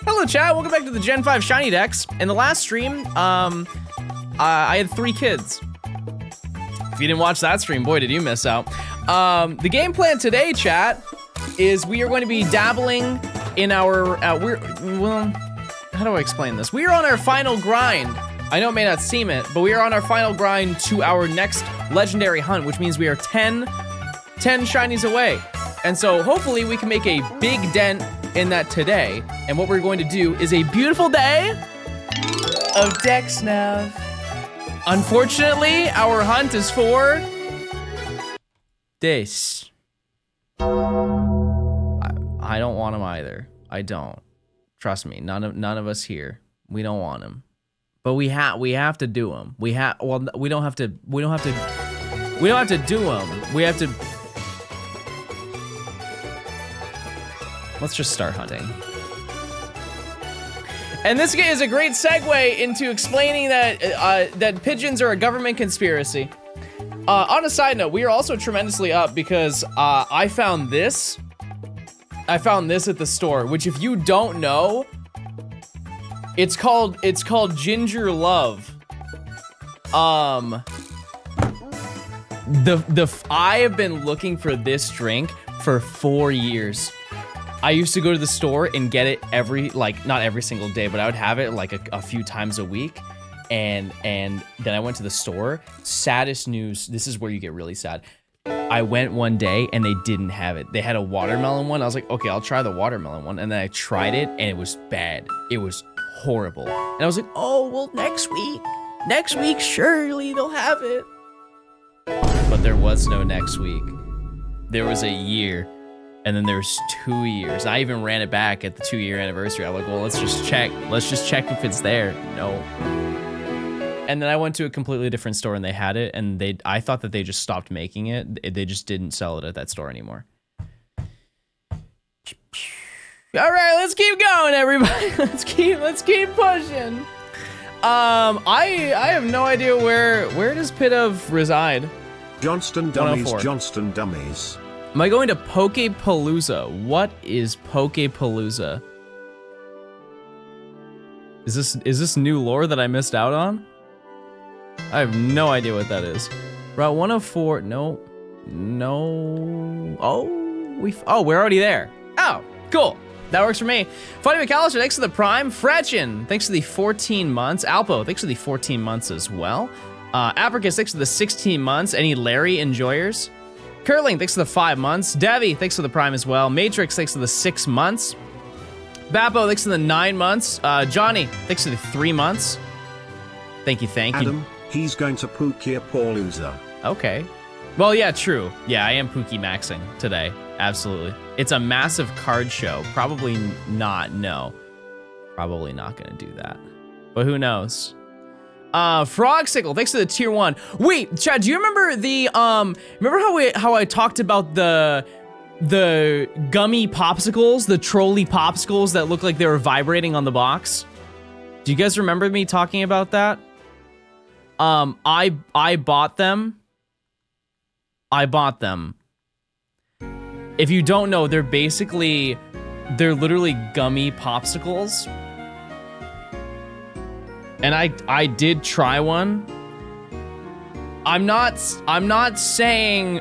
Hello chat, welcome back to the Gen 5 Shiny Dex. In the last stream, I had 3 kids. If you didn't watch that stream, boy, did you miss out. The game plan today, chat, is we are going to be dabbling in our, well, how do I explain this? We are on our final grind. I know it may not seem it, but we are on our final grind to our next legendary hunt, which means we are 10 shinies away. And so hopefully we can make a big dent in that today. And what we're going to do is a beautiful day of Dex Nav. Unfortunately, our hunt is for this. I don't want him either. I don't. Trust me, none of us here. We don't want him. But we have to do him. We don't have to do him. We have to. Let's just start hunting. And this is a great segue into explaining that that pigeons are a government conspiracy. On a side note, we are also tremendously up because I found this at the store, which if you don't know, it's called Ginger Love. I have been looking for this drink for 4 years. I used to go to the store and get it not every single day, but I would have it like a few times a week. And then I went to the store. Saddest news, this is where you get really sad. I went one day and they didn't have it. They had a watermelon one. I was like, okay, I'll try the watermelon one. And then I tried it and it was bad. It was horrible. And I was like, oh, well, next week, surely they'll have it. But there was no next week. There was a year. And then there's 2 years. I even ran it back at the 2-year anniversary. I'm like, well, let's just check if it's there. No. And then I went to a completely different store and they had it, and I thought that they just stopped making it. They just didn't sell it at that store anymore. All right, let's keep going, everybody. Let's keep pushing. I have no idea where does Pidove reside? Johnston Dummies, Johnston Dummies. Am I going to Poke-Palooza? What is Poke-Palooza? Is this new lore that I missed out on? I have no idea what that is. Route 104, no. Oh, we're already there. Oh, cool. That works for me. Funny McAllister, thanks for the Prime. Fretchin, thanks for the 14 months. Alpo, thanks for the 14 months as well. Apricus, thanks for the 16 months. Any Larry enjoyers? Curling, thanks for the 5 months. Devi, thanks for the Prime as well. Matrix, thanks for the 6 months. Bappo, thanks for the 9 months. Johnny, thanks for the 3 months. Thank you. Adam, he's going to Poke-Palooza. Okay. Well, yeah, true. Yeah, I am Pookie maxing today. Absolutely. It's a massive card show. Probably not, no. Probably not gonna do that. But who knows? Frogsicle, thanks for the tier 1. Wait, Chad, do you remember the remember how I talked about the gummy popsicles, the trolley popsicles that look like they were vibrating on the box? Do you guys remember me talking about that? I bought them. If you don't know, they're literally gummy popsicles. And I did try one. I'm not saying,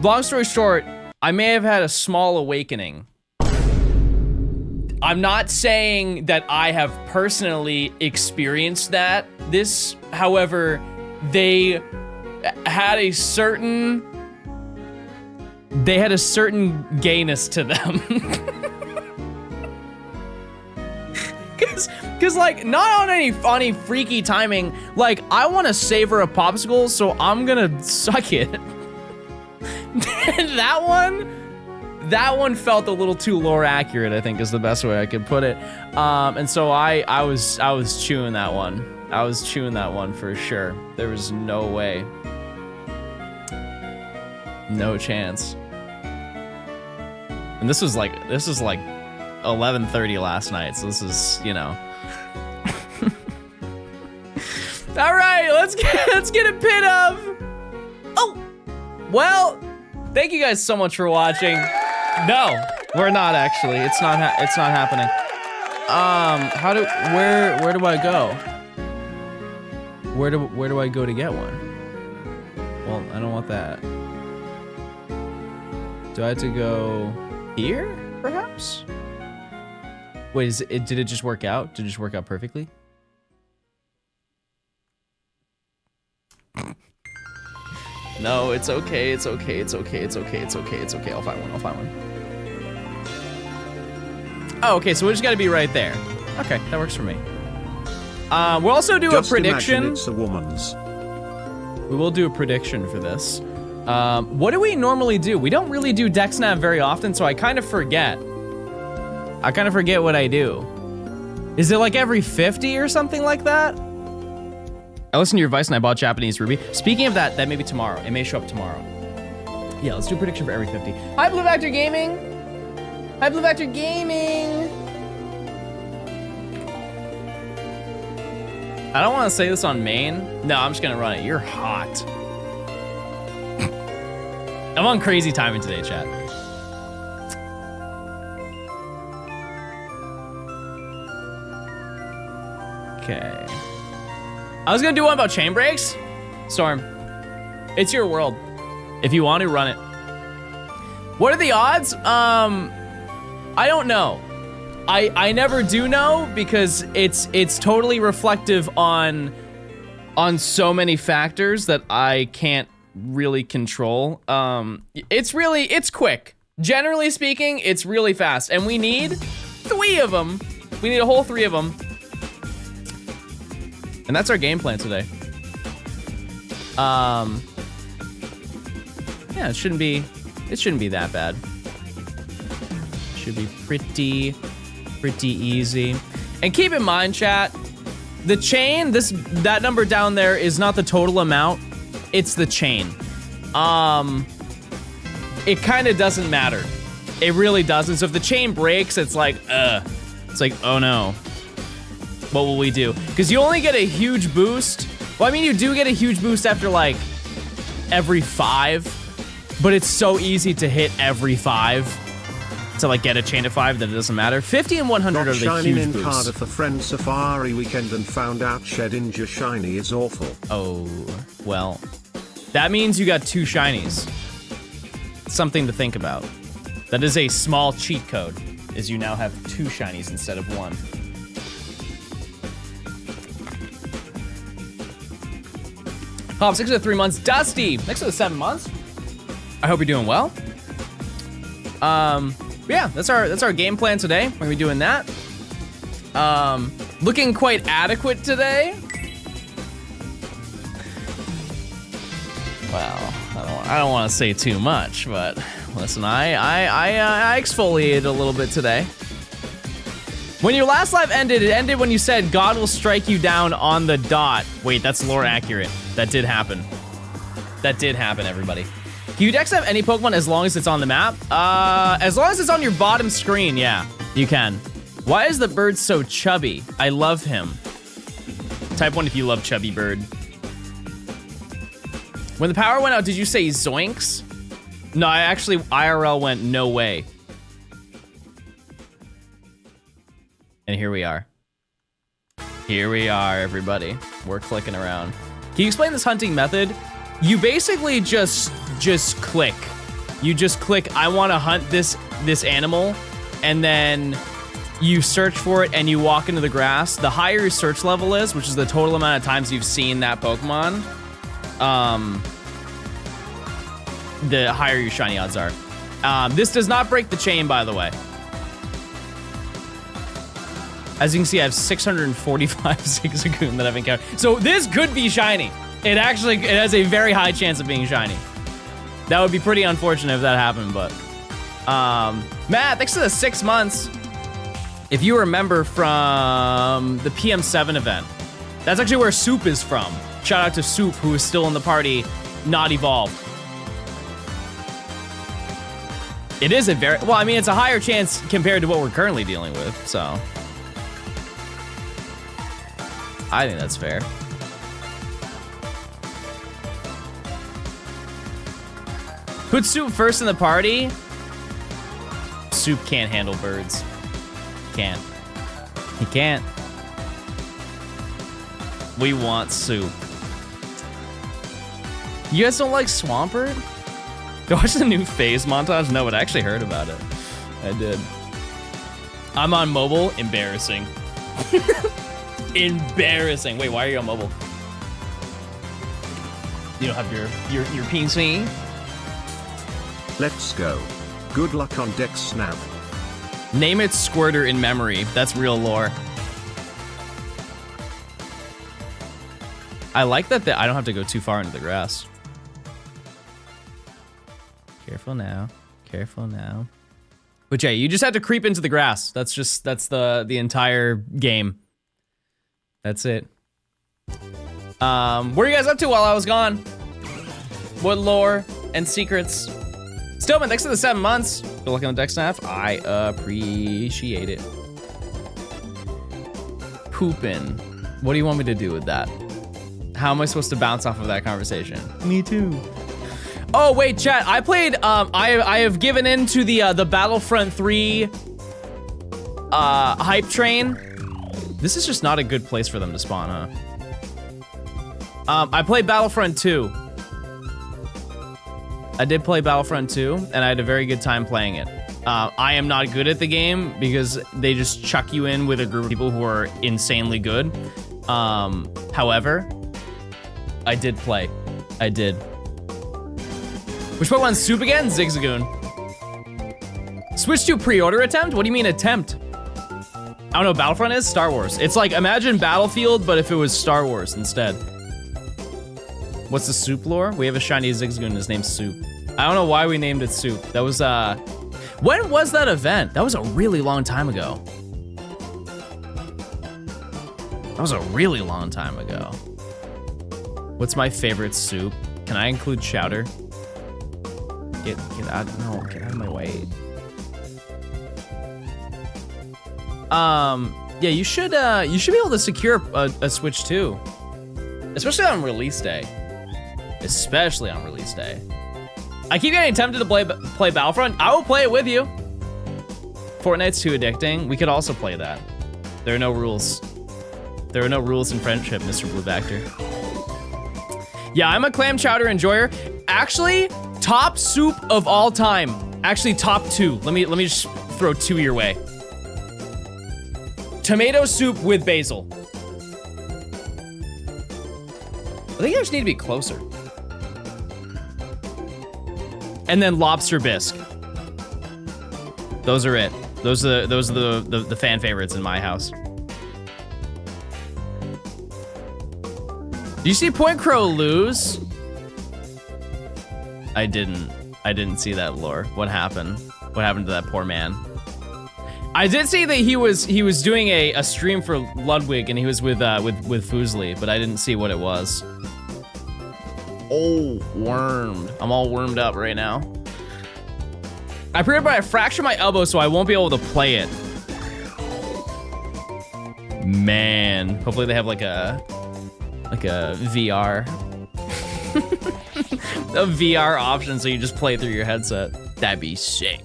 long story short, I may have had a small awakening. I'm not saying that I have personally experienced this, however, they had a certain gayness to them. Cause like, not on any freaky timing, like, I wanna savor a popsicle, so I'm gonna suck it. that one felt a little too lore accurate, I think is the best way I could put it. And so I was chewing that one. I was chewing that one for sure. There was no way. No chance. And this was like 11:30 last night, so this is, you know. All right, let's get a pit of. Oh, well, thank you guys so much for watching. No, we're not actually. It's not happening. where do I go? Where do I go to get one? Well, I don't want that. Do I have to go here, perhaps? Wait, did it just work out? Did it just work out perfectly? No, it's okay, it's okay, it's okay, it's okay, it's okay, it's okay. I'll find one, I'll find one. Oh, okay, so we just gotta be right there. Okay, that works for me. We'll also do Just a prediction. Imagine it's a woman's. We will do a prediction for this. What do we normally do? We don't really do DexNav very often, so I kind of forget. I kind of forget what I do. Is it like every 50 or something like that? I listened to your advice and I bought Japanese Ruby. Speaking of that, that may be tomorrow. It may show up tomorrow. Yeah, let's do a prediction for every 50. Hi, Blue Vector Gaming. Hi, Blue Vector Gaming. I don't want to say this on main. No, I'm just gonna run it. You're hot. I'm on crazy timing today, chat. Okay. I was gonna do one about chain breaks. Storm, it's your world. If you want to, run it. What are the odds? I don't know. I never do know because it's totally reflective on so many factors that I can't really control. It's quick. Generally speaking, it's really fast, and we need 3 of them. We need a whole 3 of them. And that's our game plan today. Yeah, it shouldn't be that bad. Should be pretty easy. And keep in mind, chat, the chain, that number down there is not the total amount, it's the chain. It kind of doesn't matter. It really doesn't. So if the chain breaks, it's like, oh no. What will we do? Because you only get a huge boost. Well, I mean, you do get a huge boost after like every 5, but it's so easy to hit every 5 to like get a chain of 5 that it doesn't matter. 50 and 100 are the huge in boosts. Cardiff for friend safari weekend and found out Shedinja shiny is awful. Oh, well, that means you got 2 shinies. Something to think about. That is a small cheat code, is you now have 2 shinies instead of 1. Pop, 6 to 3 months. Dusty, next to the 7 months. I hope you're doing well. Yeah, that's our game plan today. We're gonna be doing that. Looking quite adequate today. Well, I don't want to say too much, but listen, I exfoliated a little bit today. When your last live ended, it ended when you said God will strike you down on the dot. Wait, that's lore accurate. That did happen. That did happen, everybody. Can you dex have any Pokemon as long as it's on the map? As long as it's on your bottom screen, yeah, you can. Why is the bird so chubby? I love him. Type 1 if you love Chubby Bird. When the power went out, did you say zoinks? No, I actually IRL went no way. And here we are. Here we are, everybody. We're clicking around. Can you explain this hunting method? You basically just click. You just click, I want to hunt this animal, and then you search for it and you walk into the grass. The higher your search level is, which is the total amount of times you've seen that Pokemon, the higher your shiny odds are. This does not break the chain, by the way. As you can see, I have 645 Zigzagoon that I've encountered. So this could be shiny. It has a very high chance of being shiny. That would be pretty unfortunate if that happened, but. Matt, thanks for the 6 months. If you remember from the PM7 event, that's actually where Soup is from. Shout out to Soup, who is still in the party, not evolved. It is a very, well, I mean, it's a higher chance compared to what we're currently dealing with, so. I think that's fair. Put Soup first in the party. Soup can't handle birds. Can't. He can't. We want soup. You guys don't like Swampert? You watch the new phase montage? No, but I actually heard about it. I did. I'm on mobile. Embarrassing. Embarrassing. Wait, why are you on mobile? You don't have your PC? Let's go. Good luck on Dex Snap. Name it Squirter in memory. That's real lore. I like that I don't have to go too far into the grass. Careful now. Careful now. But yeah, you just have to creep into the grass. That's the entire game. That's it. What are you guys up to while I was gone? What lore and secrets? Stillman, thanks for the 7 months. Good luck on the deck snap. I appreciate it. Poopin'. What do you want me to do with that? How am I supposed to bounce off of that conversation? Me too. Oh wait, chat. I played. I have given in to the Battlefront 3 hype train. This is just not a good place for them to spawn, huh? I played Battlefront 2. I did play Battlefront 2, and I had a very good time playing it. I am not good at the game because they just chuck you in with a group of people who are insanely good. However, I did play. I did. Which Pokemon soup again? Zigzagoon. Switch to pre-order attempt? What do you mean attempt? I don't know what Battlefront is? Star Wars. It's like, imagine Battlefield, but if it was Star Wars instead. What's the soup lore? We have a shiny Zigzagoon, his name's Soup. I don't know why we named it Soup. That was, when was that event? That was a really long time ago. That was a really long time ago. What's my favorite soup? Can I include chowder? Get out, no, get out of my way. Yeah, you should be able to secure a Switch too. Especially on release day. Especially on release day. I keep getting tempted to play Battlefront. I will play it with you. Fortnite's too addicting. We could also play that. There are no rules. There are no rules in friendship, Mr. Blue Bacter. Yeah, I'm a clam chowder enjoyer. Actually, top soup of all time. Actually, top 2. Let me just throw 2 your way. Tomato soup with basil. I think I just need to be closer. And then lobster bisque. Those are it. Those are the fan favorites in my house. Do you see Point Crow lose? I didn't see that lore. What happened? What happened to that poor man? I did see that he was doing a stream for Ludwig and he was with Fuslie, but I didn't see what it was. Oh, wormed. I'm all wormed up right now. I pre-ordered, but I fractured my elbow, so I won't be able to play it. Man, hopefully they have like a VR. A VR option so you just play through your headset. That'd be sick.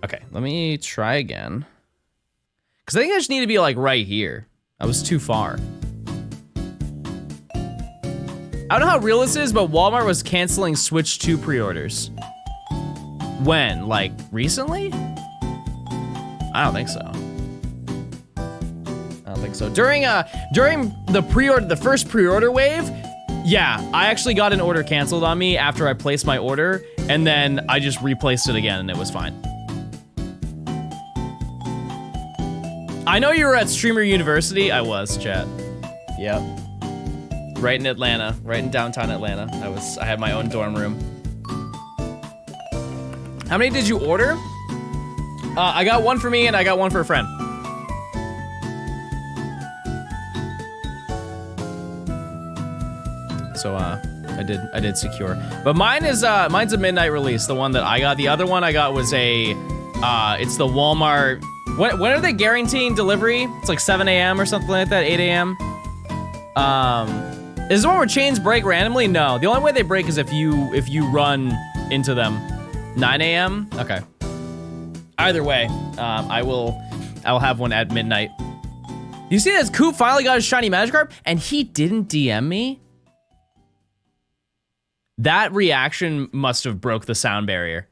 Okay, let me try again. Cause I think I just need to be like right here. I was too far. I don't know how real this is, but Walmart was canceling Switch 2 pre-orders. When? Like, recently? I don't think so. I don't think so. During the first pre-order wave, yeah, I actually got an order canceled on me after I placed my order, and then I just replaced it again, and it was fine. I know you were at Streamer University. I was, chat. Yep. Right in Atlanta, right in downtown Atlanta. I had my own dorm room. How many did you order? I got one for me and I got one for a friend. So I did secure. But mine's a midnight release, the one that I got. The other one I got was it's the Walmart. When are they guaranteeing delivery? It's like 7 a.m. or something like that, 8 a.m. Is this one where chains break randomly? No, the only way they break is if you run into them. 9 a.m. Okay. Either way, I will I'll have one at midnight. You see this Coop finally got his shiny Magikarp and he didn't DM me? That reaction must have broke the sound barrier.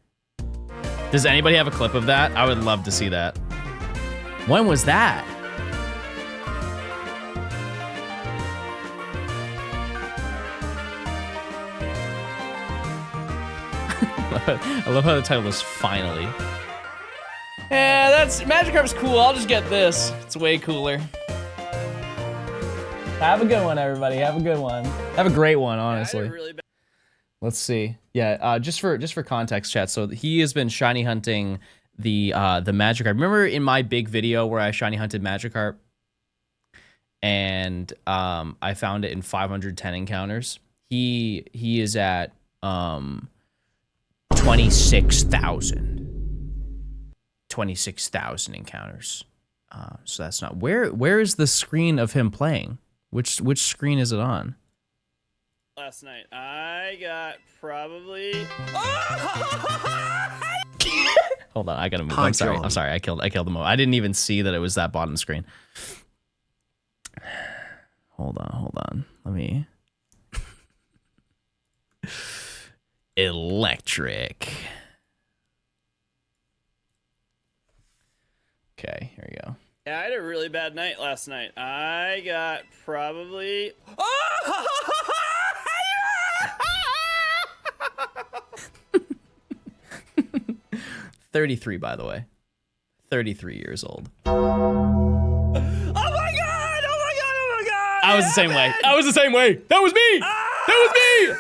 Does anybody have a clip of that? I would love to see that. When was that? I love how the title is finally. Yeah, that's Magikarp's cool. I'll just get this. It's way cooler. Have a good one, everybody. Have a good one. Have a great one, honestly. Let's see. Yeah, just for context, chat. So he has been shiny hunting the Magikarp. Remember in my big video where I shiny hunted Magikarp, and I found it in 510 encounters. He is at 26,000 encounters. So that's not where is the screen of him playing? Which screen is it on? Last night I got probably. Hold on, I gotta move. I'm sorry. I killed the mo. I didn't even see that it was that bottom screen. Hold on. Let me. Electric. Okay, here we go. Yeah, I had a really bad night last night. I got probably. 33, by the way. 33 years old. Oh my god! I was the same way. That was me! That was me!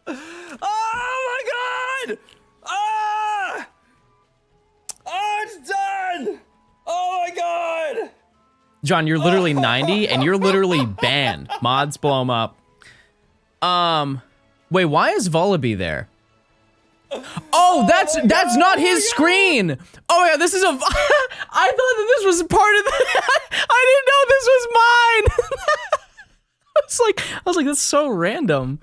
Oh my god! Oh, it's done! Oh my god! John, you're literally 90 and you're literally banned. Mods blow him up. Wait, why is Vullaby there? Oh, that's not his screen. Oh yeah, this is a. I thought that this was part of the. I didn't know this was mine. I was like, that's so random.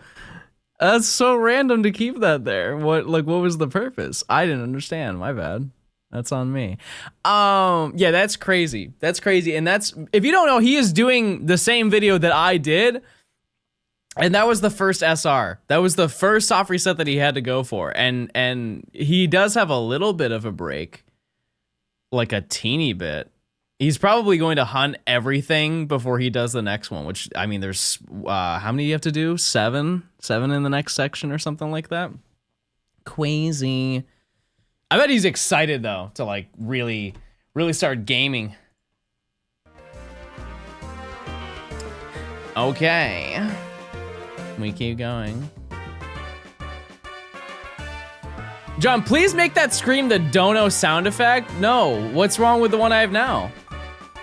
That's so random to keep that there. What was the purpose? I didn't understand. My bad. That's on me. Yeah, that's crazy. That's crazy. And that's, if you don't know, he is doing the same video that I did. And that was the first SR. That was the first soft reset that he had to go for. And he does have a little bit of a break. Like a teeny bit. He's probably going to hunt everything before he does the next one, which, I mean, there's, how many do you have to do? 7 in the next section or something like that? Crazy. I bet he's excited, though, to, like, really start gaming. Okay. We keep going. John, please make that scream the dono sound effect. No, what's wrong with the one I have now?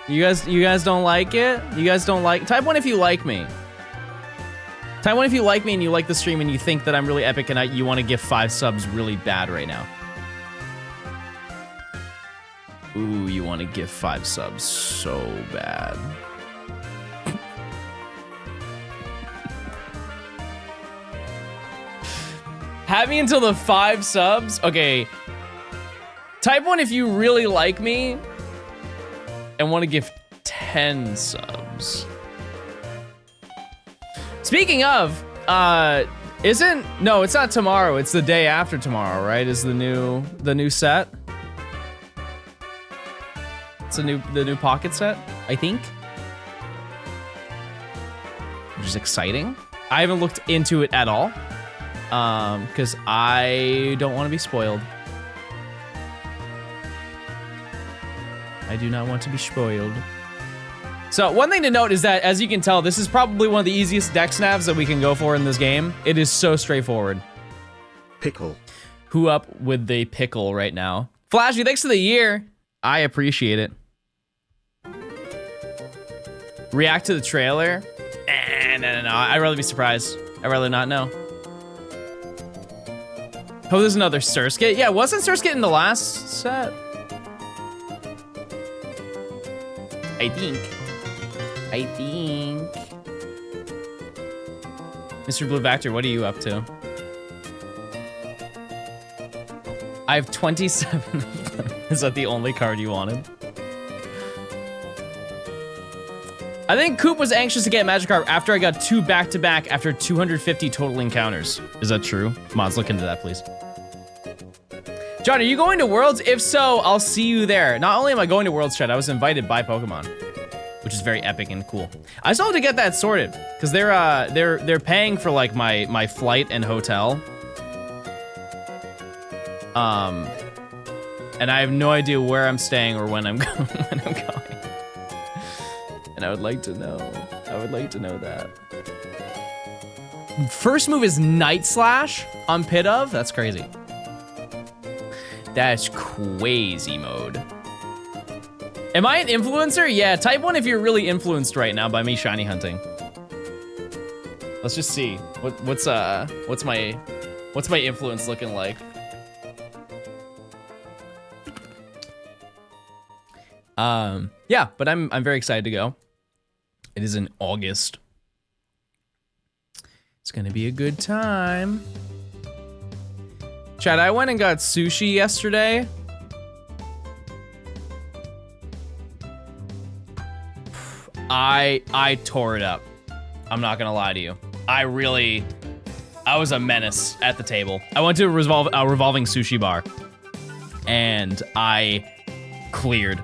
You guys don't like it? You guys don't like? Type 1 if you like me. Type 1 if you like me and you like the stream and you think that I'm really epic and you want to give 5 subs really bad right now. Ooh, you want to give 5 subs so bad. Have me until the 5 subs? Okay. Type 1 if you really like me and want to give 10 subs. Speaking of, no, it's not tomorrow. It's the day after tomorrow, right? Is the new set? It's the new pocket set, I think. Which is exciting. I haven't looked into it at all. Because I don't want to be spoiled. I do not want to be spoiled. So one thing to note is that, as you can tell, this is probably one of the easiest deck snaps that we can go for in this game. It is so straightforward. Pickle. Who up with the pickle right now? Flashy, thanks for the year. I appreciate it. React to the trailer? No. I'd rather be surprised. I'd rather not know. Oh, there's another Surskit. Yeah, wasn't Surskit in the last set? I think. Mr. Blue Vector, what are you up to? I have 27 of them. Is that the only card you wanted? I think Coop was anxious to get Magikarp after I got 2 back-to-back after 250 total encounters. Is that true? Mods, look into that, please. John, are you going to Worlds? If so, I'll see you there. Not only am I going to Worlds, chat, I was invited by Pokemon, which is very epic and cool. I still have to get that sorted because they're paying for like my flight and hotel. And I have no idea where I'm staying or when I'm going. And I would like to know. I would like to know that. First move is Night Slash on Pit of. That's crazy. That's crazy mode. Am I an influencer? Yeah, type 1 if you're really influenced right now by me shiny hunting. Let's just see. What's my influence looking like? Yeah, but I'm very excited to go. It is in August. It's gonna be a good time. Chad, I went and got sushi yesterday. I tore it up. I'm not gonna lie to you. I was a menace at the table. I went to a revolving sushi bar, and I cleared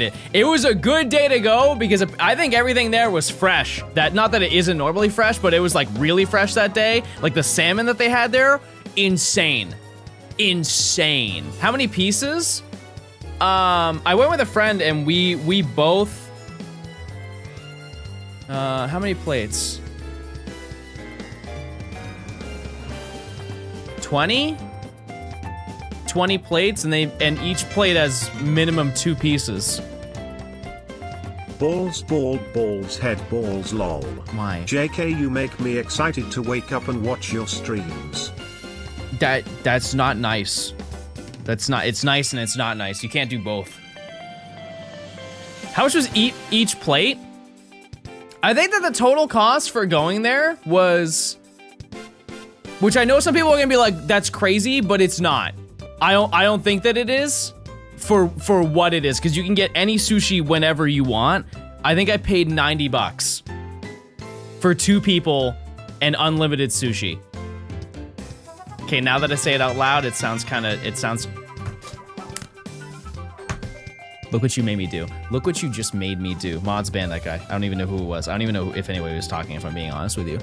it. It was a good day to go because I think everything there was fresh. Not that it isn't normally fresh, but it was like really fresh that day. Like the salmon that they had there, insane. How many pieces? I went with a friend and we both, how many plates? 20 plates, and each plate has minimum 2 pieces. Balls, ball, balls, head, balls, lol. Why? JK, you make me excited to wake up and watch your streams. That's not nice. It's nice and it's not nice. You can't do both. How much was each plate? I think that the total cost for going there was, which I know some people are gonna be like, that's crazy, but it's not. I don't think that it is for what it is, because you can get any sushi whenever you want. I think I paid $90 for 2 people and unlimited sushi. Okay, now that I say it out loud, it sounds. Look what you made me do. Look what you just made me do. Mods banned that guy. I don't even know who it was. I don't even know if anybody was talking, if I'm being honest with you.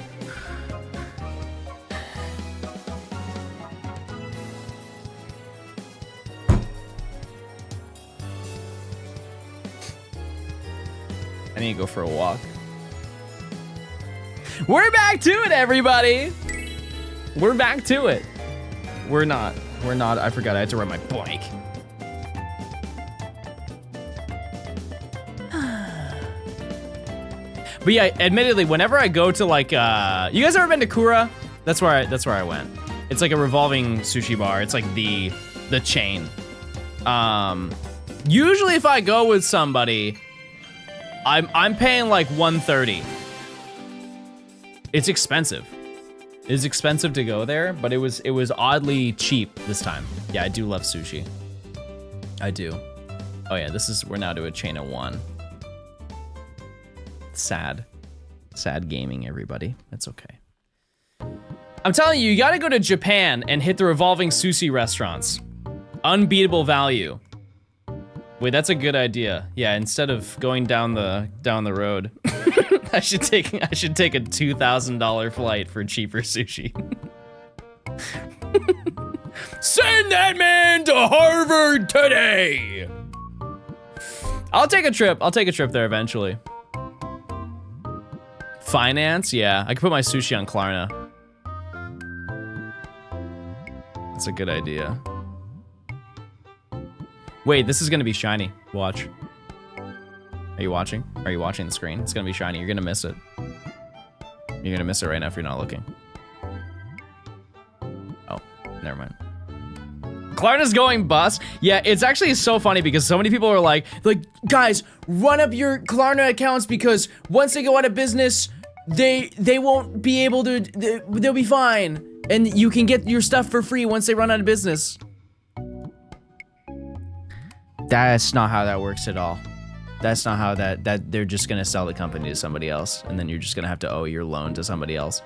I need to go for a walk. We're back to it, everybody. We're back to it. We're not. I forgot I had to ride my bike. But yeah, admittedly, whenever I go to like, you guys ever been to Kura? That's where I went. It's like a revolving sushi bar. It's like the chain. Usually if I go with somebody, I'm paying like $130. It's expensive. It's expensive to go there, but it was oddly cheap this time. Yeah, I do love sushi. I do. Oh yeah, we're now to a chain of 1. Sad gaming, everybody. That's okay. I'm telling you, you gotta go to Japan and hit the revolving sushi restaurants. Unbeatable value. Wait, that's a good idea. Yeah, instead of going down the road, I should take a $2,000 flight for cheaper sushi. Send that man to Harvard today. I'll take a trip there eventually. Finance, yeah. I could put my sushi on Klarna. That's a good idea. Wait, this is gonna be shiny. Watch. Are you watching? Are you watching the screen? It's gonna be shiny. You're gonna miss it. You're gonna miss it right now if you're not looking. Oh, never mind. Klarna's going bust. Yeah, it's actually so funny because so many people are like, guys, run up your Klarna accounts because once they go out of business, they won't be able to, they'll be fine. And you can get your stuff for free once they run out of business. That's not how that works at all. That's not how that they're just gonna sell the company to somebody else, and then you're just gonna have to owe your loan to somebody else.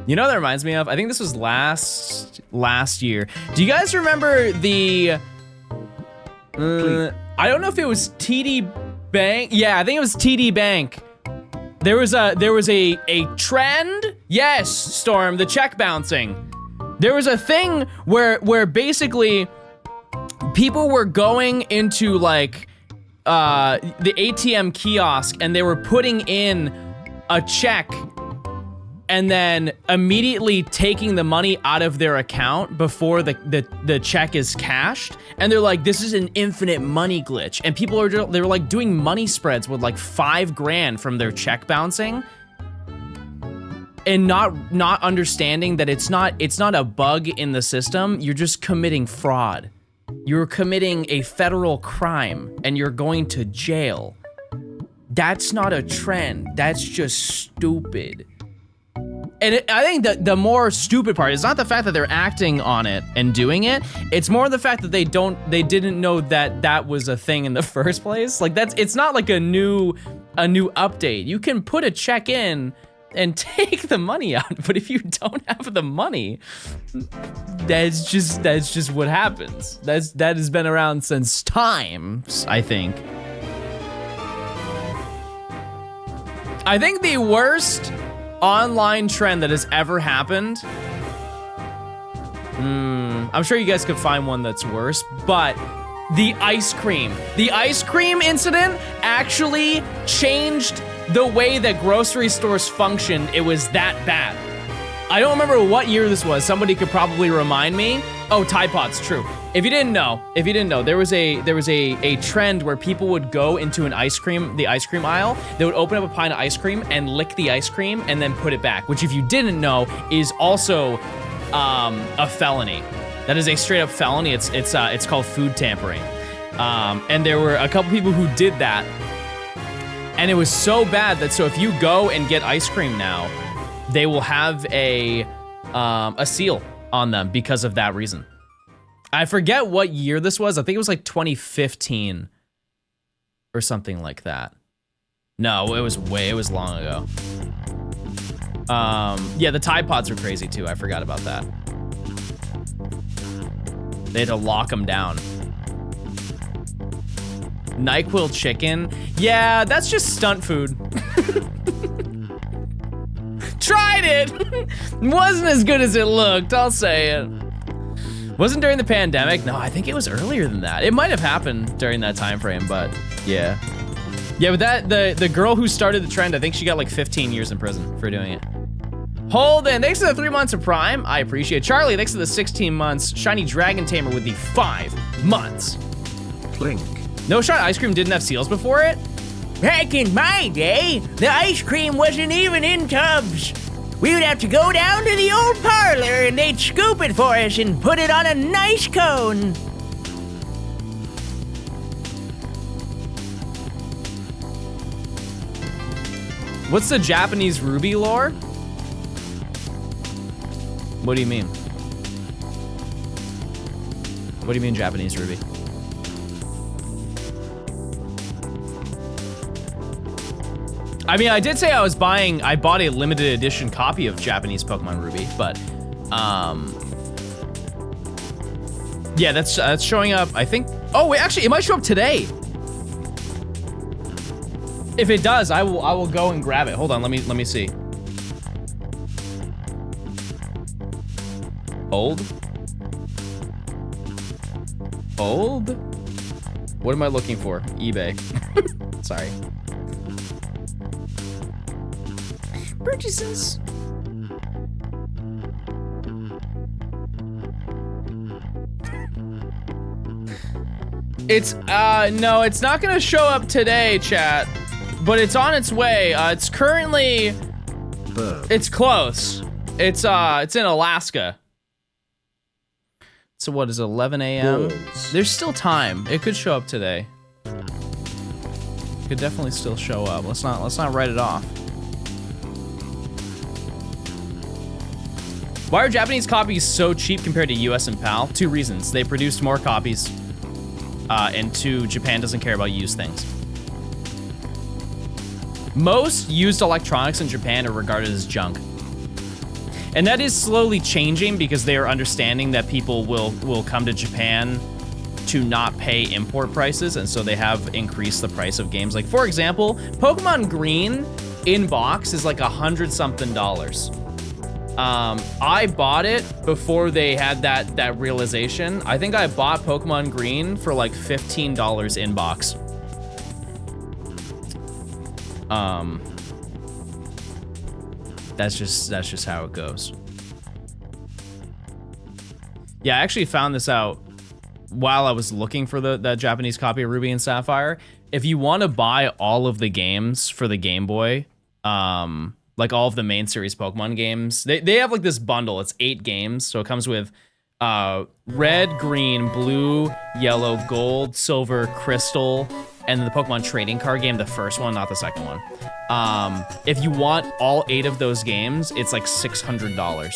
You know what that reminds me of? I think this was last year. Do you guys remember the I don't know if it was TD Bank. Yeah, I think it was TD Bank. There was a trend. Yes, Storm, the check bouncing. There was a thing where basically people were going into like the ATM kiosk and they were putting in a check and then immediately taking the money out of their account before the check is cashed. And they're like, this is an infinite money glitch. And people they were like doing money spreads with like $5,000 from their check bouncing. And not understanding that it's not a bug in the system, you're just committing fraud. You're committing a federal crime and you're going to jail. That's not a trend, that's just stupid. And I think that the more stupid part is not the fact that they're acting on it and doing it, it's more the fact that they didn't know that was a thing in the first place. Like it's not like a new update. You can put a check in and take the money out, but if you don't have the money, that's just what happens. That has been around since times, I think. I think the worst online trend that has ever happened, I'm sure you guys could find one that's worse, but the ice cream incident actually changed the way that grocery stores functioned. It was that bad. I don't remember what year this was. Somebody could probably remind me. Oh, Tide Pods, true. If you didn't know, there was a trend where people would go into the ice cream aisle. They would open up a pint of ice cream and lick the ice cream and then put it back, which if you didn't know is also a felony. That is a straight up felony. It's called food tampering. And there were a couple people who did that. And it was so bad that if you go and get ice cream now, they will have a seal on them because of that reason. I forget what year this was. I think it was like 2015 or something like that. No, it was long ago. Yeah, the Tide Pods are crazy too. I forgot about that. They had to lock them down. NyQuil chicken. Yeah, that's just stunt food. Tried it. Wasn't as good as it looked, I'll say it. Wasn't during the pandemic. No, I think it was earlier than that. It might have happened during that time frame, but yeah. Yeah, but the girl who started the trend, I think she got like 15 years in prison for doing it. Holden, thanks for the 3 months of Prime. I appreciate it. Charlie, thanks for the 16 months. Shiny Dragon Tamer with the 5 months. Blink. No shot ice cream didn't have seals before it? Back in my day, the ice cream wasn't even in tubs. We would have to go down to the old parlor and they'd scoop it for us and put it on a nice cone. What's the Japanese ruby lore? What do you mean? What do you mean Japanese ruby? I mean, I did say I bought a limited edition copy of Japanese Pokemon Ruby, but, yeah, that's showing up, I think. Oh, wait, actually, it might show up today. If it does, I will go and grab it. Hold on, let me see. Hold. What am I looking for? eBay. Sorry. Purchases. It's no, it's not gonna show up today, chat, but it's on its way. It's currently, it's close. It's in Alaska. So what is it, 11 a.m.? There's still time. It could show up today. It could definitely still show up. Let's not write it off. Why are Japanese copies so cheap compared to US and PAL? 2 reasons. They produced more copies, and 2, Japan doesn't care about used things. Most used electronics in Japan are regarded as junk. And that is slowly changing because they are understanding that people will come to Japan to not pay import prices, and so they have increased the price of games. Like, for example, Pokemon Green in box is like $100-something. I bought it before they had that realization. I think I bought Pokemon Green for like $15 in box. That's just how it goes. Yeah, I actually found this out while I was looking for that Japanese copy of Ruby and Sapphire. If you want to buy all of the games for the Game Boy, like all of the main series Pokemon games, they have like this bundle. It's 8 games, so it comes with red, green, blue, yellow, gold, silver, crystal, and then the Pokemon trading card game, the first one, not the second one. If you want all 8 of those games, it's like $600.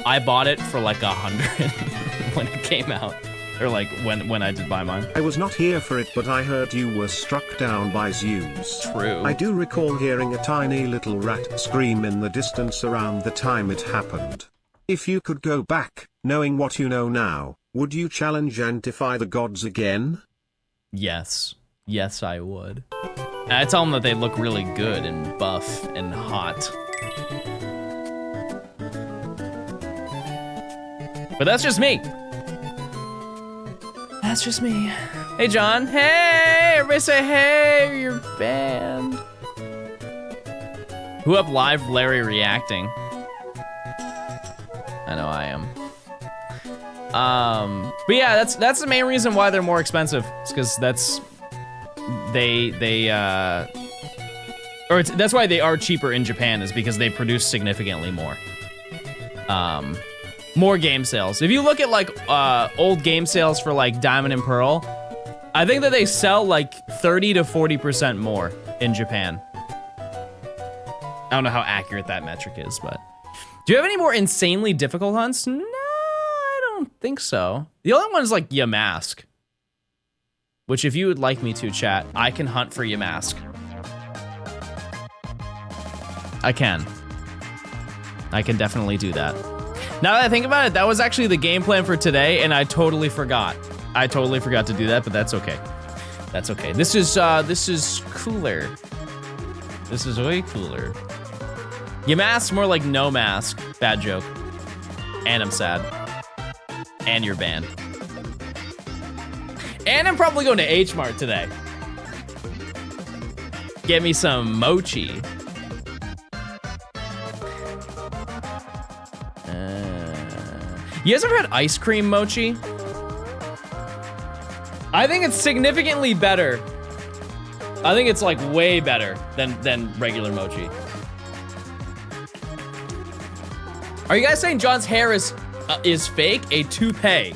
I bought it for like $100 when it came out, or like when I did buy mine. I was not here for it, but I heard you were struck down by Zeus. True. I do recall hearing a tiny little rat scream in the distance around the time it happened. If you could go back, knowing what you know now, would you challenge and defy the gods again? Yes. Yes, I would. And I tell them that they look really good and buff and hot. But that's just me. That's just me. Hey, John. Hey, everybody say hey, you're banned. Who up live Larry reacting? I know I am. But yeah, that's the main reason why they're more expensive. It's because that's that's why they are cheaper in Japan, is because they produce significantly more. More game sales. If you look at like old game sales for like Diamond and Pearl, I think that they sell like 30 to 40% more in Japan. I don't know how accurate that metric is, but do you have any more insanely difficult hunts? No, I don't think so. The only one is like Yamask, which if you would like me to, chat, I can hunt for Yamask. I can definitely do that. Now that I think about it, that was actually the game plan for today, and I totally forgot. I totally forgot to do that, but that's okay. That's okay. This is cooler. This is way cooler. Yamask, more like no mask. Bad joke. And I'm sad. And you're banned. And I'm probably going to H Mart today. Get me some mochi. You guys ever had ice cream mochi? I think it's significantly better. I think it's like way better than regular mochi. Are you guys saying John's hair is fake? A toupee.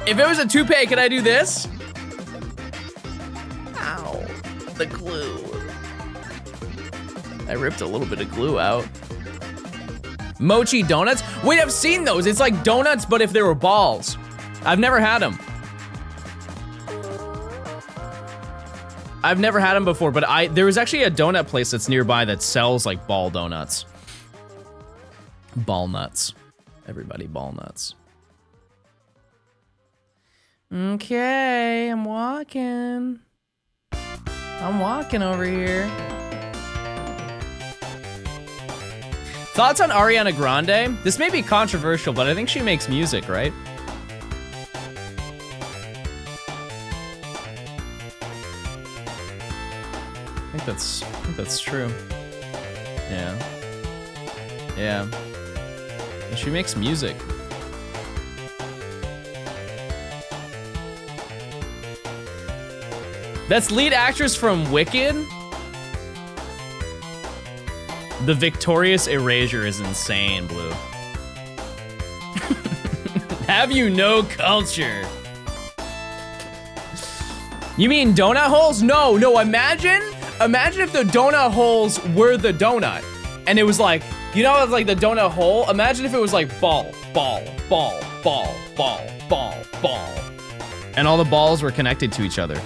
If it was a toupee, could I do this? Ow, the glue. I ripped a little bit of glue out. Mochi donuts? Wait, I've seen those. It's like donuts, but if there were balls. I've never had them. I've never had them before, but there was actually a donut place that's nearby that sells like ball donuts. Ball nuts. Everybody, ball nuts. Okay, I'm walking. I'm walking over here. Thoughts on Ariana Grande? This may be controversial, but I think she makes music, right? I think that's true. Yeah. Yeah. She makes music. That's lead actress from Wicked? The Victorious Erasure is insane, Blue. Have you no culture? You mean donut holes? No, imagine if the donut holes were the donut and it was like You know, it's like the donut hole. Imagine if it was like ball, ball, ball, ball, ball, ball, ball. And all the balls were connected to each other.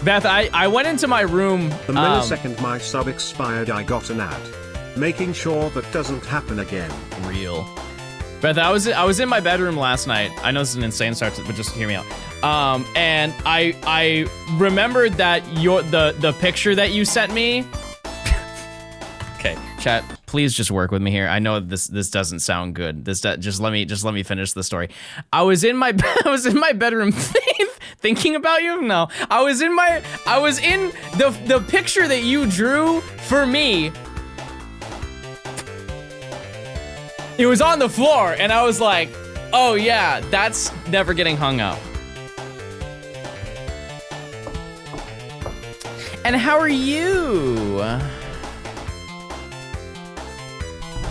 Beth, I went into my room. The millisecond my sub expired, I got an ad. Making sure that doesn't happen again. Real. Beth, I was in my bedroom last night. I know this is an insane start, but just hear me out. And I remembered that the picture that you sent me. Okay, chat, please just work with me here. I know this doesn't sound good. Just let me finish the story. I was in my bedroom thinking about you. No, I was in the picture that you drew for me. It was on the floor, and I was like, oh yeah, that's never getting hung up. And how are you?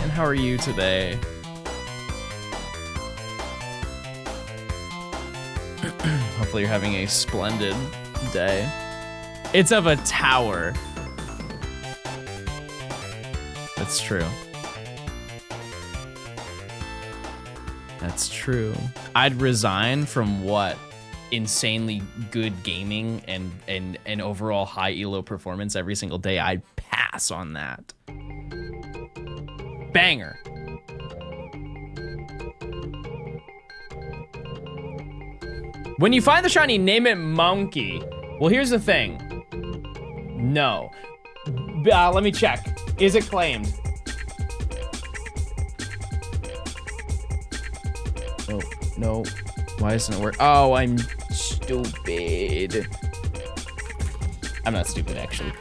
And how are you today? Hopefully you're having a splendid day. It's of a tower. That's true. That's true. I'd resign from what? Insanely good gaming and overall high elo performance every single day. I'd pass on that. Banger. When you find the shiny, name it Monkey. Well, here's the thing. No. Let me check. Is it claimed? Oh, no. Why doesn't it work? Oh, I'm stupid. I'm not stupid, actually.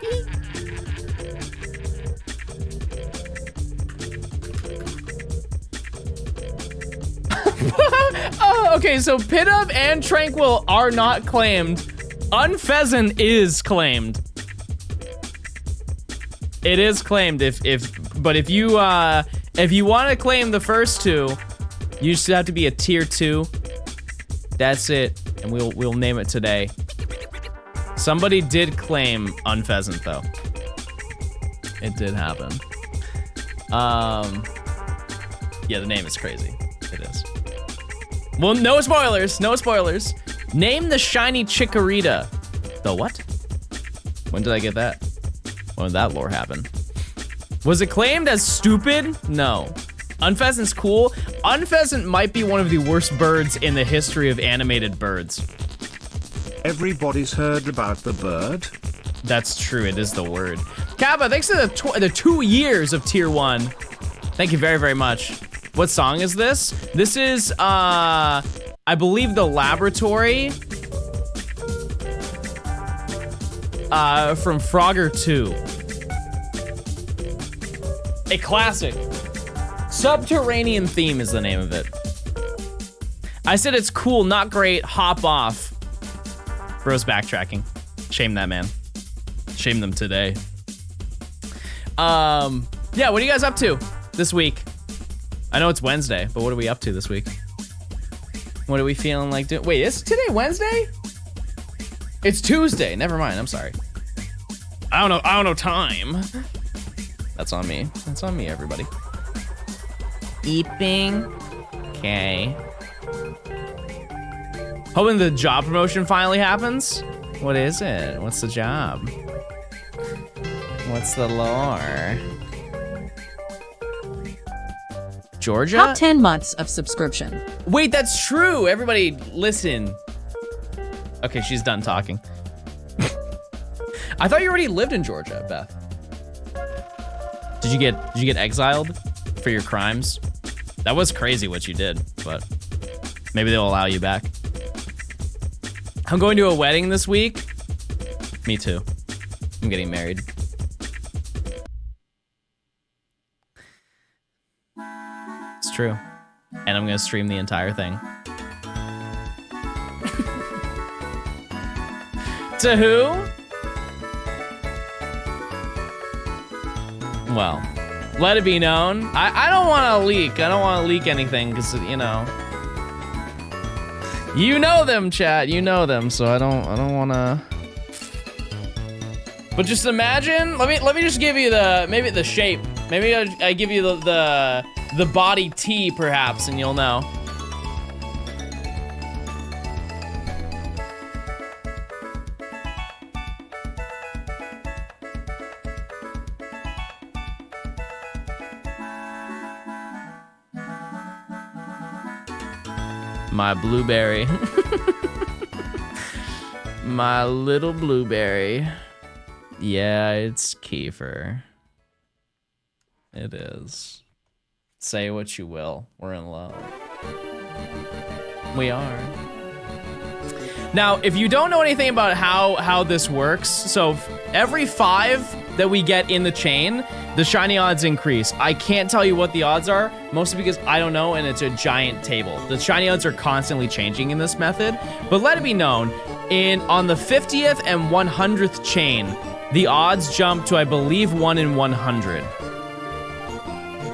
Oh, okay, so Pidove and Tranquil are not claimed. Unpheasant is claimed. It is claimed but if you want to claim the first two, you just have to be a tier 2. That's it, and we'll name it today. Somebody did claim Unpheasant though. It did happen. Yeah, the name is crazy. It is. Well, no spoilers, no spoilers. Name the shiny Chikorita. The what? When did I get that? When did that lore happen? Was it claimed as stupid? No. Unpheasant's cool. Unpheasant might be one of the worst birds in the history of animated birds. Everybody's heard about the bird. That's true, it is the word. Kappa, thanks to the 2 years of tier 1. Thank you very, very much. What song is this? This is, I believe the Laboratory from Frogger 2. A classic. Subterranean Theme is the name of it. I said it's cool, not great, hop off. Bro's backtracking. Shame that man. Shame them today. Yeah, what are you guys up to this week? I know it's Wednesday, but what are we up to this week? What are we feeling like doing? Wait, is today Wednesday? It's Tuesday. Never mind, I'm sorry. I don't know time. That's on me. That's on me, everybody. Eeping. Okay. Hoping the job promotion finally happens. What is it? What's the job? What's the lore? Georgia? Top 10 months of subscription. Wait, that's true. Everybody, listen. Okay, she's done talking. I thought you already lived in Georgia, Beth. Did you get exiled for your crimes? That was crazy what you did, but maybe they'll allow you back. I'm going to a wedding this week. Me too. I'm getting married. It's true. And I'm gonna stream the entire thing. To who? Well, let it be known. I don't want to leak. I don't want to leak anything because, you know. You know them, chat. You know them, so I don't want to But just imagine, let me just give you maybe the shape. Maybe I give you the body T perhaps, and you'll know. My blueberry. My little blueberry. Yeah, it's Kiefer. It is. Say what you will. We're in love. We are. Now, if you don't know anything about how this works, so every 5 that we get in the chain, the shiny odds increase. I can't tell you what the odds are, mostly because I don't know, and it's a giant table. The shiny odds are constantly changing in this method, but let it be known, on the 50th and 100th chain, the odds jump to, I believe, 1 in 100.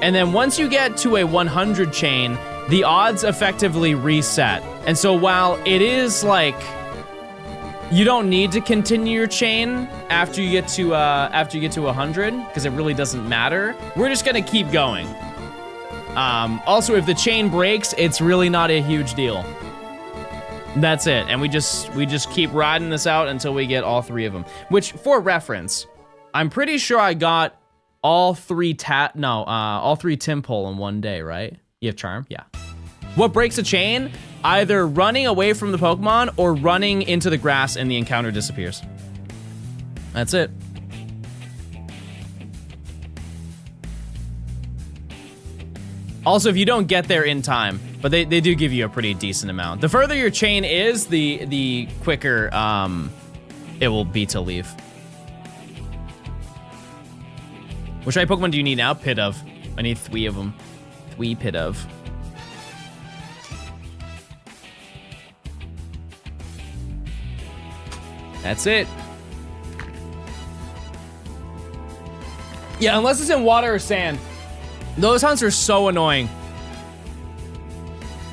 And then once you get to a 100 chain, the odds effectively reset. And so while it is like, you don't need to continue your chain after you get to 100, because it really doesn't matter. We're just gonna keep going. Also, if the chain breaks, it's really not a huge deal. That's it, and we just keep riding this out until we get all 3 of them. Which, for reference, I'm pretty sure I got all 3 Timpole in one day, right? You have Charm? Yeah. What breaks a chain? Either running away from the Pokemon or running into the grass and the encounter disappears. That's it. Also, if you don't get there in time, but they do give you a pretty decent amount. The further your chain is, the quicker it will be to leave. Which type Pokemon do you need now? Pidove. I need 3 of them. 3 Pidove. That's it. Yeah, unless it's in water or sand. Those hunts are so annoying.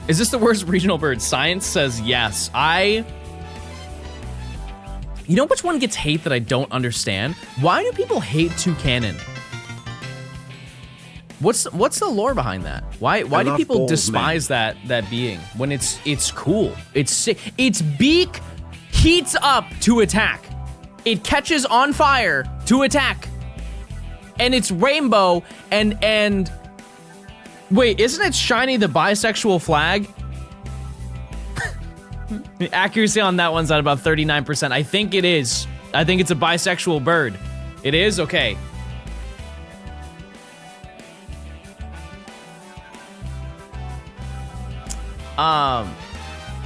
Is this the worst regional bird? Science says yes. You know which one gets hate that I don't understand? Why do people hate Toucanon? What's the lore behind that? Why do people despise that being when it's cool? It's sick. Its beak heats up to attack. It catches on fire to attack. And it's rainbow and wait, isn't it shiny the bisexual flag? The accuracy on that one's at about 39%. I think it is. I think it's a bisexual bird. It is? Okay.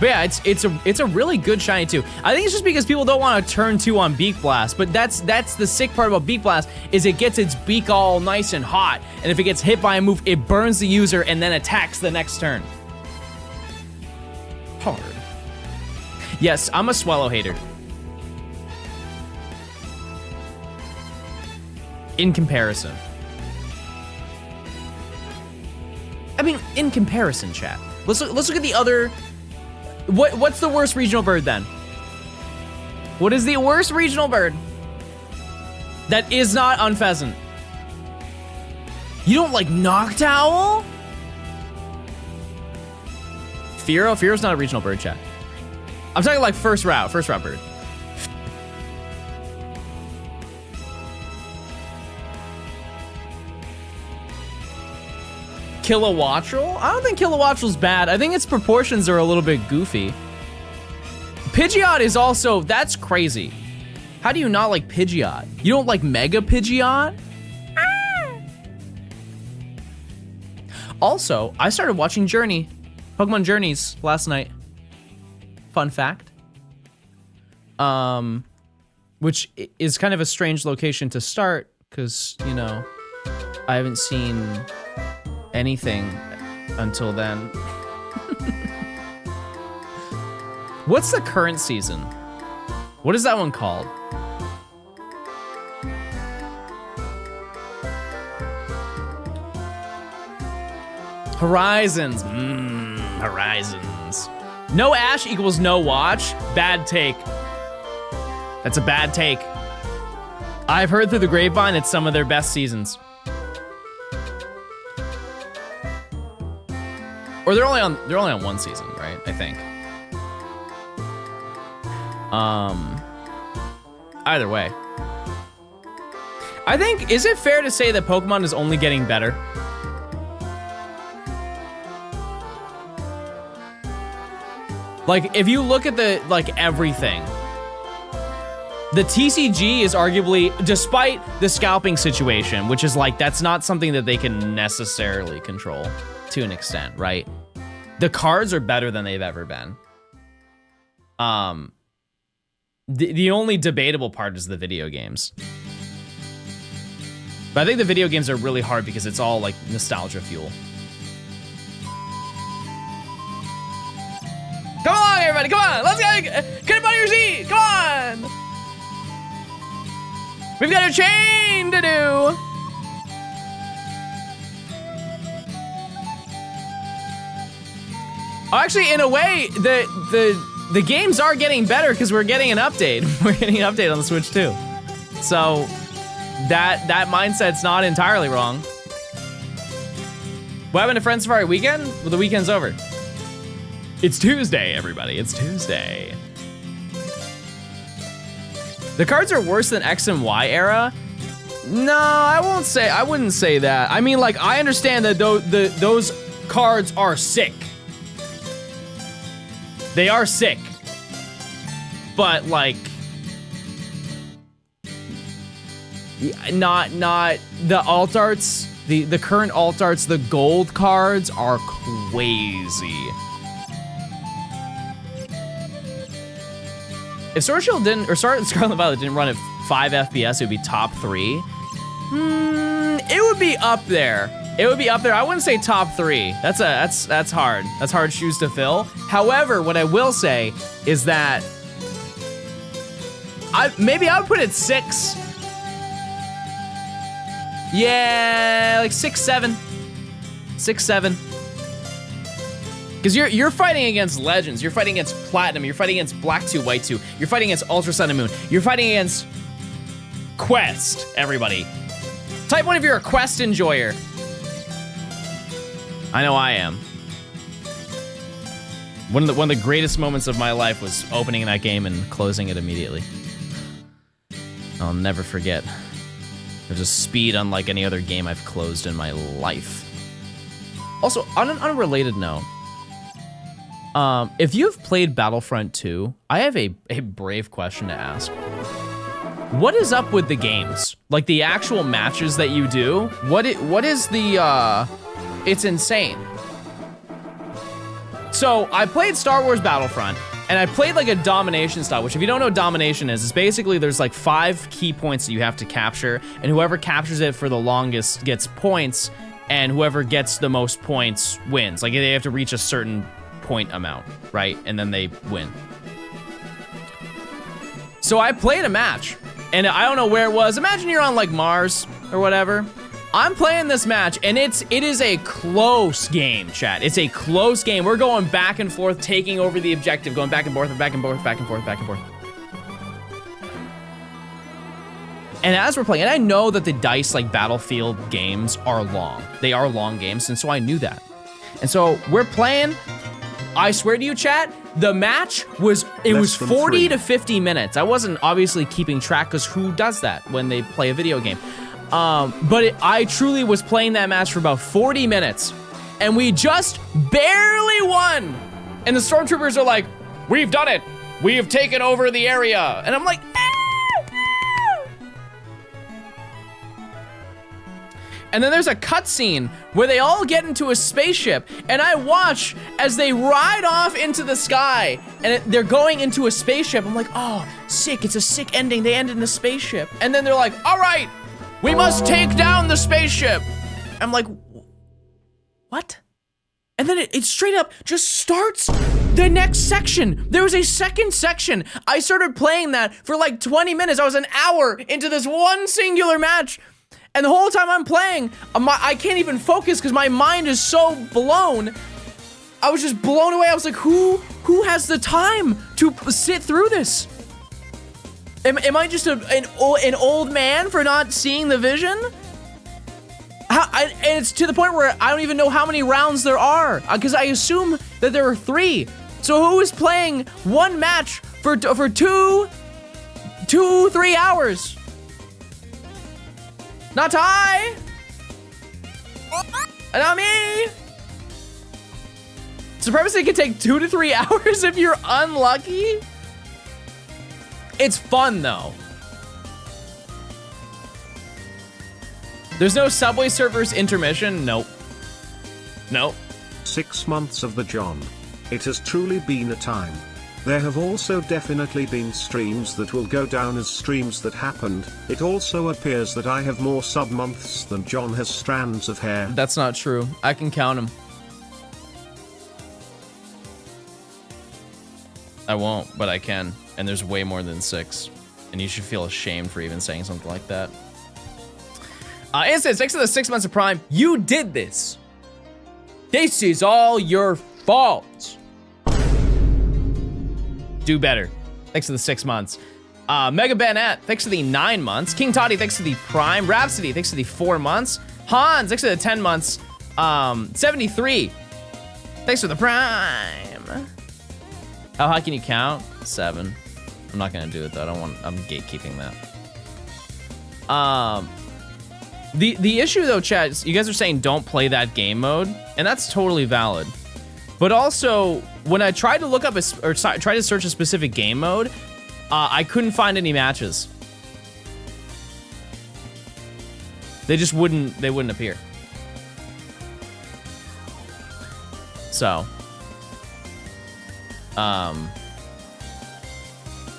But yeah, it's a really good shiny too. I think it's just because people don't want to turn 2 on Beak Blast, but that's the sick part about Beak Blast is it gets its beak all nice and hot, and if it gets hit by a move, it burns the user and then attacks the next turn. Hard. Yes, I'm a Swallow hater. In comparison. I mean, in comparison, chat. Let's look at the other. What's the worst regional bird then? What is the worst regional bird that is not Unpheasant? You don't like Noctowl? Fearow? Fearow's not a regional bird, chat. I'm talking like first route bird. Kilowattrel? I don't think Kilowattrel's bad. I think its proportions are a little bit goofy. Pidgeot is also, that's crazy. How do you not like Pidgeot? You don't like Mega Pidgeot? Ah. Also, I started watching Pokemon Journeys last night. Fun fact. Which is kind of a strange location to start, because, you know, I haven't seen anything until then. What's the current season? What is that one called? Horizons. Horizons. No Ash equals no watch. Bad take. That's a bad take. I've heard through the grapevine it's some of their best seasons. Or they're only on one season, right? I think. Either way. I think, is it fair to say that Pokemon is only getting better? Like, if you look at the, like, everything, the TCG is arguably, despite the scalping situation, which is like, that's not something that they can necessarily control to an extent, right? The cards are better than they've ever been. The only debatable part is the video games. But I think the video games are really hard because it's all like nostalgia fuel. Come along, everybody, come on, let's get up on your seat, come on! We've got a chain to do! Actually, in a way, the games are getting better because we're getting an update. We're getting an update on the Switch too. So that mindset's not entirely wrong. What happened to Friend Safari weekend? Well, the weekend's over. It's Tuesday, everybody. It's Tuesday. The cards are worse than X and Y era. No, I wouldn't say that. I mean, like, I understand that those cards are sick. They are sick. But like, not the alt arts, the current alt arts, the gold cards are crazy. If Sword Shield didn't, or Scarlet Violet didn't run at 5 FPS, it would be top 3. It would be up there. It would be up there. I wouldn't say top 3. That's hard. That's hard shoes to fill. However, what I will say is that maybe I would put it 6. Yeah, like 6, 7. 6, 7. Because you're fighting against Legends, you're fighting against Platinum, you're fighting against Black 2, White 2, you're fighting against Ultra Sun and Moon, you're fighting against Quest, everybody. Type 1 if you're a Quest enjoyer. I know I am. One of the greatest moments of my life was opening that game and closing it immediately. I'll never forget. There's a speed unlike any other game I've closed in my life. Also, on an unrelated note, if you've played Battlefront 2, I have a brave question to ask. What is up with the games? Like the actual matches that you do? What is the, it's insane. So I played Star Wars Battlefront and I played like a domination style, which if you don't know what domination is, it's basically there's like 5 key points that you have to capture and whoever captures it for the longest gets points and whoever gets the most points wins. Like they have to reach a certain point amount, right? And then they win. So I played a match and I don't know where it was. Imagine you're on like Mars or whatever. I'm playing this match and it is a close game, chat. It's a close game. We're going back and forth, taking over the objective, going back and forth, back and forth, back and forth, back and forth. And as we're playing, and I know that the DICE like Battlefield games are long. They are long games, and so I knew that. And so we're playing. I swear to you, chat, the match was 40 to 50 minutes. I wasn't obviously keeping track because who does that when they play a video game? But I truly was playing that match for about 40 minutes and we just barely won. And the stormtroopers are like, we've done it. We have taken over the area. And I'm like, and then there's a cutscene where they all get into a spaceship and I watch as they ride off into the sky and they're going into a spaceship. I'm like, oh, sick, it's a sick ending. They end in a spaceship. And then they're like, all right, we must take down the spaceship. I'm like, what? And then it straight up just starts the next section. There was a second section. I started playing that for like 20 minutes. I was an hour into this one singular match. And the whole time I'm playing, I can't even focus because my mind is so blown. I was just blown away. I was like, who has the time to sit through this? Am I just an old man for not seeing the vision? And it's to the point where I don't even know how many rounds there are, because I assume that there are 3. So who is playing one match for 3 hours? Not I. Not me. Supremacy can take 2 to 3 hours if you're unlucky. It's fun though. There's no Subway Surfers intermission? Nope. Nope. 6 months of the John. It has truly been a time. There have also definitely been streams that will go down as streams that happened. It also appears that I have more sub-months than John has strands of hair. That's not true. I can count them. I won't, but I can. And there's way more than 6. And you should feel ashamed for even saying something like that. Instance, thanks to the 6 months of Prime, you did this. This is all your fault. Do better. Thanks to the 6 months. Mega Banette, thanks to the 9 months. King Toddy, thanks to the Prime. Rhapsody, thanks to the 4 months. Hans, thanks to the 10 months. 73, thanks for the Prime. How high can you count? 7. I'm not gonna do it though. I'm gatekeeping that. The issue though, chat, is you guys are saying don't play that game mode, and that's totally valid. But also, when I tried to look up try to search a specific game mode, I couldn't find any matches. They just wouldn't appear. So, well,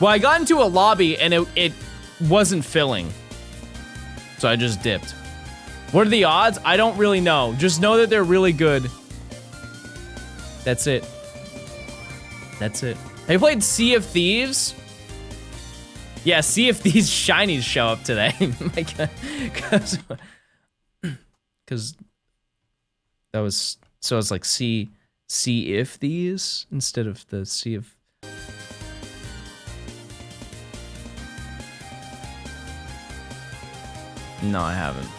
I got into a lobby and it wasn't filling, so I just dipped. What are the odds? I don't really know. Just know that they're really good. That's it. That's it. Have you played Sea of Thieves? Yeah, Sea of Thieves shinies show up today. Because that was, so it's like Sea if these instead of the Sea of. No, I haven't.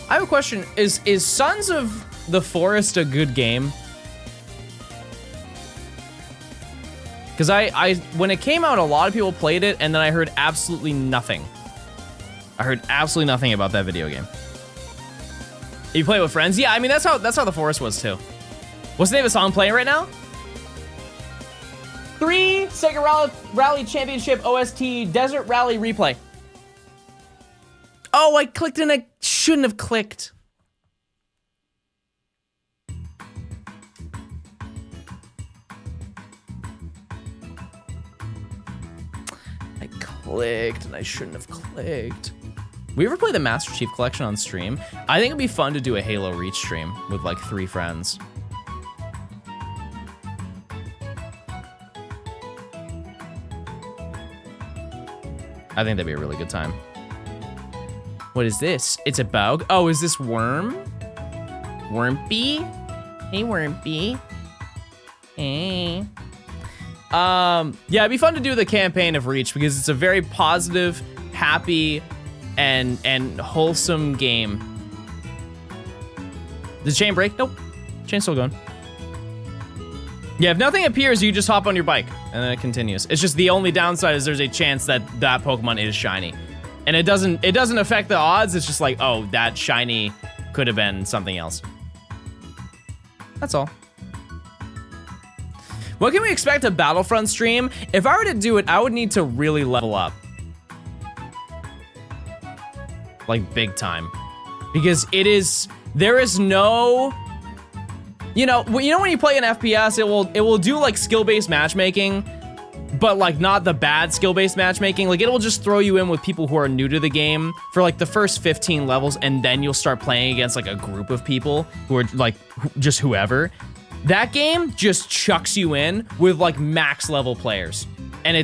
I have a question. Is Sons of the Forest a good game? Because I when it came out, a lot of people played it, and then I heard absolutely nothing. I heard absolutely nothing about that video game. You play it with friends? Yeah, I mean that's how the Forest was too. What's the name of the song playing right now? 3 Sega Rally Championship OST Desert Rally Replay. Oh, I clicked and I shouldn't have clicked. I clicked and I shouldn't have clicked. We ever play the Master Chief Collection on stream? I think it'd be fun to do a Halo Reach stream with like 3 friends. I think that'd be a really good time. What is this? It's a bug. Oh, is this Worm? Wormpy? Hey, Wormpy. Hey. Yeah, it'd be fun to do the campaign of Reach because it's a very positive, happy, and wholesome game. Did the chain break? Nope. Chain's still going. Yeah, if nothing appears, you just hop on your bike, and then it continues. It's just the only downside is there's a chance that that Pokemon is shiny. And it doesn't affect the odds, it's just like, oh, that shiny could have been something else. That's all. What can we expect a Battlefront stream? If I were to do it, I would need to really level up. Like, big time. Because there is no... You know when you play an FPS, it will do like skill-based matchmaking, but like not the bad skill-based matchmaking. Like it will just throw you in with people who are new to the game for like the first 15 levels, and then you'll start playing against like a group of people who are like just whoever. That game just chucks you in with like max level players, and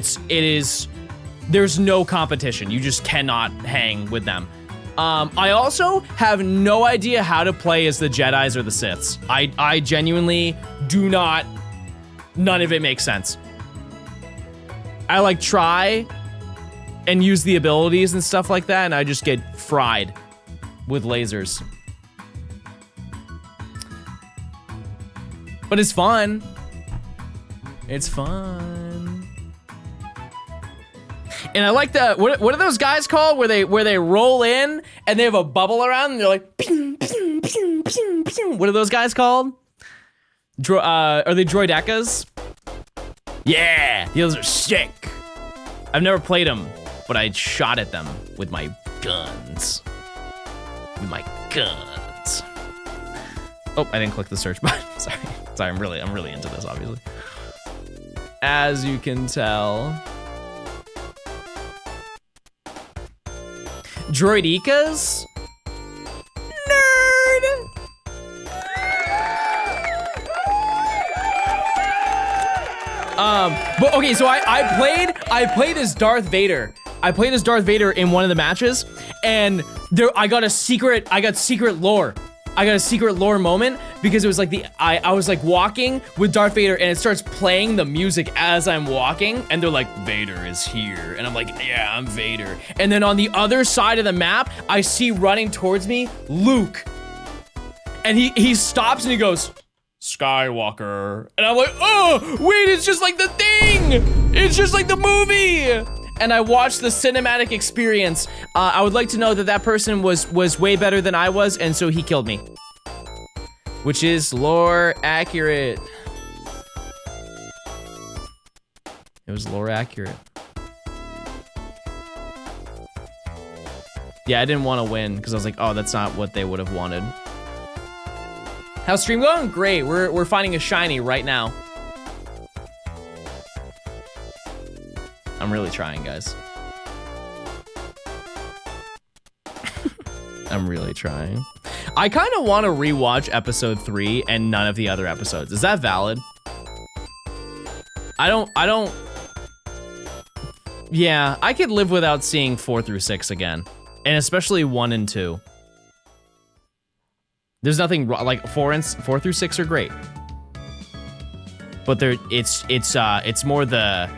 there's no competition. You just cannot hang with them. I also have no idea how to play as the Jedis or the Siths. I genuinely do not, none of it makes sense. I like try and use the abilities and stuff like that, and I just get fried with lasers. But it's fun. It's fun. And I like the what are those guys called where they roll in and they have a bubble around and they're like ping, ping, ping, ping, ping. What are those guys called? Are they droidecas? Yeah, those are sick. I've never played them, but I shot at them with my guns. With my guns. Oh, I didn't click the search button. Sorry, I'm really into this, obviously. As you can tell. Droidicas? Nerd! But okay, so I played as Darth Vader. I played as Darth Vader in one of the matches, and I got secret lore. I got a secret lore moment because it was like I was like walking with Darth Vader and it starts playing the music as I'm walking and they're like, Vader is here. And I'm like, yeah, I'm Vader. And then on the other side of the map, I see running towards me, Luke. And he stops and he goes, Skywalker. And I'm like, oh, wait, it's just like the thing. It's just like the movie. And I watched the cinematic experience. I would like to know that person was way better than I was, and so he killed me. Which is lore accurate. It was lore accurate. Yeah, I didn't want to win, because I was like, oh, that's not what they would have wanted. How's stream going? Great, we're finding a shiny right now. I'm really trying, guys. I'm really trying. I kind of want to rewatch episode 3 and none of the other episodes. Is that valid? I don't. Yeah, I could live without seeing 4 through 6 again. And especially 1 and 2. There's nothing wrong, like 4 through 6 are great. But it's more the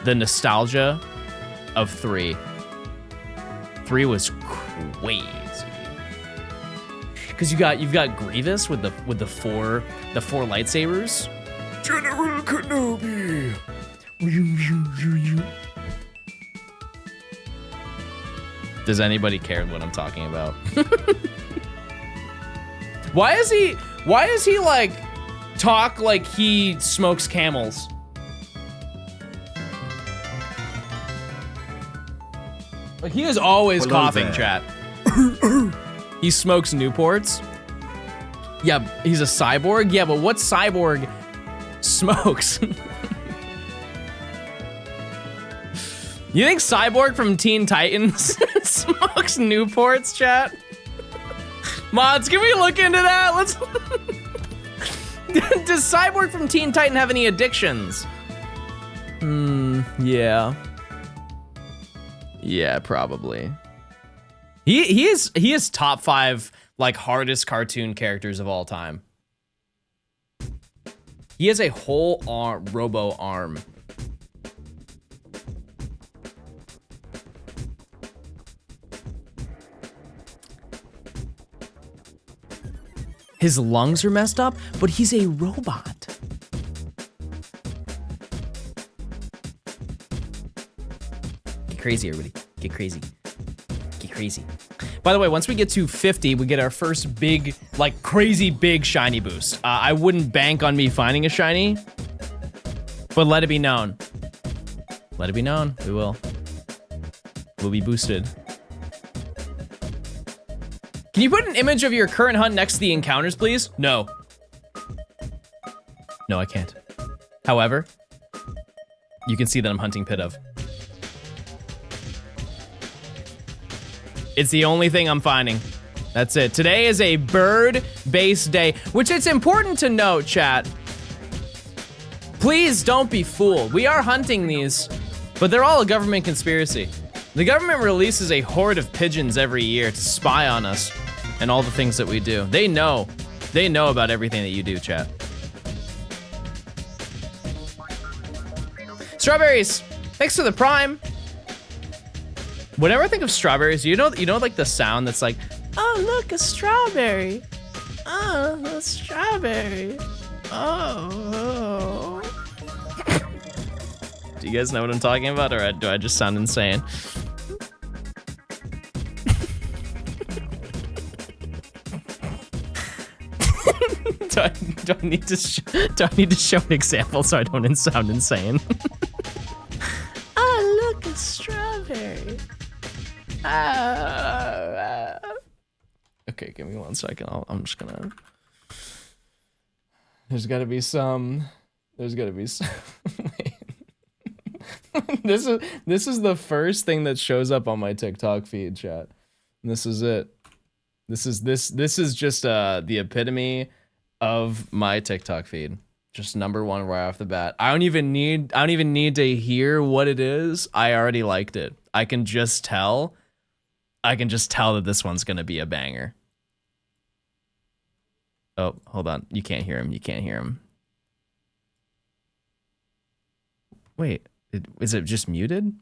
nostalgia of 3. 3 was crazy. Cause you've got Grievous with the four lightsabers. General Kenobi. Does anybody care what I'm talking about? Why is he like talk like he smokes camels? Like, he is always coughing, chat. He smokes Newports. Yeah, he's a cyborg. Yeah, but what cyborg smokes? You think Cyborg from Teen Titans smokes Newports, chat? Mods, can we look into that? Let's. Does Cyborg from Teen Titan have any addictions? Yeah. Yeah, probably. He is top 5 like hardest cartoon characters of all time. He has a whole arm, robo arm. His lungs are messed up, but he's a robot. Get crazy, everybody. Get crazy. Get crazy. By the way, once we get to 50, we get our first big, like crazy big shiny boost. I wouldn't bank on me finding a shiny, but let it be known. Let it be known, we will. We'll be boosted. Can you put an image of your current hunt next to the encounters, please? No. No, I can't. However, you can see that I'm hunting Pidove. It's the only thing I'm finding. That's it. Today is a bird-based day, which it's important to note, chat. Please don't be fooled. We are hunting these, but they're all a government conspiracy. The government releases a horde of pigeons every year to spy on us and all the things that we do. They know about everything that you do, chat. Strawberries. Thanks for the prime. Whenever I think of strawberries, you know, like the sound that's like, oh look, a strawberry. Oh, a strawberry. Oh. Do you guys know what I'm talking about, or do I just sound insane? do I need to show an example so I don't sound insane? Oh, look, a strawberry. Okay, give me 1 second. I'm just gonna. There's gotta be some. Wait. This is the first thing that shows up on my TikTok feed, chat. And this is it. This is just the epitome of my TikTok feed. Just number one right off the bat. I don't even need to hear what it is. I already liked it. I can just tell that this one's gonna be a banger. Oh, hold on. You can't hear him. Wait, is it just muted?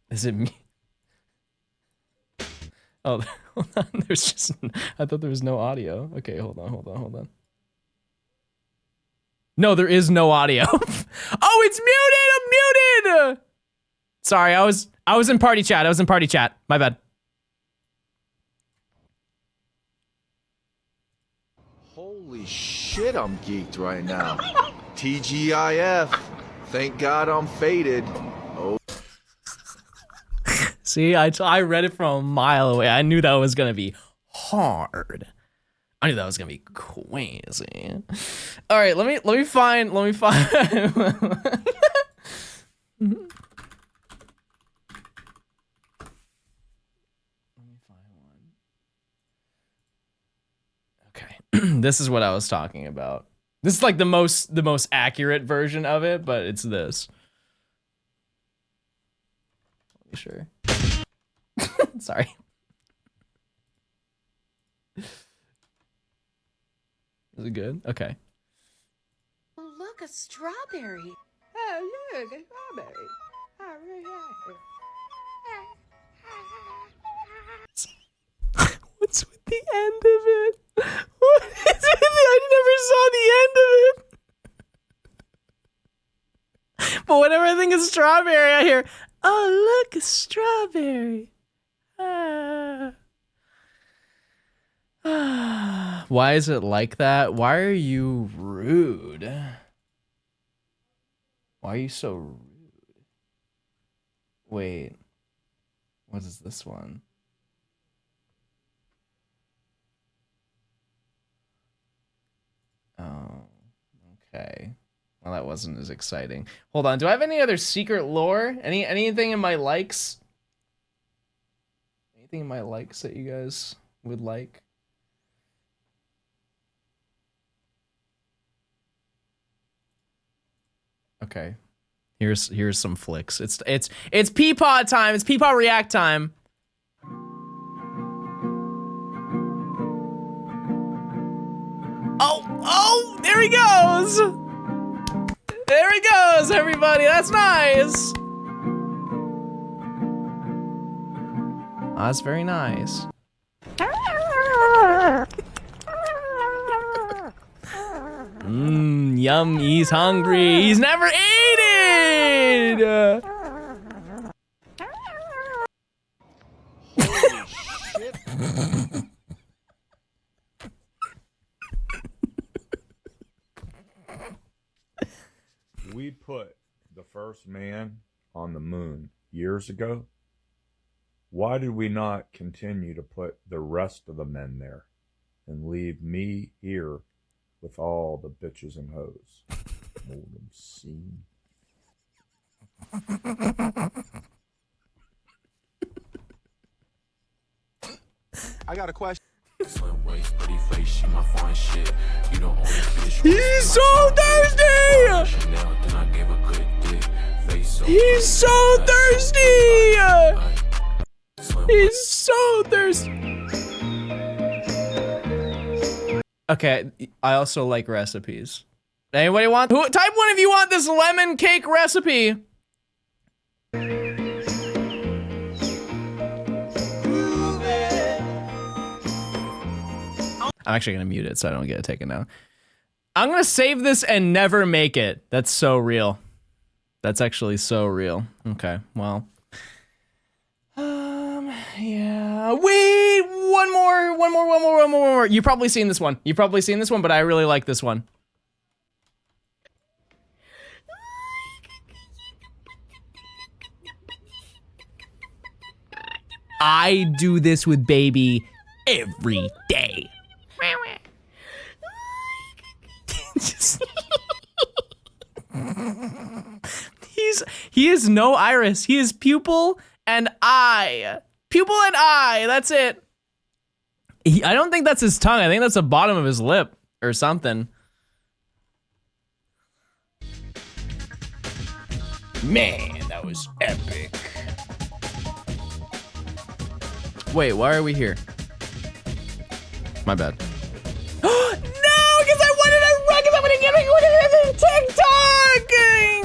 Is it me? Oh, hold on. I thought there was no audio. Okay, hold on. No, there is no audio. Oh, it's muted! I'm muted! Sorry, I was in party chat. My bad. Holy shit, I'm geeked right now. TGIF. Thank God I'm faded. Oh. See, I read it from a mile away. I knew that was gonna be hard. I knew that was gonna be crazy. All right, let me find. Let me find one. Okay, this is what I was talking about. This is like the most accurate version of it, but it's this. Sure. Sorry. Is it good? Okay. Oh, look, a strawberry. Oh, look, a strawberry. Oh, really? What's with the end of it? What is it? I never saw the end of it. But whenever I think of strawberry, I hear, oh, look, a strawberry. Why is it like that? Why are you rude? Why are you so rude? Wait. What is this one? Oh, okay. Well, that wasn't as exciting. Hold on. Do I have any other secret lore? Anything in my likes? Anything in my likes that you guys would like? Okay. Here's some flicks. It's Peepaw time. It's Peepaw react time. Oh, there he goes. There he goes, everybody. That's nice. That's very nice. Yum, he's hungry. He's never eaten. Holy shit. We put the first man on the moon years ago. Why did we not continue to put the rest of the men there and leave me here with all the bitches and hoes? Hold them scene. I got a question. He's so thirsty! He's so thirsty! He's so thirsty! Okay, I also like recipes. Anybody want? Type one if you want this lemon cake recipe. I'm actually gonna mute it so I don't get it taken down. I'm gonna save this and never make it. That's so real. That's actually so real. Okay, well. Yeah. Wait, one more. You've probably seen this one. But I really like this one. I do this with baby every day. He is no iris. He is pupil and eye. Pupil and eye. That's it. I don't think that's his tongue. I think that's the bottom of his lip or something. Man, that was epic. Wait, why are we here? My bad. No, because I wanted to run, because I'm gonna get TikToking.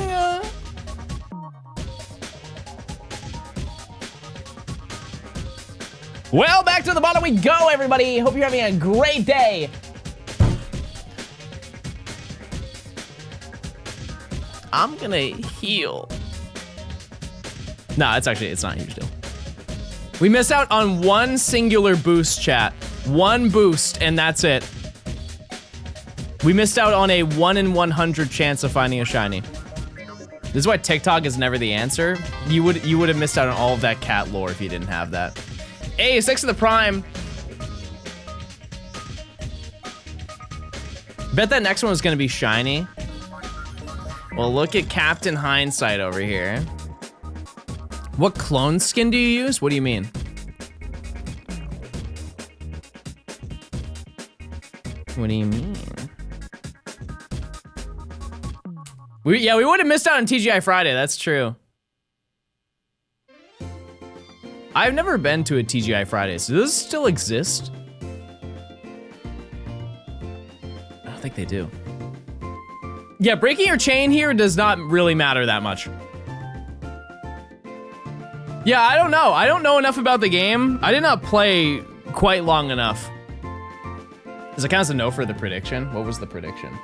Well, back to the bottom we go, everybody. Hope you're having a great day. I'm gonna heal. Nah, it's not a huge deal. We missed out on one singular boost, chat. One boost, and that's it. We missed out on a 1 in 100 chance of finding a shiny. This is why TikTok is never the answer. You would have missed out on all of that cat lore if you didn't have that. Hey, 6 of the prime. Bet that next one was gonna be shiny. Well, look at Captain Hindsight over here. What clone skin do you use? What do you mean? What do you mean? We would have missed out on TGI Friday, that's true. I've never been to a TGI Friday, so does this still exist? I don't think they do. Yeah, breaking your chain here does not really matter that much. Yeah, I don't know. I don't know enough about the game. I did not play quite long enough. Does it count as a no for the prediction? What was the prediction?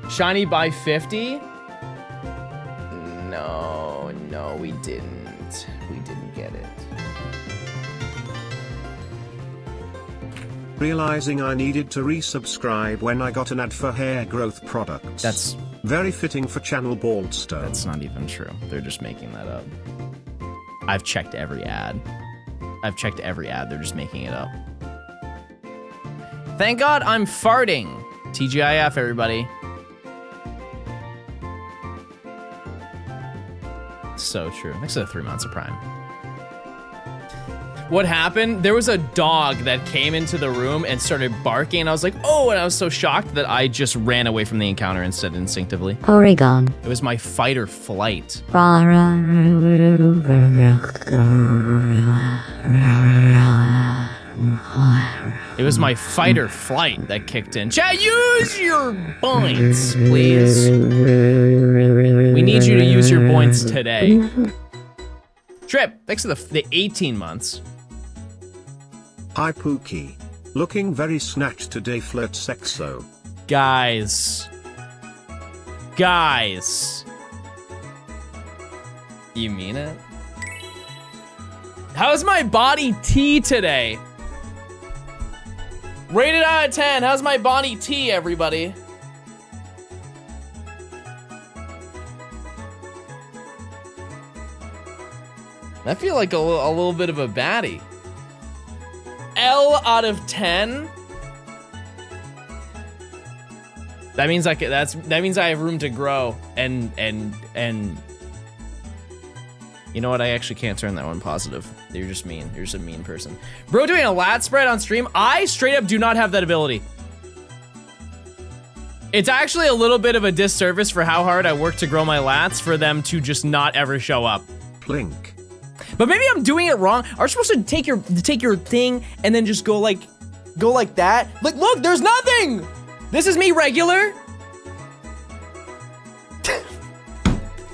Shiny by 50? No, we didn't. We didn't get it. Realizing I needed to resubscribe when I got an ad for hair growth products. That's very fitting for channel Baldstone. That's not even true. They're just making that up. I've checked every ad. They're just making it up. Thank God I'm farting. TGIF, everybody. So true. Next to the 3 months of prime. What happened? There was a dog that came into the room and started barking, and I was like, oh, and I was so shocked that I just ran away from the encounter instead instinctively. Oregon. It was my fight or flight. It was my fight or flight that kicked in. Chat, use your points, please. We need you to use your points today. Trip, thanks to the 18 months. Hi Pookie. Looking very snatched today, flirt sexo. Guys. You mean it? How's my body T today? Rated out of 10, how's my body T, everybody? I feel like a little bit of a baddie. L out of 10? That means that means I have room to grow and you know what? I actually can't turn that one positive. You're just mean. You're just a mean person. Bro doing a lat spread on stream? I straight up do not have that ability. It's actually a little bit of a disservice for how hard I work to grow my lats for them to just not ever show up. Plink. But maybe I'm doing it wrong. Are you supposed to take your thing and then just go like that? Like, look, there's nothing. This is me regular.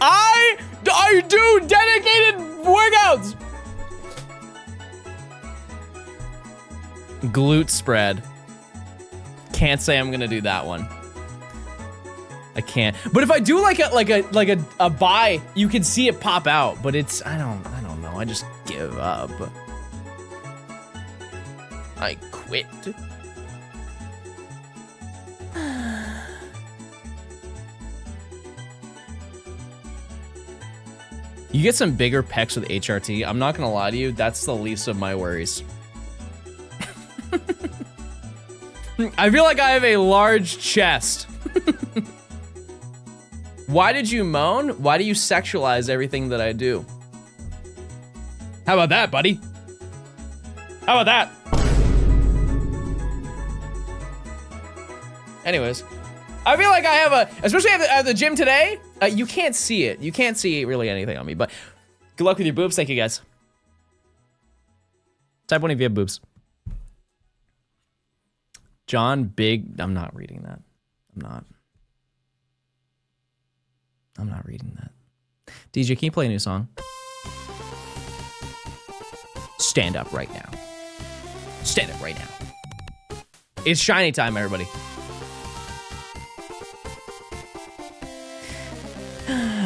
I do dedicated workouts. Glute spread. Can't say I'm gonna do that one. I can't. But if I do like a buy, you can see it pop out. But it's I don't know. I just give up. I quit. You get some bigger pecs with HRT. I'm not gonna lie to you, that's the least of my worries. I feel like I have a large chest. Why did you moan? Why do you sexualize everything that I do? How about that, buddy? How about that? Anyways, I feel like I have a, especially at the gym today, you can't see it. You can't see really anything on me, but good luck with your boobs. Thank you, guys. Type 1 if you have boobs. John Big, I'm not reading that. I'm not reading that. DJ, can you play a new song? Stand up right now. Stand up right now. It's shiny time, everybody.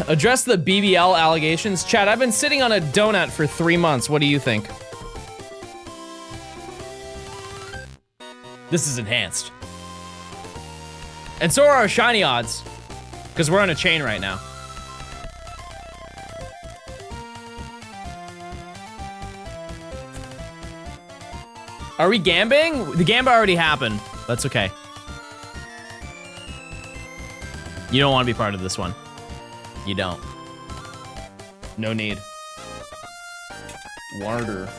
Address the BBL allegations. Chad, I've been sitting on a donut for 3 months. What do you think? This is enhanced. And so are our shiny odds. Because we're on a chain right now. Are we gambling? The gamba already happened. That's okay. You don't want to be part of this one. You don't. No need. Warder.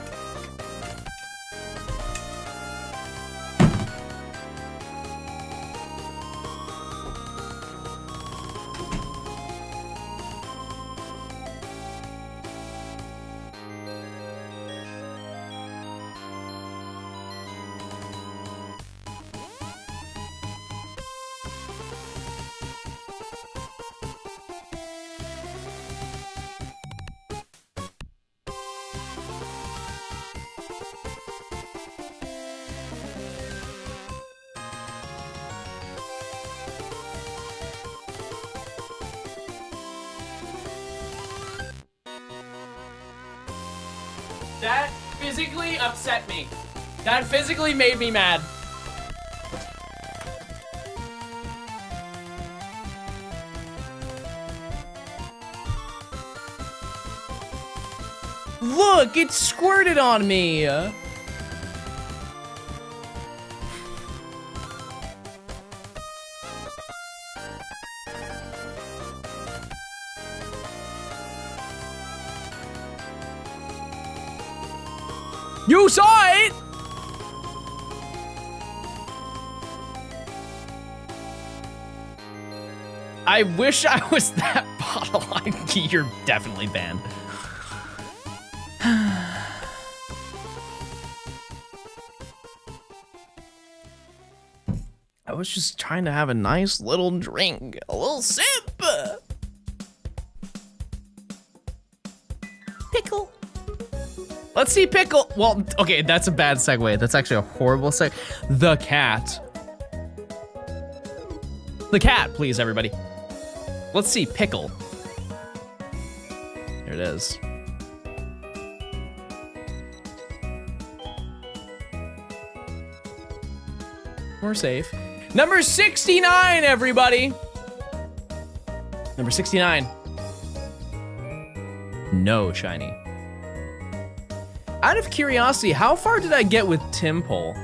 That physically upset me. That physically made me mad. Look, it squirted on me. You saw it! I wish I was that bottle. You're definitely banned. I was just trying to have a nice little drink. A little sip. Pickle. Let's see Pickle. Well, okay, that's a bad segue. That's actually a horrible segue. The cat. The cat, please, everybody. Let's see Pickle. Here it is. We're safe. Number 69, everybody. Number 69. No shiny. Out of curiosity, how far did I get with Timpole?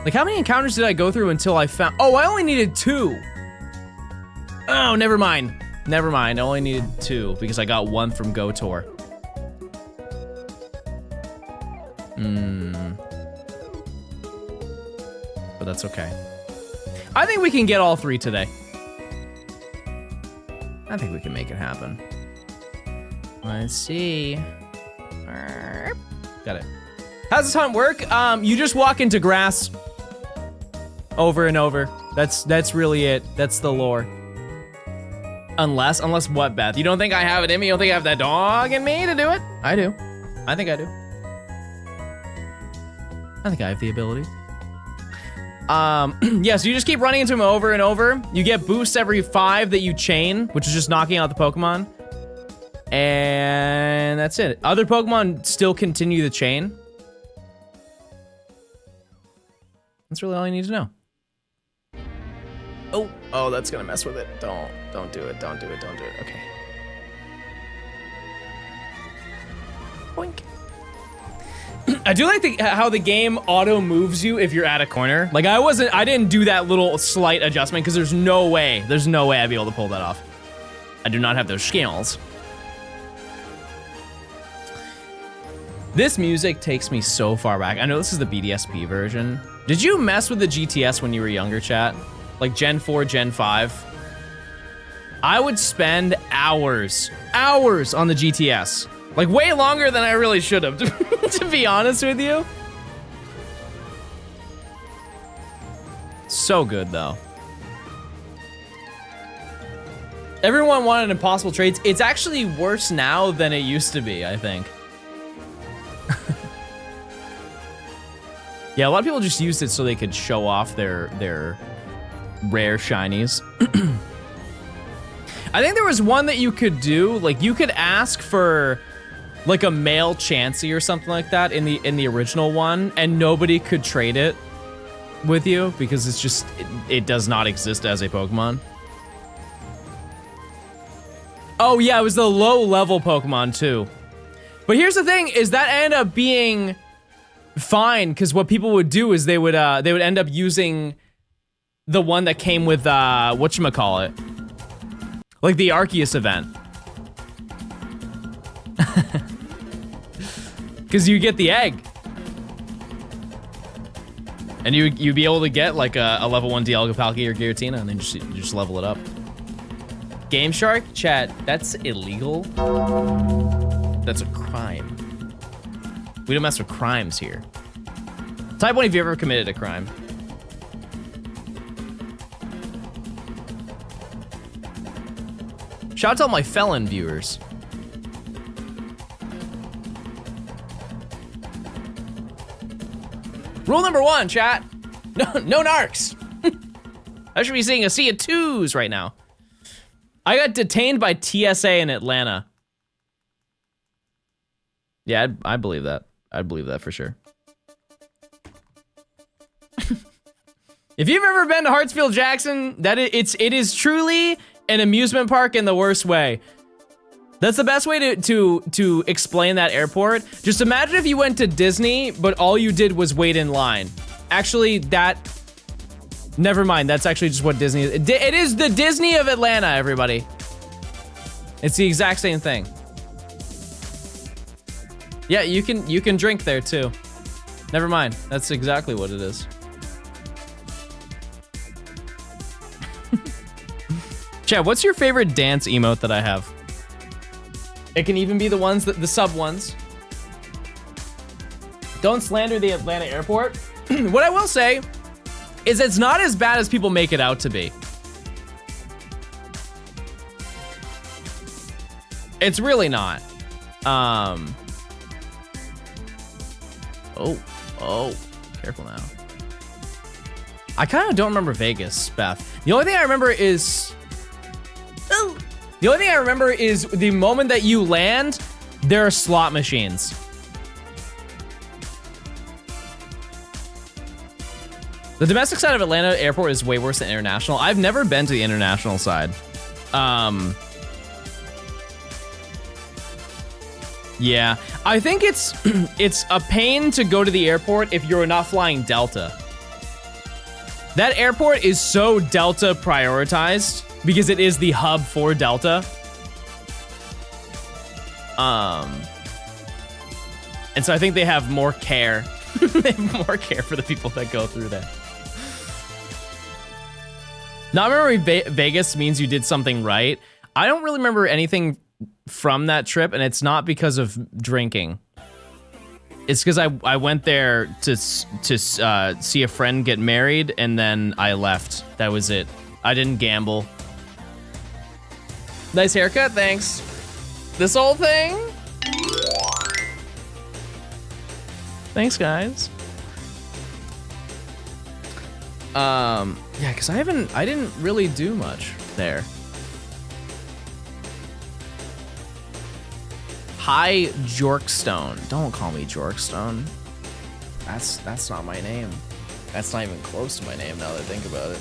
Like, how many encounters did I go through until I found... Oh, I only needed 2. Oh, never mind. Never mind, I only needed 2 because I got 1 from Gotor. But that's okay. I think we can get all 3 today. I think we can make it happen. Let's see. Got it. How's this hunt work? You just walk into grass over and over. That's really it. That's the lore. Unless what, Beth? You don't think I have it in me? You don't think I have that dog in me to do it? I do. I think I do. I think I have the ability. Yeah, so you just keep running into him over and over. You get boosts every 5 that you chain, which is just knocking out the Pokemon. And that's it. Other Pokemon still continue the chain. That's really all you need to know. Oh, that's gonna mess with it. Don't do it. Don't do it. Okay. Boink. I do like how the game auto moves you if you're at a corner. Like I didn't do that little slight adjustment because there's no way I'd be able to pull that off. I do not have those skills. This music takes me so far back. I know this is the BDSP version. Did you mess with the GTS when you were younger, chat? Like Gen 4, Gen 5? I would spend hours on the GTS. Like way longer than I really should have, to be honest with you. So good though. Everyone wanted impossible traits. It's actually worse now than it used to be, I think. Yeah, a lot of people just used it so they could show off their rare shinies. I think there was one that you could do, like you could ask for like a male Chansey or something like that in the original one, and nobody could trade it with you because it's just it does not exist as a Pokemon. Oh yeah, it was the low level Pokemon too. But here's the thing, is that ended up being fine, because what people would do is they would end up using the one that came with whatchamacallit, like the Arceus event. Because you get the egg. And you'd be able to get like a level 1 Dialga-Palkia or Giratina, and then you just level it up. Game Shark? Chat, that's illegal. That's a crime. We don't mess with crimes here. Type 1 if you ever committed a crime. Shout out to all my felon viewers. Rule number 1, chat. No narcs. I should be seeing a sea of 2s right now. I got detained by TSA in Atlanta. Yeah, I believe that. I'd believe that for sure. If you've ever been to Hartsfield Jackson, it is truly an amusement park in the worst way. That's the best way to explain that airport. Just imagine if you went to Disney, but all you did was wait in line. Actually, never mind. That's actually just what Disney is. It is the Disney of Atlanta, everybody. It's the exact same thing. Yeah, you can drink there too. Never mind. That's exactly what it is. Chad, what's your favorite dance emote that I have? It can even be the ones the sub ones. Don't slander the Atlanta airport. What I will say is it's not as bad as people make it out to be. It's really not. Oh, careful now. I kind of don't remember Vegas, Beth. The only thing I remember is the moment that you land, there are slot machines. The domestic side of Atlanta airport is way worse than international. I've never been to the international side. Yeah, I think it's a pain to go to the airport if you're not flying Delta. That airport is so Delta prioritized because it is the hub for Delta. And so I think they have more care. They have more care for the people that go through there. Not remembering Vegas means you did something right. I don't really remember anything from that trip, and it's not because of drinking. It's because I went there to see a friend get married, and then I left. That was it. I didn't gamble. Nice haircut, thanks. This whole thing? Thanks, guys. Yeah, because I didn't really do much there. Hi, Johnstone. Don't call me Johnstone. That's not my name. That's not even close to my name now that I think about it.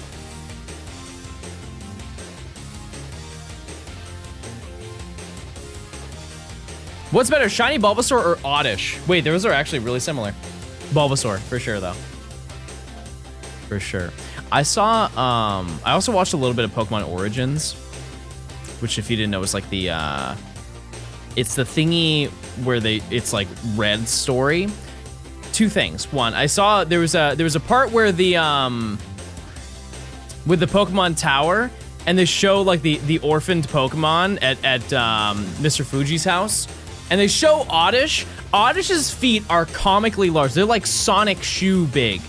What's better, shiny Bulbasaur or Oddish? Wait, those are actually really similar. Bulbasaur, for sure, though. For sure. I saw, I also watched a little bit of Pokemon Origins, which if you didn't know is like the, it's the thingy where it's like red story. Two things. One, I saw there was a part where the, with the Pokemon Tower, and they show like the orphaned Pokemon at Mr. Fuji's house. And they show Oddish. Oddish's feet are comically large. They're like Sonic shoe big.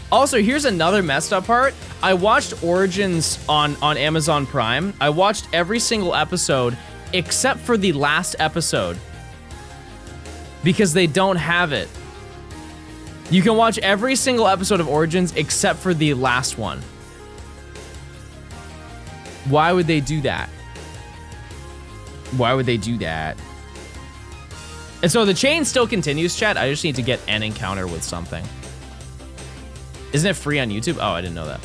Also, here's another messed up part. I watched Origins on Amazon Prime. I watched every single episode except for the last episode because they don't have it. You can watch every single episode of Origins except for the last one. Why would they do that? Why would they do that? And so the chain still continues, chat. I just need to get an encounter with something. Isn't it free on YouTube? Oh, I didn't know that.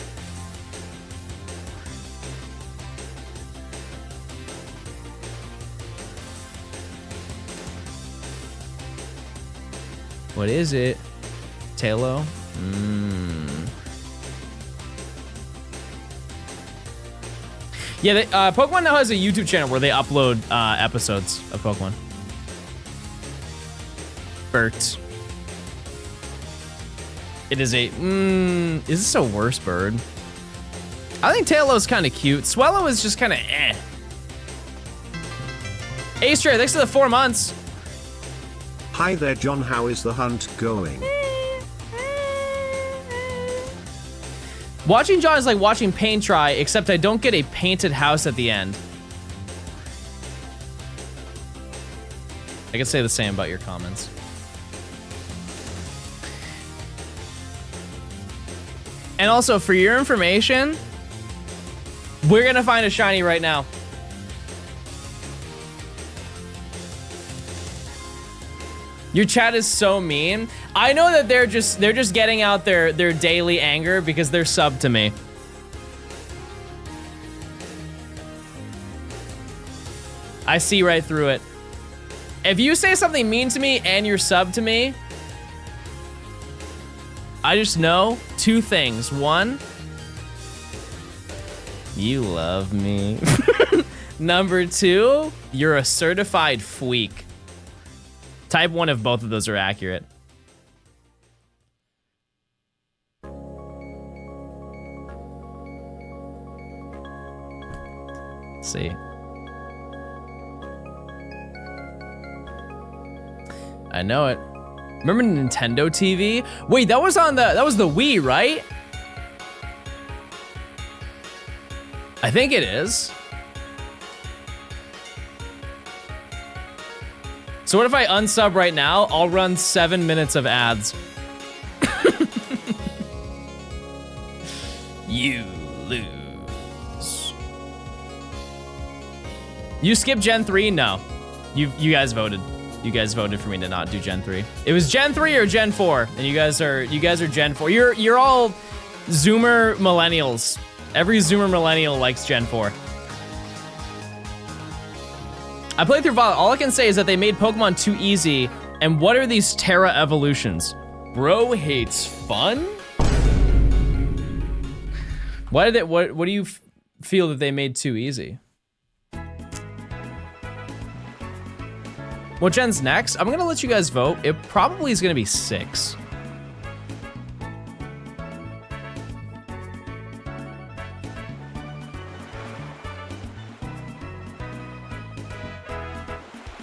What is it? Talo? Yeah, Pokemon now has a YouTube channel where they upload episodes of Pokemon. Bert. It is a, is this a worse bird? I think Talo's kind of cute. Swellow is just kind of eh. Ace Trey, thanks for the 4 months. Hi there, John. How is the hunt going? Watching John is like watching paint dry, except I don't get a painted house at the end. I can say the same about your comments. And also, for your information, we're gonna find a shiny right now. Your chat is so mean. I know that they're just getting out their daily anger because they're subbed to me. I see right through it. If you say something mean to me and you're subbed to me, I just know 2 things. 1, you love me. Number 2, you're a certified freak. Type 1 if both of those are accurate. Let's see. I know it. Remember Nintendo TV? Wait, that was the Wii, right? I think it is. So what if I unsub right now? I'll run 7 minutes of ads. You lose. You skip Gen 3? No. You guys voted. You guys voted for me to not do Gen 3. It was Gen 3 or Gen 4, and you guys are Gen 4. You're all Zoomer millennials. Every Zoomer millennial likes Gen 4. I played through Violet. All I can say is that they made Pokemon too easy. And what are these Terra evolutions? Bro hates fun? What do you feel that they made too easy? What gen's next? I'm gonna let you guys vote. It probably is gonna be 6.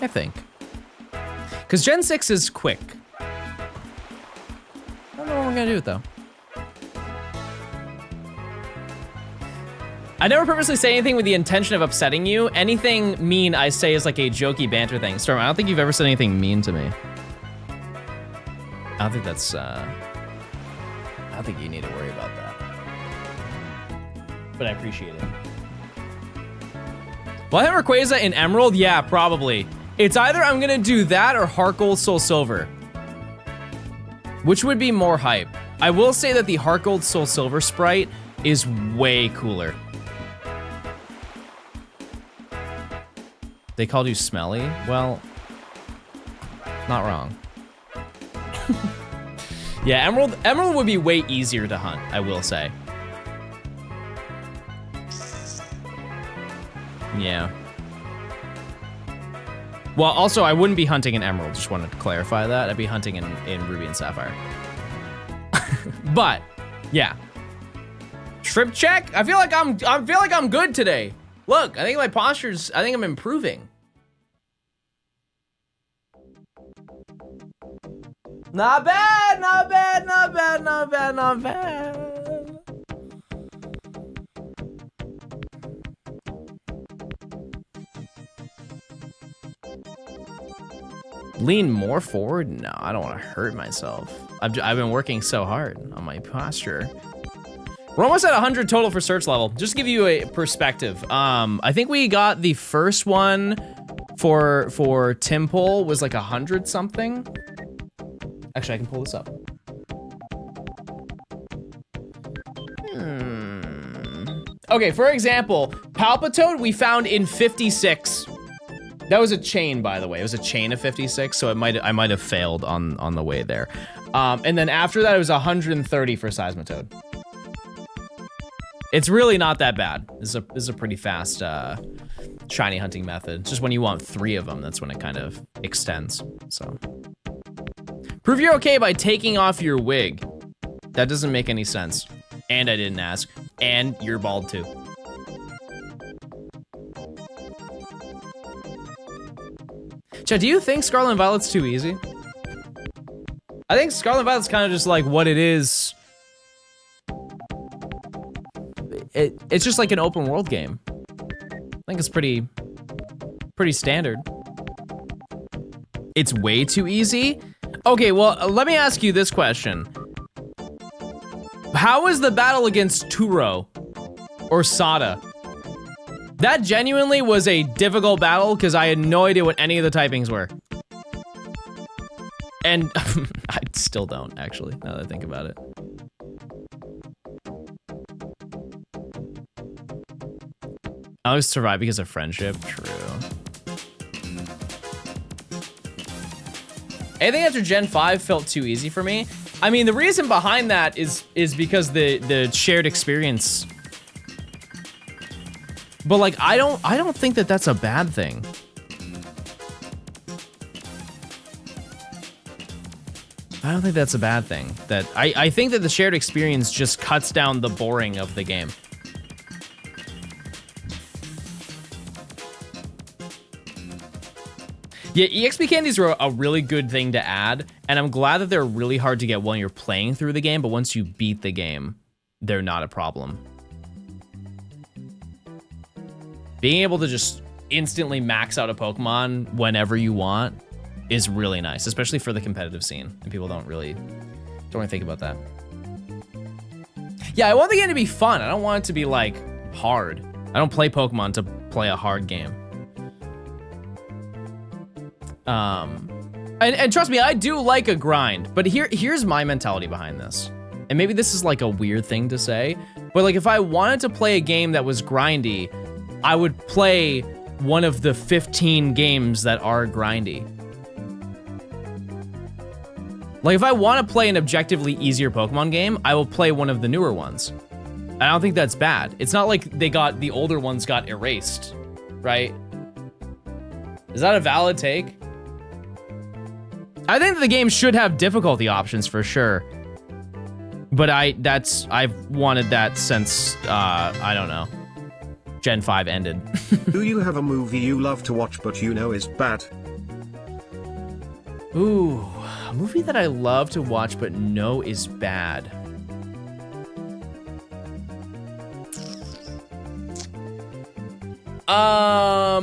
I think. Because Gen 6 is quick. I don't know what we're gonna do with it though. I never purposely say anything with the intention of upsetting you. Anything mean I say is like a jokey banter thing. Storm, I don't think you've ever said anything mean to me. I don't think that's, I don't think you need to worry about that. But I appreciate it. Will I have Rayquaza in Emerald? Yeah, probably. It's either I'm gonna do that or Heart Gold Soul Silver. Which would be more hype? I will say that the Heart Gold Soul Silver sprite is way cooler. They called you smelly? Well, not wrong. Yeah, Emerald would be way easier to hunt, I will say. Yeah. Well, also, I wouldn't be hunting in Emerald. Just wanted to clarify that. I'd be hunting in Ruby and Sapphire. But, yeah. Trip check? I feel like I'm good today. Look, I think my posture's, I think I'm improving. Not bad, not bad, not bad, not bad, not bad. Lean more forward? No, I don't want to hurt myself. I've been working so hard on my posture. We're almost at 100 total for search level. Just to give you a perspective, I think we got the first one for Timpole was like 100 something. Actually, I can pull this up. Okay, for example, Palpitoad we found in 56. That was a chain, by the way. It was a chain of 56, so I might have failed on the way there. And then after that, it was 130 for Seismitoad. It's really not that bad. This is a pretty fast shiny hunting method. It's just when you want 3 of them, that's when it kind of extends. So, prove you're okay by taking off your wig. That doesn't make any sense. And I didn't ask. And you're bald too. Chad, do you think Scarlet and Violet's too easy? I think Scarlet and Violet's kind of just like what it is. It's just like an open world game. I think it's pretty standard. It's way too easy? Okay, well, let me ask you this question. How was the battle against Turo or Sada? That genuinely was a difficult battle because I had no idea what any of the typings were. And I still don't, actually, now that I think about it. I always survive because of friendship, true. Anything after Gen 5 felt too easy for me. I mean, the reason behind that is because the shared experience. But like, I don't think that that's a bad thing. I don't think that's a bad thing. That I think that the shared experience just cuts down the boring of the game. Yeah, EXP candies are a really good thing to add, and I'm glad that they're really hard to get when you're playing through the game, but once you beat the game, they're not a problem. Being able to just instantly max out a Pokemon whenever you want is really nice, especially for the competitive scene, and people don't really think about that. Yeah, I want the game to be fun. I don't want it to be like hard. I don't play Pokemon to play a hard game. And trust me, I do like a grind, but here's my mentality behind this. And maybe this is like a weird thing to say, but like if I wanted to play a game that was grindy, I would play one of the 15 games that are grindy. Like if I want to play an objectively easier Pokemon game, I will play one of the newer ones. I don't think that's bad. It's not like the older ones got erased, right? Is that a valid take? I think the game should have difficulty options for sure. But I've wanted that since, I don't know, Gen 5 ended. Do you have a movie you love to watch but you know is bad? Ooh, a movie that I love to watch but know is bad. I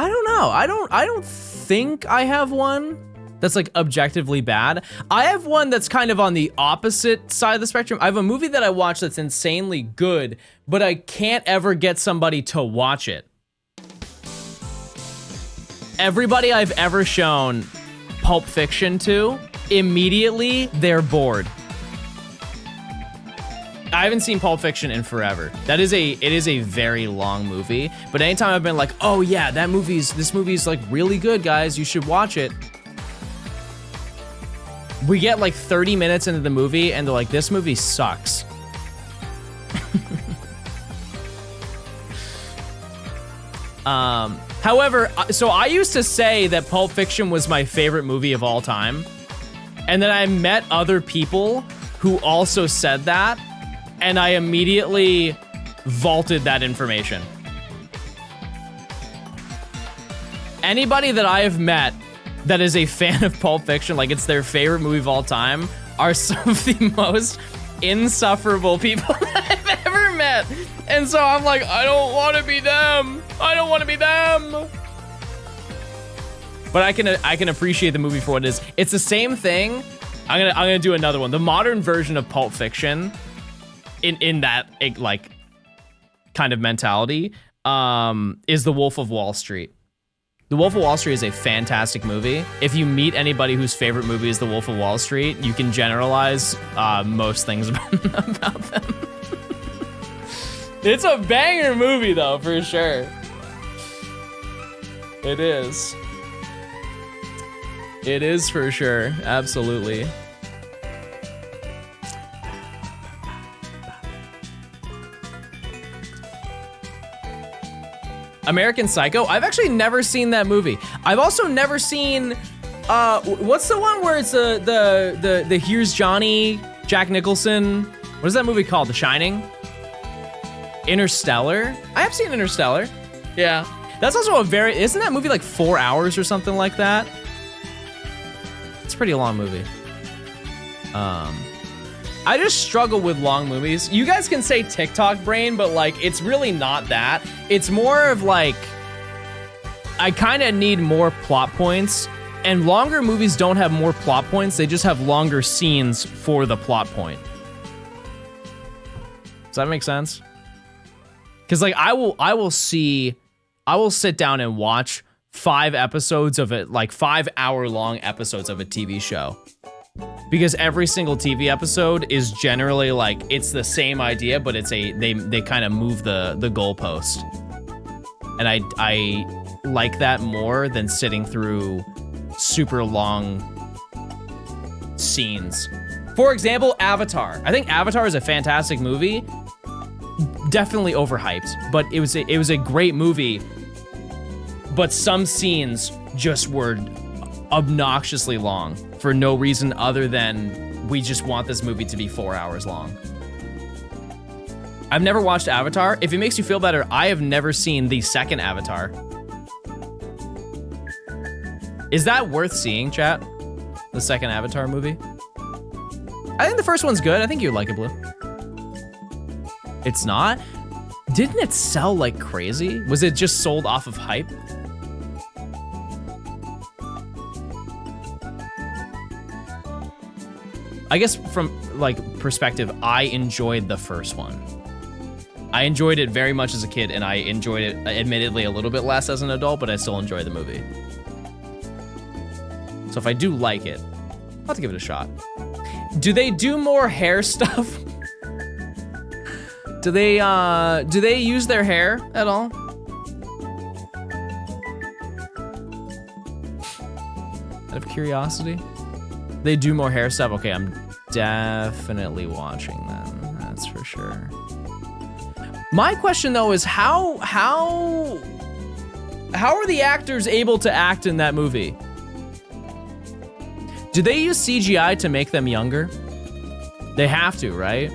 don't know. I don't think I have one that's like objectively bad. I have one that's kind of on the opposite side of the spectrum. I have a movie that I watch that's insanely good, but I can't ever get somebody to watch it. Everybody I've ever shown Pulp Fiction to, immediately they're bored. I haven't seen Pulp Fiction in forever. It is a very long movie, but anytime I've been like, oh yeah, this movie's like really good, guys, you should watch it. We get like 30 minutes into the movie and they're like, this movie sucks. However, so I used to say that Pulp Fiction was my favorite movie of all time. And then I met other people who also said that, and I immediately vaulted that information. Anybody that I have met that is a fan of Pulp Fiction, like it's their favorite movie of all time, are some of the most insufferable people that I've ever met. And so I'm like, I don't want to be them. I don't want to be them. But I can appreciate the movie for what it is. It's the same thing. I'm gonna do another one. The modern version of Pulp Fiction, in that like kind of mentality, is The Wolf of Wall Street. The Wolf of Wall Street is a fantastic movie. If you meet anybody whose favorite movie is The Wolf of Wall Street, you can generalize most things about them. It's a banger movie though, for sure. It is. It is for sure, absolutely. American Psycho? I've actually never seen that movie. I've also never seen, what's the one where it's the Here's Johnny, Jack Nicholson? What is that movie called? The Shining? Interstellar? I have seen Interstellar. Yeah. That's also isn't that movie like 4 hours or something like that? It's a pretty long movie. I just struggle with long movies. You guys can say TikTok brain, but like, it's really not that. It's more of like, I kind of need more plot points, and longer movies don't have more plot points. They just have longer scenes for the plot point. Does that make sense? Because like, I will sit down and watch 5 episodes of it, like 5 hour-long episodes of a TV show. Because every single TV episode is generally like, it's the same idea, but it's they kind of move the goalpost. And I like that more than sitting through super long scenes. For example, Avatar. I think Avatar is a fantastic movie. Definitely overhyped, but it was a great movie. But some scenes just were obnoxiously long for no reason other than we just want this movie to be 4 hours long. I've never watched Avatar. If it makes you feel better, I have never seen the second Avatar. Is that worth seeing, chat? The second Avatar movie? I think the first one's good. I think you'd like it, Blue. It's not? Didn't it sell like crazy? Was it just sold off of hype? I guess from like perspective, I enjoyed the first one. I enjoyed it very much as a kid, and I enjoyed it admittedly a little bit less as an adult, but I still enjoy the movie. So if I do like it, I'll have to give it a shot. Do they do more hair stuff? Do they use their hair at all? Out of curiosity? They do more hair stuff? Okay, I'm definitely watching them. That's for sure. My question though is how are the actors able to act in that movie? Do they use CGI to make them younger? They have to, right?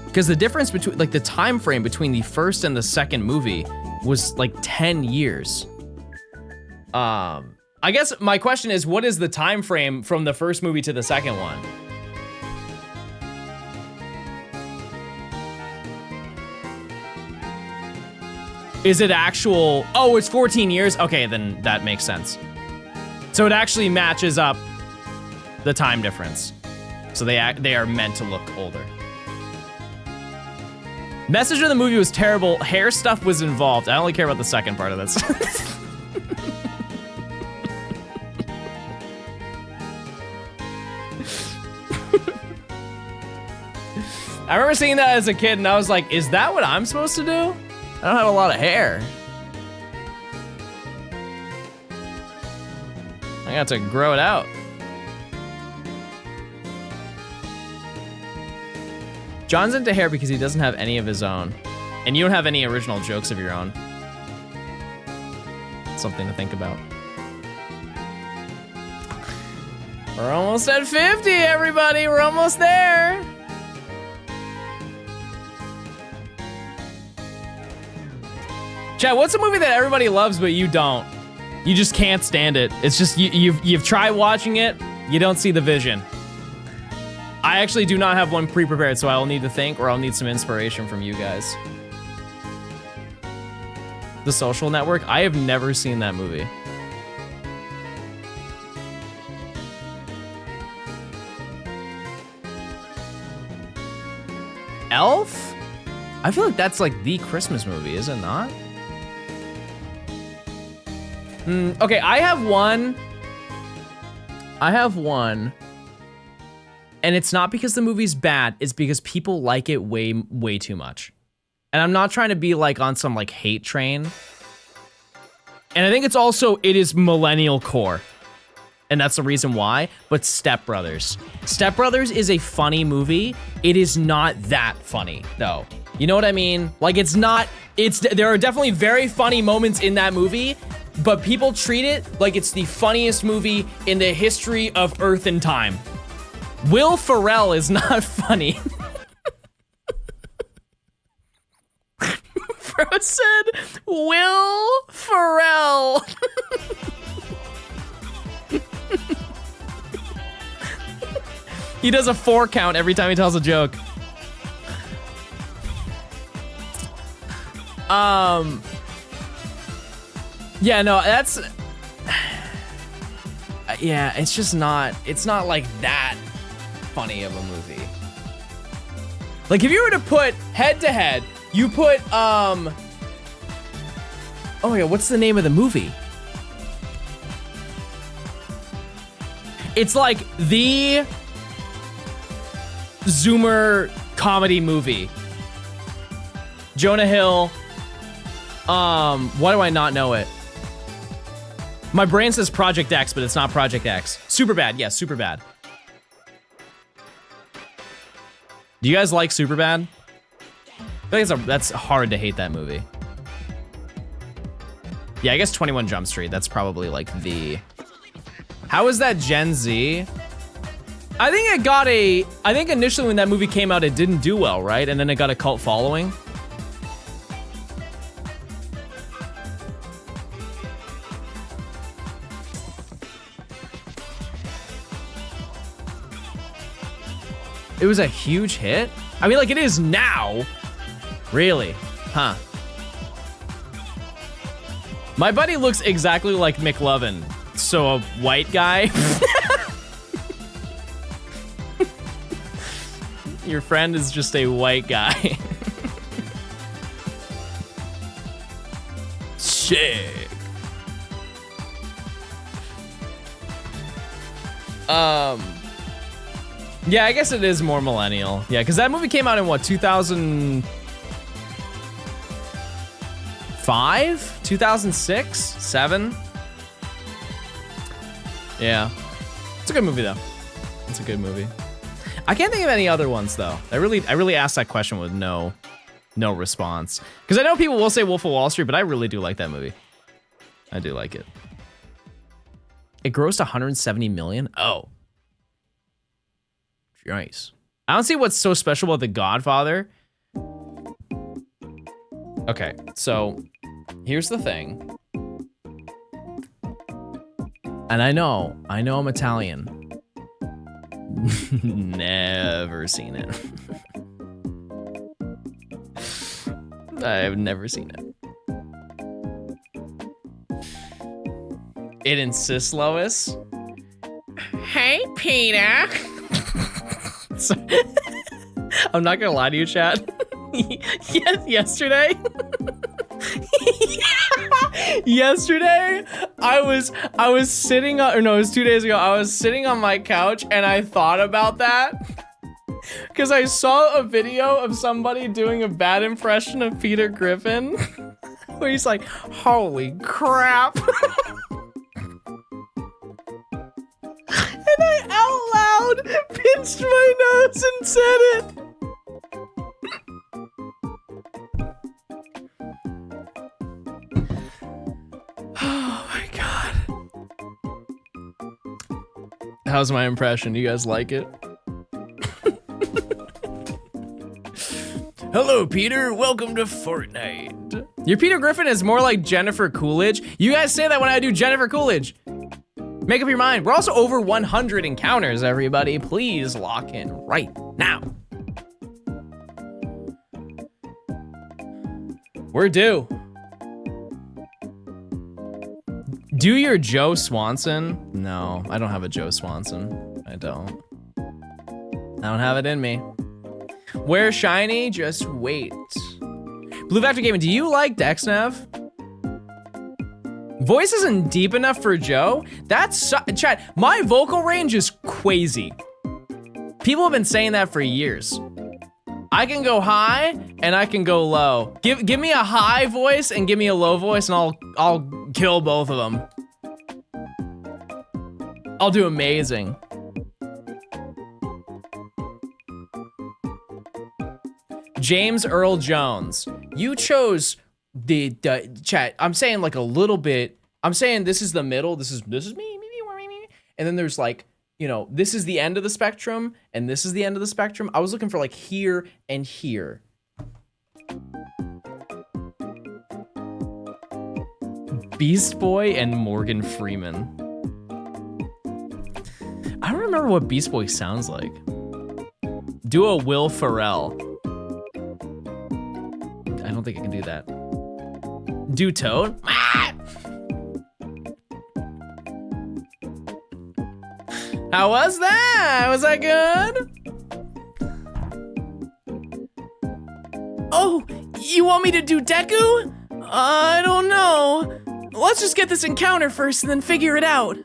Because the difference between, like, the time frame between the first and the second movie was like 10 years. I guess my question is, what is the time frame from the first movie to the second one? Is it actual? Oh, it's 14 years? Okay, then that makes sense. So it actually matches up the time difference. So they are meant to look older. Message of the movie was terrible. Hair stuff was involved. I only care about the second part of this. I remember seeing that as a kid and I was like, is that what I'm supposed to do? I don't have a lot of hair. I got to grow it out. John's into hair because he doesn't have any of his own. And you don't have any original jokes of your own. Something to think about. We're almost at 50, everybody. We're almost there. Chat, what's a movie that everybody loves but you don't? You just can't stand it. It's just you've tried watching it, you don't see the vision. I actually do not have one pre-prepared, so I'll need to think or I'll need some inspiration from you guys. The Social Network? I have never seen that movie. Elf? I feel like that's like the Christmas movie, is it not? Okay, I have one. And it's not because the movie's bad, it's because people like it way too much. And I'm not trying to be like on some like hate train. And I think it's also, it is millennial core. And that's the reason why, but Step Brothers. Step Brothers is a funny movie. It is not that funny though. You know what I mean? Like there are definitely very funny moments in that movie, but people treat it like it's the funniest movie in the history of Earth and time. Will Ferrell is not funny. Bro said, Will Ferrell. He does a 4 count every time he tells a joke. Yeah, no, that's... Yeah, it's just not... It's not like that funny of a movie. Like, if you were to put head-to-head, you put, oh yeah, what's the name of the movie? It's like the Zoomer comedy movie. Jonah Hill. Why do I not know it? My brain says Project X, but it's not Project X. Superbad, yes, Superbad. Do you guys like Superbad? I think that's hard to hate that movie. Yeah, I guess 21 Jump Street, that's probably like the... How is that Gen Z? I think initially when that movie came out, it didn't do well, right? And then it got a cult following. It was a huge hit? I mean, like, it is now. Really? Huh. My buddy looks exactly like McLovin. So a white guy? Your friend is just a white guy. Sick. Yeah, I guess it is more millennial. Yeah, because that movie came out in what, 2005? 2006? 7? Yeah. It's a good movie though. It's a good movie. I can't think of any other ones though. I really asked that question with no response. Because I know people will say Wolf of Wall Street, but I really do like that movie. I do like it. It grossed 170 million? Oh. Nice. I don't see what's so special about The Godfather. Okay, so here's the thing. And I know I'm Italian. Never seen it. I've never seen it. It insists, Lois. Hey, Peter. So- I'm not gonna lie to you, Chad. Yesterday. Yesterday, I was sitting on, or no, it was 2 days ago. I was sitting on my couch and I thought about that because I saw a video of somebody doing a bad impression of Peter Griffin where he's like, "Holy crap." And I out loud pinched my nose and said it. Oh my god. How's my impression? Do you guys like it? Hello, Peter. Welcome to Fortnite. Your Peter Griffin is more like Jennifer Coolidge. You guys say that when I do Jennifer Coolidge. Make up your mind. We're also over 100 encounters, everybody. Please lock in right now. We're due. Do your Joe Swanson? No, I don't have a Joe Swanson. I don't have it in me. Where's Shiny? Just wait. Blue Vector Gaming, do you like Dexnev? Voice isn't deep enough for Joe? That's, chat, my vocal range is crazy. People have been saying that for years. I can go high and I can go low. Give me a high voice and give me a low voice and I'll kill both of them. I'll do amazing. James Earl Jones, you chose the chat. I'm saying like a little bit. I'm saying this is the middle. This is me, and then there's like, you know, this is the end of the spectrum, and this is the end of the spectrum. I was looking for like here and here. Beast Boy and Morgan Freeman. I don't remember what Beast Boy sounds like. Do a Will Ferrell. I don't think I can do that. Do Toad? Ah! How was that? Was that good? Oh, you want me to do Deku? I don't know. Let's just get this encounter first and then figure it out.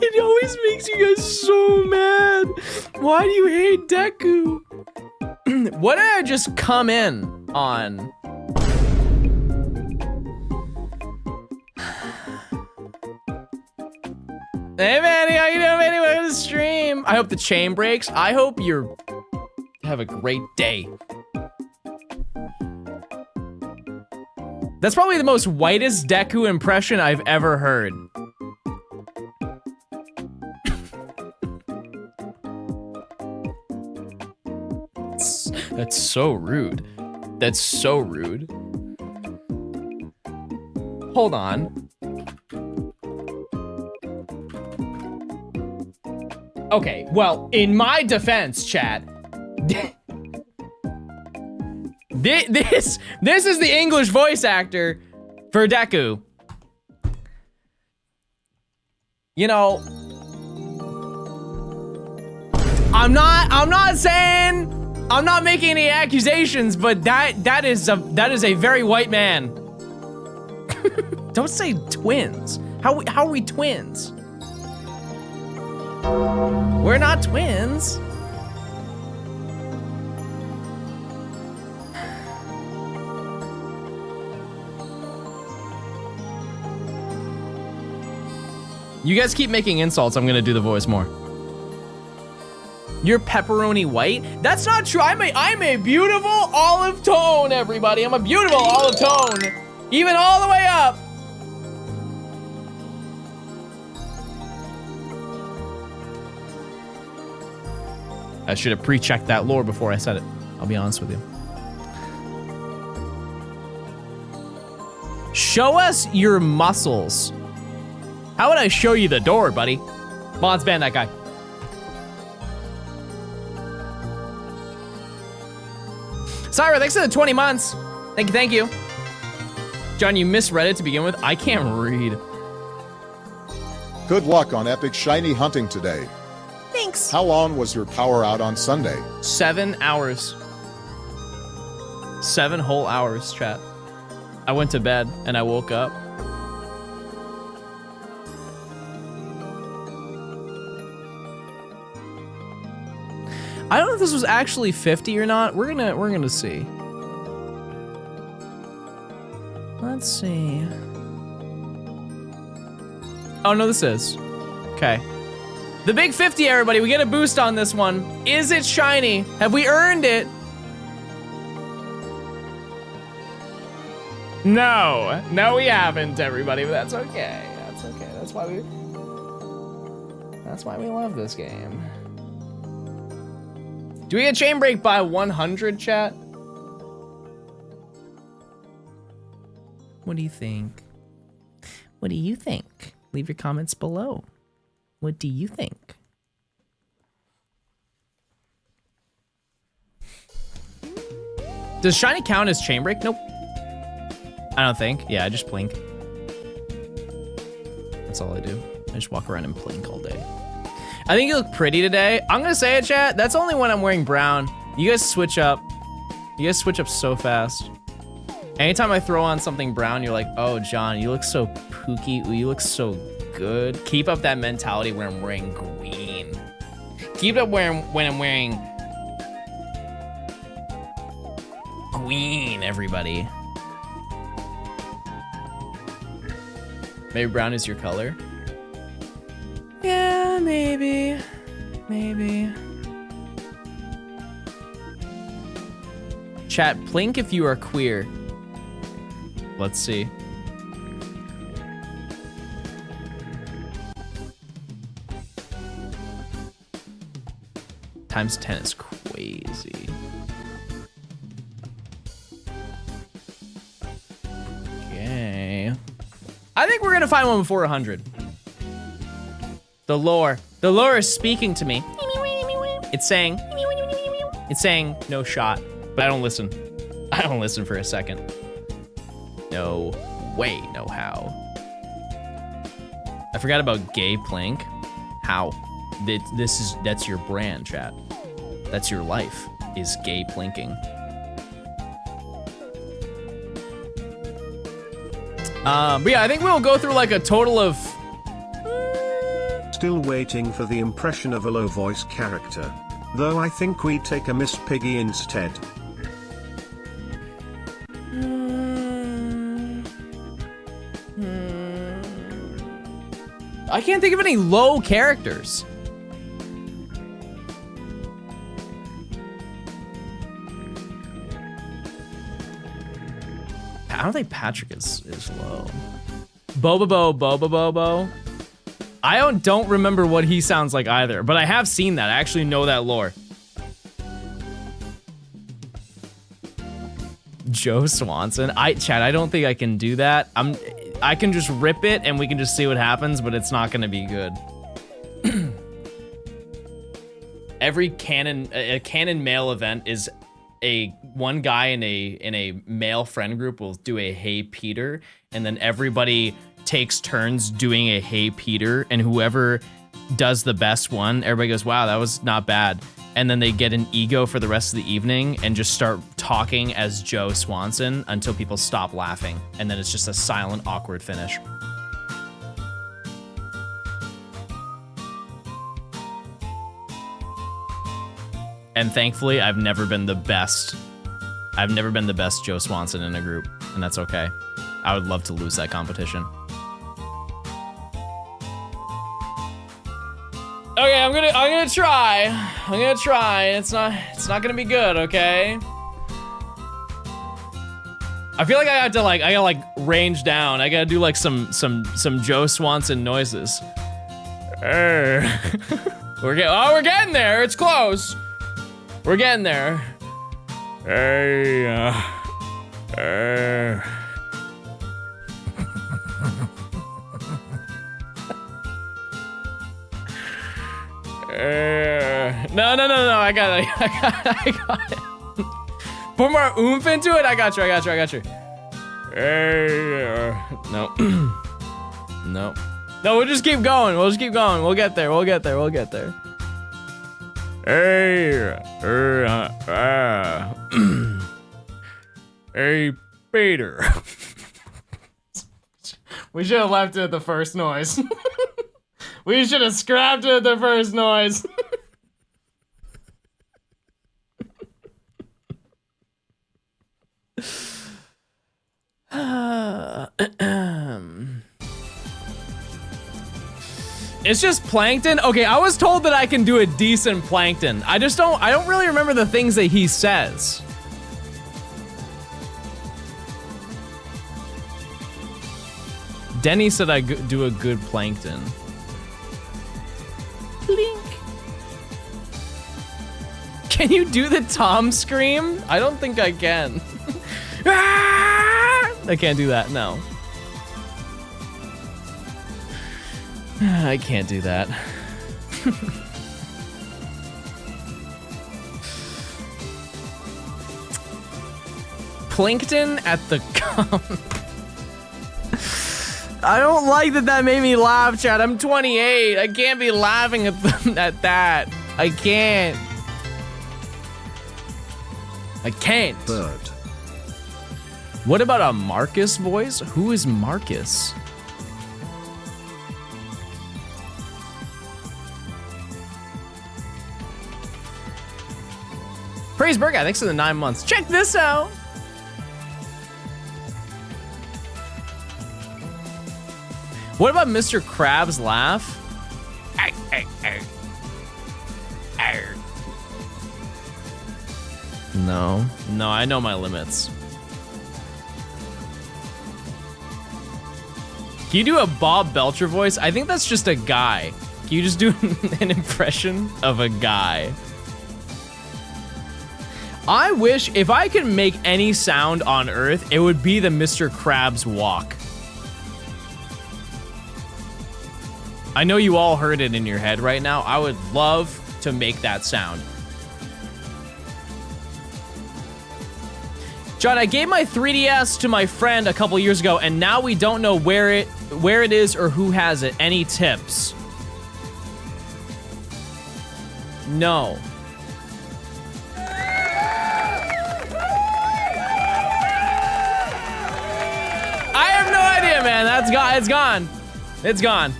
It always makes you guys so mad. Why do you hate Deku? What did I just come in on? Hey Manny, how you doing, Manny? Welcome to the stream. I hope the chain breaks. I hope you have a great day. That's probably the most whitest Deku impression I've ever heard. That's so rude. That's so rude. Hold on. Okay, well, in my defense, chat, this is the English voice actor for Deku. You know, I'm not saying, I'm not making any accusations, but that is a very white man. Don't say twins. How are we twins? We're not twins. You guys keep making insults, I'm gonna do the voice more. You're pepperoni white? That's not true. I'm a beautiful olive tone, everybody. I'm a beautiful olive tone. Even all the way up. I should have pre-checked that lore before I said it. I'll be honest with you. Show us your muscles. How would I show you the door, buddy? Mods ban that guy. Syra, thanks for the 20 months. Thank you. John, you misread it to begin with. I can't read. Good luck on epic shiny hunting today. Thanks. How long was your power out on Sunday? 7 hours. 7 whole hours, chat. I went to bed and I woke up. I don't know if this was actually 50 or not. We're gonna see. Let's see. Oh no, this is. Okay. The big 50, everybody. We get a boost on this one. Is it shiny? Have we earned it? No. No, we haven't, everybody, but that's okay. That's okay. That's why we love this game. Do we get chain break by 100, chat? What do you think? What do you think? Leave your comments below. What do you think? Does shiny count as chain break? Nope. I don't think. Yeah, I just blink. That's all I do. I just walk around and blink all day. I think you look pretty today. I'm gonna say it, chat. That's only when I'm wearing brown. You guys switch up. You guys switch up so fast. Anytime I throw on something brown, you're like, oh, John, you look so pooky. Ooh, you look so good. Keep up that mentality when I'm wearing green. Keep it up when I'm wearing green, everybody. Maybe brown is your color? Yeah, maybe. Maybe. Chat, plink if you are queer. Let's see. Times 10 is crazy. Okay. I think we're gonna find one before 100. The lore is speaking to me. It's saying no shot, but I don't listen. I don't listen for a second. No way, no how. I forgot about gay plink. How? That's your brand, chat. That's your life, is gay plinking. But yeah, I think we'll go through like a total of... Still waiting for the impression of a low voice character. Though I think we take a Miss Piggy instead. I can't think of any low characters. I don't think Patrick is low. Bobo. I don't remember what he sounds like either, but I have seen that. I actually know that lore. Joe Swanson. Chad, I don't think I can do that. I can just rip it and we can just see what happens, but it's not gonna be good. Every canon mail event is one guy in a male friend group will do a Hey Peter, and then everybody takes turns doing a Hey Peter, and whoever does the best one, everybody goes, wow, that was not bad. And then they get an ego for the rest of the evening and just start talking as Joe Swanson until people stop laughing. And then it's just a silent, awkward finish. And thankfully, I've never been the best. I've never been the best Joe Swanson in a group, and that's okay. I would love to lose that competition. Okay, I'm gonna try. It's not gonna be good, okay? I feel like I gotta range down. I gotta do like some Joe Swanson noises. We're getting there. It's close. We're getting there. No. I got it. Put more oomph into it. I got you. No. No. No, we'll just keep going. We'll get there. Hey, Peter. We should have left it at the first noise. We should have scrapped it at the first noise. It's just plankton? Okay, I was told that I can do a decent plankton. I don't really remember the things that he says. Denny said I do a good plankton. Blink. Can you do the Tom scream? I don't think I can. I can't do that, no. I can't do that. Plankton at the I don't like that made me laugh, Chad. I'm 28. I can't be laughing at that. I can't. Bird. What about a Marcus voice? Who is Marcus? Praise Burger, thanks for the 9 months. Check this out. What about Mr. Krabs' laugh? No, I know my limits. Can you do a Bob Belcher voice? I think that's just a guy. Can you just do an impression of a guy? I wish if I could make any sound on Earth, it would be the Mr. Krabs walk. I know you all heard it in your head right now. I would love to make that sound. John, I gave my 3DS to my friend a couple years ago, and now we don't know where it is or who has it. Any tips? No. I have no idea, man. That's gone. It's gone. It's gone.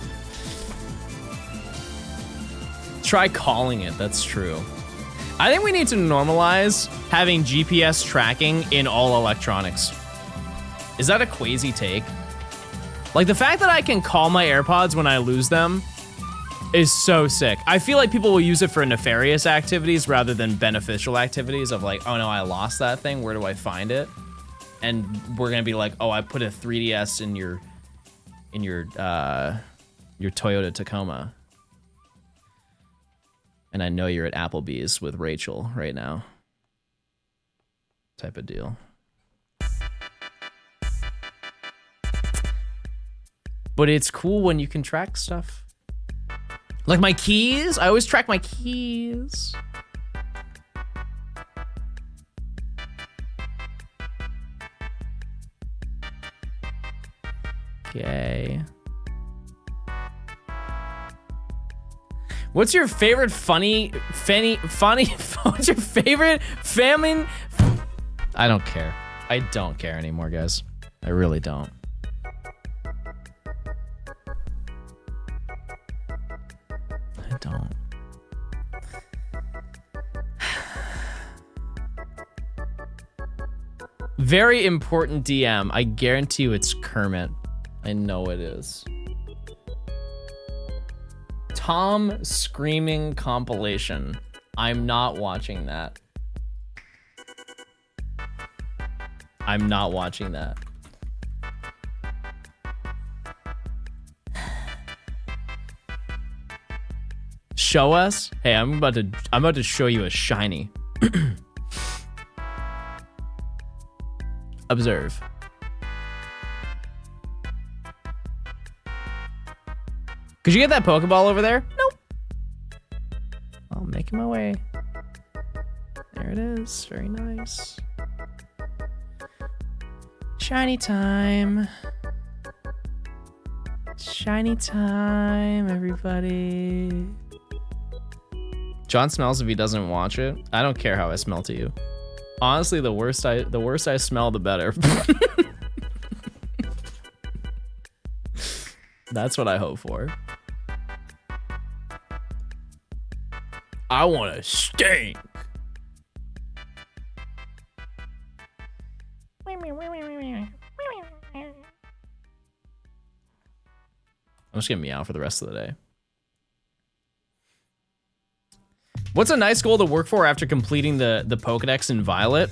Try calling it. That's true. I think we need to normalize having GPS tracking in all electronics. Is that a crazy take? Like, the fact that I can call my AirPods when I lose them is so sick. I feel like people will use it for nefarious activities rather than beneficial activities of like, oh no, I lost that thing. Where do I find it? And we're gonna be like, oh, I put a 3DS in your Toyota Tacoma. And I know you're at Applebee's with Rachel right now. Type of deal. But it's cool when you can track stuff. Like my keys, I always track my keys. Okay. What's your favorite funny, what's your favorite famine? I don't care. I don't care anymore, guys. I really don't. I don't. Very important DM. I guarantee you it's Kermit. I know it is. Tom screaming compilation. I'm not watching that. I'm not watching that. Show us? Hey, I'm about to show you a shiny. Observe. Could you get that Pokeball over there? Nope. making my way. There it is. Very nice. Shiny time. Shiny time, everybody. John smells if he doesn't watch it. I don't care how I smell to you. Honestly, the worse I smell, the better. That's what I hope for. I want to stink. I'm just gonna meow for the rest of the day. What's a nice goal to work for after completing the Pokedex in Violet?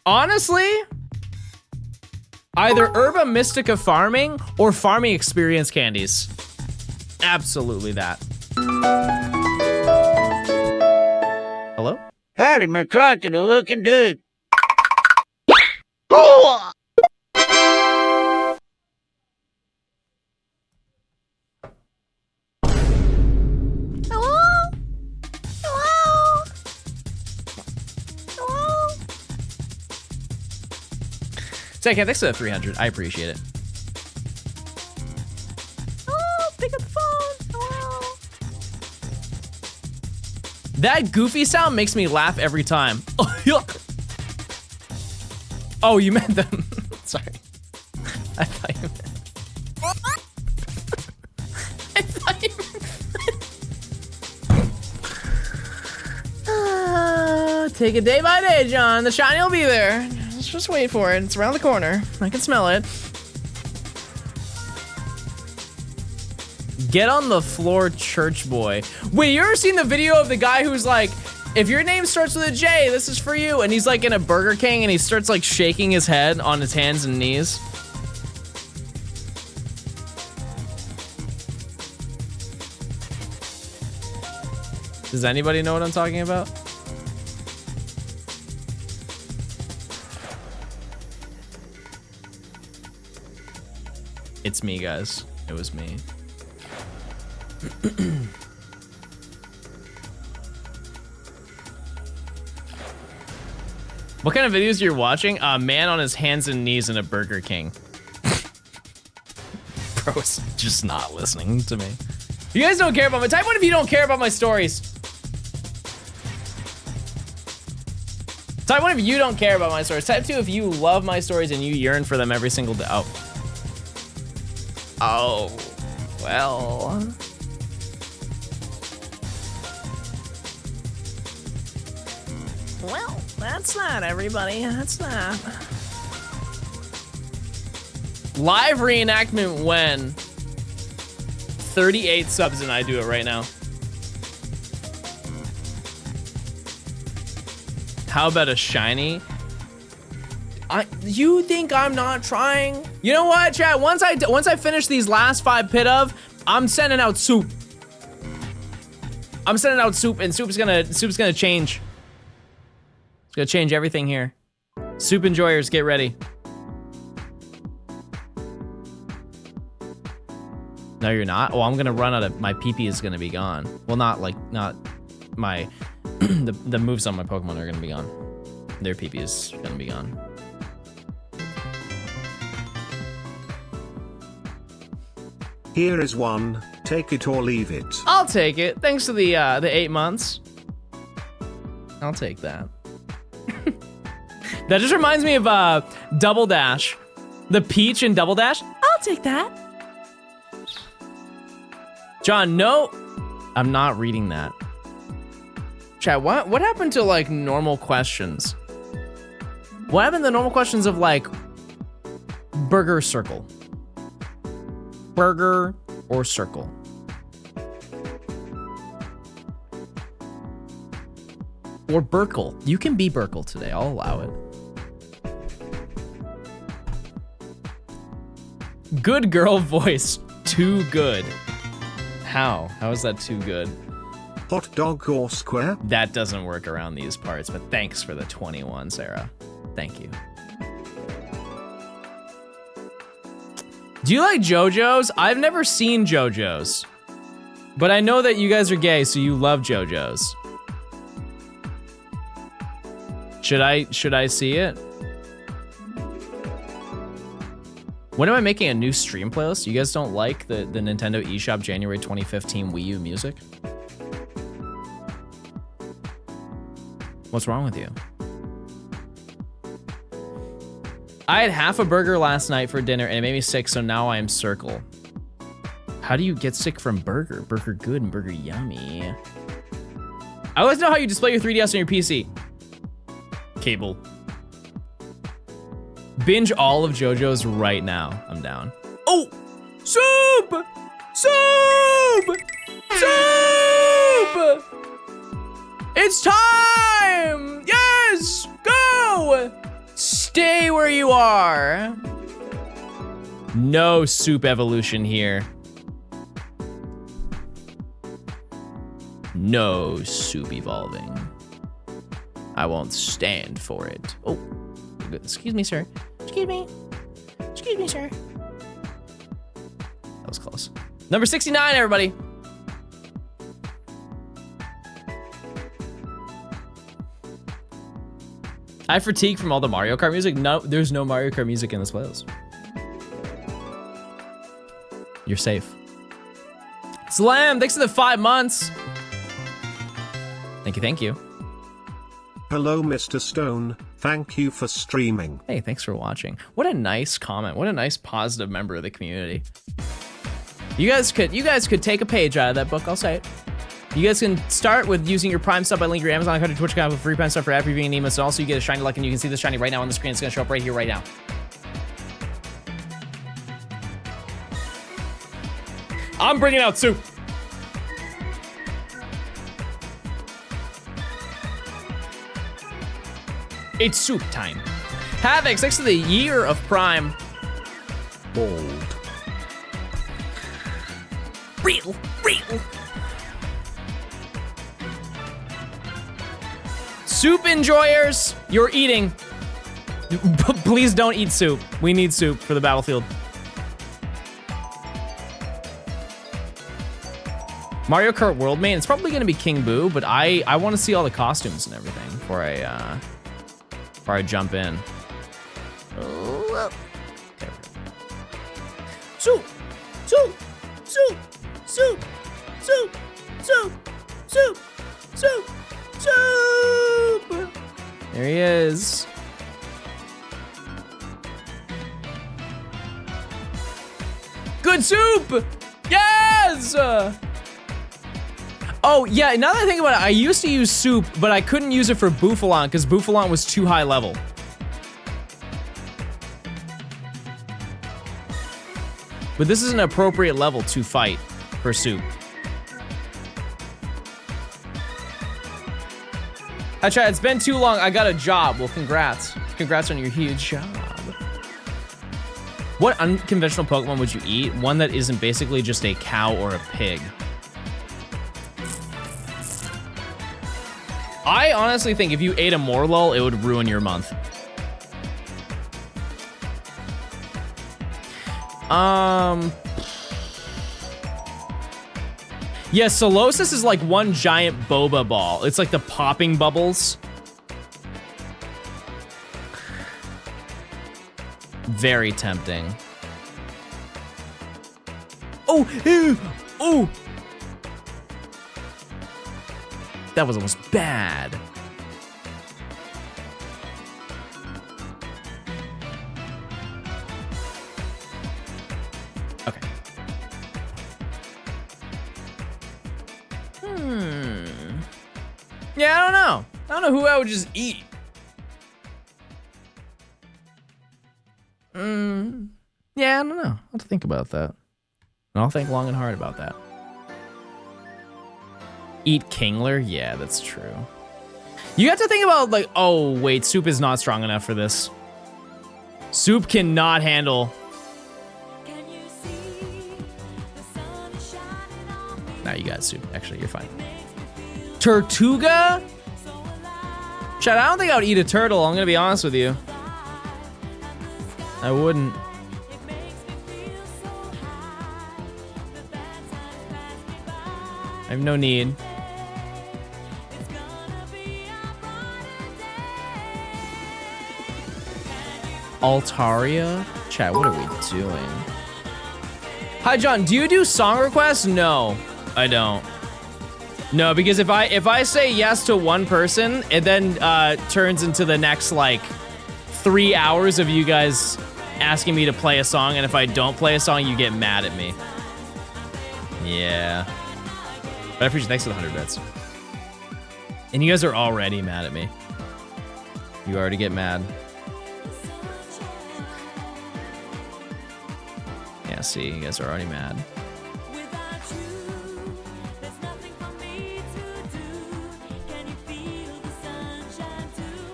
Honestly, either Herba Mystica farming or farming experience candies. Absolutely that. Hello? Howdy, my crocodile looking dude. Second, thanks for the 300. I appreciate it. Oh, pick up the phone. Hello. That goofy sound makes me laugh every time. Oh, you meant them. Sorry. I thought you meant. I thought you meant. Take it day by day, John. The shiny will be there. Just wait for it. It's around the corner. I can smell it. Get on the floor, church boy. Wait, you ever seen the video of the guy who's like, if your name starts with a J, this is for you. And he's like in a Burger King and he starts like shaking his head on his hands and knees. Does anybody know what I'm talking about? It's me, guys. It was me. What kind of videos you're watching? A man on his hands and knees in a Burger King. Bro's just not listening to me. You guys don't care about my type 1 if you don't care about my stories. Type 1 if you don't care about my stories. Type 2 if you love my stories and you yearn for them every single day. Oh, well. Well, that's that, everybody. That's that. Live reenactment when? 38 subs and I do it right now. How about a shiny? You think I'm not trying? You know what, chat? Once I finish these last 5 pit of, I'm sending out soup. I'm sending out soup, and soup's gonna change. It's gonna change everything here. Soup enjoyers, get ready. No, you're not. Oh, I'm gonna run out of my PP is gonna be gone. Well, not my the moves on my Pokemon are gonna be gone. Their PP is gonna be gone. Here is one, take it or leave it. I'll take it. Thanks to the 8 months. I'll take that. That just reminds me of Double Dash. The Peach in Double Dash. I'll take that. John, no. I'm not reading that. Chat, what happened to like normal questions? What happened to normal questions of like burger circle? Burger or circle? Or Burkle. You can be Burkle today. I'll allow it. Good girl voice. Too good. How? How is that too good? Hot dog or square? That doesn't work around these parts, but thanks for the 21, Sarah. Thank you. Do you like JoJo's? I've never seen JoJo's. But I know that you guys are gay, so you love JoJo's. Should I see it? When am I making a new stream playlist? You guys don't like the Nintendo eShop January 2015 Wii U music? What's wrong with you? I had half a burger last night for dinner and it made me sick, so now I am circle. How do you get sick from burger? Burger good and burger yummy. I always know how you display your 3DS on your PC. Cable. Binge all of JoJo's right now. I'm down. Oh! Soup! Soup! Soup! It's time! Yes! Go! Stay where you are. No soup evolution here. No soup evolving. I won't stand for it. Oh, excuse me, sir. Excuse me. Excuse me, sir. That was close. Number 69, everybody. I fatigue from all the Mario Kart music. No, there's no Mario Kart music in this playlist. You're safe. Slam, thanks for the 5 months. Thank you, thank you. Hello, Mr. Stone. Thank you for streaming. Hey, thanks for watching. What a nice comment. What a nice positive member of the community. You guys could take a page out of that book, I'll say it. You guys can start with using your Prime sub by linking your Amazon account to Twitch account with free Prime sub for ad reviewing and emails. And also you get a shiny luck, and you can see the shiny right now on the screen. It's gonna show up right here, right now. I'm bringing out soup. It's soup time. Havoc, thanks to the year of Prime. Bold. Real. Soup enjoyers, you're eating. Please don't eat soup. We need soup for the battlefield. Mario Kart World main, it's probably gonna be King Boo, but I want to see all the costumes and everything before I jump in. Soup, soup, soup, soup, soup, soup, soup, soup, soup. There he is. Good soup! Yes! Oh, yeah, now that I think about it, I used to use soup, but I couldn't use it for Bouffalant because Bouffalant was too high level. But this is an appropriate level to fight for soup. Hi, Chad, it's been too long. I got a job. Well, congrats. Congrats on your huge job. What unconventional Pokemon would you eat? One that isn't basically just a cow or a pig. I honestly think if you ate a Morlul, it would ruin your month. Yeah, Solosis is like one giant boba ball. It's like the popping bubbles. Very tempting. Oh, ew, oh. That was almost bad. Okay. Yeah, I don't know. I don't know who I would just eat. Yeah, I don't know. I'll have to think about that. And I'll think long and hard about that. Eat Kingler? Yeah, that's true. You have to think about like, oh wait, soup is not strong enough for this. Soup cannot handle. Nah, you got soup. Actually, you're fine. Tortuga? Chad, I don't think I would eat a turtle, I'm gonna be honest with you. I wouldn't. I have no need. Altaria? Chat, what are we doing? Hi, John. Do you do song requests? No, I don't. No, because if I say yes to one person, it then turns into the next like 3 hours of you guys asking me to play a song, and if I don't play a song, you get mad at me. Yeah. But I appreciate. Thanks for the 100 bits. And you guys are already mad at me. You already get mad. Yeah, see, you guys are already mad.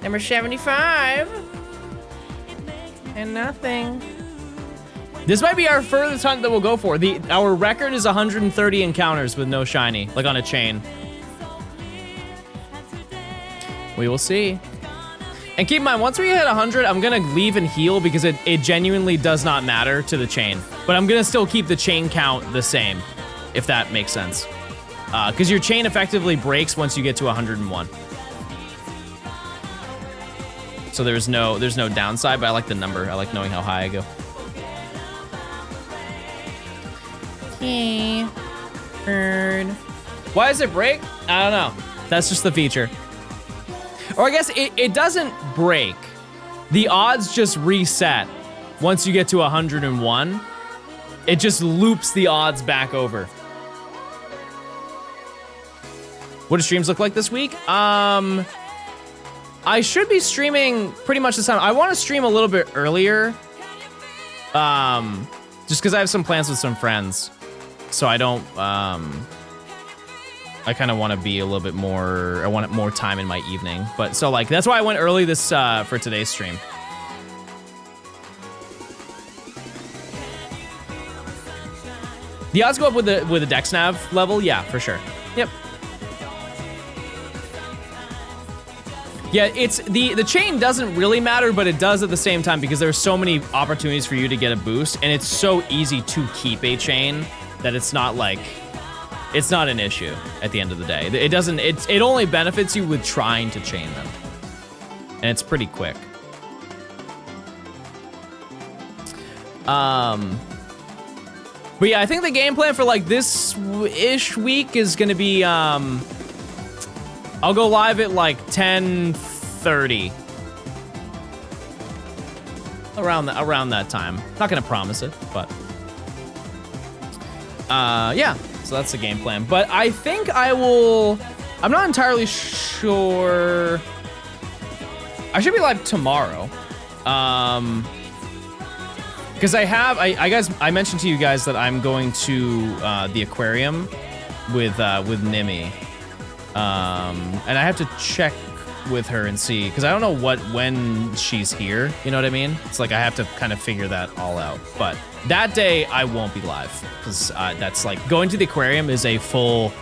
Number 75. And nothing. This might be our furthest hunt that we'll go for. Our record is 130 encounters with no shiny, like on a chain. We will see. And keep in mind, once we hit 100, I'm gonna leave and heal because it genuinely does not matter to the chain. But I'm gonna still keep the chain count the same, if that makes sense. Because your chain effectively breaks once you get to 101. So there's no downside, but I like the number. I like knowing how high I go. Okay. Bird. Why does it break? I don't know. That's just the feature. Or I guess it doesn't break. The odds just reset once you get to 101. It just loops the odds back over. What do streams look like this week? I should be streaming pretty much this time. I want to stream a little bit earlier. Just because I have some plans with some friends. So I don't, I kind of want to be a little bit more, I want more time in my evening. But so like, that's why I went early this, for today's stream. The odds go up with the dex nav level? Yeah, for sure. Yep. Yeah, it's the chain doesn't really matter, but it does at the same time because there's so many opportunities for you to get a boost, and it's so easy to keep a chain that it's not like, it's not an issue at the end of the day. It doesn't, it only benefits you with trying to chain them. And it's pretty quick. But yeah, I think the game plan for like this-ish week is gonna be, I'll go live at like 10:30. Around that time. Not gonna promise it, but yeah, so that's the game plan. But I think I'm not entirely sure. I should be live tomorrow. Because I mentioned to you guys that I'm going to the aquarium with Nimi. And I have to check with her and see, because I don't know when she's here, you know what I mean? It's like I have to kind of figure that all out. But that day I won't be live, because that's like, going to the aquarium is a full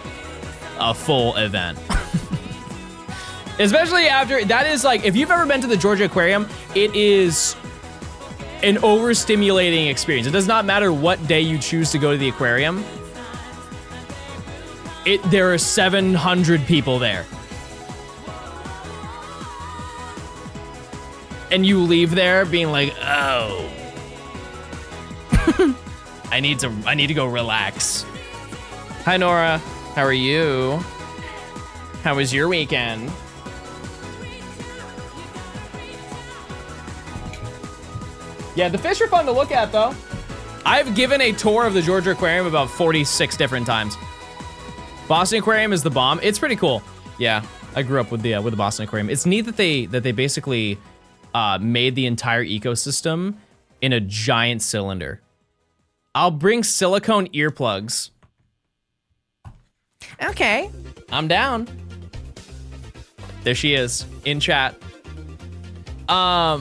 event. Especially after, that is like, if you've ever been to the Georgia Aquarium, it is an overstimulating experience. It does not matter what day you choose to go to the aquarium. There are 700 people there. And you leave there being like, oh. I need to go relax. Hi Nora, how are you? How was your weekend? Yeah, the fish are fun to look at though. I've given a tour of the Georgia Aquarium about 46 different times. Boston Aquarium is the bomb. It's pretty cool. Yeah, I grew up with the Boston Aquarium. It's neat that they basically made the entire ecosystem in a giant cylinder. I'll bring silicone earplugs. Okay, I'm down. There she is in chat. Yeah,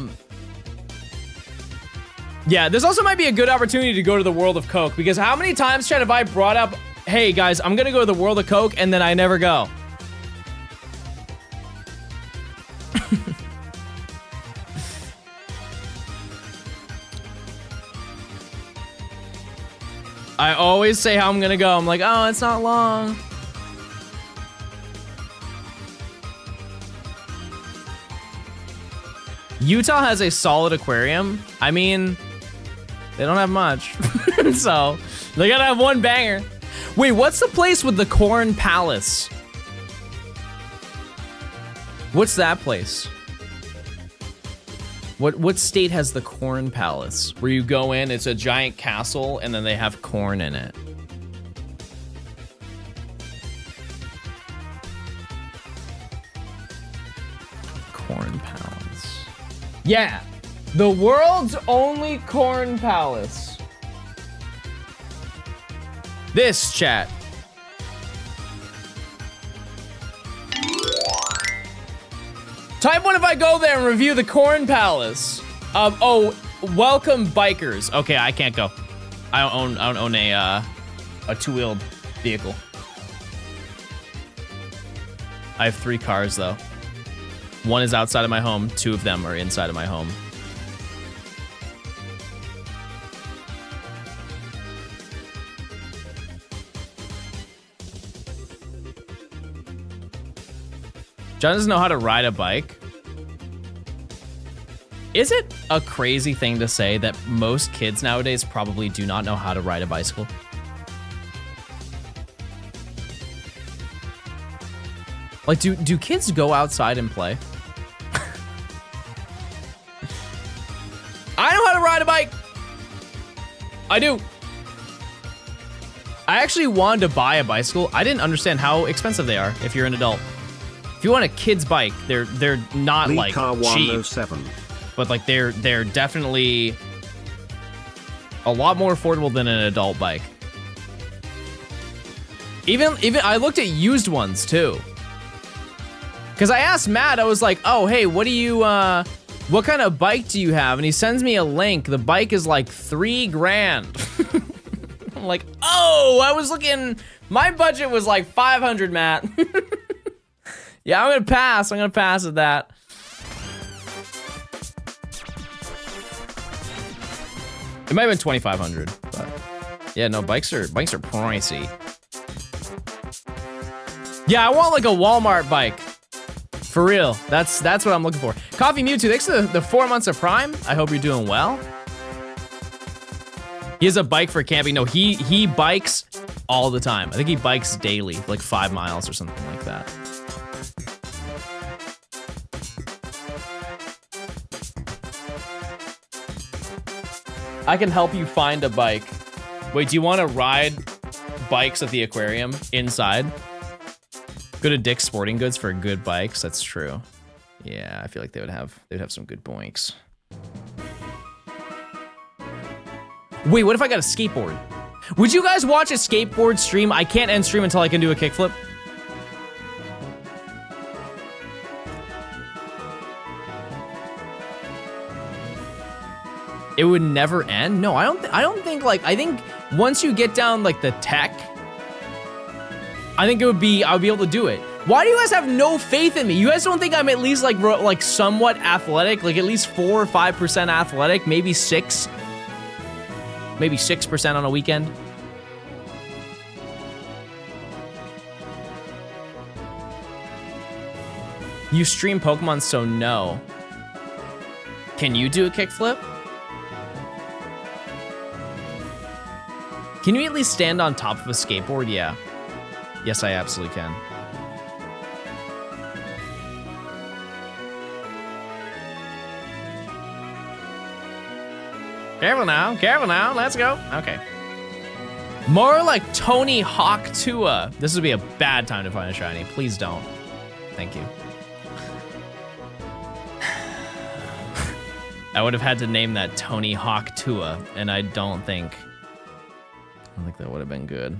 this also might be a good opportunity to go to the World of Coke, because how many times, chat, have I brought up, hey guys, I'm gonna go to the World of Coke, and then I never go. I always say how I'm gonna go. I'm like, oh, it's not long. Utah has a solid aquarium. I mean, they don't have much. So, they gotta have one banger. Wait, what's the place with the Corn Palace? What's that place? What state has the Corn Palace? Where you go in, it's a giant castle, and then they have corn in it. Corn Palace. Yeah, the world's only Corn Palace. This, chat. Type 1 if I go there and review the Corn Palace. Oh, welcome bikers. Okay, I can't go. I don't own a two-wheeled vehicle. I have 3 cars though. 1 is outside of my home, 2 of them are inside of my home. John doesn't know how to ride a bike. Is it a crazy thing to say that most kids nowadays probably do not know how to ride a bicycle? Like, do kids go outside and play? I know how to ride a bike. I do. I actually wanted to buy a bicycle. I didn't understand how expensive they are if you're an adult. If you want a kid's bike, they're not Lee like Car cheap, 107. but like they're definitely a lot more affordable than an adult bike. Even I looked at used ones too. Cause I asked Matt, I was like, oh hey, what kind of bike do you have? And he sends me a link. The bike is like $3,000. I'm like, oh, I was looking. My budget was like 500, Matt. Yeah, I'm gonna pass. I'm gonna pass at that. It might have been 2,500, but yeah, no, bikes are pricey. Yeah, I want like a Walmart bike. For real, that's what I'm looking for. Coffee Mewtwo, thanks to the 4 months of Prime. I hope you're doing well. He has a bike for camping. No, he bikes all the time. I think he bikes daily, like 5 miles or something like that. I can help you find a bike. Wait, do you want to ride bikes at the aquarium inside? Go to Dick's Sporting Goods for good bikes. That's true. Yeah, I feel like they'd have some good boinks. Wait, what if I got a skateboard? Would you guys watch a skateboard stream? I can't end stream until I can do a kickflip. It would never end? No, I don't think like, I think once you get down like the tech, I think I'll be able to do it. Why do you guys have no faith in me? You guys don't think I'm at least like somewhat athletic, like at least 4 or 5% athletic, maybe 6, maybe 6% on a weekend? You stream Pokemon, so no. Can you do a kickflip? Can you at least stand on top of a skateboard? Yeah. Yes, I absolutely can. Careful now, let's go. Okay. More like Tony Hawk Tua. This would be a bad time to find a shiny. Please don't. Thank you. I would have had to name that Tony Hawk Tua, and I don't think that would have been good.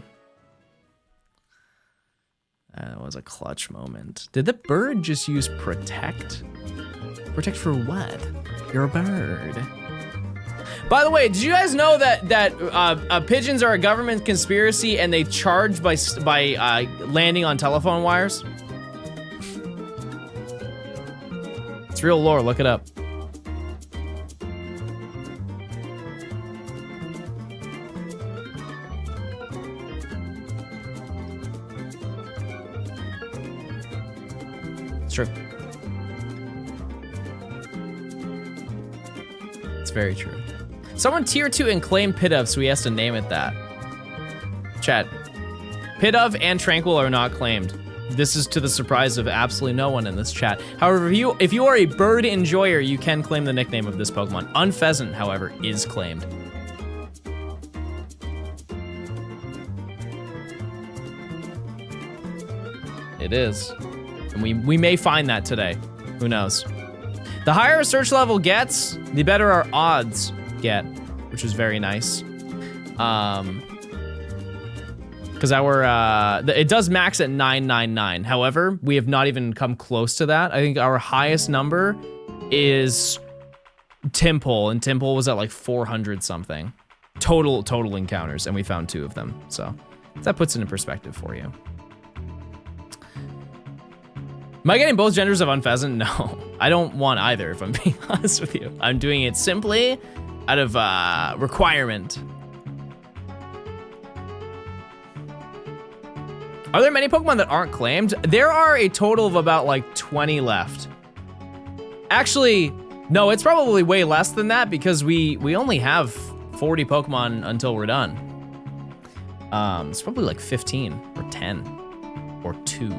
That was a clutch moment. Did the bird just use protect? Protect for what? You're a bird. By the way, did you guys know that pigeons are a government conspiracy and they charge by landing on telephone wires? It's real lore, look it up. It's true. very true. Someone tier 2 and claim Pidove, so he has to name it that. Chat. Pidove and Tranquil are not claimed. This is to the surprise of absolutely no one in this chat. However, if you are a bird enjoyer, you can claim the nickname of this Pokemon. Unpheasant, however, is claimed. It is. And we may find that today. Who knows? The higher a search level gets, the better our odds get, which is very nice. Because it does max at 999. However, we have not even come close to that. I think our highest number is Timpole, and Timpole was at like 400 something. Total encounters, and we found 2 of them. So that puts it in perspective for you. Am I getting both genders of Unpheasant? No, I don't want either, if I'm being honest with you. I'm doing it simply out of requirement. Are there many Pokemon that aren't claimed? There are a total of about like 20 left. Actually, no, it's probably way less than that because we only have 40 Pokemon until we're done. It's probably like 15 or 10 or 2.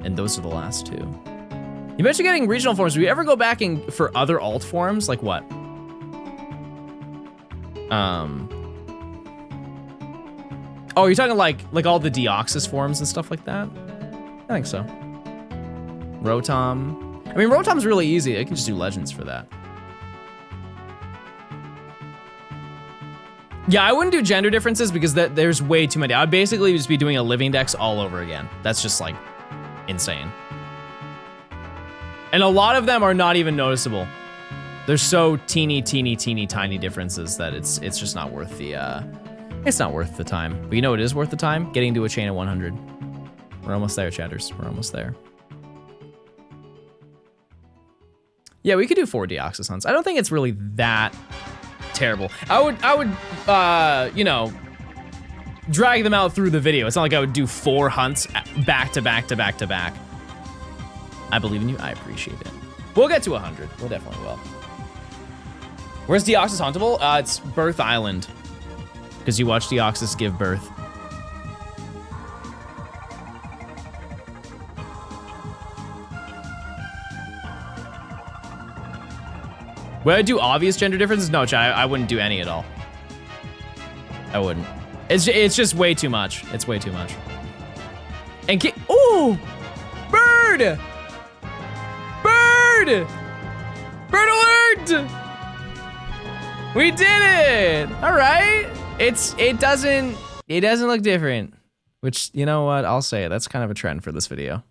And those are the last 2. You mentioned getting regional forms. Do we ever go back for other alt forms? Like what? Oh, you're talking like all the Deoxys forms and stuff like that? I think so. Rotom. I mean, Rotom's really easy. I can just do legends for that. Yeah, I wouldn't do gender differences because there's way too many. I'd basically just be doing a living dex all over again. That's just like insane. And a lot of them are not even noticeable. They're so teeny tiny differences that it's just not worth the it's not worth the time. But you know what is worth the time? Getting to a chain of 100. We're almost there, chatters. We're almost there. Yeah, we could do 4 Deoxys hunts. I don't think it's really that terrible. I would you know, drag them out through the video. It's not like I would do 4 hunts back to back to back to back. I believe in you. I appreciate it. We'll get to 100. We'll definitely will. Where's Deoxys huntable? It's Birth Island. Because you watch Deoxys give birth. Would I do obvious gender differences? No, I wouldn't do any at all. I wouldn't. It's just way too much. It's way too much. And ooh! Bird! Bird! Bird alert! We did it! All right. It doesn't look different. Which, you know what? I'll say it. That's kind of a trend for this video.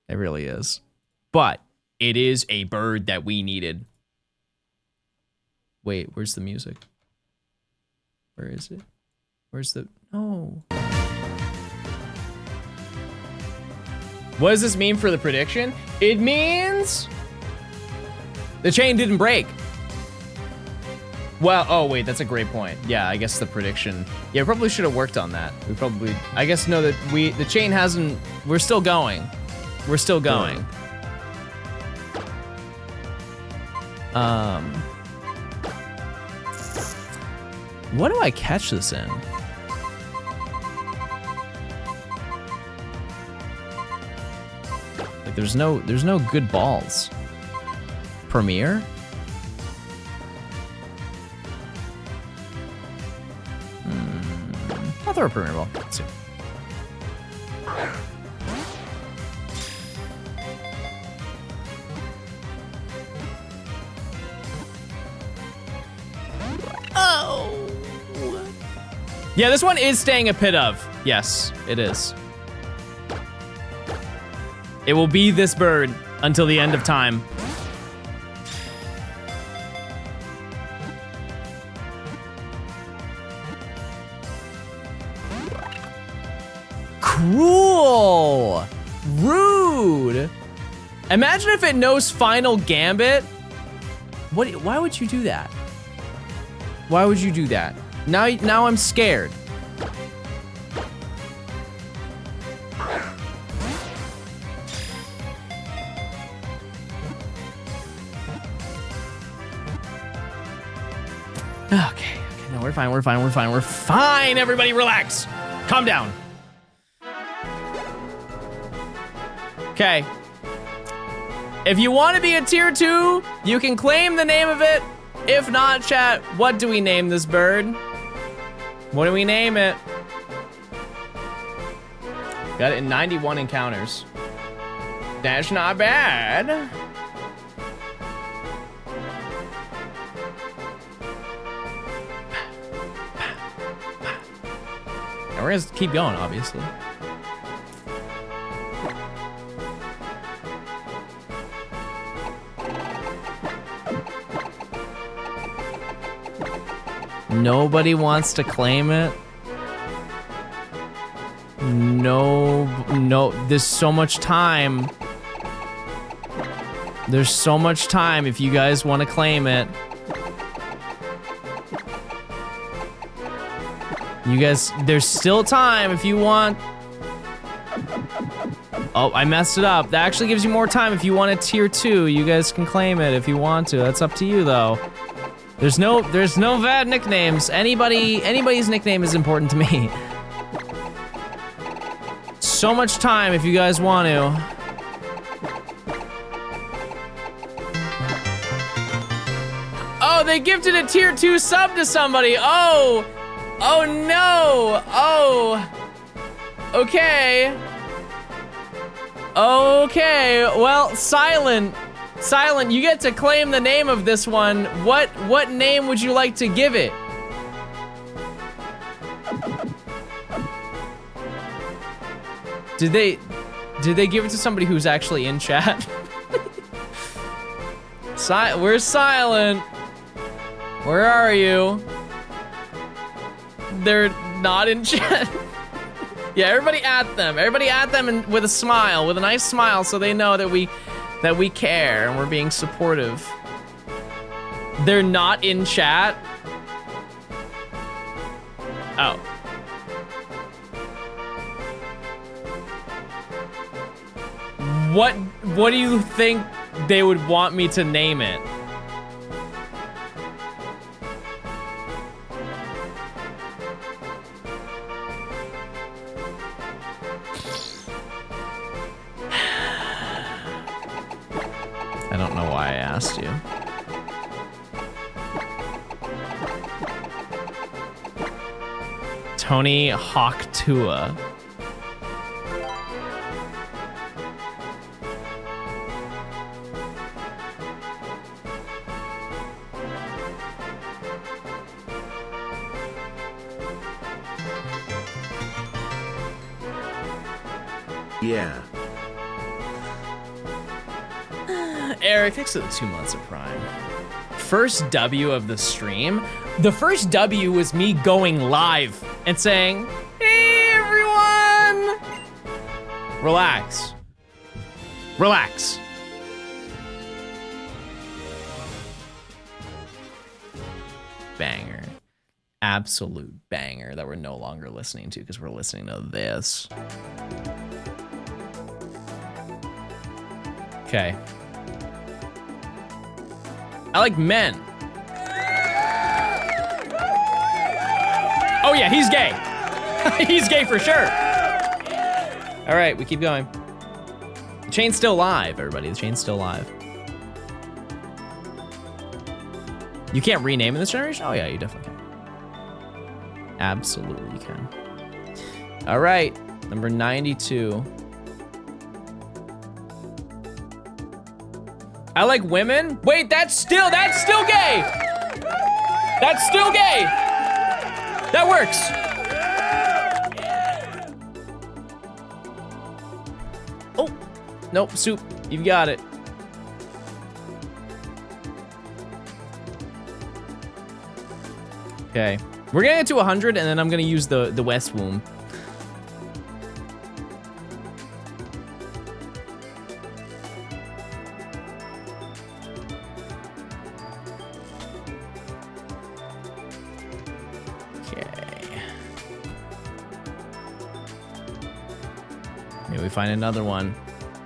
It really is. But it is a bird that we needed. Wait, where's the music? Where is it? Where's the... Oh. What does this mean for the prediction? It means... the chain didn't break. Well, oh wait, that's a great point. Yeah, I guess the prediction. Yeah, we probably should have worked on that. We probably... I guess, no, that the chain hasn't... We're still going. We're still going. What do I catch this in? Like, there's no good balls. Premiere? I'll throw a Premier Ball. Let's see. Oh. Yeah, this one is staying a Pidove. Yes, it is. It will be this bird until the end of time. Cruel! Rude! Imagine if it knows Final Gambit. Why would you do that? Why would you do that? Now I'm scared. Okay, no, we're fine, we're fine, we're fine, we're fine. Everybody relax. Calm down. Okay. If you want to be a tier 2, you can claim the name of it. If not, chat, what do we name this bird? What do we name it? Got it in 91 encounters. That's not bad. And we're gonna keep going, obviously. Nobody wants to claim it. No, there's so much time. There's so much time if you guys want to claim it. You guys, there's still time if you want. Oh, I messed it up. That actually gives you more time if you want a tier 2. You guys can claim it if you want to. That's up to you though. There's no bad nicknames. Anybody's nickname is important to me. So much time if you guys want to. Oh, they gifted a tier 2 sub to somebody. Oh no. Oh. Okay. Okay. Well, Silent, you get to claim the name of this one. What name would you like to give it? Did they give it to somebody who's actually in chat? Where's Silent? Where are you? They're not in chat. Yeah, everybody at them. Everybody at them and with a smile, with a nice smile, so they know that we care and we're being supportive. They're not in chat. Oh. What do you think they would want me to name it? I don't know why I asked you. Tony Hawk Tua. Yeah. Eric, thanks for the 2 months of Prime. First W of the stream. The first W was me going live and saying, "Hey everyone, relax, relax." Banger, absolute banger that we're no longer listening to because we're listening to this. Okay. I like men. Oh yeah, he's gay. He's gay for sure. All right, we keep going. The chain's still live, everybody. The chain's still live. You can't rename in this generation? Oh yeah, you definitely can. Absolutely you can. All right, number 92. I like women. Wait, that's still gay. That's still gay. That works. Oh, nope, Soup, you've got it. Okay, we're gonna get to 100 and then I'm gonna use the West Womb. Find another one.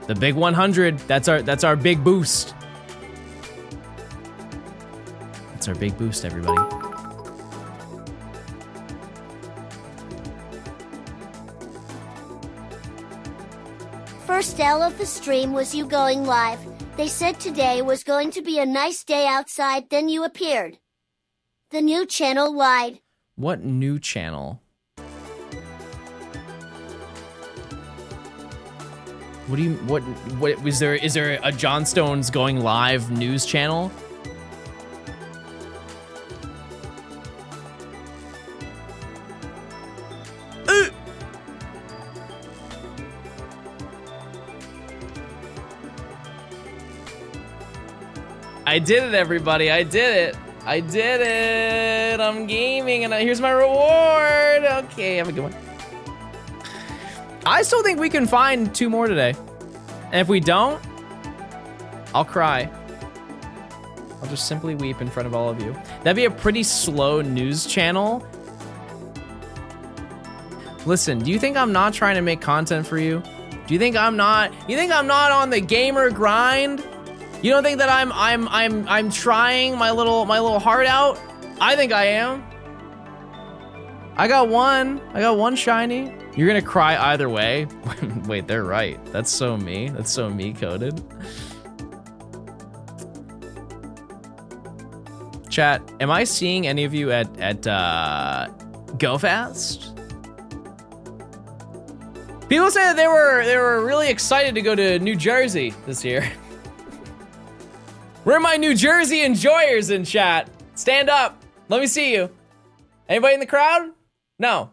The big 100. That's our big boost. That's our big boost, everybody. first L of the stream was you going live. They said today was going to be a nice day outside, then you appeared. The new channel lied. What new channel? What do you, what is there a Johnstone's going live news channel? I did it, everybody. I did it. I did it. I'm gaming, and here's my reward. Okay, have a good one. I still think we can find 2 more today. And if we don't, I'll cry. I'll just simply weep in front of all of you. That'd be a pretty slow news channel. Listen, do you think I'm not trying to make content for you? Do you think I'm not on the gamer grind? You don't think that I'm trying my little heart out? I think I am. I got one shiny. You're gonna cry either way. Wait, they're right. That's so me. That's so me coded. Chat, am I seeing any of you at Go Fast? People say that they were really excited to go to New Jersey this year. Where are my New Jersey enjoyers in chat? Stand up. Let me see you. Anybody in the crowd? No.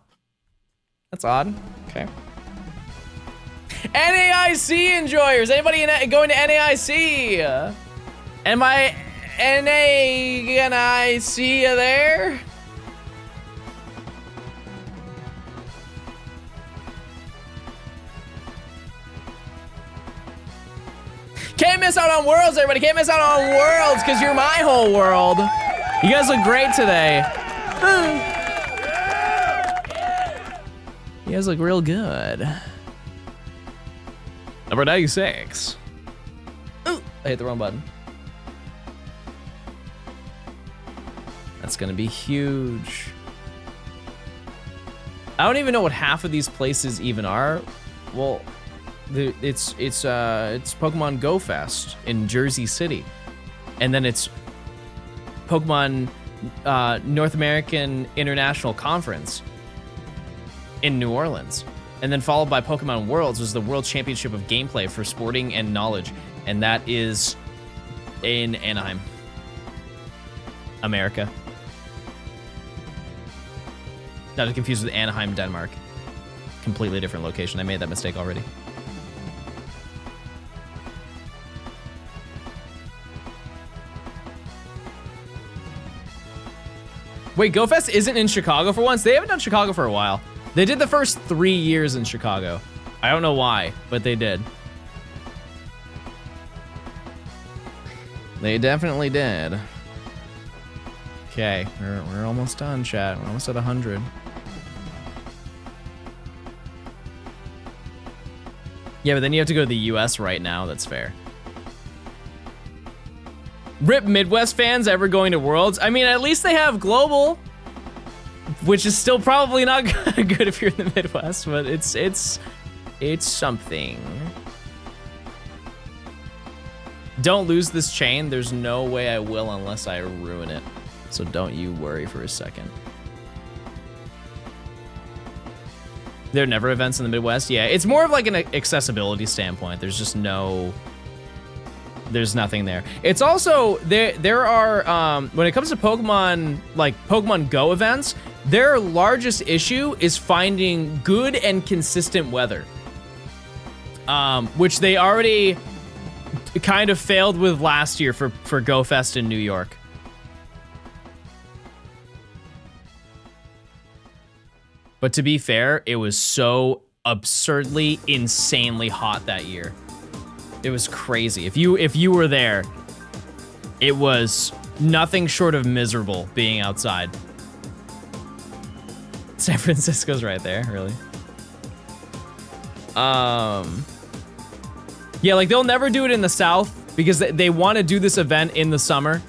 That's odd. Okay. NAIC enjoyers. Anybody going to NAIC? Am I can I see you there? Can't miss out on Worlds, everybody. Can't miss out on Worlds because you're my whole world. You guys look great today. You guys look real good. Number 96. Ooh, I hit the wrong button. That's gonna be huge. I don't even know what half of these places even are. Well, it's Pokemon Go Fest in Jersey City, and then it's Pokemon North American International Conference in New Orleans, and then followed by Pokemon Worlds, which is the World Championship of Gameplay for Sporting and Knowledge, and that is in Anaheim, America. Not to confuse with Anaheim, Denmark. Completely different location. I made that mistake already. Wait, GoFest isn't in Chicago for once? They haven't done Chicago for a while. They did the first 3 years in Chicago. I don't know why, but they did. They definitely did. Okay, we're almost done, chat. We're almost at 100. Yeah, but then you have to go to the US right now. That's fair. RIP Midwest fans ever going to Worlds? I mean, at least they have global, which is still probably not good if you're in the Midwest, but it's something. Don't lose this chain. There's no way I will unless I ruin it. So don't you worry for a second. There are never events in the Midwest? Yeah, it's more of like an accessibility standpoint. There's just there's nothing there. It's also, there are, when it comes to Pokemon, like Pokemon Go events, their largest issue is finding good and consistent weather. Which they already kind of failed with last year for Go Fest in New York. But to be fair, it was so absurdly, insanely hot that year. It was crazy. If you were there, it was nothing short of miserable being outside. San Francisco's right there, really. Yeah, like they'll never do it in the South because they want to do this event in the summer.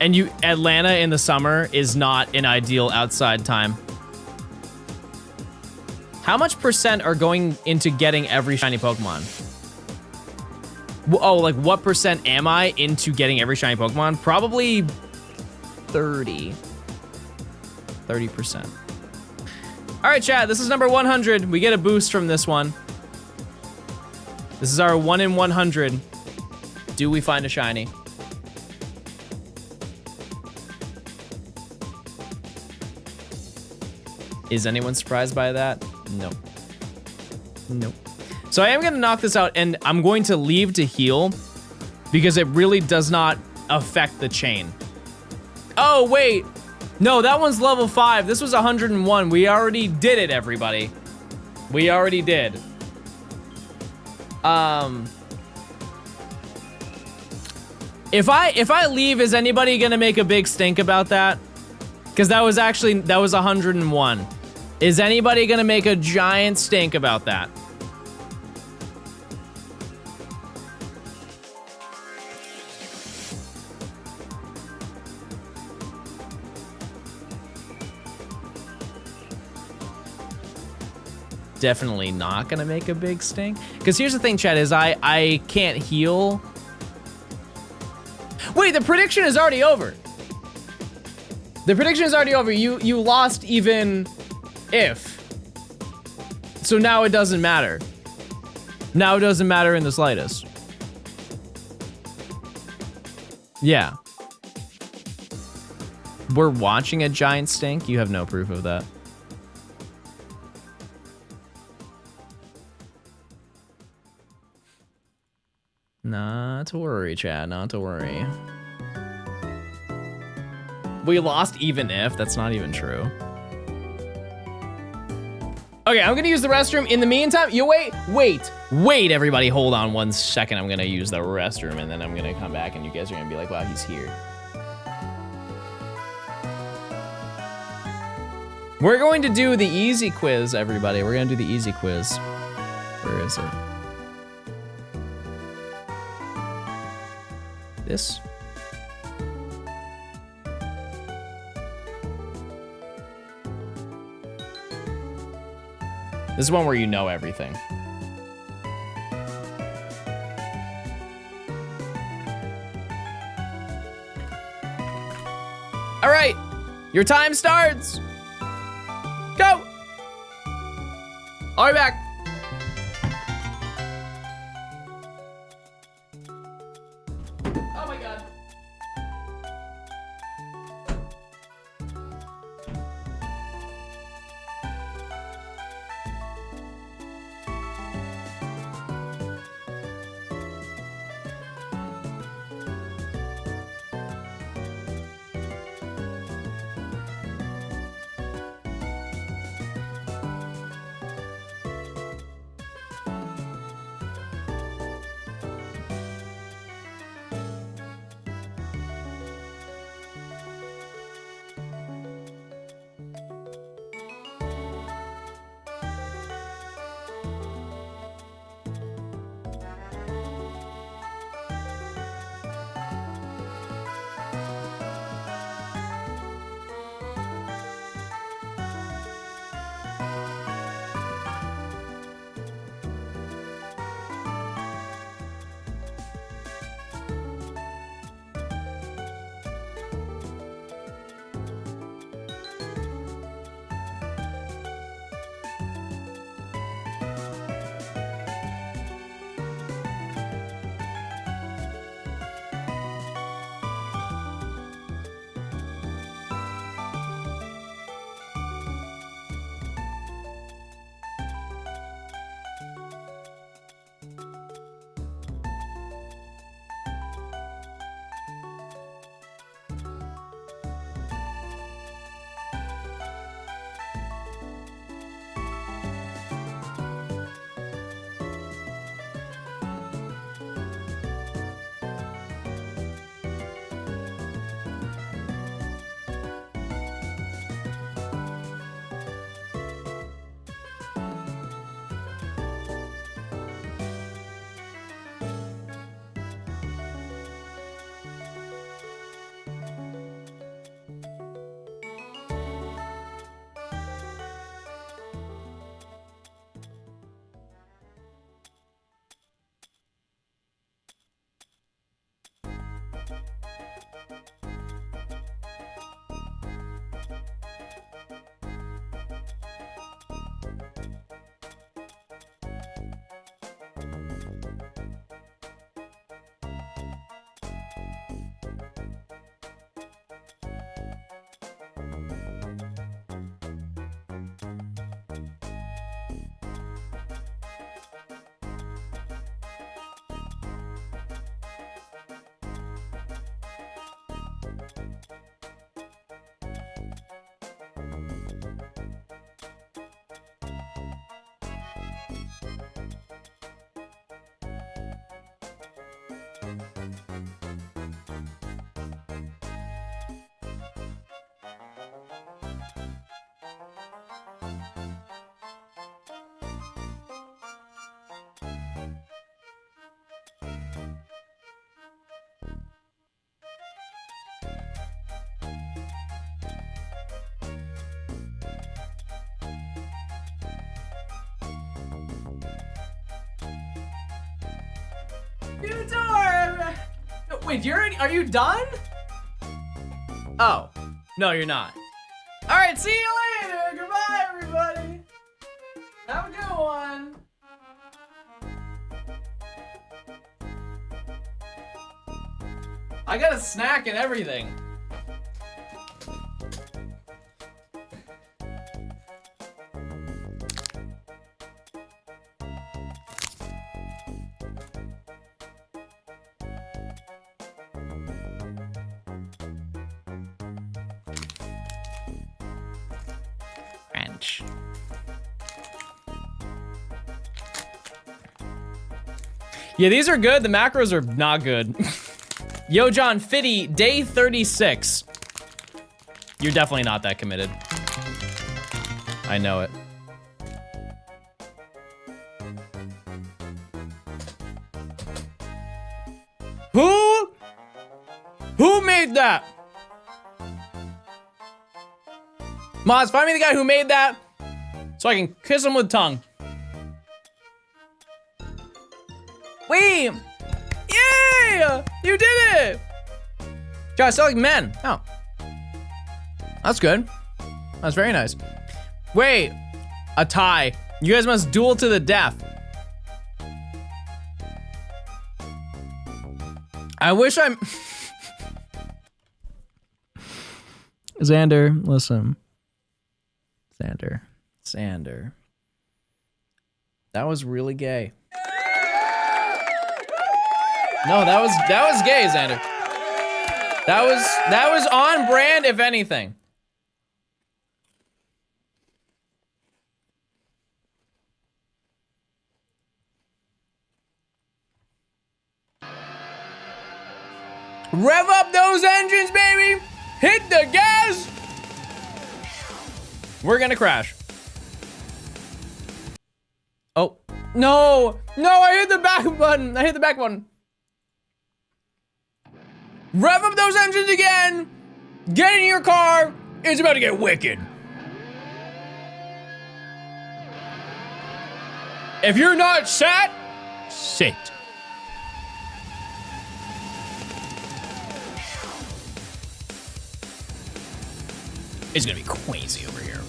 And Atlanta in the summer is not an ideal outside time. How much percent are going into getting every shiny Pokemon? Oh, like what percent am I into getting every shiny Pokemon? Probably 30%. All right, chat, this is number 100. We get a boost from this one. This is our 1 in 100. Do we find a shiny? Is anyone surprised by that? No. Nope. So I am gonna knock this out and I'm going to leave to heal because it really does not affect the chain. Oh, wait. No, that one's level 5. This was 101. We already did it, everybody. We already did. If I leave, is anybody gonna make a big stink about that? Because that was 101. Is anybody gonna make a giant stink about that? Definitely not gonna make a big stink. Because here's the thing, chat, is I can't heal. Wait, the prediction is already over. The prediction is already over. You lost even if. So now it doesn't matter. Now it doesn't matter in the slightest. Yeah. We're watching a giant stink? You have no proof of that. Not to worry, Chad, not to worry. We lost even if, that's not even true. Okay, I'm gonna use the restroom. In the meantime, you wait, everybody, hold on 1 second. I'm gonna use the restroom and then I'm gonna come back and you guys are gonna be like, wow, he's here. We're going to do the easy quiz, everybody. We're gonna do the easy quiz. Where is it? This? This is one where you know everything. All right, your time starts. Go. I'll be back. Oh my God. New door! Wait, are you done? Oh. No, you're not. Alright, see you later! Goodbye, everybody! Have a good one! I got a snack and everything. Ranch. Yeah, these are good. The macros are not good. Yo, John Fitty, day 36. You're definitely not that committed. I know it. Who made that? Moz, find me the guy who made that so I can kiss him with tongue. Wait! Yeah! You did it! Guys, sound like men. Oh. That's good. That's very nice. Wait. A tie. You guys must duel to the death. I wish I'm... Xander, listen. Xander. That was really gay. No, that was gay, Xander. That was on brand, if anything. Rev up those engines, baby! Hit the gas! We're gonna crash. Oh, no! No, I hit the back button! I hit the back button. Rev up those engines again! Get in your car! It's about to get wicked. If you're not sat, sit. It's gonna be crazy over here.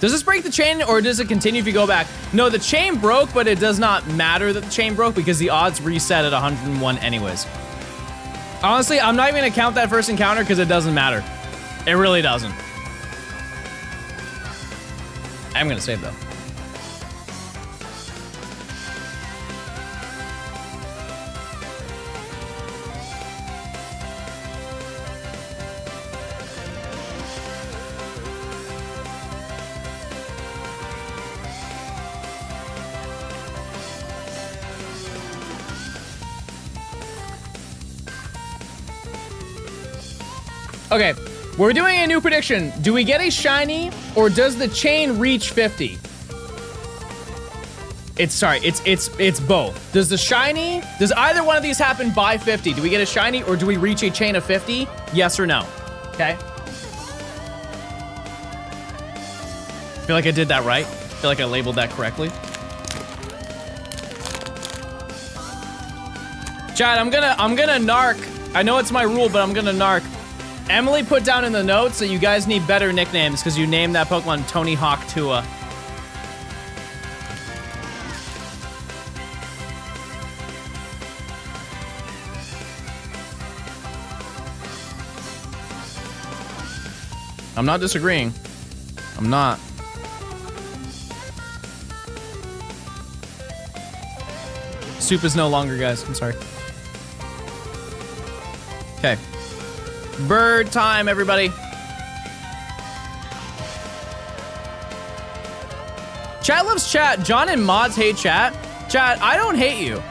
Does this break the chain or does it continue if you go back? No, the chain broke, but it does not matter that the chain broke because the odds reset at 101 anyways. Honestly, I'm not even gonna count that first encounter because it doesn't matter. It really doesn't. I'm gonna save though. Okay, we're doing a new prediction. Do we get a shiny or does the chain reach 50? It's both. Does either one of these happen by 50? Do we get a shiny or do we reach a chain of 50? Yes or no? Okay. I feel like I did that right. I feel like I labeled that correctly. Chad, I'm gonna narc. I know it's my rule, but I'm gonna narc. Emily put down in the notes that you guys need better nicknames because you named that Pokemon Tony Hawk Tua. I'm not disagreeing. I'm not. Soup is no longer, guys. I'm sorry. Okay. Bird time, everybody. Chat loves chat. John and mods hate chat. Chat, I don't hate you.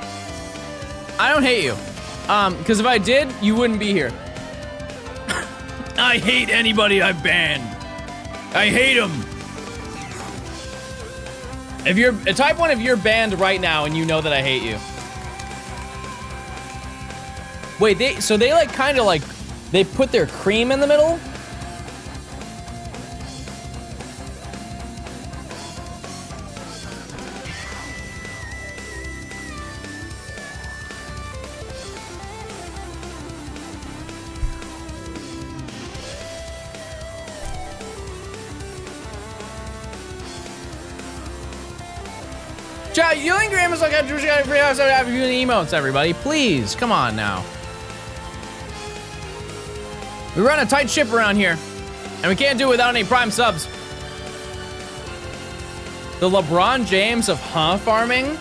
I don't hate you. Because if I did, you wouldn't be here. I hate anybody I banned. I hate them. If you're a type 1, if you're banned right now and you know that I hate you. Wait, they like kind of like, they put their cream in the middle? Chat, you and Graham is like, I got a free house after you the emotes, everybody. Please, come on now. We run a tight ship around here, and we can't do it without any prime subs. The LeBron James of farming.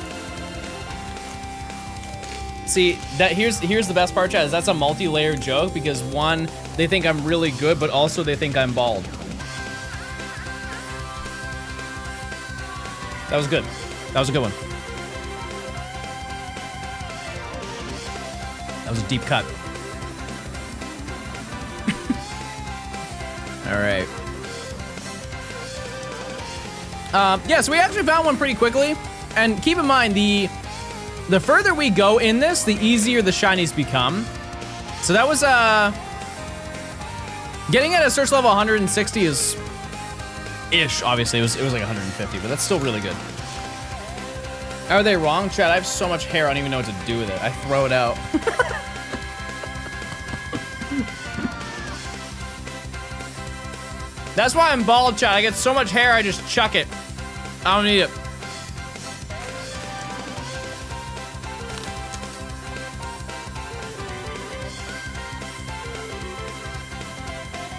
See, that here's the best part, chat, is that's a multi-layered joke because one, they think I'm really good, but also they think I'm bald. That was good. That was a good one. That was a deep cut. All right. Yeah, so we actually found one pretty quickly. And keep in mind, the further we go in this, the easier the shinies become. So that was, getting at a search level 160 is ish, obviously. It was like 150, but that's still really good. Are they wrong, Chad? I have so much hair, I don't even know what to do with it. I throw it out. That's why I'm bald, Chad. I get so much hair, I just chuck it. I don't need it.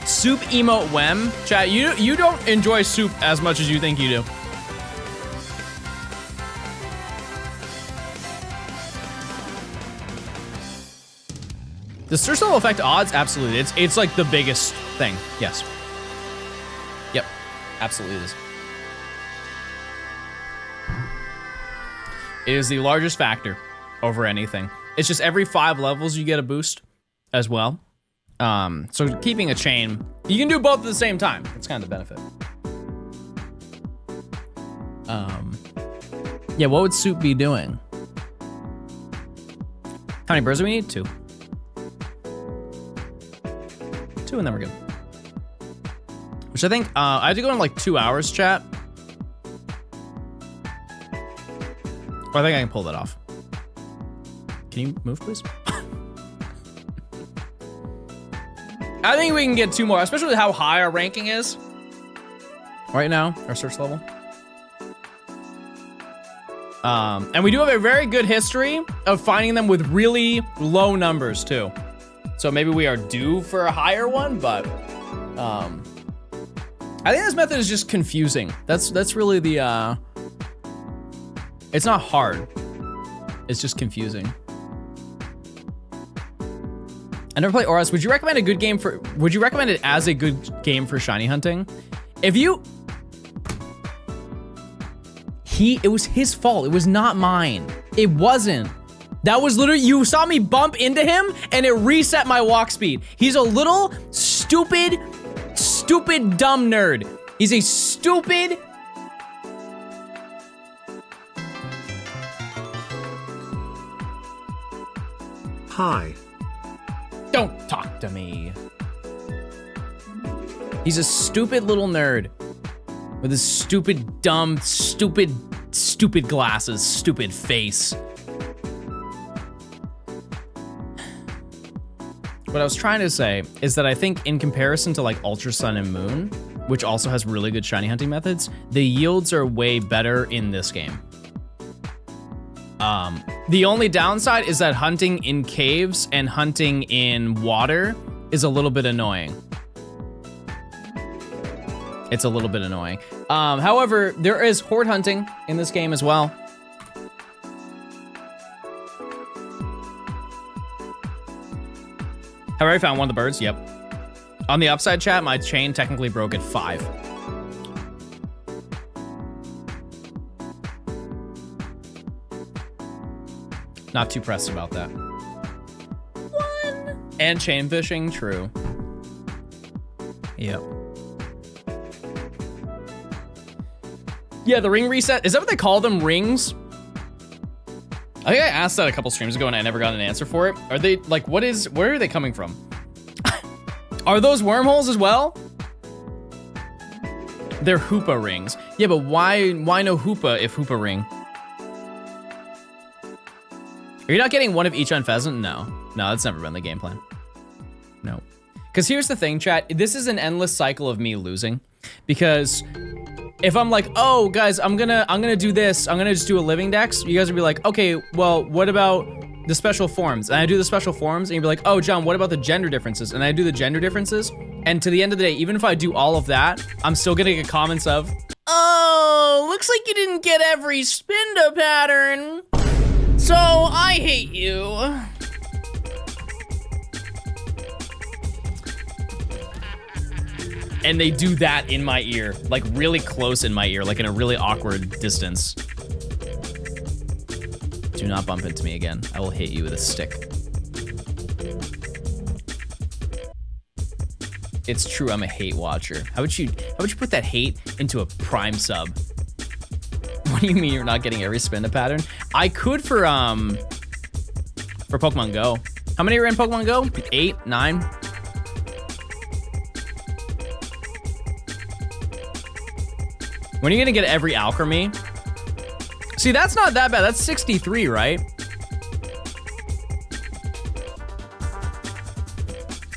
Soup emote Wem. Chat, you don't enjoy soup as much as you think you do. The search level effect odds? Absolutely. It's like the biggest thing. Yes. Yep. Absolutely it is. It is the largest factor over anything. It's just every 5 levels you get a boost as well. So keeping a chain, you can do both at the same time. It's kind of the benefit. Yeah, what would Soup be doing? How many birds do we need? 2. 2 and then we're good. Which I think, I have to go in like 2 hours, chat. Or I think I can pull that off. Can you move, please? I think we can get 2 more, especially with how high our ranking is right now, our search level. And we do have a very good history of finding them with really low numbers too. So maybe we are due for a higher one, but I think this method is just confusing. That's really the, it's not hard. It's just confusing. I never played ORAS. Would you recommend it as a good game for shiny hunting? If you, it was his fault. It was not mine. It wasn't. That was literally, you saw me bump into him and it reset my walk speed. He's a little stupid, dumb nerd. He's a stupid. Hi. Don't talk to me. He's a stupid little nerd with his stupid, dumb, stupid glasses, stupid face. What I was trying to say is that I think in comparison to like Ultra Sun and Moon, which also has really good shiny hunting methods, the yields are way better in this game. The only downside is that hunting in caves and hunting in water is a little bit annoying. It's a little bit annoying. However, there is horde hunting in this game as well. Have I already found one of the birds? Yep. On the upside, chat, my chain technically broke at 5. Not too pressed about that. 1. And chain fishing, true. Yep. Yeah, the ring reset. Is that what they call them, rings? I think I asked that a couple streams ago and I never got an answer for it. Are they, like, where are they coming from? Are those wormholes as well? They're Hoopa rings. Yeah, but why no Hoopa if Hoopa ring? Are you not getting one of each on Pheasant? No, that's never been the game plan. No. Because here's the thing, chat. This is an endless cycle of me losing. Because if I'm like, oh, guys, I'm gonna do this. I'm gonna just do a living dex. You guys will be like, okay, well, what about the special forms? And I do the special forms, and you'd be like, oh, John, what about the gender differences? And I do the gender differences. And to the end of the day, even if I do all of that, I'm still gonna get comments of, oh, looks like you didn't get every Spinda pattern. So I hate you. And they do that in my ear, like really close in my ear, like in a really awkward distance. Do not bump into me again. I will hit you with a stick. It's true, I'm a hate watcher. How would you put that hate into a prime sub? What do you mean you're not getting every Spinda pattern? I could for Pokemon Go. How many are in Pokemon Go? 8, 9? When are you gonna get every alchemy? See, that's not that bad. That's 63, right?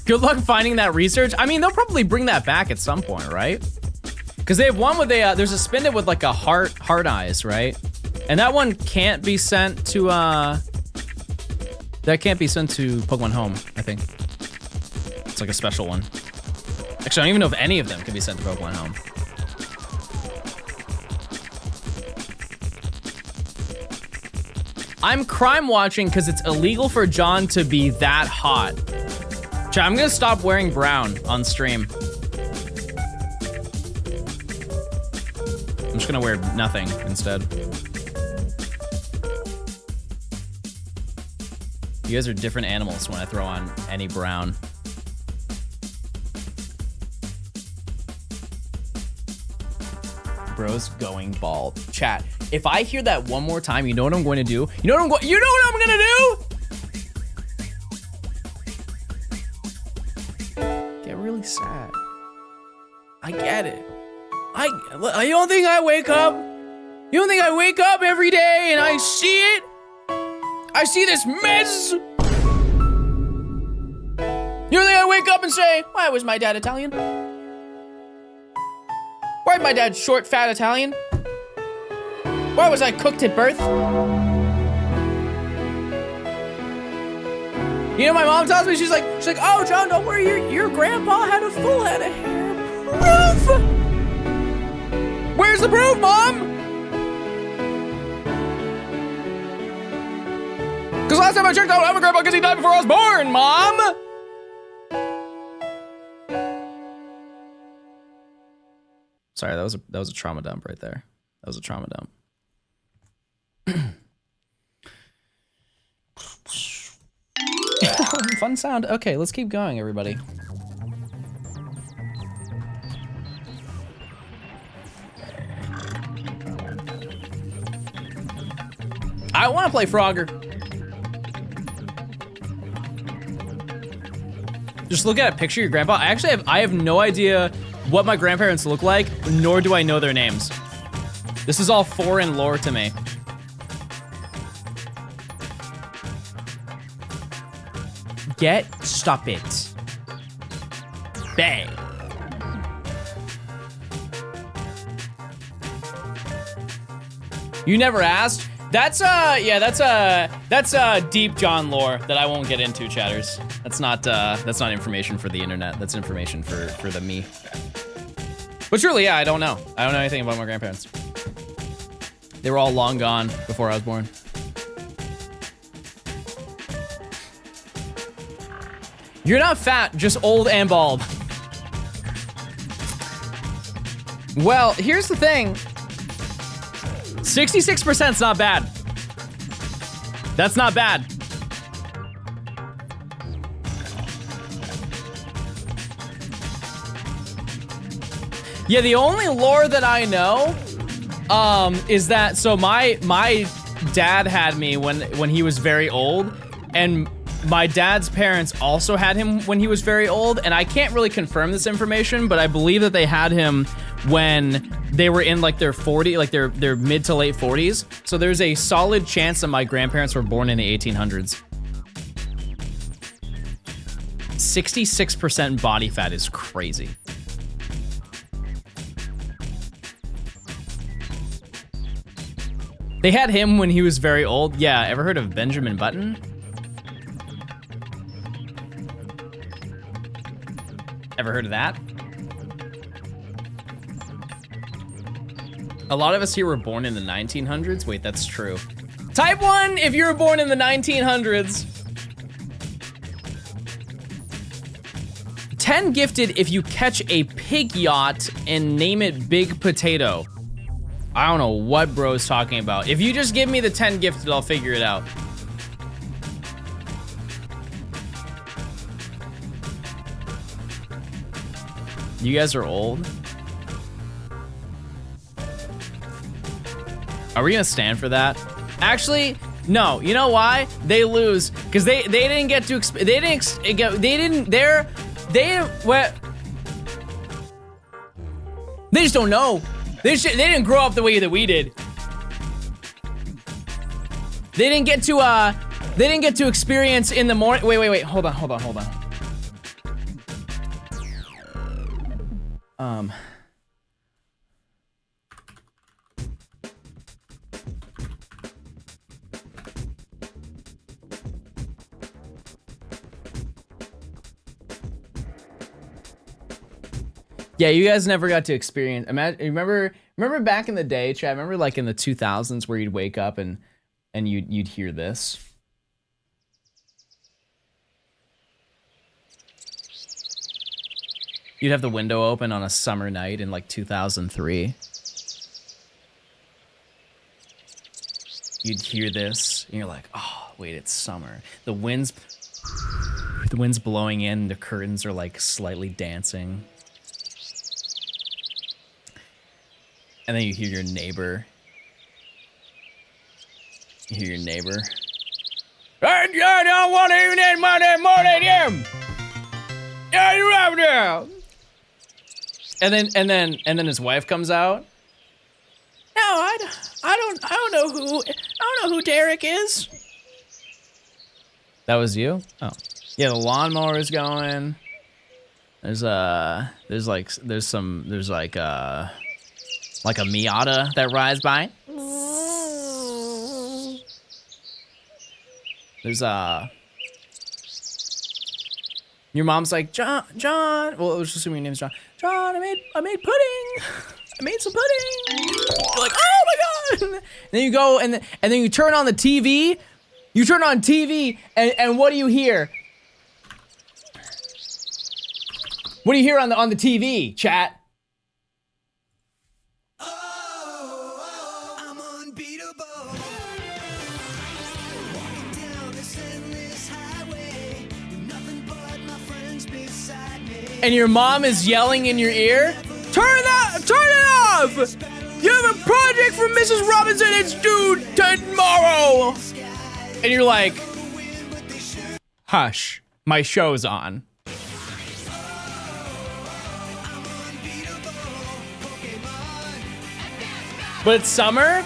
Good luck finding that research. I mean, they'll probably bring that back at some point, right? Because they have one with a, there's a Spinda with like a heart eyes, right? And that one can't be sent to, that can't be sent to Pokemon Home, I think. It's like a special one. Actually, I don't even know if any of them can be sent to Pokemon Home. I'm crime watching because it's illegal for John to be that hot. Chat, I'm gonna stop wearing brown on stream. I'm just gonna wear nothing instead. You guys are different animals when I throw on any brown. Bro's going bald. Chat, if I hear that one more time, you know what I'm going to do? You know what I'm gonna do? Get really sad. I get it. You don't think I wake up? You don't think I wake up every day and I see it? I see this mess. You don't think I wake up and say, why was my dad Italian? Why'd my dad short, fat Italian? Why was I cooked at birth? You know, my mom tells me, she's like, oh, John, don't worry, your grandpa had a full head of hair. Proof! Where's the proof, Mom? Because last time I checked out, I'm a grandpa because he died before I was born, Mom! Sorry, that was a trauma dump right there. That was a trauma dump. Fun sound. Okay, let's keep going, everybody. I want to play Frogger. Just look at a picture of your grandpa. I have no idea what my grandparents look like, nor do I know their names. This is all foreign lore to me. Stop it. Bang. You never asked? That's deep John lore that I won't get into, chatters. That's not information for the internet. That's information for the me. But truly, yeah, I don't know. I don't know anything about my grandparents. They were all long gone before I was born. You're not fat, just old and bald. Well, here's the thing. 66%'s not bad. That's not bad. Yeah, the only lore that I know is that so my dad had me when he was very old, and my dad's parents also had him when he was very old, and I can't really confirm this information, but I believe that they had him when they were in like their their mid to late 40s. So there's a solid chance that my grandparents were born in the 1800s. 66% body fat is crazy. They had him when he was very old. Yeah, ever heard of Benjamin Button? Ever heard of that? A lot of us here were born in the 1900s. Wait, that's true. Type 1 if you were born in the 1900s. 10 gifted if you catch a pig yacht and name it Big Potato. I don't know what bro's talking about. If you just give me the 10 gifted, I'll figure it out. You guys are old. Are we gonna stand for that? Actually, no. You know why? They lose because they didn't get to they just don't know. They didn't grow up the way that we did. They didn't get to experience in the morning. Wait. Hold on. Yeah, you guys never got to experience. Remember back in the day, Chad. Remember like in the 2000s where you'd wake up and you'd hear this. You'd have the window open on a summer night in like 2003. You'd hear this, and you're like, oh, wait, it's summer. The wind's blowing in, the curtains are like slightly dancing. And then you hear your neighbor. And you don't want to even Monday morning, yeah. And then his wife comes out. No, I don't know who Derek is. That was you? Oh. Yeah, the lawnmower's going. There's a Miata that rides by. There's your mom's like, John, well, it was just assuming your name's John. John, I made pudding. I made some pudding. You're like, oh my God. And then you go and then you turn on the TV. You turn on TV and what do you hear? What do you hear on the TV, chat? And your mom is yelling in your ear, turn it off! You have a project from Mrs. Robinson, it's due tomorrow! And you're like, hush, my show's on. But it's summer?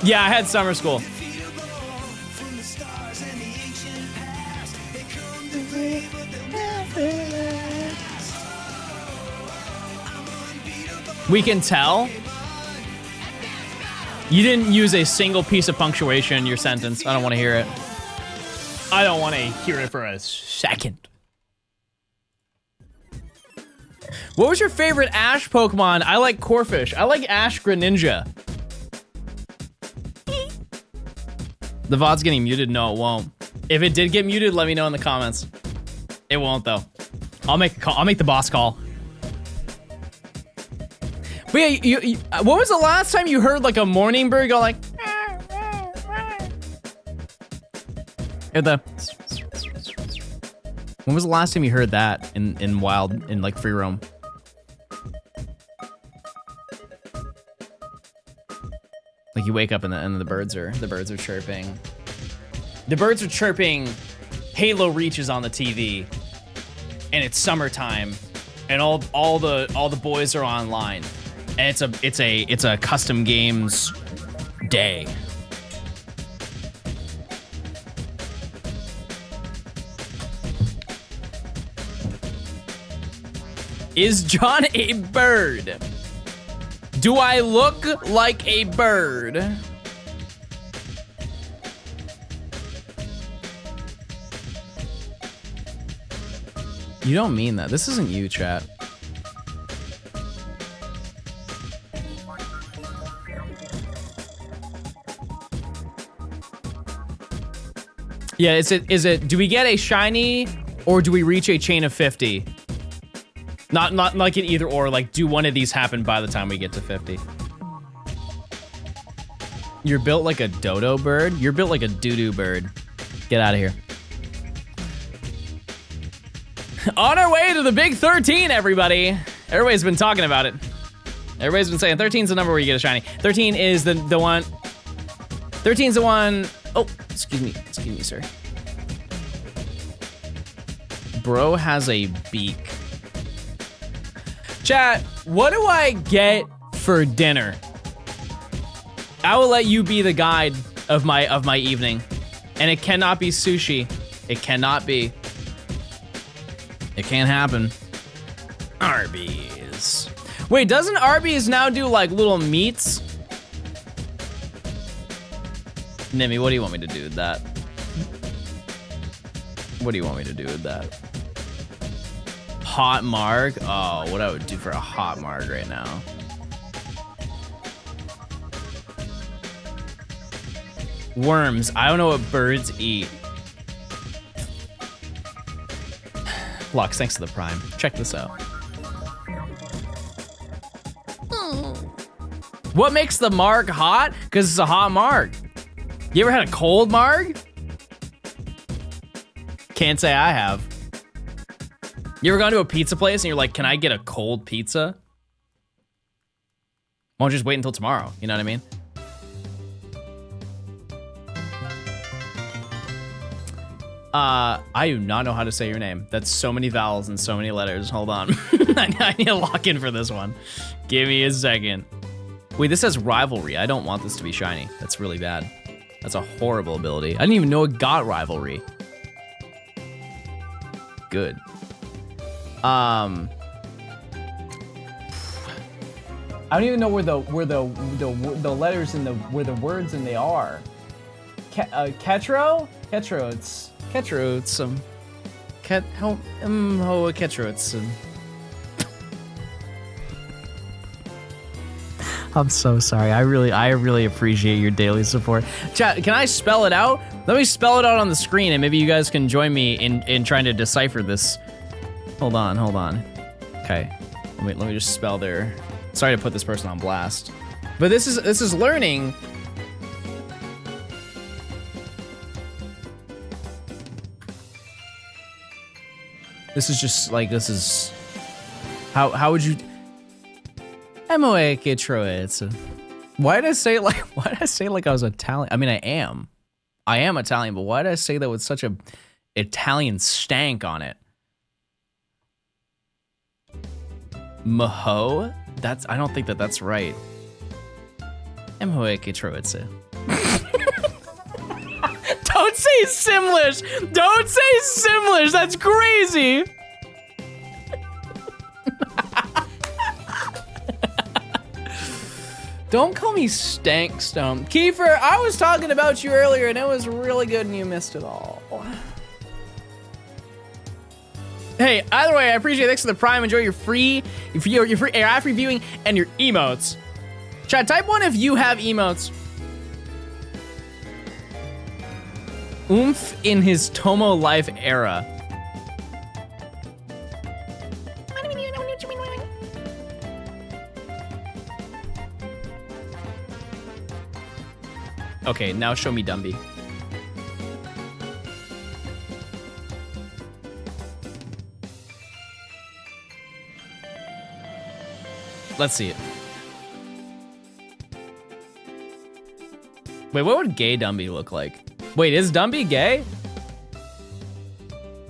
Yeah, I had summer school. We can tell you didn't use a single piece of punctuation in your sentence. I don't want to hear it. I don't want to hear it for a second. What was your favorite Ash Pokemon? I like Corphish. I like Ash Greninja. The VOD's getting muted? No, it won't. If it did get muted, let me know in the comments. It won't though. I'll make a call. I'll make the boss call. But yeah, what was the last time you heard like a morning bird go like? When was the last time you heard that in wild, in like free roam? Like you wake up and the birds are chirping. The birds are chirping. Halo Reach is on the TV, and it's summertime, and all the boys are online, and it's a custom games day. Is John a bird? Do I look like a bird? You don't mean that. This isn't you, chat. Yeah, is it, do we get a shiny or do we reach a chain of 50? Not like an either or, like do one of these happen by the time we get to 50? You're built like a dodo bird? You're built like a doo-doo bird. Get out of here. On our way to the big 13, everybody. Everybody's been talking about it. Everybody's been saying 13's the number where you get a shiny. 13 is the one. 13's the one. Oh, excuse me, sir. Bro has a beak. Chat, what do I get for dinner? I will let you be the guide of my evening. And it cannot be sushi. It cannot be. It can't happen. Arby's. Wait, doesn't Arby's now do like little meats? Nimmy, what do you want me to do with that? What do you want me to do with that? Hot marg? Oh, what I would do for a hot marg right now. Worms. I don't know what birds eat. Lux, thanks to the Prime. Check this out. What makes the marg hot? Because it's a hot marg. You ever had a cold marg? Can't say I have. You ever gone to a pizza place and you're like, can I get a cold pizza? Why don't you just wait until tomorrow? You know what I mean? I do not know how to say your name. That's so many vowels and so many letters. Hold on. I need to lock in for this one. Give me a second. Wait, this has rivalry. I don't want this to be shiny. That's really bad. That's a horrible ability. I didn't even know it got rivalry. Good. I don't even know where the letters and where the words and they are. Ketro? Ketro, it's I'm so sorry. I really appreciate your daily support. Chat, can I spell it out? Let me spell it out on the screen and maybe you guys can join me in trying to decipher this. Hold on. Okay. Let me just spell their. Sorry to put this person on blast. But this is learning. This is just like, this is, how would you, why did I say it like I was Italian? I mean, I am Italian, but why did I say that with such a Italian stank on it? Maho? I don't think that's right. Don't say Simlish! Don't say Simlish! That's crazy! Don't call me Stankstone. Kiefer, I was talking about you earlier and it was really good and you missed it all. Hey, either way, I appreciate it. Thanks for the Prime. Enjoy your free AF reviewing and your emotes. Chat, type 1 if you have emotes. Oomph in his Tomo life era. Okay, now show me Dumby. Let's see it. Wait, what would gay Dumby look like? Wait, is Dumby gay?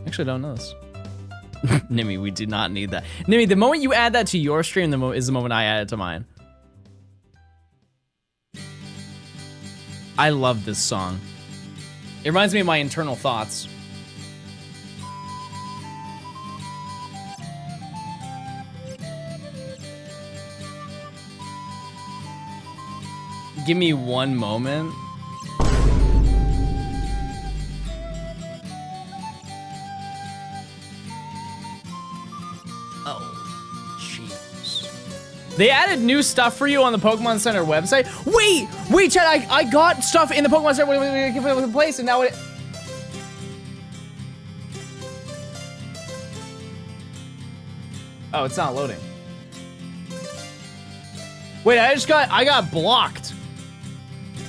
Actually, I don't know this. Nimmy, we do not need that. Nimmy, the moment you add that to your stream, is the moment I add it to mine. I love this song. It reminds me of my internal thoughts. Give me one moment. Oh, jeez. They added new stuff for you on the Pokemon Center website. Wait, Chad, I got stuff in the Pokemon Center with the place, and now it. Oh, it's not loading. Wait, I got blocked.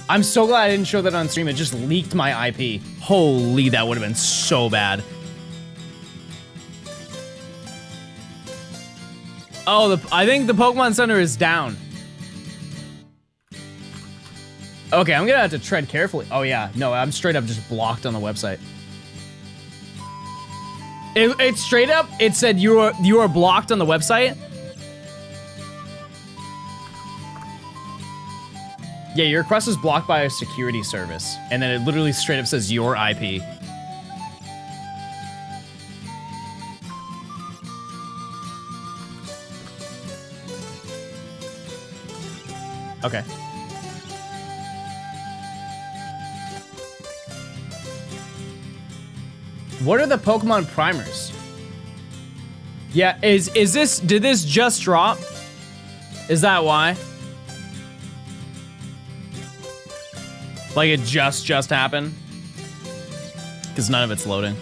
I'm so glad I didn't show that on stream. It just leaked my IP. Holy, that would have been so bad. Oh, I think the Pokemon Center is down. Okay, I'm gonna have to tread carefully. Oh yeah, no, I'm straight up just blocked on the website. It's straight up, it said you are blocked on the website. Yeah, your request is blocked by a security service. And then it literally straight up says your IP. Okay. What are the Pokemon primers? Yeah, did this just drop? Is that why? Like it just happened? Because none of it's loading.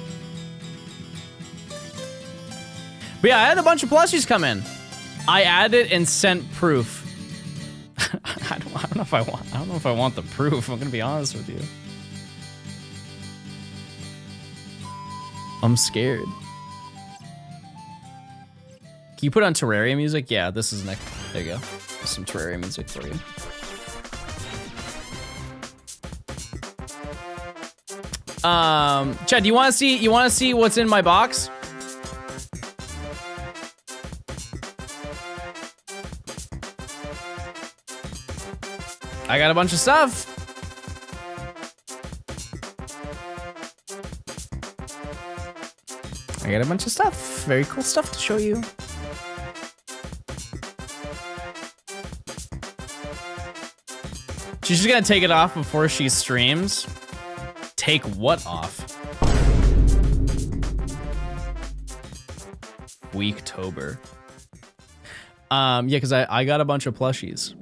But yeah, I had a bunch of plushies come in. I added and sent proof. I don't know if I want the proof. I'm gonna be honest with you. I'm scared. Can you put on Terraria music? Yeah, this is next. There you go. There's some Terraria music for you. Chad, you want to see what's in my box? I got a bunch of stuff. I got a bunch of stuff. Very cool stuff to show you. She's just gonna take it off before she streams. Take what off? Weektober. Yeah, because I got a bunch of plushies.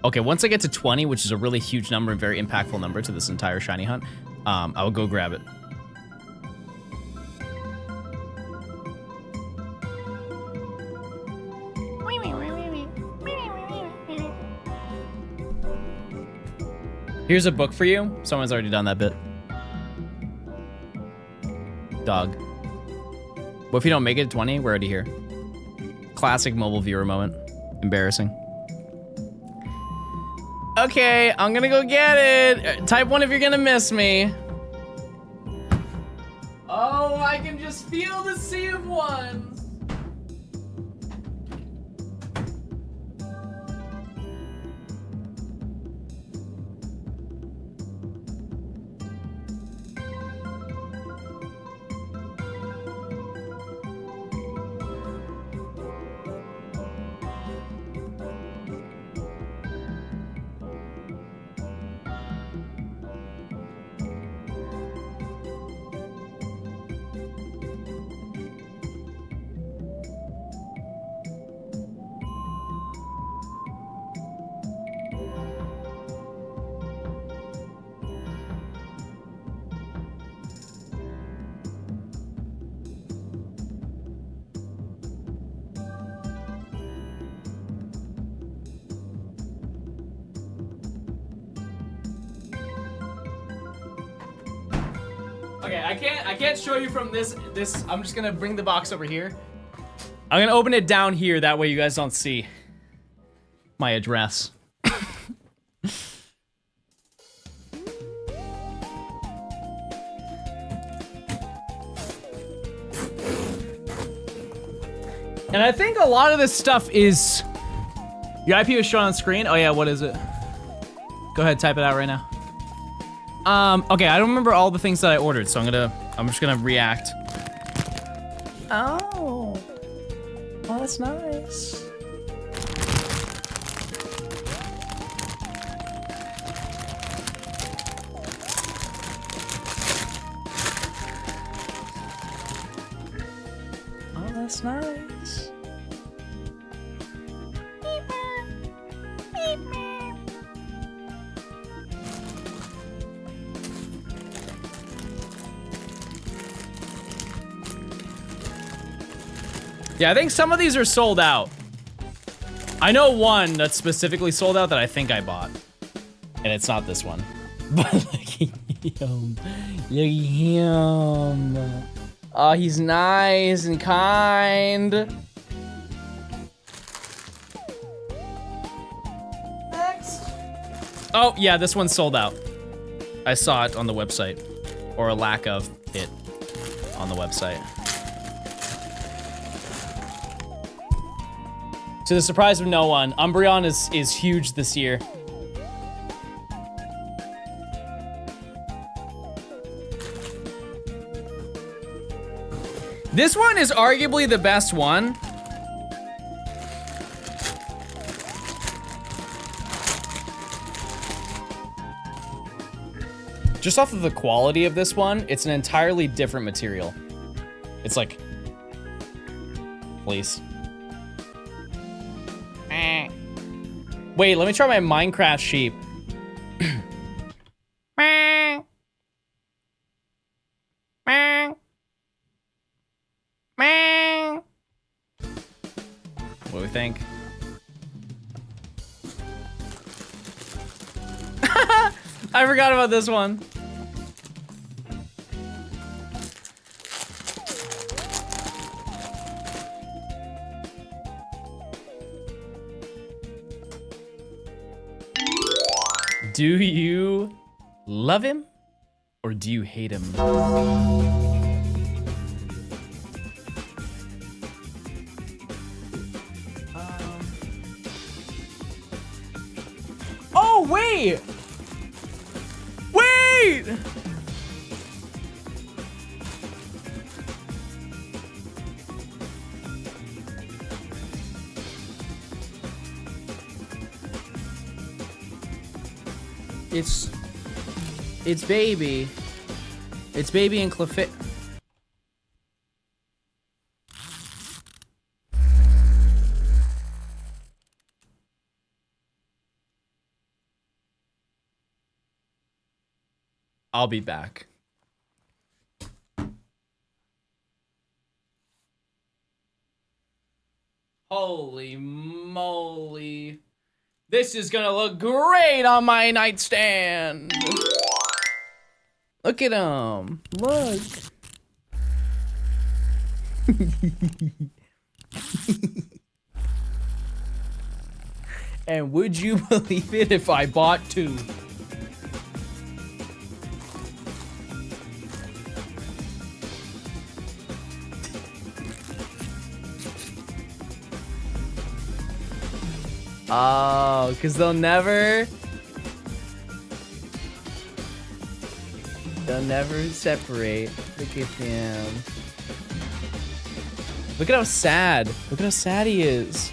Okay, once I get to 20, which is a really huge number and very impactful number to this entire shiny hunt, I will go grab it. Here's a book for you. Someone's already done that bit. Dog. What if you don't make it to 20? We're already here. Classic mobile viewer moment. Embarrassing. Okay, I'm gonna go get it. Type 1 if you're gonna miss me. Oh, I can just feel the sea of ones. Okay, I can't show you from this. I'm just gonna bring the box over here. I'm gonna open it down here, that way you guys don't see my address. And I think a lot of this stuff is... Your IP was shown on screen? Oh yeah, what is it? Go ahead, type it out right now. Okay, I don't remember all the things that I ordered, so I'm just gonna react. Oh. Oh, that's nice. Oh, that's nice. Yeah, I think some of these are sold out. I know one that's specifically sold out that I think I bought. And it's not this one. But look at him. Look at him. Oh, he's nice and kind. Next. Oh, yeah, this one's sold out. I saw it on the website. Or a lack of it on the website. To the surprise of no one, Umbreon is huge this year. This one is arguably the best one. Just off of the quality of this one, it's an entirely different material. It's like, please. Wait, let me try my Minecraft sheep. What do we think? I forgot about this one. Do you love him or do you hate him? Oh, wait! Wait! It's baby. It's baby and Clefairy. I'll be back. Holy moly. This is gonna look great on my nightstand. Look at him. Look. And would you believe it if I bought two? Oh, because they'll never separate. Look at him. Look at how sad. Look at how sad he is.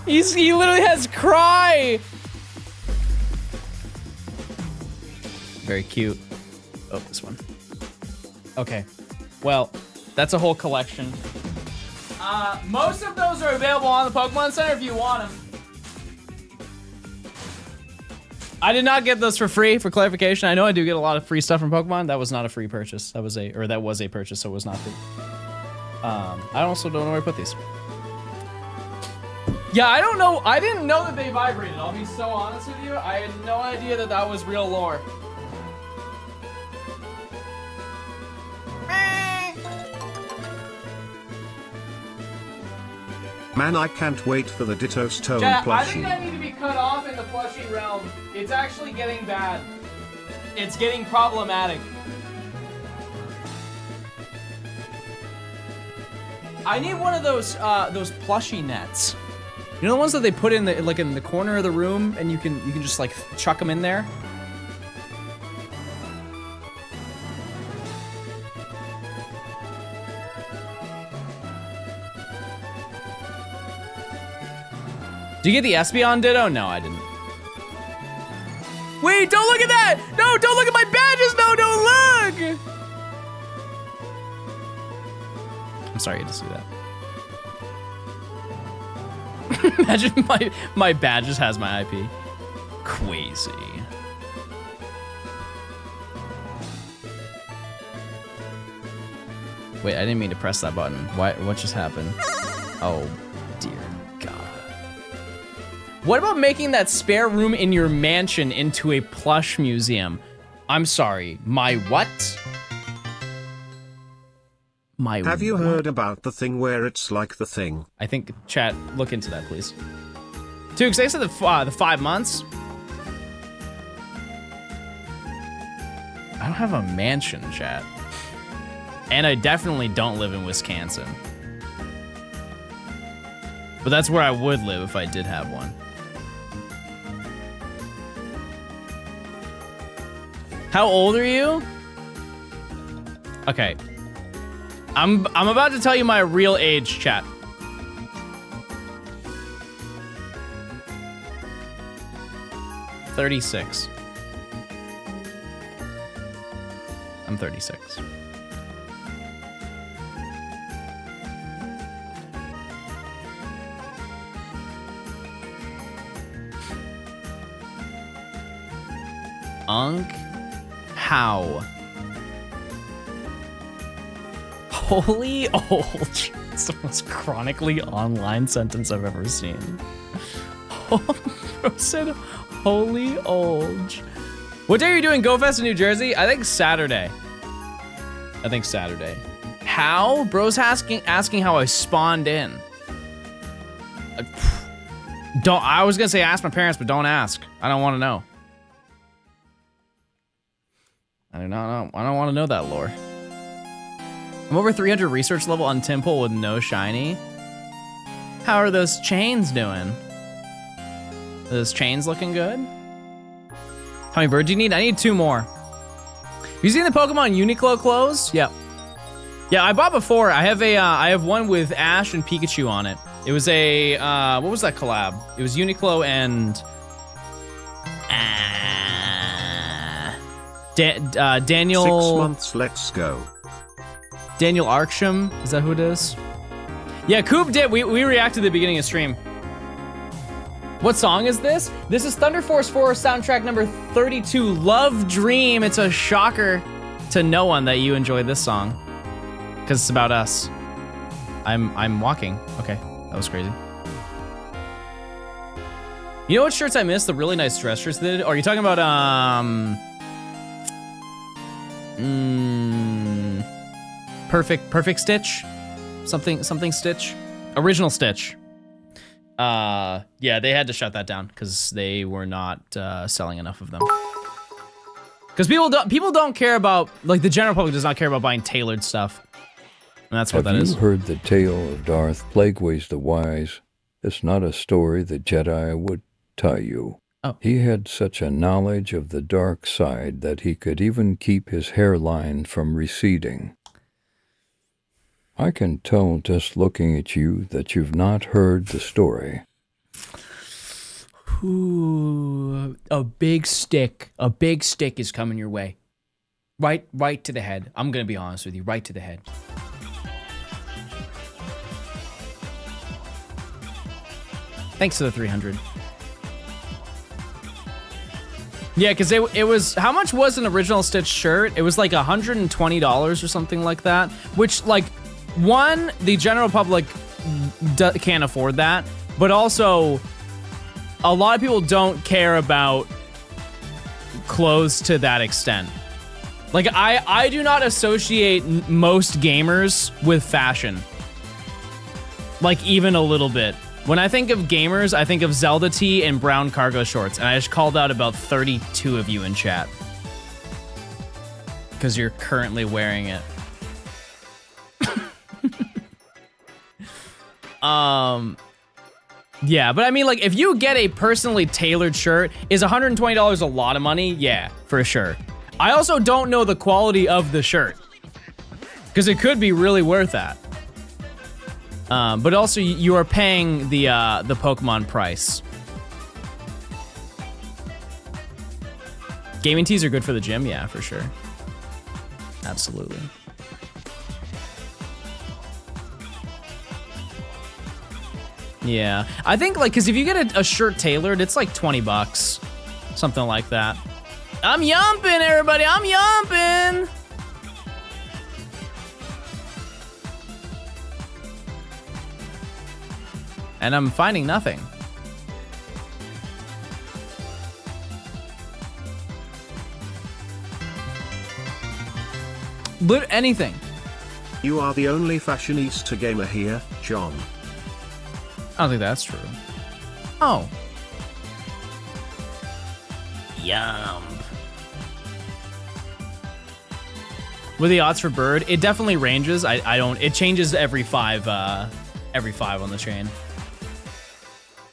He literally has cry. Very cute. Oh, this one. Okay. Well, that's a whole collection. Most of those are available on the Pokemon Center if you want them. I did not get those for free, for clarification. I know I do get a lot of free stuff from Pokemon. That was not a free purchase. That was a purchase, so it was not free. I also don't know where I put these. Yeah, I don't know. I didn't know that they vibrated. I'll be so honest with you. I had no idea that that was real lore. Man, I can't wait for the Ditto Stone Chat, plushie. I think I need to be cut off in the plushie realm. It's actually getting bad. It's getting problematic. I need one of those plushie nets. You know the ones that they put in the in the corner of the room, and you can just like chuck them in there. Did you get the Espeon Ditto? No, I didn't. Wait, don't look at that! No, don't look at my badges! No, don't look! I'm sorry you had to see that. Imagine my badges has my IP. Crazy. Wait, I didn't mean to press that button. What just happened? Oh, dear God. What about making that spare room in your mansion into a plush museum? I'm sorry, my what? My Have you heard about the thing where it's like the thing? I think, chat, look into that, please. Dude, because they said the 5 months. I don't have a mansion, chat. And I definitely don't live in Wisconsin. But that's where I would live if I did have one. How old are you? Okay. I'm about to tell you my real age, chat. $36. I'm 36. How? Holy old. It's the most chronically online sentence I've ever seen. Bro said, holy old. What day are you doing GoFest in New Jersey? I think Saturday. How? Bro's asking how I spawned in. I was gonna say ask my parents, but don't ask. I don't want to know. I don't want to know that lore. I'm over 300 research level on Temple with no shiny. How are those chains doing? Are those chains looking good? How many birds do you need? I need 2 more. You seen the Pokemon Uniqlo clothes? Yep. Yeah, I bought before. I have one with Ash and Pikachu on it. It was a what was that collab? It was Uniqlo and Daniel. 6 months. Let's go. Daniel Arksham, is that who it is? Yeah, Coop did. We reacted at the beginning of stream. What song is this? This is Thunder Force 4 soundtrack number 32, Love Dream. It's a shocker to no one that you enjoyed this song, because it's about us. I'm walking. Okay, that was crazy. You know what shirts I missed? The really nice dress shirts they did? Or are you talking about Perfect Stitch? Something Stitch? Original Stitch. Yeah, they had to shut that down because they were not selling enough of them. Because people don't care about, like, the general public does not care about buying tailored stuff. And that's what that is. Have you heard the tale of Darth Plagueis the Wise? It's not a story the Jedi would tell you. Oh. He had such a knowledge of the dark side that he could even keep his hairline from receding. I can tell just looking at you that you've not heard the story. Ooh, a big stick is coming your way. Right to the head. I'm gonna be honest with you, right to the head. Thanks to the 300. Yeah, because it was, how much was an original Stitch shirt? It was like $120 or something like that, which, like, one, the general public can't afford that, but also a lot of people don't care about clothes to that extent. Like, I do not associate most gamers with fashion. Like, even a little bit. When I think of gamers, I think of Zelda tee and brown cargo shorts, and I just called out about 32 of you in chat. Because you're currently wearing it. Yeah, but I mean, like, if you get a personally tailored shirt, is $120 a lot of money? Yeah, for sure. I also don't know the quality of the shirt, because it could be really worth that. But also, you are paying the Pokemon price. Gaming tees are good for the gym, yeah, for sure. Absolutely. Yeah, I think, like, because if you get a shirt tailored, it's like 20 bucks, something like that. I'm yumping, everybody, I'm yumping. And I'm finding nothing. Anything. You are the only fashionista gamer here, John. I don't think that's true. Oh. Yum. With the odds for bird, it definitely ranges. I don't. It changes every five on the chain.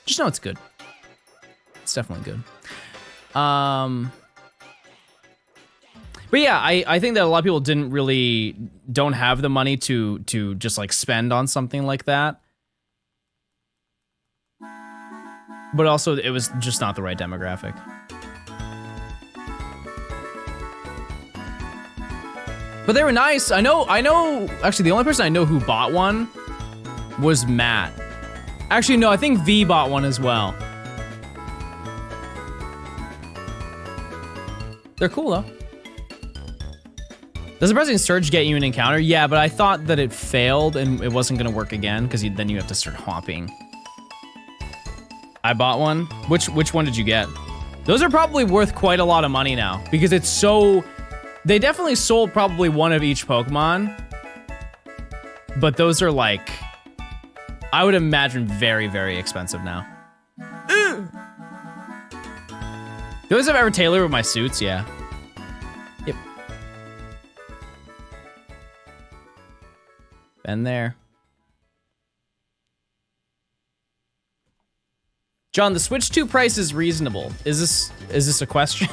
Just know it's good. It's definitely good. But yeah, I think that a lot of people don't have the money to just like spend on something like that. But also, it was just not the right demographic. But they were nice. I know, actually, the only person I know who bought one was Matt. Actually, no, I think V bought one as well. They're cool, though. Does the President Surge get you an encounter? Yeah, but I thought that it failed and it wasn't going to work again, because then you have to start hopping. I bought one. Which one did you get? Those are probably worth quite a lot of money now, because it's so... They definitely sold probably one of each Pokemon, but those are like... I would imagine very, very expensive now. Those I've ever tailored with my suits, yeah. Yep. Been there. John, the Switch 2 price is reasonable. Is this a question?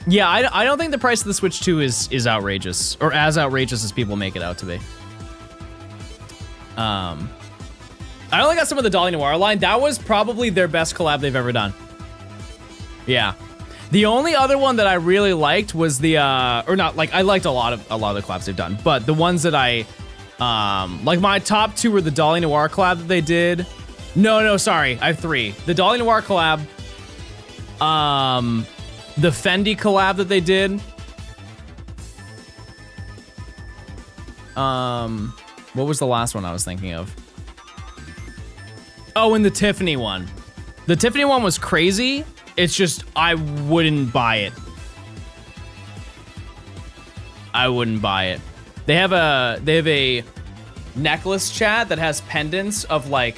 Yeah, I don't think the price of the Switch 2 is outrageous, or as outrageous as people make it out to be. I only got some of the Dolly Noir line. That was probably their best collab they've ever done. Yeah. The only other one that I really liked was the or not, like, I liked a lot of the collabs they've done, but the ones that I like, my top two were the Dolly Noir collab that they did. No, sorry, I have three. The Dolly Noir collab, the Fendi collab that they did, what was the last one I was thinking of? Oh, and the Tiffany one. The Tiffany one was crazy. It's just, I wouldn't buy it. I wouldn't buy it. They have a necklace, chat, that has pendants of like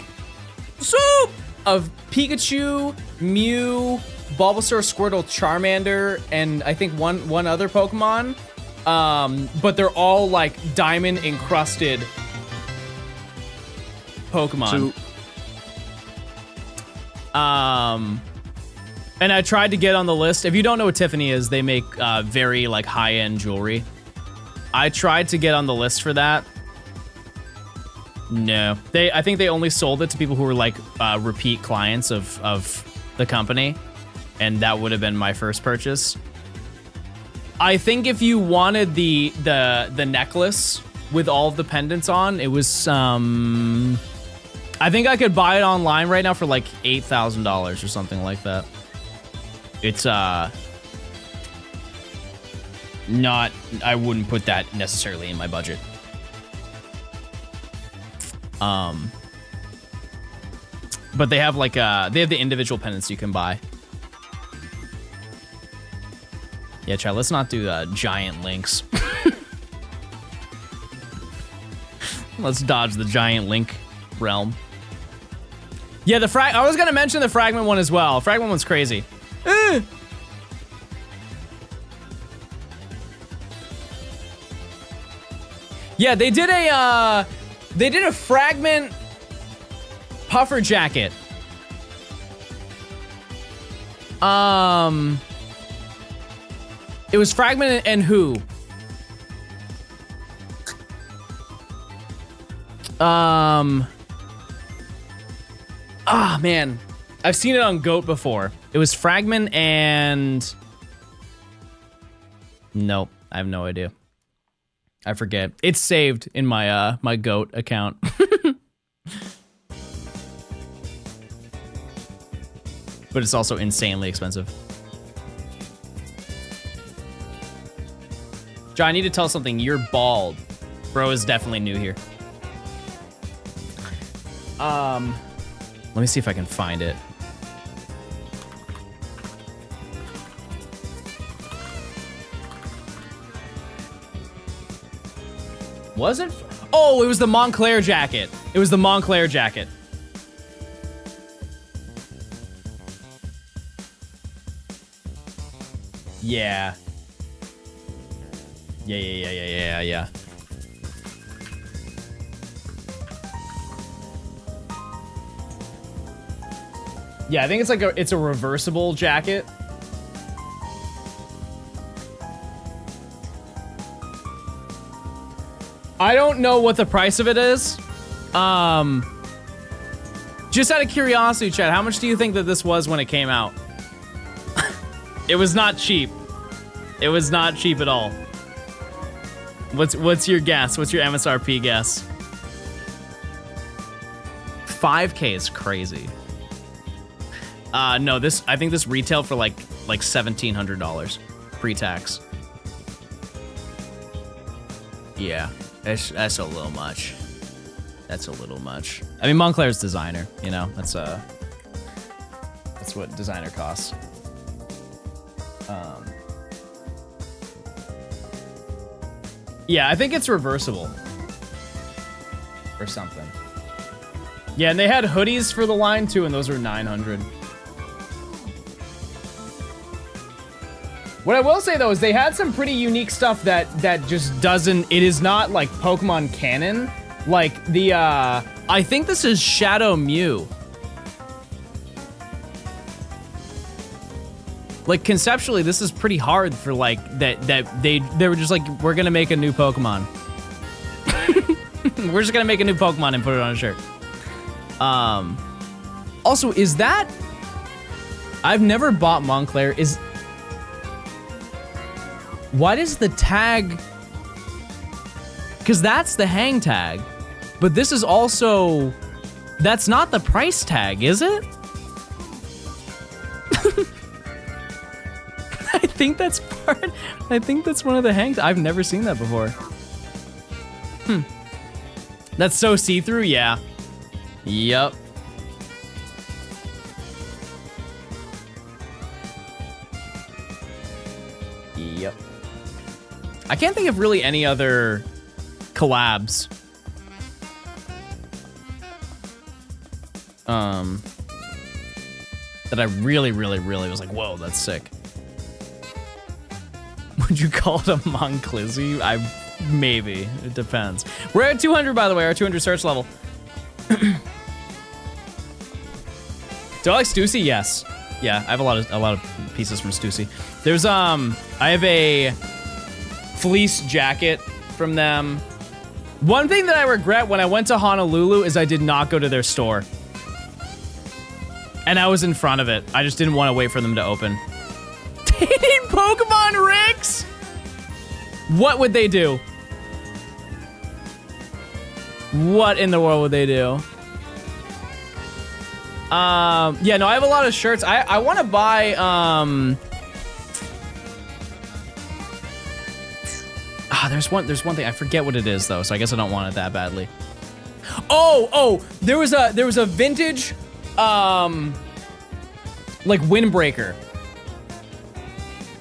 soup of Pikachu, Mew, Bulbasaur, Squirtle, Charmander, and I think one other Pokemon. But they're all like diamond encrusted Pokemon. And I tried to get on the list. If you don't know what Tiffany is, they make very like high-end jewelry. I tried to get on the list for that. No, I think they only sold it to people who were like repeat clients of the company, and that would have been my first purchase. I think if you wanted the necklace with all of the pendants on, it was I think I could buy it online right now for like $8,000 or something like that. It's not, I wouldn't put that necessarily in my budget. But they have like they have the individual pendants you can buy. Yeah, chat, let's not do giant links. Let's dodge the giant link realm. Yeah, I was gonna mention the fragment one as well. Fragment one's crazy. Yeah, they did a fragment puffer jacket. It was fragment and who? Ah, man. I've seen it on Goat before. It was fragment and... Nope, I have no idea. I forget. It's saved in my my Goat account. But it's also insanely expensive. John, I need to tell something. You're bald. Bro is definitely new here. Let me see if I can find it. Was it? Oh, it was the Montclair jacket. It was the Montclair jacket. Yeah. Yeah. Yeah, I think it's like it's a reversible jacket. I don't know what the price of it is. Just out of curiosity, chat, how much do you think that this was when it came out? It was not cheap. It was not cheap at all. What's your guess? What's your MSRP guess? 5K is crazy. No, I think this retailed for like $1,700 pre-tax. Yeah, that's a little much. That's a little much. I mean, Montclair's designer, you know, that's what designer costs. Yeah, I think it's reversible or something. Yeah, and they had hoodies for the line too, and those were $900. What I will say though is they had some pretty unique stuff that just doesn't. It is not like Pokemon canon. Like the I think this is Shadow Mew. Like conceptually, this is pretty hard for like that they were just like, we're gonna make a new Pokemon. We're just gonna make a new Pokemon and put it on a shirt. Also, is that? I've never bought Montclair. Why does the tag? Because that's the hang tag, but this is also. That's not the price tag, is it? I think that's part. I think that's one of the hangs. I've never seen that before. That's so see-through, yeah. Yup. Yep. I can't think of really any other collabs. That I really was like, whoa, that's sick. Would you call it a Monclizzy? Maybe. It depends. We're at 200, by the way, our 200 search level. Do I like Stussy? Yes. Yeah, I have a lot of pieces from Stussy. There's I have a fleece jacket from them. One thing that I regret when I went to Honolulu is I did not go to their store. And I was in front of it. I just didn't want to wait for them to open. They need Pokemon Ricks? What would they do? What in the world would they do? Yeah, no, I have a lot of shirts. I want to buy, there's one thing. I forget what it is though, so I guess I don't want it that badly. Oh, there was a vintage, like windbreaker.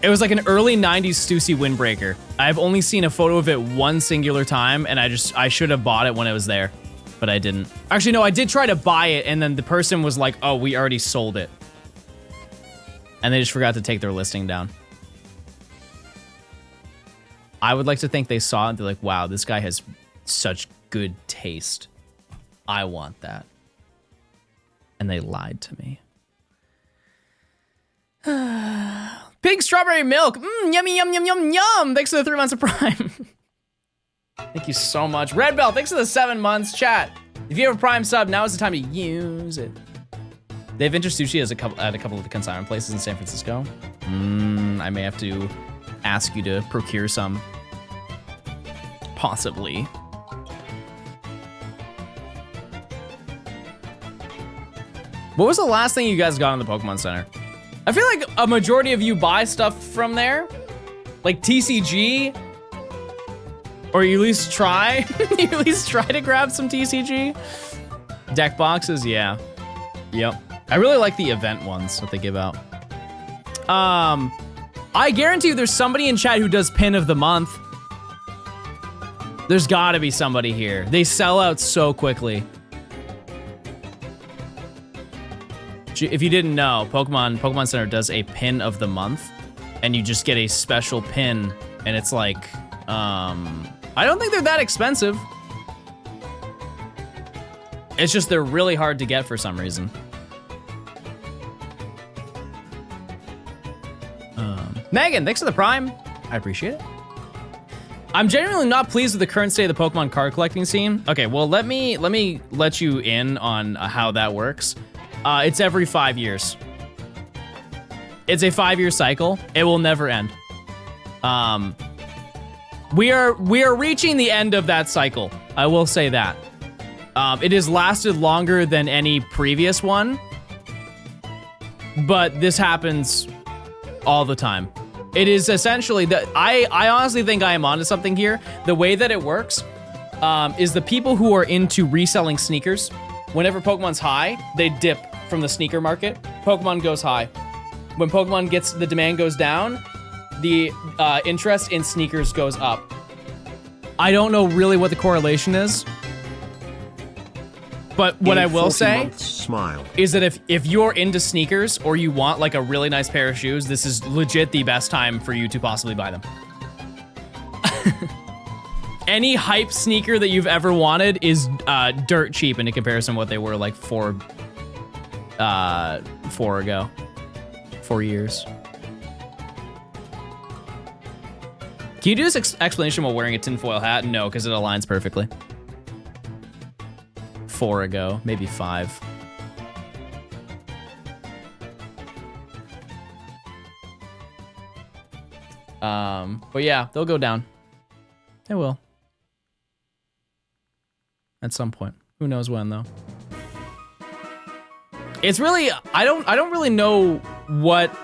It was like an early 90s Stussy windbreaker. I've only seen a photo of it one singular time, and I should have bought it when it was there, but I didn't. Actually, no, I did try to buy it, and then the person was like, oh, we already sold it. And they just forgot to take their listing down. I would like to think they saw it and they're like, wow, this guy has Such good taste. I want that. And they lied to me. Pink strawberry milk. Yummy, yum, yum, yum, yum. Thanks for the 3 months of Prime. Thank you so much. Red Bell, thanks for the 7 months. Chat, if you have a Prime sub, now is the time to use it. They have Vintage Sushi at a couple of the consignment places in San Francisco. I may have to ask you to procure some. Possibly. What was the last thing you guys got in the Pokemon Center? I feel like a majority of you buy stuff from there. Like TCG. Or you at least try. You at least try to grab some TCG. Deck boxes, yeah. Yep. I really like the event ones that they give out. I guarantee you there's somebody in chat who does pin of the month. There's gotta be somebody here. They sell out so quickly. If you didn't know, Pokemon Center does a pin of the month, and you just get a special pin, and it's like, I don't think they're that expensive. It's just they're really hard to get for some reason. Megan, thanks for the Prime. I appreciate it. I'm genuinely not pleased with the current state of the Pokemon card collecting scene. Okay, well, let me let you in on how that works. It's every 5 years. It's a 5-year cycle. It will never end. We are reaching the end of that cycle. I will say that. It has lasted longer than any previous one, but this happens all the time. It is essentially that I honestly think I am onto something here. The way that it works is the people who are into reselling sneakers, whenever Pokemon's high, they dip from the sneaker market. Pokemon goes high. When Pokemon gets, the demand goes down, the interest in sneakers goes up. I don't know really what the correlation is, but what I will say is that if you're into sneakers or you want like a really nice pair of shoes, this is legit the best time for you to possibly buy them. Any hype sneaker that you've ever wanted is dirt cheap in comparison to what they were like 4 years. Can you do this explanation while wearing a tinfoil hat? No, because it aligns perfectly. 4 ago, maybe 5. But yeah, they'll go down. They will. At some point. Who knows when though. It's really, I don't really know what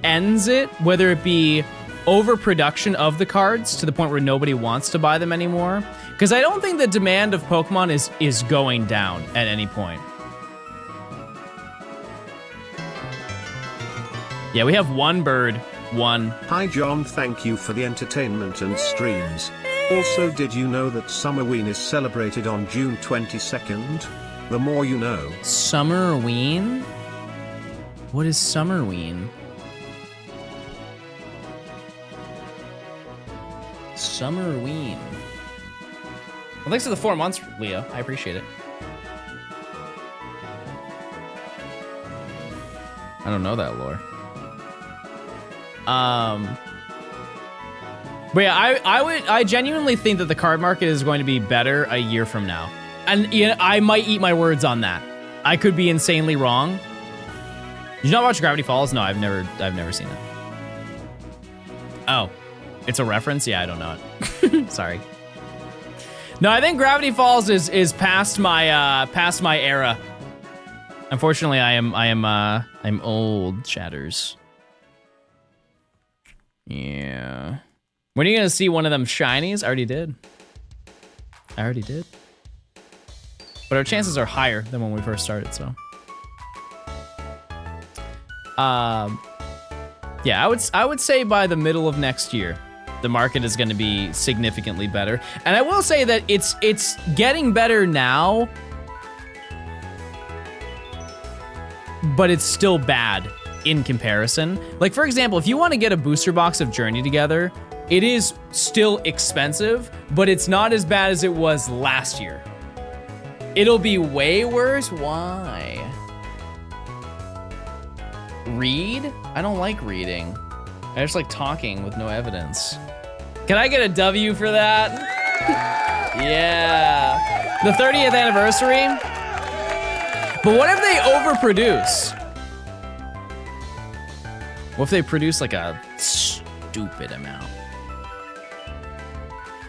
ends it, whether it be overproduction of the cards to the point where nobody wants to buy them anymore. Because I don't think the demand of Pokemon is going down at any point. Yeah, we have one bird. One. Hi John, thank you for the entertainment and streams. Also, did you know that Summerween is celebrated on June 22nd? The more you know. Summerween? What is Summerween? Summerween. Well, thanks for the 4 months, Leo. I appreciate it. I don't know that lore. But yeah, I genuinely think that the card market is going to be better a year from now. And yeah, I might eat my words on that. I could be insanely wrong. Did you not watch Gravity Falls? No, I've never seen it. Oh, it's a reference? Yeah, I don't know it. Sorry. No, I think Gravity Falls is past my era. Unfortunately, I'm old, chatters. Yeah. When are you gonna see one of them shinies? I already did. But our chances are higher than when we first started, so. Yeah, I would say by the middle of next year, the market is gonna be significantly better. And I will say that it's getting better now, but it's still bad in comparison. Like, for example, if you want to get a booster box of Journey together, It is still expensive, but it's not as bad as it was last year. It'll be way worse. Why? Read? I don't like reading. I just like talking with no evidence. Can I get a W for that? Yeah. The 30th anniversary. But what if they overproduce? What if they produce like a stupid amount?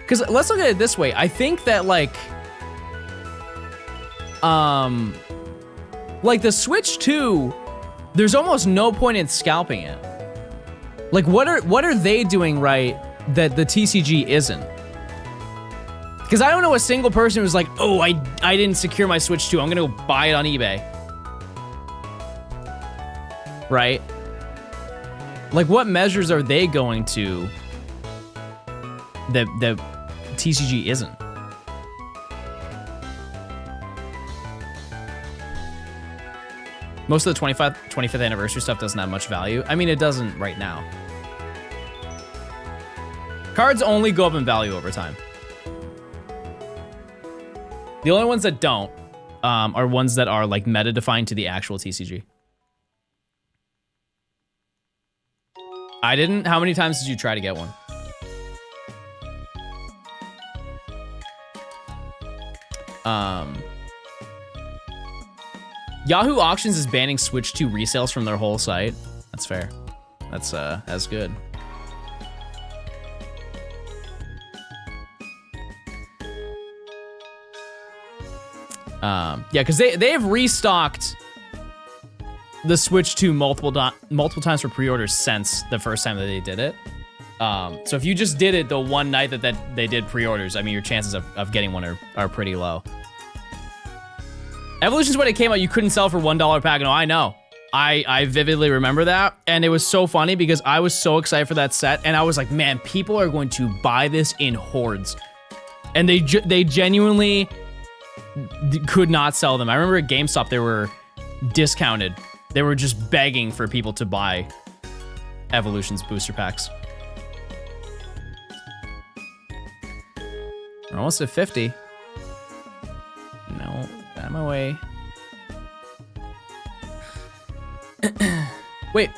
Because let's look at it this way. I think that like the Switch 2, there's almost no point in scalping it. Like what are they doing right that the TCG isn't? Because I don't know a single person who's like, oh, I didn't secure my Switch 2. I'm gonna go buy it on eBay. Right? Like what measures are they going to that TCG isn't? Most of the 25th anniversary stuff doesn't have much value. I mean, it doesn't right now. Cards only go up in value over time. The only ones that don't are ones that are like meta defined to the actual TCG. I didn't. How many times did you try to get one? Yahoo Auctions is banning Switch 2 resales from their whole site. That's fair. That's good. Yeah, because they have restocked the Switch 2 multiple times for pre-orders since the first time that they did it. So if you just did it the one night that they did pre-orders, I mean, your chances of getting one are pretty low. Evolutions, when it came out, you couldn't sell for $1 a pack. No, I know. I vividly remember that. And it was so funny because I was so excited for that set. And I was like, man, people are going to buy this in hordes. And they genuinely could not sell them. I remember at GameStop, they were discounted. They were just begging for people to buy Evolutions booster packs. We're almost at 50. No, out of my way. Wait,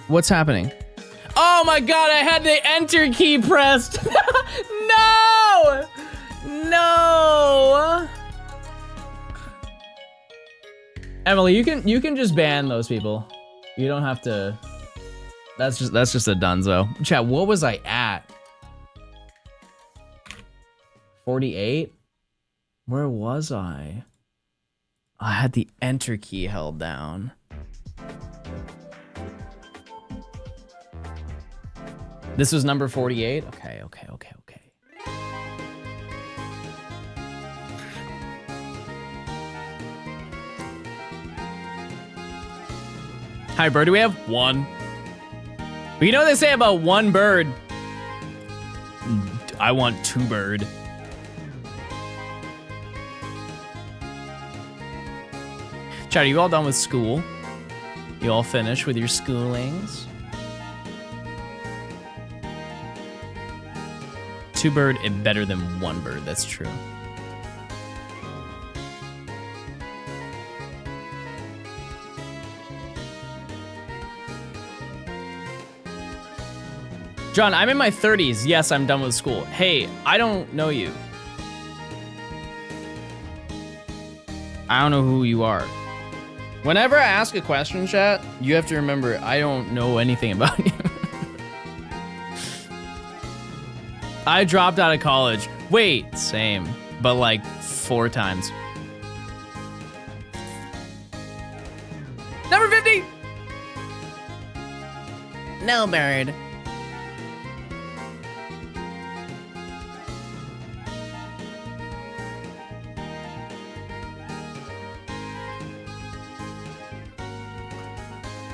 what's happening? Oh my god, I had the enter key pressed. No! No! Emily, you can just ban those people. You don't have to. That's just a dunzo. Chat, what was I at? 48? Where was I? I had the enter key held down. This was number 48? Okay. Hi, bird. Do we have one? But you know what they say about one bird? I want two bird. Chat, are you all done with school? You all finished with your schoolings? Two bird is better than one bird, that's true. John, I'm in my 30s. Yes, I'm done with school. Hey, I don't know you. I don't know who you are. Whenever I ask a question, chat, you have to remember I don't know anything about you. I dropped out of college. Wait, same, but like 4 times. Number 50! No bird.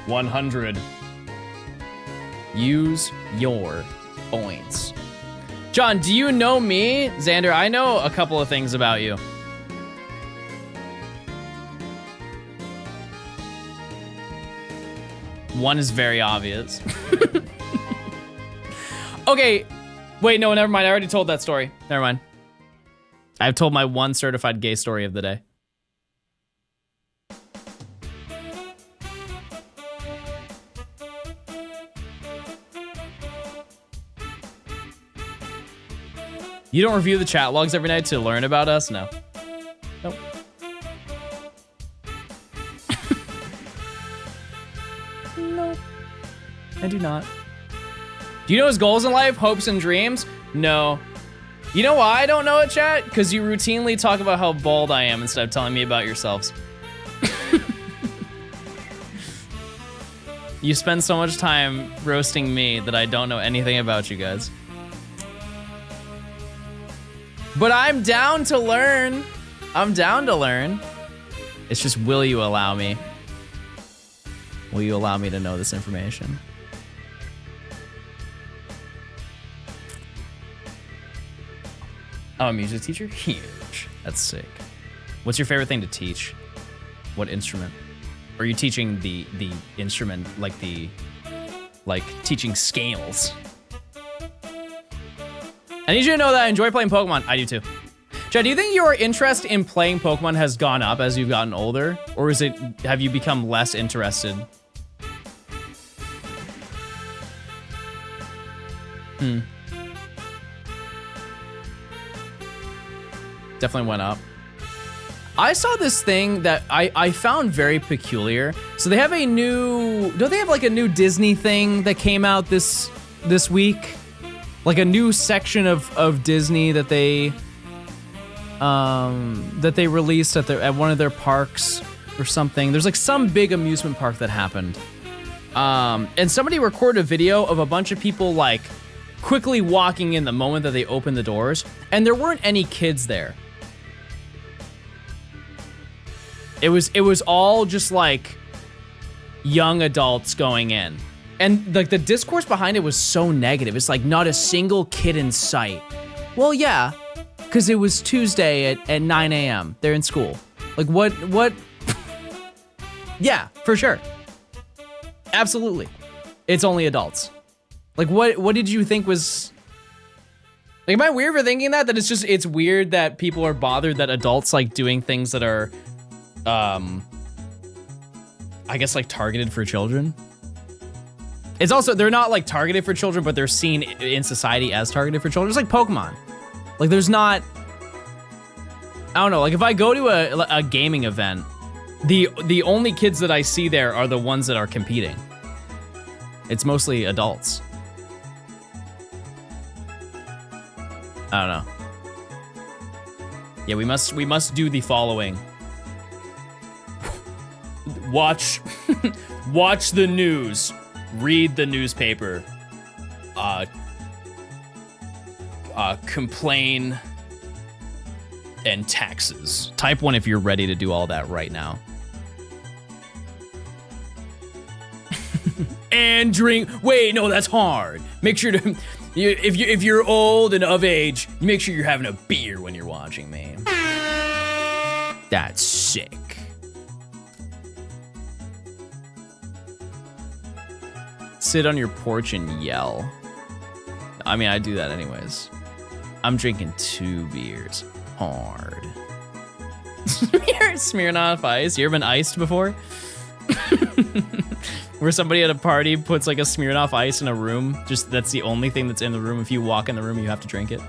$100. Use your points. John, do you know me? Xander, I know a couple of things about you. One is very obvious. Okay. Wait, no, never mind. I already told that story. Never mind. I've told my one certified gay story of the day. You don't review the chat logs every night to learn about us? No. Nope. Nope. I do not. Do you know his goals in life, hopes and dreams? No. You know why I don't know it, chat? Because you routinely talk about how bald I am instead of telling me about yourselves. You spend so much time roasting me that I don't know anything about you guys. But I'm down to learn. I'm down to learn. It's just, will you allow me? Will you allow me to know this information? Oh, a music teacher? Huge. That's sick. What's your favorite thing to teach? What instrument? Are you teaching the instrument, like teaching scales? I need you to know that I enjoy playing Pokemon. I do too. Chad, do you think your interest in playing Pokemon has gone up as you've gotten older? Or have you become less interested? Definitely went up. I saw this thing that I found very peculiar. So they have a new, don't they have like a new Disney thing that came out this week? Like a new section of Disney that they released at one of their parks or something. There's like some big amusement park that happened. And somebody recorded a video of a bunch of people like quickly walking in the moment that they opened the doors, and there weren't any kids there. It was all just like young adults going in. And like the discourse behind it was so negative. It's like not a single kid in sight. Well, yeah, because it was Tuesday at 9 a.m. They're in school. Like what? Yeah, for sure. Absolutely. It's only adults. Like what did you think was... Like, am I weird for thinking that? That it's weird that people are bothered that adults like doing things that are, I guess like targeted for children? It's also, they're not like targeted for children, but they're seen in society as targeted for children. It's like Pokemon. Like there's not, I don't know, like if I go to a gaming event, the only kids that I see there are the ones that are competing. It's mostly adults. I don't know. Yeah, we must do the following. Watch the news. Read the newspaper. Complain. And taxes. Type 1 if you're ready to do all that right now. And drink. Wait, no, that's hard. Make sure to, if you're old and of age, make sure you're having a beer when you're watching me. That's sick. Sit on your porch and yell. I mean, I do that anyways. I'm drinking 2 beers. Hard. Smirnoff Ice. You ever been iced before? Where somebody at a party puts like a Smirnoff Ice in a room. Just that's the only thing that's in the room. If you walk in the room, you have to drink it.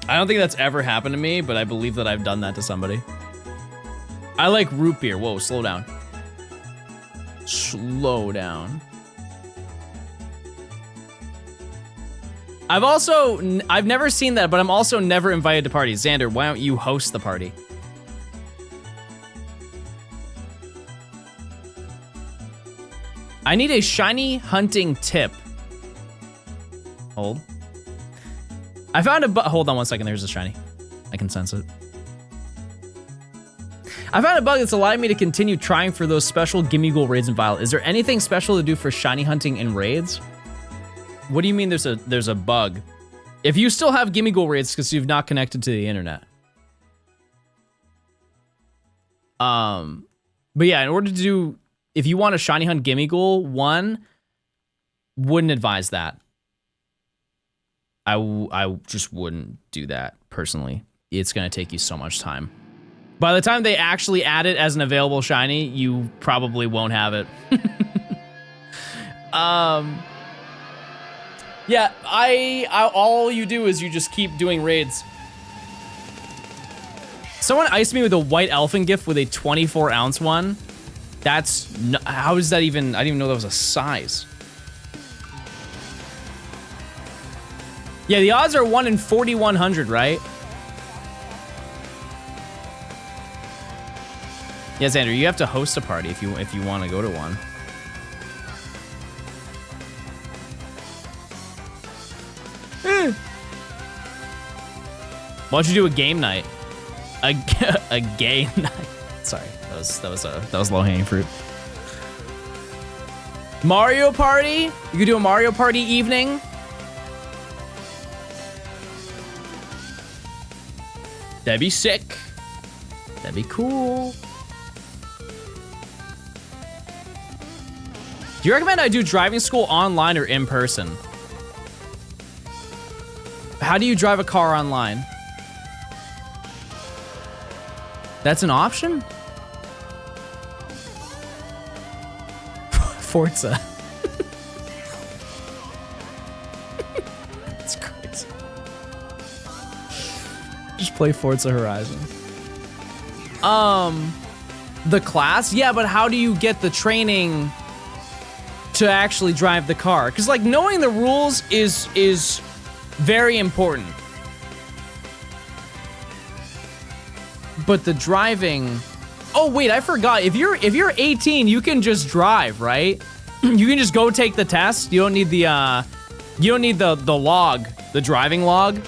I don't think that's ever happened to me, but I believe that I've done that to somebody. I like root beer. Whoa, slow down. Slow down. I've never seen that, but I'm also never invited to parties. Xander, why don't you host the party? I need a shiny hunting tip. Hold. I found a hold on one second, there's a shiny. I can sense it. I found a bug that's allowing me to continue trying for those special Gimme Ghoul raids in Violet. Is there anything special to do for shiny hunting in raids? What do you mean there's a bug? If you still have Gimme Ghoul raids because you've not connected to the internet. But yeah, in order to do, if you want a shiny hunt Gimme Ghoul, 1, wouldn't advise that. I just wouldn't do that personally. It's gonna take you so much time. By the time they actually add it as an available shiny, you probably won't have it. Yeah, all you do is you just keep doing raids. Someone iced me with a white elephant gift with a 24-ounce one. That's how is that even? I didn't even know that was a size. Yeah, the odds are 1 in 4,100, right? Yes, Andrew, you have to host a party if you want to go to one. Why don't you do a game night? A game night. Sorry, that was low-hanging fruit. Mario Party? You could do a Mario Party evening. That'd be sick. That'd be cool. Do you recommend I do driving school online or in person? How do you drive a car online? That's an option? Forza. That's crazy. Just play Forza Horizon. The class? Yeah, but how do you get the training to actually drive the car? Because like knowing the rules is very important. But the driving, oh wait, I forgot. If you're 18, you can just drive, right? You can just go take the test. You don't need the log, the driving log.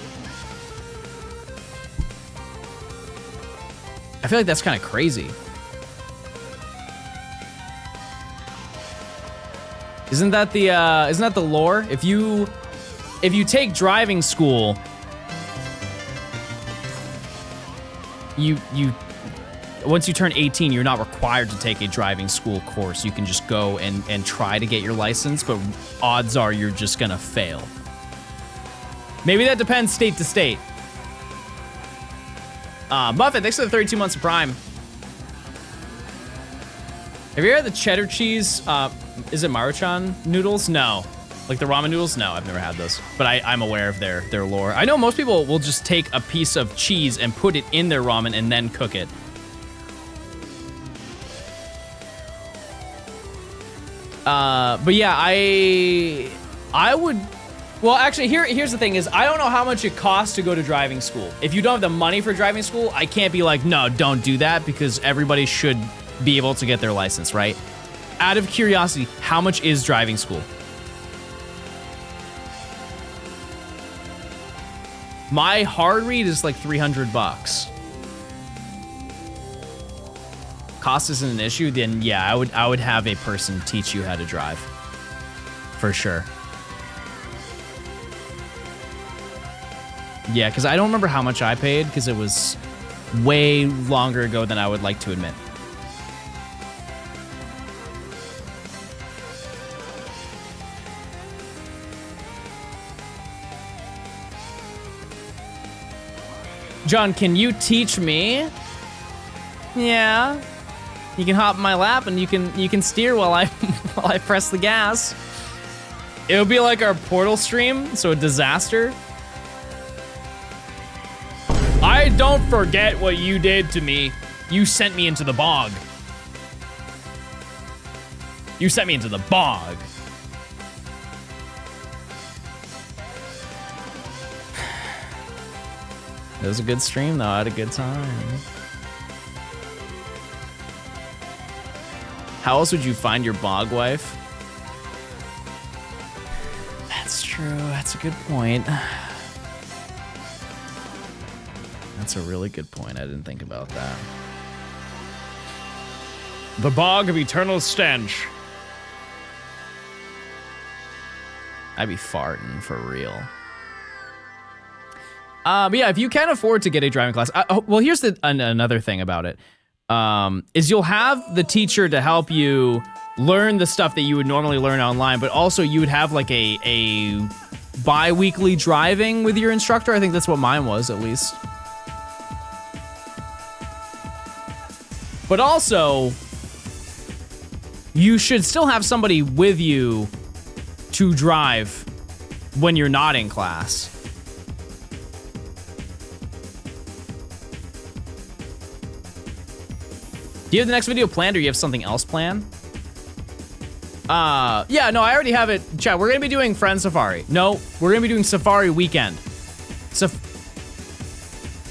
I feel like that's kind of crazy. Isn't that the lore? If you take driving school, you once you turn 18, you're not required to take a driving school course. You can just go and try to get your license, but odds are you're just gonna fail. Maybe that depends state to state. Muffin, thanks for the 32 months of Prime. Have you ever had the cheddar cheese, is it Maruchan noodles? No. Like the ramen noodles? No, I've never had those. But I'm aware of their lore. I know most people will just take a piece of cheese and put it in their ramen and then cook it. But yeah, I would, well actually here's the thing is, I don't know how much it costs to go to driving school. If you don't have the money for driving school, I can't be like, no, don't do that, because everybody should be able to get their license, right? Out of curiosity, how much is driving school? My hard read is like $300. Cost isn't an issue, then yeah, I would have a person teach you how to drive. For sure. Yeah, because I don't remember how much I paid, because it was way longer ago than I would like to admit. John, can you teach me? Yeah. You can hop in my lap and you can steer while I while I press the gas. It'll be like our Portal stream, so a disaster. I don't forget what you did to me. You sent me into the bog. You sent me into the bog. It was a good stream, though. I had a good time. How else would you find your bog wife? That's true. That's a good point. That's a really good point. I didn't think about that. The bog of eternal stench. I'd be farting for real. But yeah, if you can afford to get a driving class, well, here's another thing about it, is you'll have the teacher to help you learn the stuff that you would normally learn online, but also you would have like a bi-weekly driving with your instructor. I think that's what mine was, at least. But also, you should still have somebody with you to drive when you're not in class. Do you have the next video planned, or you have something else planned? Yeah, no, I already have it. Chat, we're gonna be doing Friend Safari. No, we're gonna be doing Safari Weekend.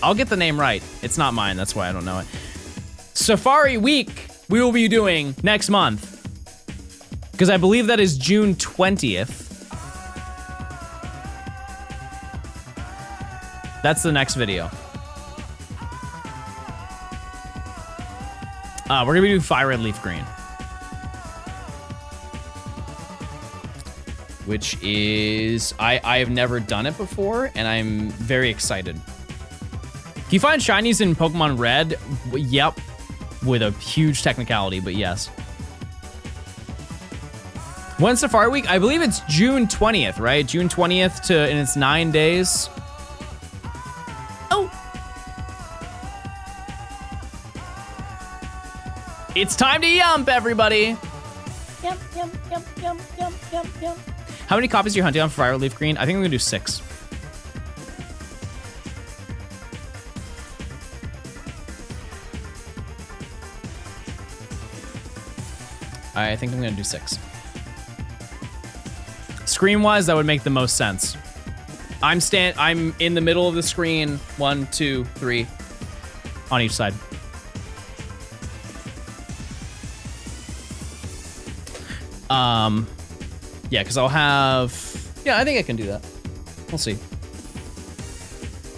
I'll get the name right. It's not mine, that's why I don't know it. Safari Week, we will be doing next month. Because I believe that is June 20th. That's the next video. We're gonna be doing Fire Red Leaf Green. Which is, I have never done it before, and I'm very excited. Can you find shinies in Pokemon Red? Yep, with a huge technicality, but yes. When's Safari Week? I believe it's June 20th, right? June 20th and it's 9 days. Oh. It's time to yump, everybody. Yum, yum, yum, yum, yum, yum, yum. How many copies are you hunting on for Fire Leaf Green? I think I'm gonna do 6. I think I'm gonna do 6. Screen-wise, that would make the most sense. I'm in the middle of the screen. 1, 2, 3 on each side. Yeah, because I'll have... Yeah, I think I can do that. We'll see.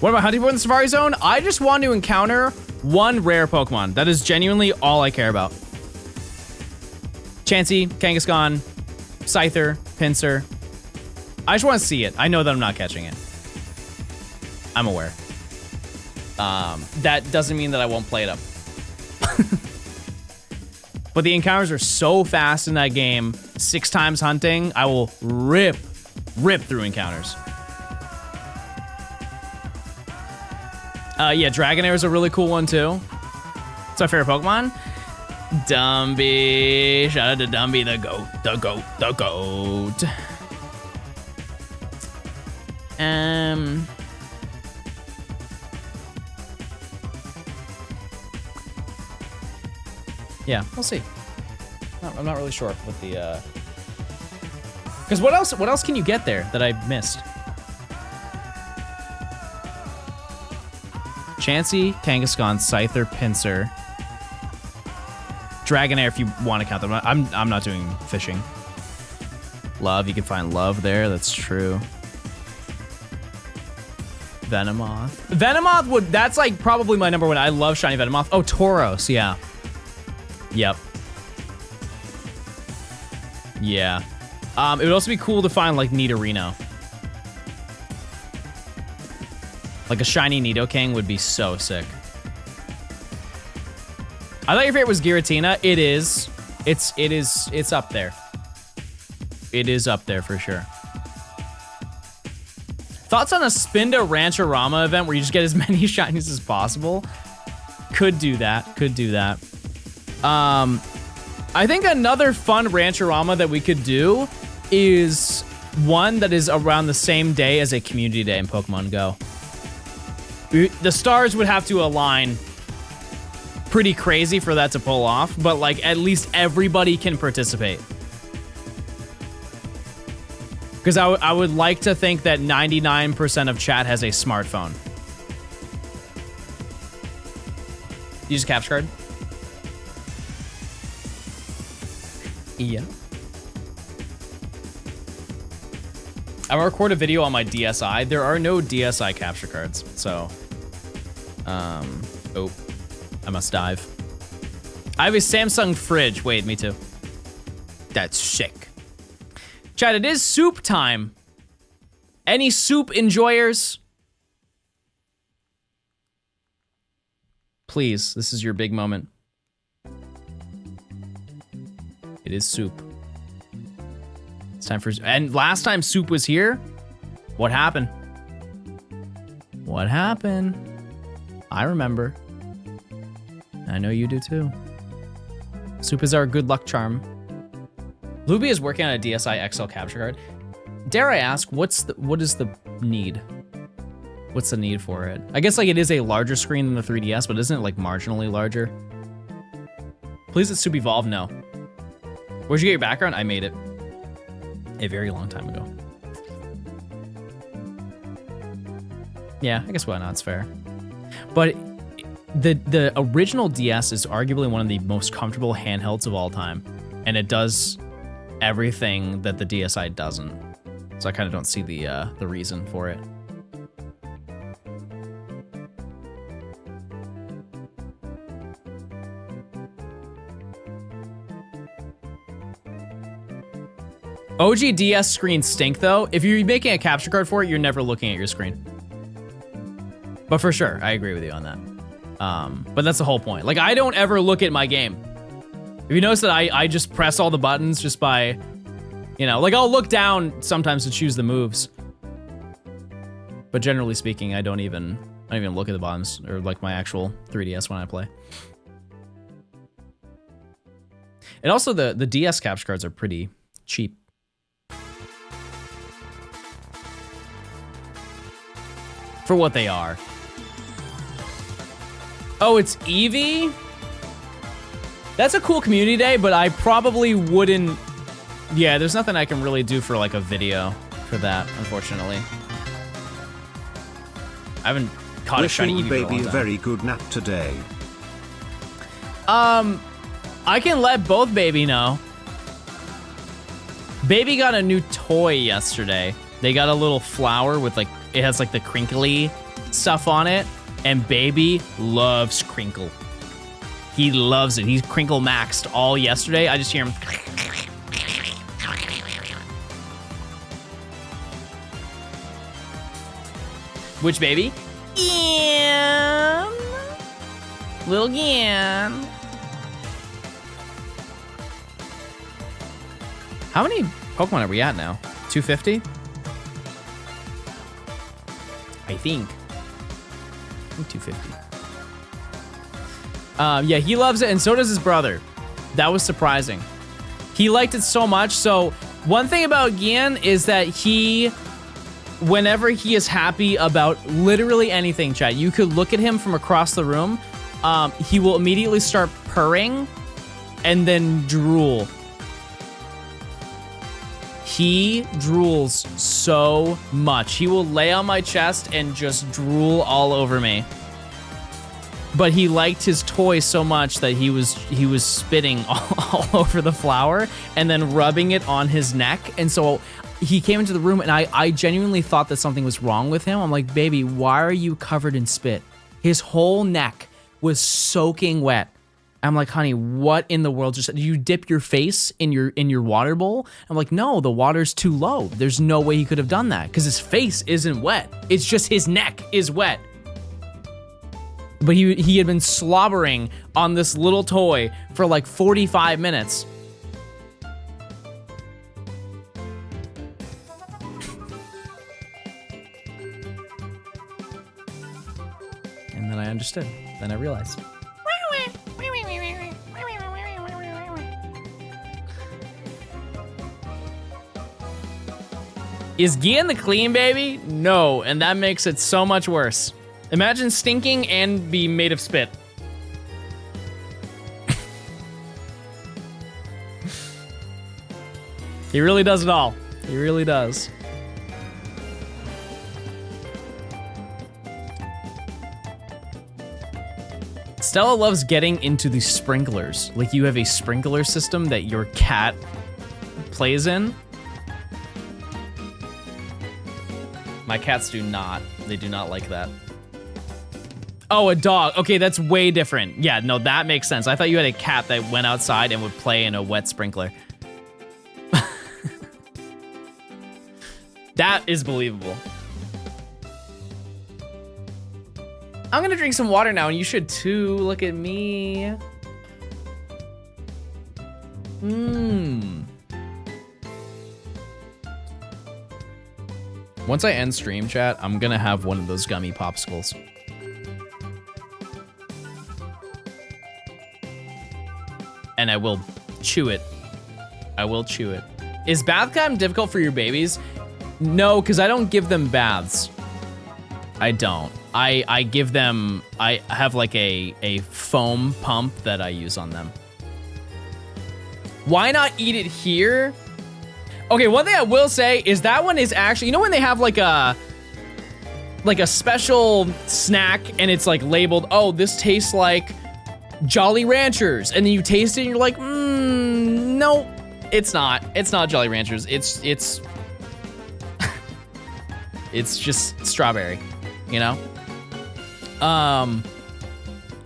What about hunting for in the Safari Zone? I just want to encounter one rare Pokemon. That is genuinely all I care about. Chansey, Kangaskhan, Scyther, Pinsir. I just want to see it. I know that I'm not catching it. I'm aware. That doesn't mean that I won't play it up. But the encounters are so fast in that game. 6 times hunting, I will rip through encounters. Yeah, Dragonair is a really cool one too. It's my favorite Pokemon. Dumby, shout out to Dumby, the goat, the goat, the goat. Yeah, we'll see. I'm not really sure what the, because what else can you get there that I missed? Chansey, Kangaskhan, Scyther, Pinsir, Dragonair if you want to count them. I'm not doing fishing. Love, you can find love there, that's true. Venomoth. Venomoth that's like probably my number 1. I love shiny Venomoth. Oh, Tauros, yeah. Yep. Yeah. It would also be cool to find like Nidorino. Like a shiny Nidoking would be so sick. I thought your favorite was Giratina. It is. It's up there. It is up there for sure. Thoughts on a Spinda Rancherama event where you just get as many shinies as possible? Could do that. Could do that. I think another fun Rancherama that we could do is one that is around the same day as a community day in Pokemon Go. The stars would have to align pretty crazy for that to pull off, but like at least everybody can participate. Because I would like to think that 99% of chat has a smartphone. Use a capture card. Yeah. I'm gonna record a video on my DSi. There are no DSi capture cards, so... Oh. I must dive. I have a Samsung fridge. Wait, me too. That's sick. Chat, it is soup time. Any soup enjoyers? Please, this is your big moment. It is soup. It's time for... And last time soup was here, What happened? What happened? I remember. I know you do too. Soup is our good luck charm. Luby is working on a DSi XL capture card. Dare I ask, what is the need? What's the need for it? I guess like it is a larger screen than the 3DS, but isn't it like marginally larger? Please let Soup evolve? No. Where'd you get your background? I made it a very long time ago. Yeah, I guess why not? It's fair. But the original DS is arguably one of the most comfortable handhelds of all time, and it does everything that the DSi doesn't. So I kind of don't see the reason for it. OG DS screens stink though. If you're making a capture card for it, you're never looking at your screen. But for sure, I agree with you on that. But that's the whole point. Like, I don't ever look at my game. If you notice that I just press all the buttons just by, you know, like I'll look down sometimes to choose the moves. But generally speaking, I don't even look at the buttons or like my actual 3DS when I play. And also the DS capture cards are pretty cheap. For what they are. Oh, it's Eevee? That's a cool community day, but I probably wouldn't... Yeah, there's nothing I can really do for like a video for that, unfortunately. I haven't caught a shiny Eevee for a long baby time. a very good nap today. I can let both baby know. Baby got a new toy yesterday. They got a little flower with like, it has like the crinkly stuff on it, and baby loves crinkle. He loves it. He's crinkle maxed all yesterday. I just hear him. Which baby? Gyan. Little Gyan. How many Pokemon are we at now? 250? I think 250. Yeah, he loves it, and so does his brother. That was surprising. He liked it so much. So one thing about Gyan is that he, whenever he is happy about literally anything, chat, you could look at him from across the room. He will immediately start purring and then drool. He drools so much. He will lay on my chest and just drool all over me. But he liked his toy so much that he was spitting all over the flower and then rubbing it on his neck. And so he came into the room, and I genuinely thought that something was wrong with him. I'm like, baby, why are you covered in spit? His whole neck was soaking wet. I'm like, honey, what in the world just, did you dip your face in your water bowl? I'm like, no, the water's too low. There's no way he could have done that because his face isn't wet. It's just his neck is wet. But he had been slobbering on this little toy for like 45 minutes. And then I understood. Then I realized. Is Gyan the clean baby? No, and that makes it so much worse. Imagine stinking and be made of spit. He really does it all. He really does. Stella loves getting into the sprinklers. Like you have a sprinkler system that your cat plays in. My cats do not. They do not like that. Oh, a dog. Okay, that's way different. Yeah, no, that makes sense. I thought you had a cat that went outside and would play in a wet sprinkler. That is believable. I'm gonna drink some water now, and you should too. Look at me. Once I end stream chat, I'm gonna have one of those gummy popsicles. And I will chew it. I will chew it. Is bath time difficult for your babies? No, because I don't give them baths. I don't. I give them, I have like a foam pump that I use on them. Why not eat it here? Okay, one thing I will say is that one is actually, you know when they have like a special snack and it's like labeled, oh, this tastes like Jolly Ranchers, and then you taste it and you're like, no, it's not. It's not Jolly Ranchers. It's it's just strawberry, you know?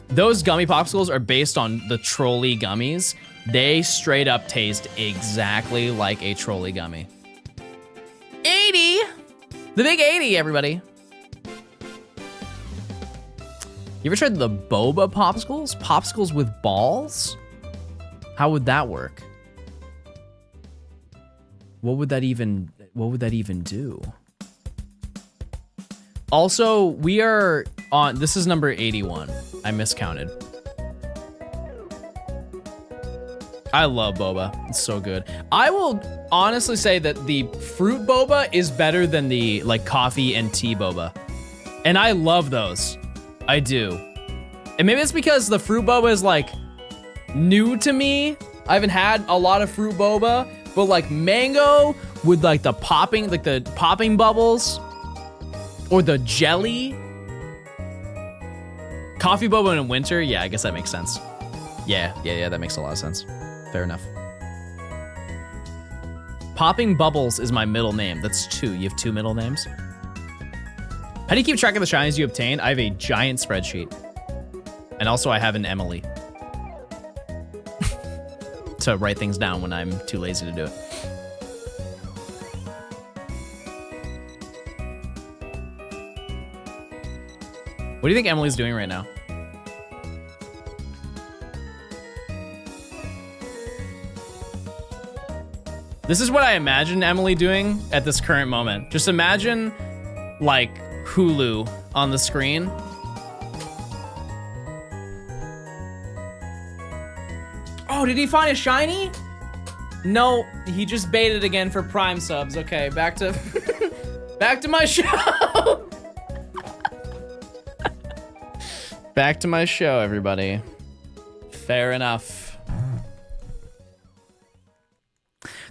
Those gummy popsicles are based on the trolley gummies. They straight up taste exactly like a trolley gummy. 80! The big 80, everybody. You ever tried the boba popsicles? Popsicles with balls? How would that work? What would that even do? Also, we are on, this is number 81. I miscounted. I love boba. It's so good. I will honestly say that the fruit boba is better than the like coffee and tea boba. And I love those. I do. And maybe it's because the fruit boba is like new to me. I haven't had a lot of fruit boba, but like mango with like the popping bubbles or the jelly. Coffee boba in winter. Yeah, I guess that makes sense. Yeah, that makes a lot of sense. Fair enough. Popping Bubbles is my middle name. That's 2. You have 2 middle names? How do you keep track of the shinies you obtain? I have a giant spreadsheet. And also I have an Emily. To write things down when I'm too lazy to do it. What do you think Emily's doing right now? This is what I imagine Emily doing at this current moment. Just imagine like Hulu on the screen. Oh, did he find a shiny? No, he just baited again for Prime subs. Okay, back to back to my show. Back to my show, everybody. Fair enough.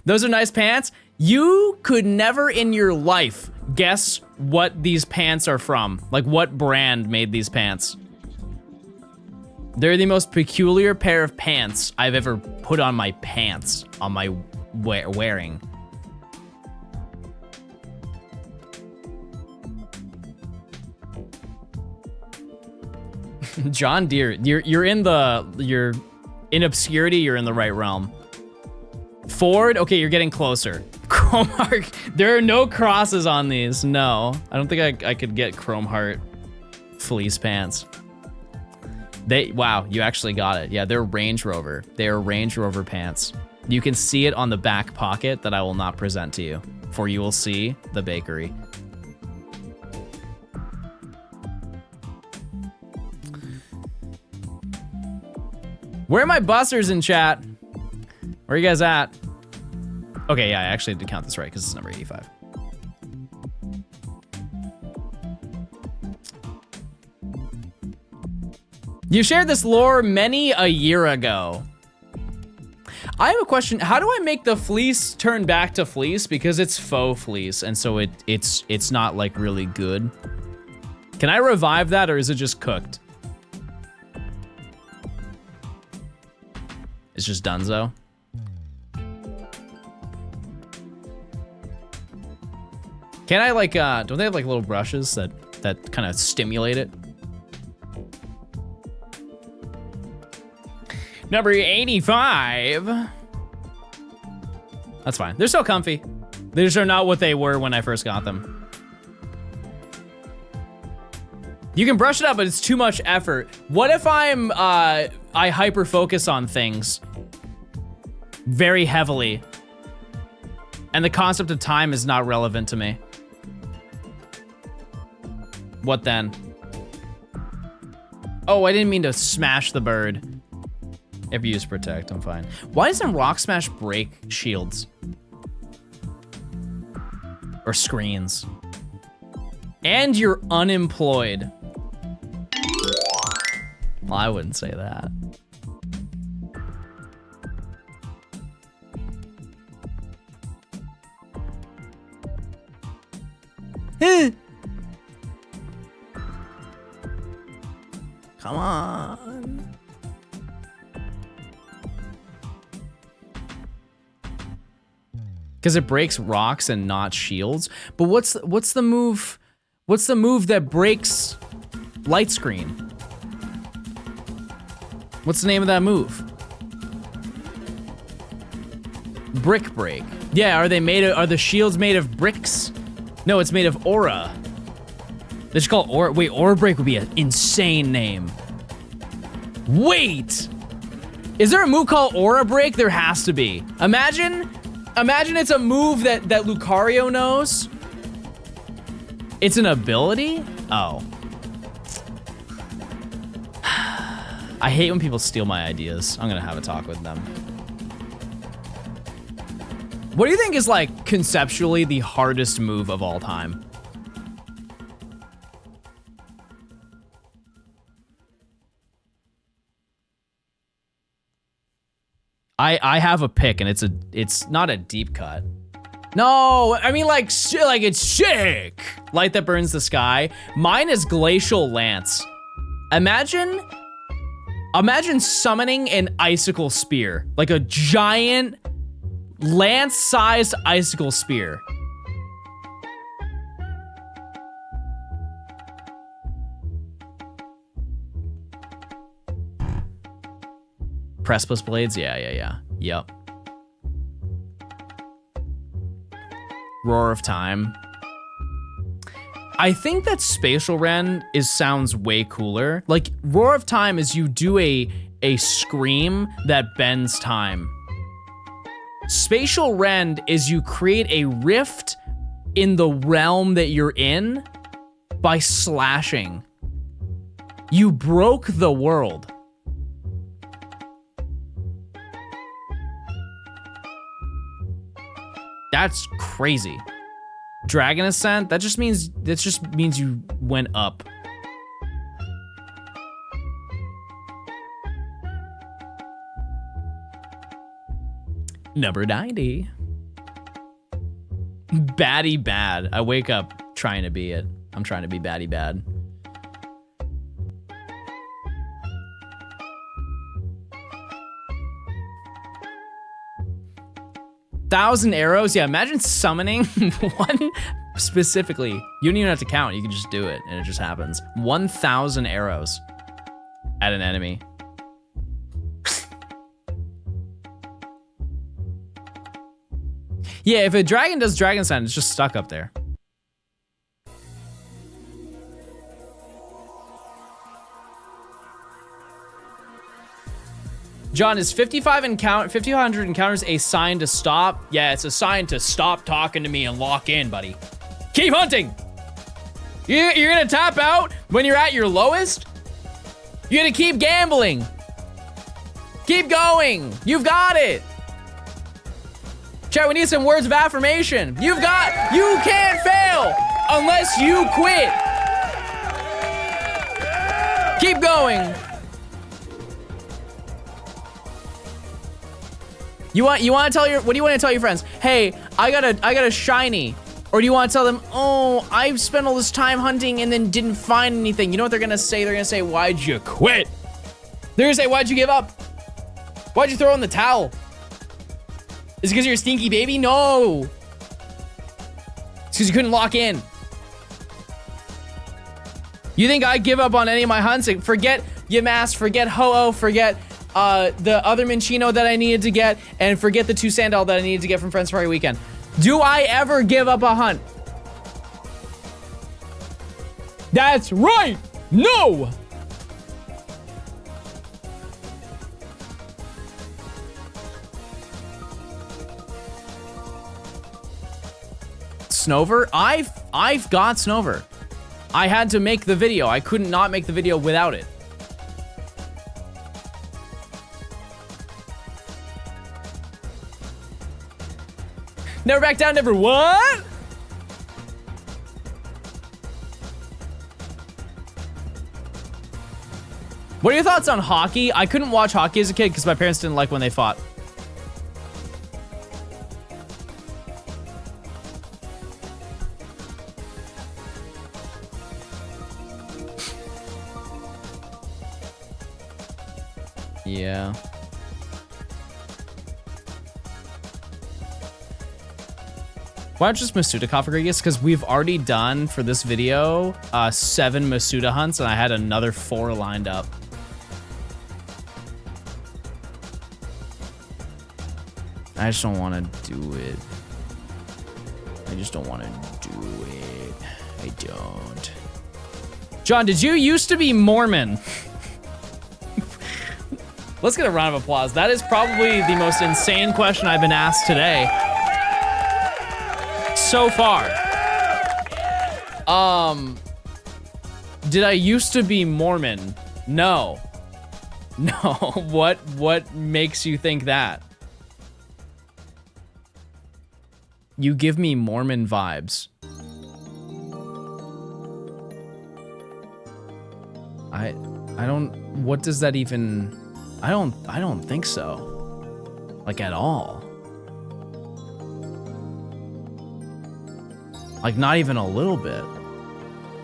Those are nice pants. You could never in your life guess what these pants are from. Like what brand made these pants. They're the most peculiar pair of pants I've ever put on my pants, on my wearing. John Deere, you're in obscurity, you're in the right realm. Ford, okay, you're getting closer. Chrome Heart, there are no crosses on these. No, I don't think I could get Chrome Heart fleece pants. Wow, you actually got it. Yeah, they're Range Rover. They're Range Rover pants. You can see it on the back pocket that I will not present to you, for you will see the bakery. Where are my busters in chat? Where are you guys at? Okay, yeah, I actually did count this right because it's number 85. You shared this lore many a year ago. I have a question. How do I make the fleece turn back to fleece? Because it's faux fleece, and so it's not like really good. Can I revive that, or is it just cooked? It's just donezo. Can I like, don't they have like little brushes that kind of stimulate it? Number 85. That's fine. They're so comfy. They just are not what they were when I first got them. You can brush it up, but it's too much effort. What if I hyper focus on things very heavily and the concept of time is not relevant to me? What then? Oh, I didn't mean to smash the bird. If you use protect, I'm fine. Why doesn't Rock Smash break shields? Or screens? And you're unemployed. Well, I wouldn't say that. Come on. Because it breaks rocks and not shields. But what's the move? What's the move that breaks light screen? What's the name of that move? Brick break. Yeah, are the shields made of bricks? No, it's made of aura. They should call it aura. Wait, aura break would be an insane name. Wait! Is there a move called aura break? There has to be. Imagine it's a move that Lucario knows. It's an ability? Oh. I hate when people steal my ideas. I'm gonna have a talk with them. What do you think is like conceptually the hardest move of all time? I have a pick and it's not a deep cut. No, I mean like it's sick. Light that burns the sky. Mine is Glacial Lance. Imagine summoning an icicle spear, like a giant lance-sized icicle spear. Precipice blades, yeah. Yep. Roar of Time. I think that Spatial Rend sounds way cooler. Like, Roar of Time is you do a scream that bends time. Spatial Rend is you create a rift in the realm that you're in by slashing. You broke the world. That's crazy. Dragon Ascent, that just means you went up. Number 90. Batty bad. I wake up trying to be it. I'm trying to be batty bad. Thousand arrows? Yeah, imagine summoning one specifically. You don't even have to count. You can just do it and it just happens. 1,000 arrows at an enemy. Yeah, if a dragon does Dragon Sign, it's just stuck up there. John, is 5,500 encounters a sign to stop? Yeah, it's a sign to stop talking to me and lock in, buddy. Keep hunting! You're gonna tap out when you're at your lowest? You're gonna keep gambling. Keep going. You've got it. Chat, we need some words of affirmation. You can't fail unless you quit. Keep going. What do you want to tell your friends? Hey, I got a shiny. Or do you want to tell them, oh, I've spent all this time hunting and then didn't find anything. You know what they're gonna say? They're gonna say, why'd you quit? They're gonna say, why'd you give up? Why'd you throw in the towel? Is it because you're a stinky baby? No. It's because you couldn't lock in. You think I give up on any of my hunts? Forget Yamask, forget Ho-Oh, forget the other Minchino that I needed to get, and forget the 2 Sandal that I needed to get from Friends Friday Weekend. Do I ever give up a hunt? That's right! No! Snover? I've got Snover. I had to make the video. I couldn't not make the video without it. Never back down, never what? What are your thoughts on hockey? I couldn't watch hockey as a kid because my parents didn't like when they fought. Yeah. Why not just Masuda Kafagrigus? Because we've already done, for this video, 7 Masuda hunts, and I had another 4 lined up. I just don't want to do it. I just don't want to do it. I don't. John, did you used to be Mormon? Let's get a round of applause. That is probably the most insane question I've been asked today. So far. Did I used to be Mormon? No. No. What makes you think that? You give me Mormon vibes. I don't, what does that even, I don't think so. Like at all. Like not even a little bit.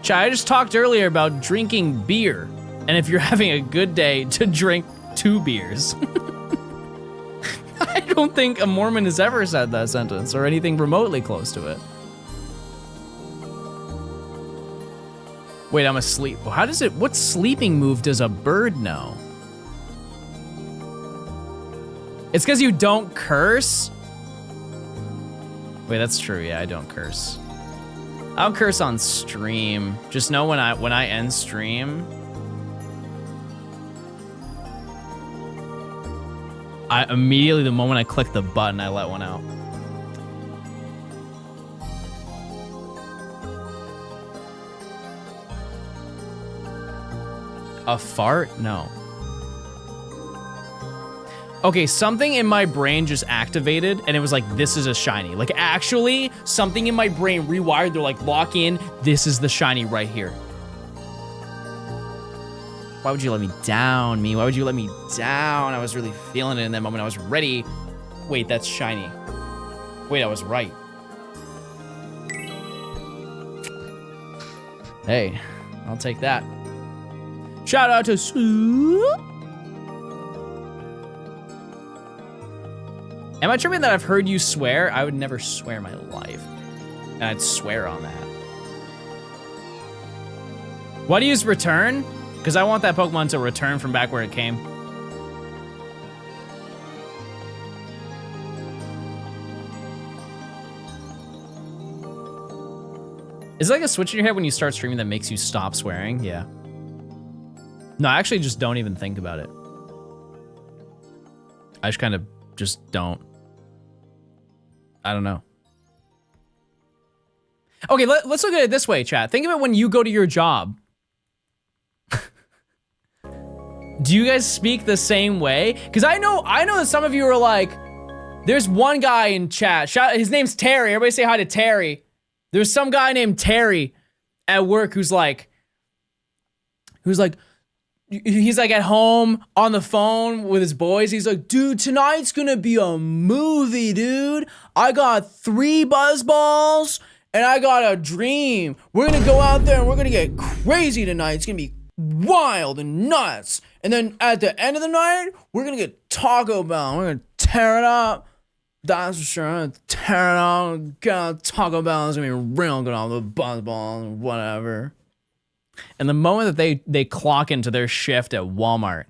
Chat, I just talked earlier about drinking beer. And if you're having a good day, to drink 2 beers. I don't think a Mormon has ever said that sentence or anything remotely close to it. Wait, I'm asleep. How does it, what sleeping move does a bird know? It's because you don't curse? Wait, that's true. Yeah, I don't curse. I don't curse on stream. Just know when I end stream, I immediately, the moment I click the button, I let one out. A fart? No. Okay, something in my brain just activated and it was like, this is a shiny. Like actually, something in my brain rewired. They're like, lock in, this is the shiny right here. Why would you let me down, me? Why would you let me down? I was really feeling it in that moment. I was ready. Wait, that's shiny. Wait, I was right. Hey, I'll take that. Shout out to Sue. Am I tripping that I've heard you swear? I would never swear in my life. And I'd swear on that. Why do you use return? Because I want that Pokemon to return from back where it came. Is it like a switch in your head when you start streaming that makes you stop swearing? Yeah. No, I actually just don't even think about it. I just kind of just don't. I don't know. Okay, let's look at it this way, chat. Think of it when you go to your job. Do you guys speak the same way? Because I know that some of you are like, there's one guy in chat. His name's Terry. Everybody say hi to Terry. There's some guy named Terry at work who's like at home on the phone with his boys. He's like, dude, tonight's gonna be a movie, dude. I got 3 buzz balls and I got a dream. We're gonna go out there and we're gonna get crazy tonight. It's gonna be wild and nuts. And then at the end of the night, we're gonna get Taco Bell. We're gonna tear it up. That's for sure. I'm gonna tear it up. Get Taco Bell. It's gonna be real good on the buzz balls and whatever. And the moment that they clock into their shift at Walmart.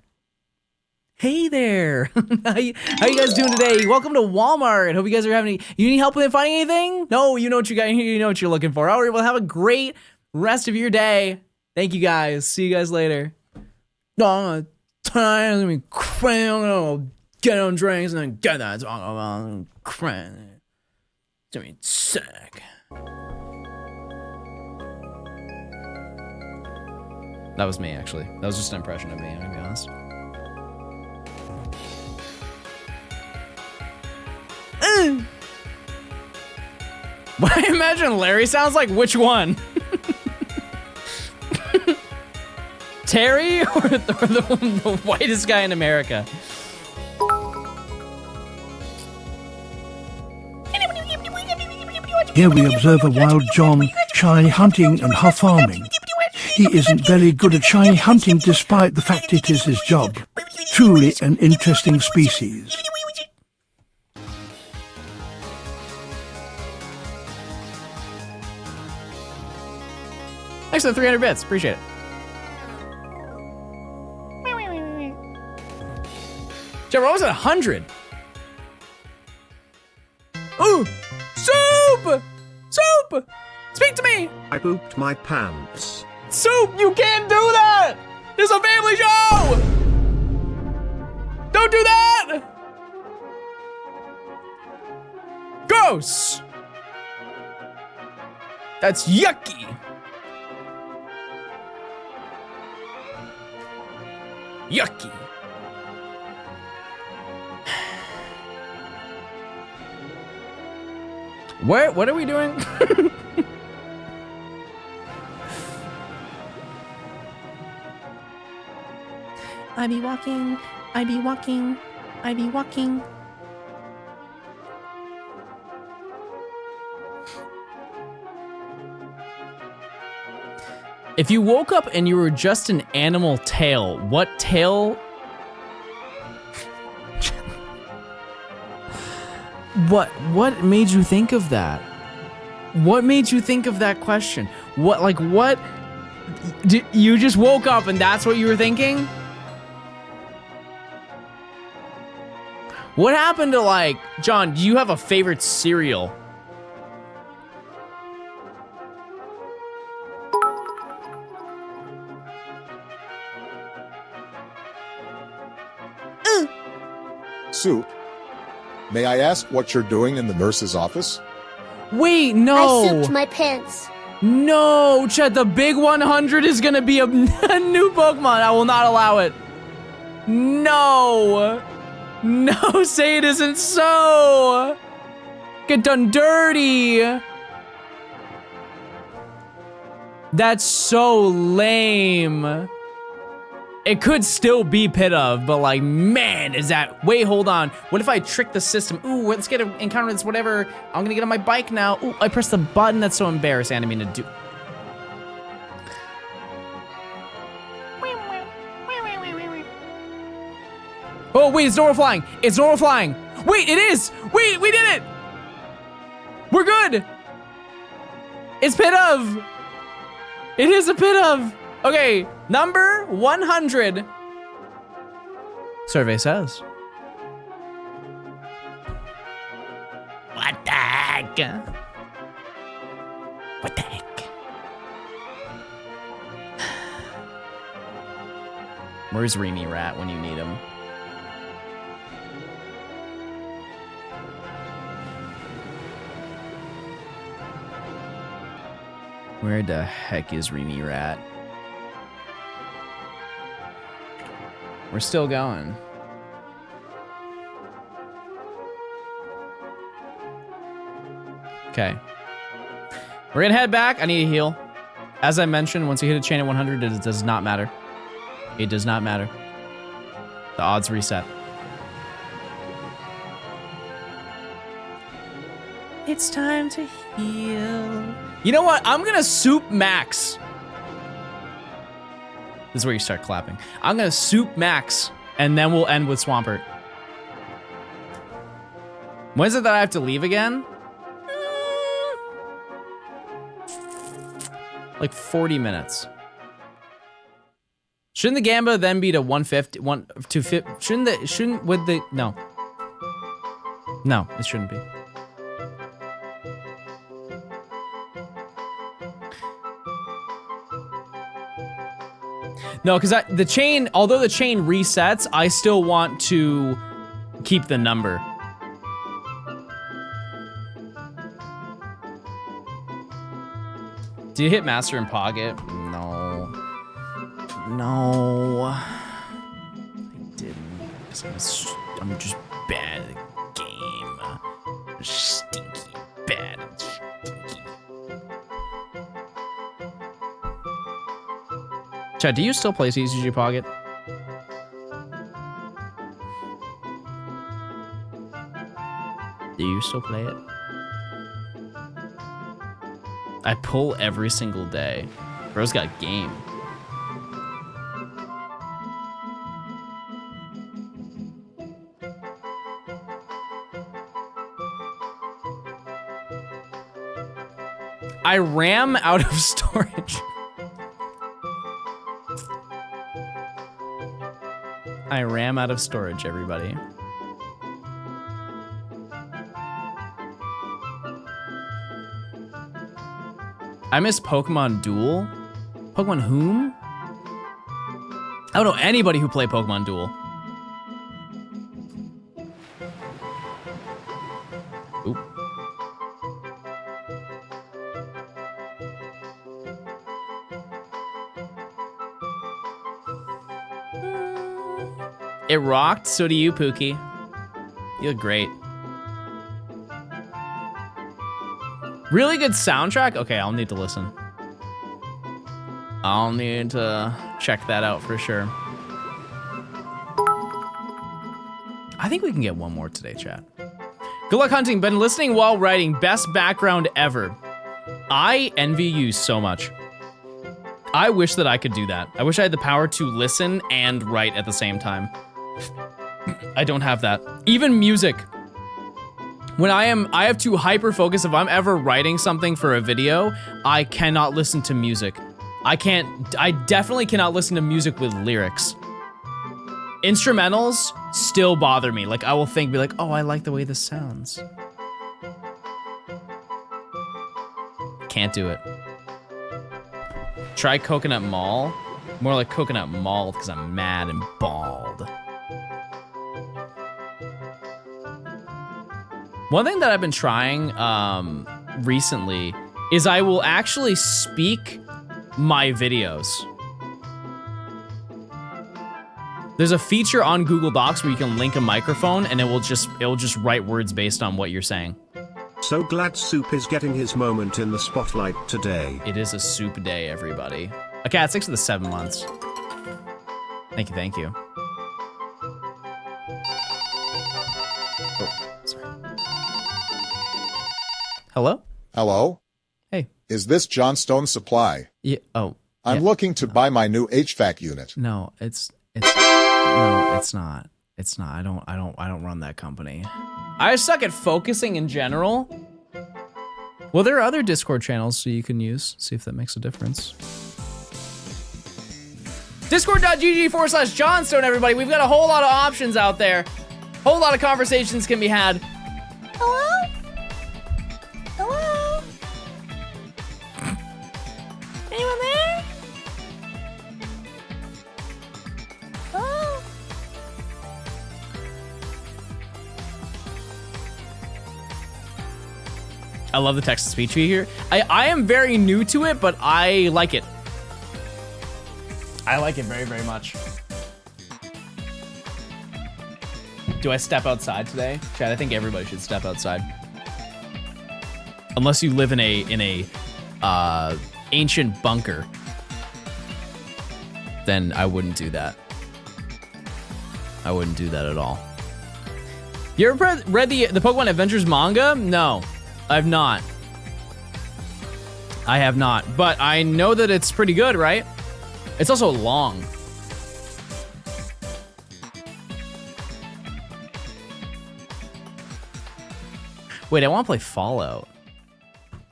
Hey there. How you guys doing today? Welcome to Walmart. Hope you guys are having you need help with finding anything? No, you know what you got here. You know what you're looking for. All right, well, have a great rest of your day. Thank you guys. See you guys later. Tonight it's gonna be crazy. I'm gonna get on drinks and then get that Taco Bell. Crazy. It's gonna be sick. That was me, actually. That was just an impression of me, I'm gonna be honest. What I imagine Larry sounds like, which one? Terry or the whitest guy in America? Here we observe a wild John shy hunting and huff farming. He isn't very good at shy hunting despite the fact it is his job. Truly an interesting species. Thanks for the 300 bits, appreciate it. Jeff, what was it, 100? Ooh! Soup! Soup! Speak to me! I pooped my pants. Soup, you can't do that! It's a family show! Don't do that! Gross! That's yucky! Yucky! What are we doing? I be walking, I be walking, I be walking. If you woke up and you were just an animal tail, what tail? What made you think of that? What made you think of that question? What? You just woke up and that's what you were thinking? What happened to, like, John, do you have a favorite cereal? Soup, may I ask what you're doing in the nurse's office? Wait, no. I souped my pants. No, Chet, the big 100 is gonna be a new Pokemon. I will not allow it. No. No, say it isn't so. Get done dirty. That's so lame. It could still be Pit of, but like, man, is that... Wait, hold on. What if I trick the system? Ooh, let's get an encounter this whatever. I'm gonna get on my bike now. Ooh, I pressed the button. That's so embarrassing. I didn't mean to do... Oh, wait, it's normal flying. It's normal flying. Wait, it is. Wait, we did it. We're good. It's Pit of. It is a Pit of. Okay, number 100. Survey says. What the heck? What the heck? Where's Reamy Rat when you need him? Where the heck is Reamy Rat? We're still going. Okay. We're gonna head back. I need to heal. As I mentioned, once you hit a chain at 100, it does not matter. It does not matter. The odds reset. It's time to heal. You know what? I'm gonna soup Max. This is where you start clapping. I'm gonna soup Max, and then we'll end with Swampert. When is it that I have to leave again? Like 40 minutes. Shouldn't the Gamba then be to 150, 250? No. No, it shouldn't be. No, because the chain, although the chain resets, I still want to keep the number. Do you hit Master in Pocket? No. No. I didn't. 'Cause I'm just bad at the game. Stinky bad and stinky. Chad, do you still play CCG Pocket? Do you still play it? I pull every single day. Bro's got game. I ram out of storage. I ram out of storage, everybody. I miss Pokemon Duel. Pokemon whom? I don't know anybody who played Pokemon Duel. Oop. It rocked, so do you, Pookie. You look great. Really good soundtrack? Okay, I'll need to listen. I'll need to check that out for sure. I think we can get one more today, chat. Good luck hunting. Been listening while writing. Best background ever. I envy you so much. I wish that I could do that. I wish I had the power to listen and write at the same time. I don't have that. Even music. When I have to hyper focus. If I'm ever writing something for a video, I cannot listen to music. I definitely cannot listen to music with lyrics. Instrumentals still bother me. Like I will be like, oh, I like the way this sounds. Can't do it. Try Coconut Mall. More like Coconut Mall because I'm mad and bald. One thing that I've been trying recently is I will actually speak my videos. There's a feature on Google Docs where you can link a microphone and it will just write words based on what you're saying. So glad Soup is getting his moment in the spotlight today. It is a soup day, everybody. A cat 6 of the 7 months. Thank you, thank you. Oh, sorry. Hello? Hello? Hey. Is this Johnstone Supply? Yeah. Oh. I'm looking to buy my new HVAC unit. No, it's not. It's not. I don't run that company. I suck at focusing in general. Well, there are other Discord channels so you can use. See if that makes a difference. Discord.gg/Johnstone, everybody. We've got a whole lot of options out there. Whole lot of conversations can be had. Hello? Hello? Anyone there? Hello? I love the text-to-speech feature. I am very new to it, but I like it. I like it very, very much. Do I step outside today? Chad, I think everybody should step outside. Unless you live in a ancient bunker, then I wouldn't do that. I wouldn't do that at all. You ever read the Pokemon Adventures manga? No, I've not. I have not, but I know that it's pretty good, right? It's also long. Wait, I want to play Fallout.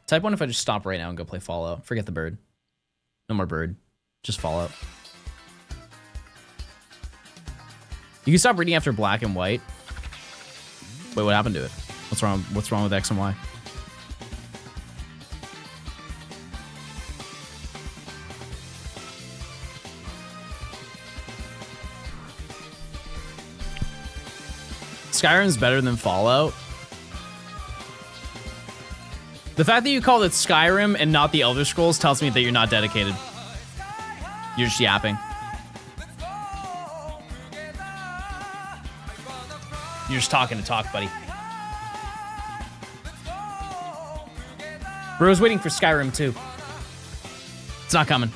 Type 1 if I just stop right now and go play Fallout. Forget the bird. No more bird. Just Fallout. You can stop reading after black and white. Wait, what happened to it? What's wrong? What's wrong with X and Y? Skyrim's better than Fallout. The fact that you called it Skyrim and not the Elder Scrolls tells me that you're not dedicated. You're just yapping. You're just talking to talk, buddy. Bro's waiting for Skyrim too. It's not coming.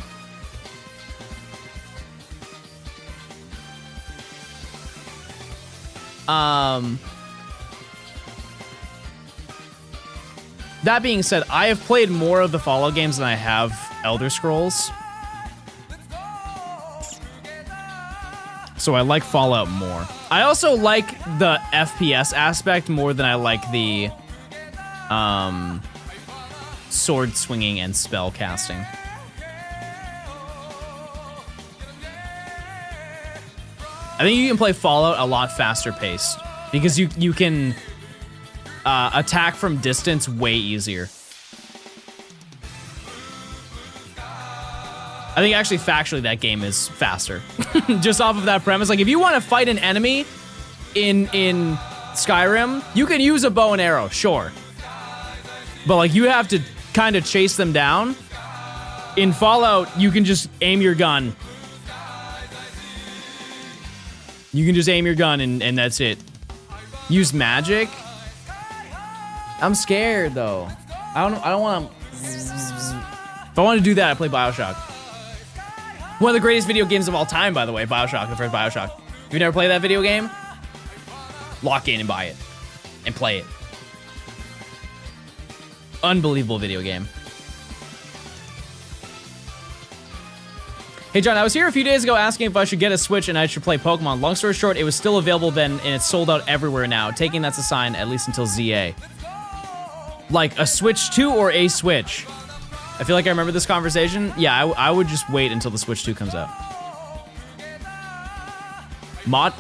That being said, I have played more of the Fallout games than I have Elder Scrolls. So I like Fallout more. I also like the FPS aspect more than I like the sword swinging and spell casting. I think you can play Fallout a lot faster paced because you can attack from distance way easier. I think actually factually that game is faster. Just off of that premise. Like if you want to fight an enemy in Skyrim, you can use a bow and arrow, sure. But like you have to kind of chase them down. In Fallout, you can just aim your gun. You can just aim your gun and that's it. Use magic. I'm scared though. I don't want to. If I want to do that, I play BioShock. One of the greatest video games of all time, by the way, BioShock, the first BioShock. If you never played that video game, lock in and buy it and play it. Unbelievable video game. Hey John, I was here a few days ago asking if I should get a Switch and I should play Pokemon. Long story short, it was still available then and it's sold out everywhere now. Taking that's a sign, at least until ZA. Like a Switch 2 or a Switch? I feel like I remember this conversation. Yeah, I would just wait until the Switch 2 comes out. Mod?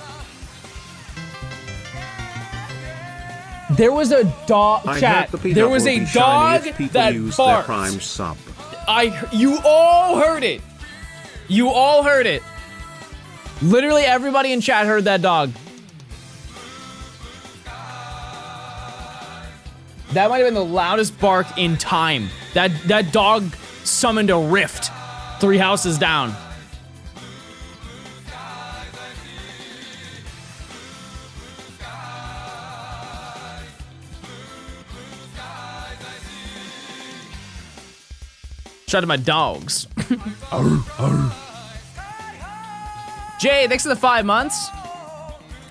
There was a dog, chat. There was a dog that barked. Prime sub. You all heard it. You all heard it. Literally everybody in chat heard that dog. That might have been the loudest bark in time. That dog summoned a rift 3 houses down. Shout out to my dogs. Jay, thanks for the 5 months.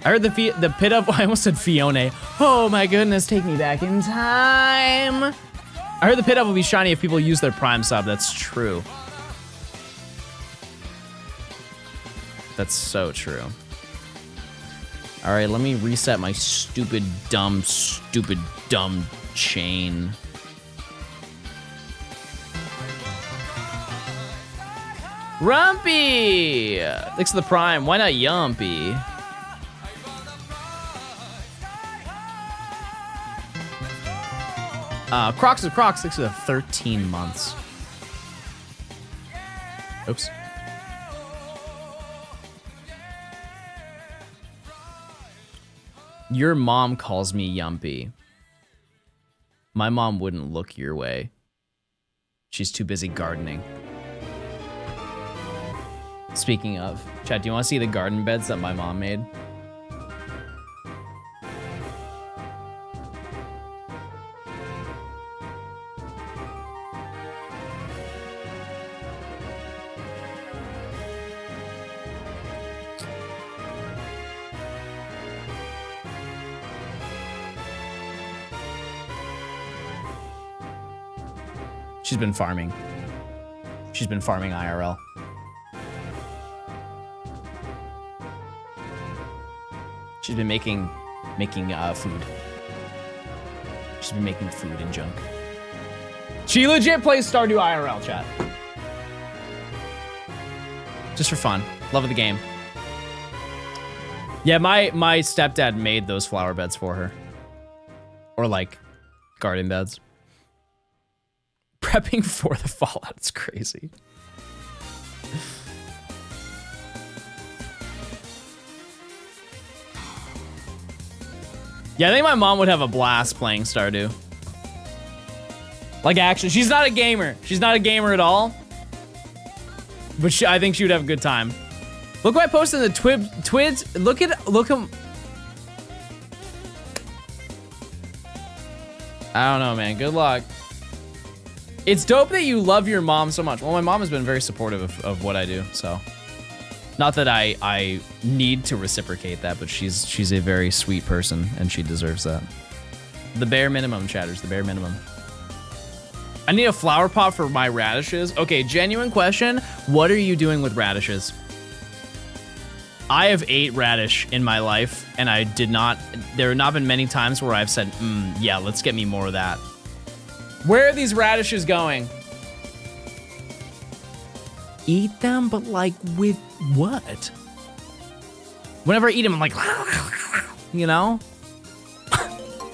I heard the pit of, I almost said Fiona. Oh my goodness, take me back in time. I heard the pit of will be shiny if people use their Prime sub. That's true. That's so true. All right, let me reset my stupid, dumb chain. Rumpy! Thanks for the Prime. Why not Yumpy? Crocs of Crocs, thanks for the 13 months. Oops. Your mom calls me Yumpy. My mom wouldn't look your way. She's too busy gardening. Speaking of, chat, do you want to see the garden beds that my mom made? She's been farming. She's been farming IRL. She's been making food. She's been making food and junk. She legit plays Stardew IRL, chat. Just for fun. Love of the game. Yeah, my stepdad made those flower beds for her. Or like garden beds. Prepping for the Fallout, it's crazy. Yeah, I think my mom would have a blast playing Stardew. Like, actually, she's not a gamer. She's not a gamer at all. But I think she would have a good time. Look what I posted in the Twids. Look at I don't know, man. Good luck. It's dope that you love your mom so much. Well, my mom has been very supportive of what I do, so. Not that I need to reciprocate that, but she's a very sweet person, and she deserves that. The bare minimum, chatters, the bare minimum. I need a flower pot for my radishes. Okay, genuine question. What are you doing with radishes? I have 8 radish in my life, and there have not been many times where I've said, yeah, let's get me more of that. Where are these radishes going? Eat them, but like with what? Whenever I eat them, I'm like, you know?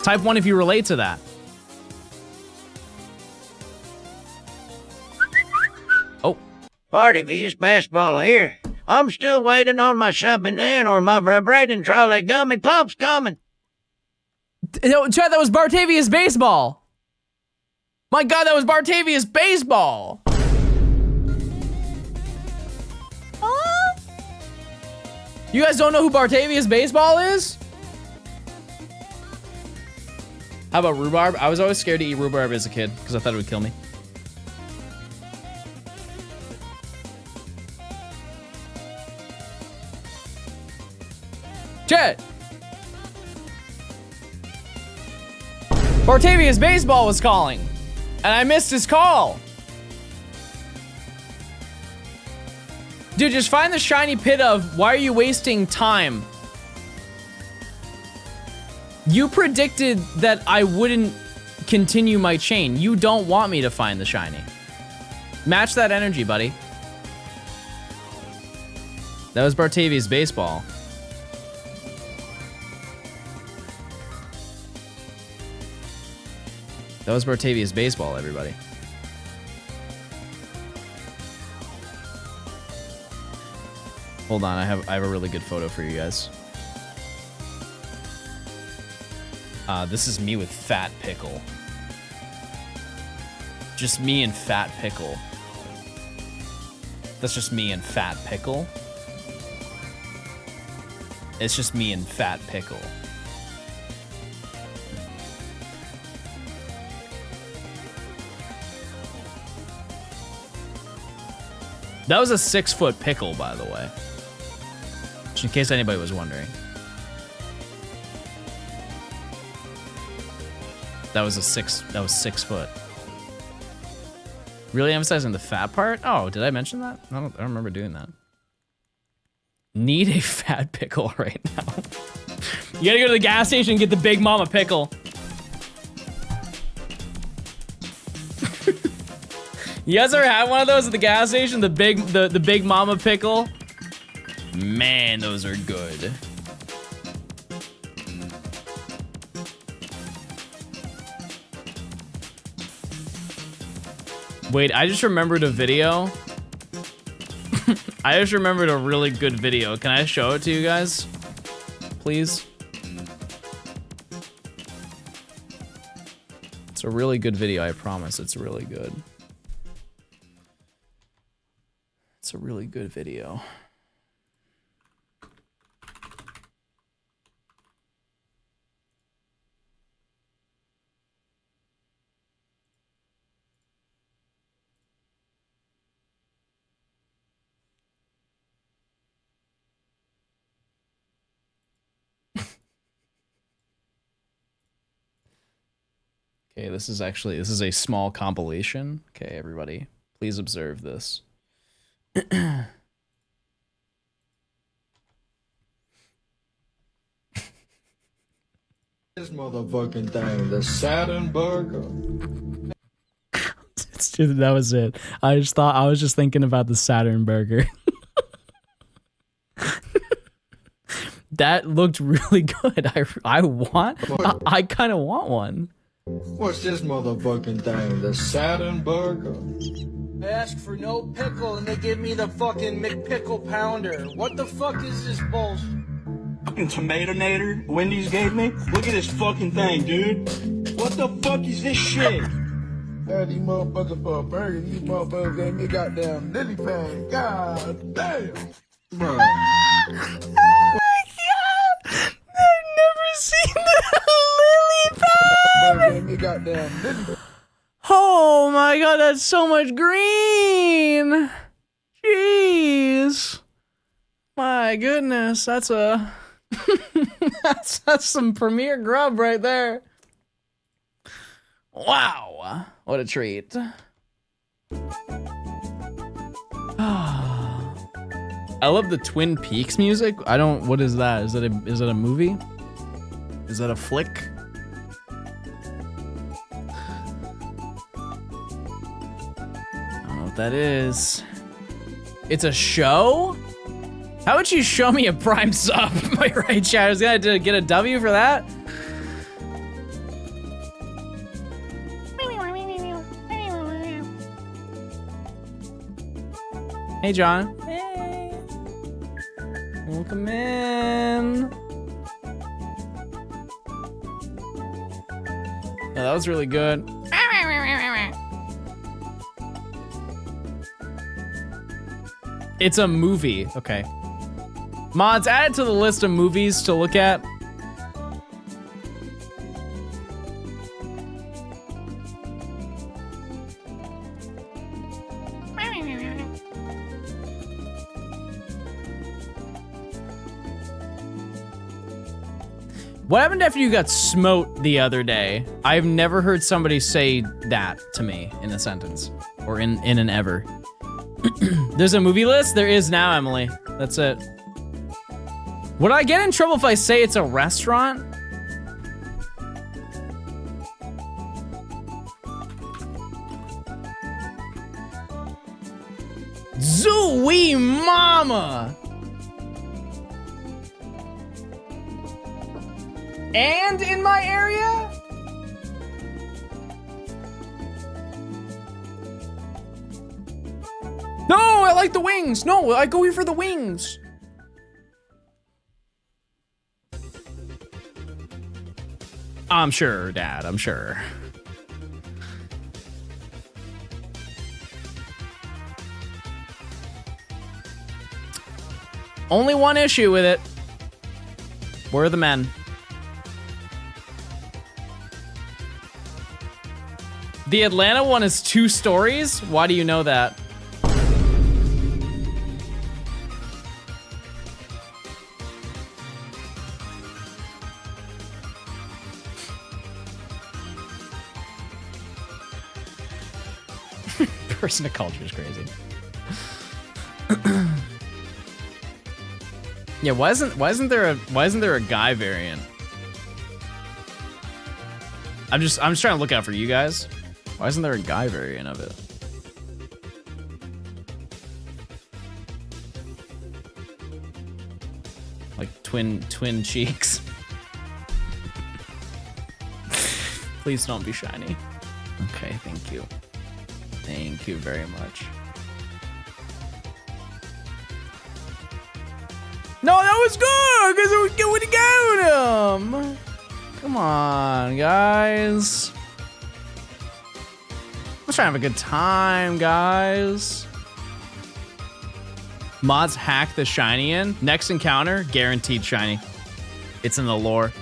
Type 1 if you relate to that. Oh. Party V's basketball here. I'm still waiting on my shopping in or my vibrating trolley gummy pops coming. No, Chad, that was Bartavia's baseball. My God, that was Bartavia's baseball. You guys don't know who Bartavia's baseball is? How about rhubarb? I was always scared to eat rhubarb as a kid because I thought it would kill me. Chet! Bartavia's baseball was calling, and I missed his call. Dude, just find the shiny pit of why are you wasting time? You predicted that I wouldn't continue my chain. You don't want me to find the shiny. Match that energy, buddy. That was Bartavia's baseball. That was Bartavia's baseball, everybody. Hold on, I have a really good photo for you guys. This is me with Fat Pickle. Just me and Fat Pickle. That's just me and Fat Pickle. It's just me and Fat Pickle. That was a 6-foot pickle, by the way. Just in case anybody was wondering. That was 6 foot. Really emphasizing the fat part? Oh, did I mention that? I don't remember doing that. Need a fat pickle right now. You gotta go to the gas station and get the Big Mama pickle. You guys ever had one of those at the gas station? The Big Mama pickle? Man, those are good. Wait, I just remembered a video. I just remembered a really good video. Can I show it to you guys? Please? It's a really good video, I promise. It's really good. It's a really good video. Okay, this is a small compilation. Okay, everybody, please observe this. This motherfucking thing, the Saturn burger. That was it. I was just thinking about the Saturn burger. That looked really good. I kind of want one. What's this motherfucking thing, the Saturn burger? I ask for no pickle and they give me the fucking McPickle pounder. What the fuck is this bullshit? Fucking tomato-nator Wendy's gave me? Look at this fucking thing, dude. What the fuck is this shit? Yeah, these motherfuckers for a burger, these motherfuckers gave me a goddamn lily pad. God damn. Bro. Oh my god! I've never seen the lily pad! Gave me a goddamn lily. Oh my god, that's so much green. Jeez. My goodness, that's a that's some premier grub right there. Wow, what a treat. I love the Twin Peaks music. What is that? Is that a movie? Is that a flick? I don't know what that is. It's a show? How about you show me a Prime sub? My right chat is gonna get a W for that? Hey, John. Hey. Welcome in. Oh, that was really good. It's a movie. Okay. Mods, add it to the list of movies to look at. What happened after you got smote the other day? I've never heard somebody say that to me in a sentence or in an ever. There's a movie list? There is now, Emily. That's it. Would I get in trouble if I say it's a restaurant? Zooey mama! And in my area? No, I like the wings. No, I go here for the wings. I'm sure, Dad, I'm sure. Only one issue with it. Where are the men? The Atlanta one is 2 stories? Why do you know that? Person of culture is crazy. Yeah, why isn't there a guy variant? I'm just trying to look out for you guys. Why isn't there a guy variant of it? Like twin cheeks. Please don't be shiny. Okay, thank you. Thank you very much. No, that was good, because we would have got him. Come on, guys. Let's try to have a good time, guys. Mods hack the shiny in. Next encounter, guaranteed shiny. It's in the lore.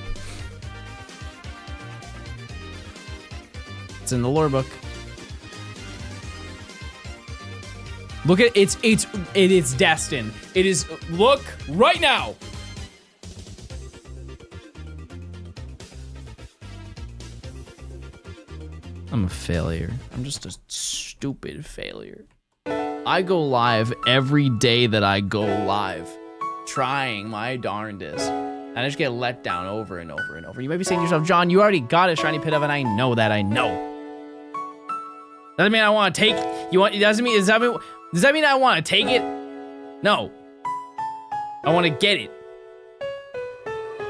It's in the lore book. Look at it is destined. It is, look right now. I'm a failure. I'm just a stupid failure. I go live every day that I go live, trying my darndest. And I just get let down over and over and over. You might be saying to yourself, John, you already got a shiny pit of, and I know that, I know. Doesn't mean I want to take, does that mean I want to take it? No. I want to get it.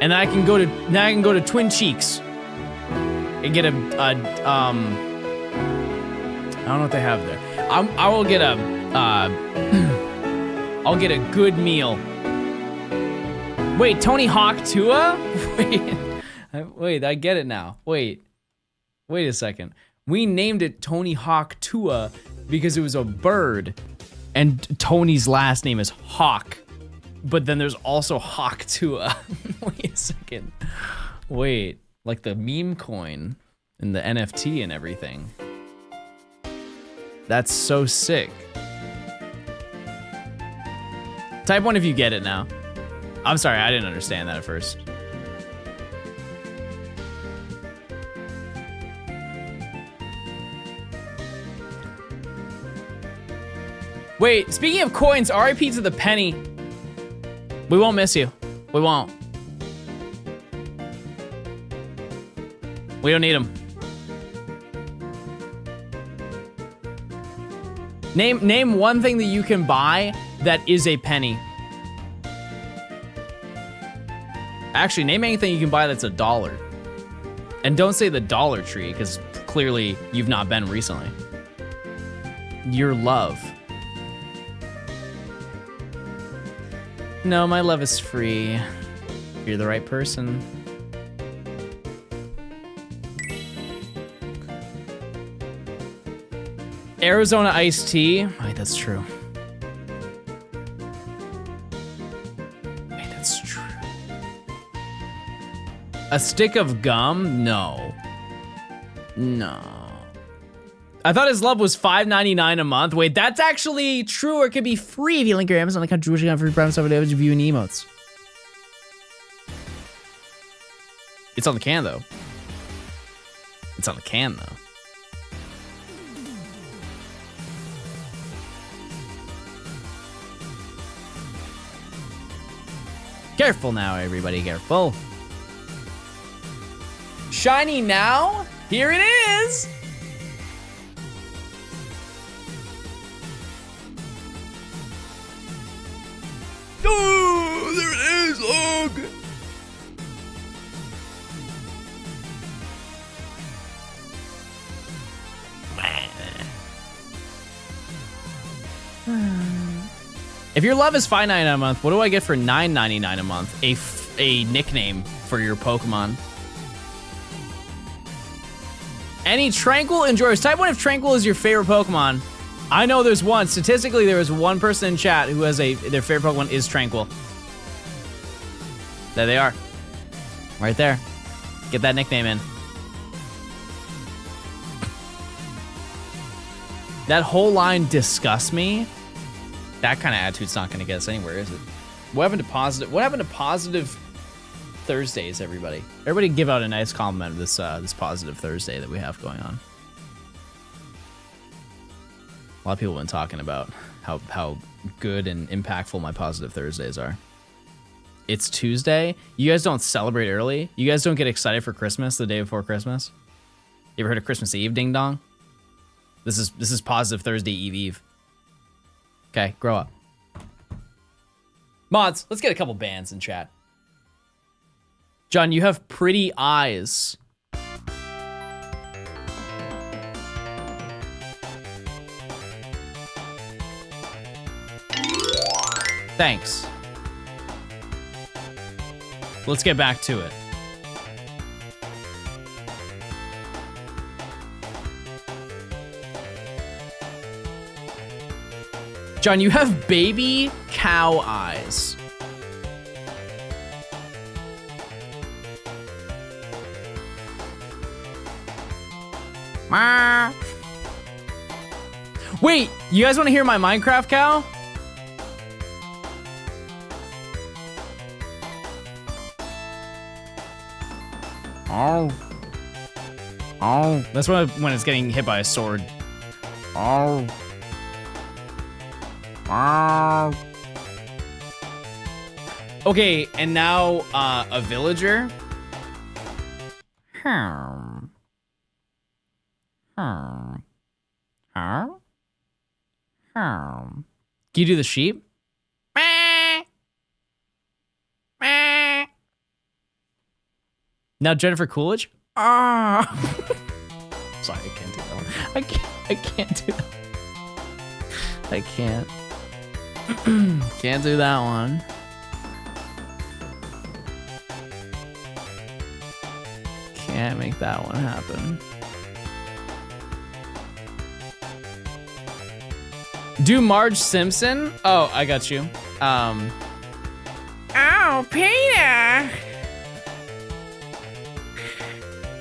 And then I can go to Twin Cheeks and get I don't know what they have there. I will get I'll get a good meal. Wait, Tony Hawk Tua? Wait, I get it now. Wait a second. We named it Tony Hawk Tua because it was a bird, and Tony's last name is Hawk. But then there's also Hawk Tua. Wait a second. Wait, like the meme coin And the NFT and everything. That's so sick. Type 1 if you get it now. I'm sorry, I didn't understand that at first. Wait, speaking of coins, RIP to the penny. We won't miss you. We won't. We don't need them. Name one thing that you can buy that is a penny. Actually, name anything you can buy that's $1. And don't say the Dollar Tree, because clearly you've not been recently. Your love. No, my love is free. You're the right person. Arizona iced tea. Wait, that's true. Wait, that's true. A stick of gum? No. No. I thought his love was $5.99 a month. Wait, that's actually true, or it could be free if you link your Amazon account to Jewish account for free private stuff with view and emotes. It's on the can, though. It's on the can, though. Careful now, everybody, careful. Shiny now? Here it is! Oh, there it is, look! If your love is $5.99 a month, what do I get for $9.99 a month? A nickname for your Pokemon. Any Tranquil enjoyers? Type 1 if Tranquil is your favorite Pokemon. I know there's one. Statistically, there is one person in chat who has their favorite Pokemon is Tranquil. There they are. Right there. Get that nickname in. That whole line disgusts me. That kind of attitude's not going to get us anywhere, is it? What happened to positive Thursdays, everybody? Everybody give out a nice compliment of this this positive Thursday that we have going on. A lot of people have been talking about how good and impactful my positive Thursdays are. It's Tuesday. You guys don't celebrate early? You guys don't get excited for Christmas the day before Christmas? You ever heard of Christmas Eve, ding dong? This is positive Thursday Eve. Okay, grow up. Mods, let's get a couple bands in chat. John, you have pretty eyes. Thanks. Let's get back to it. John, you have baby cow eyes. Wait, you guys want to hear my Minecraft cow? Oh. Oh. That's when it's getting hit by a sword. Oh. Oh. Okay, and now a villager. Can you do the sheep? Now Jennifer Coolidge. Sorry, I can't do that one. I can't do that. I can't. Can't do that one. Can't make that one happen. Do Marge Simpson? Oh, I got you. Oh, Peter.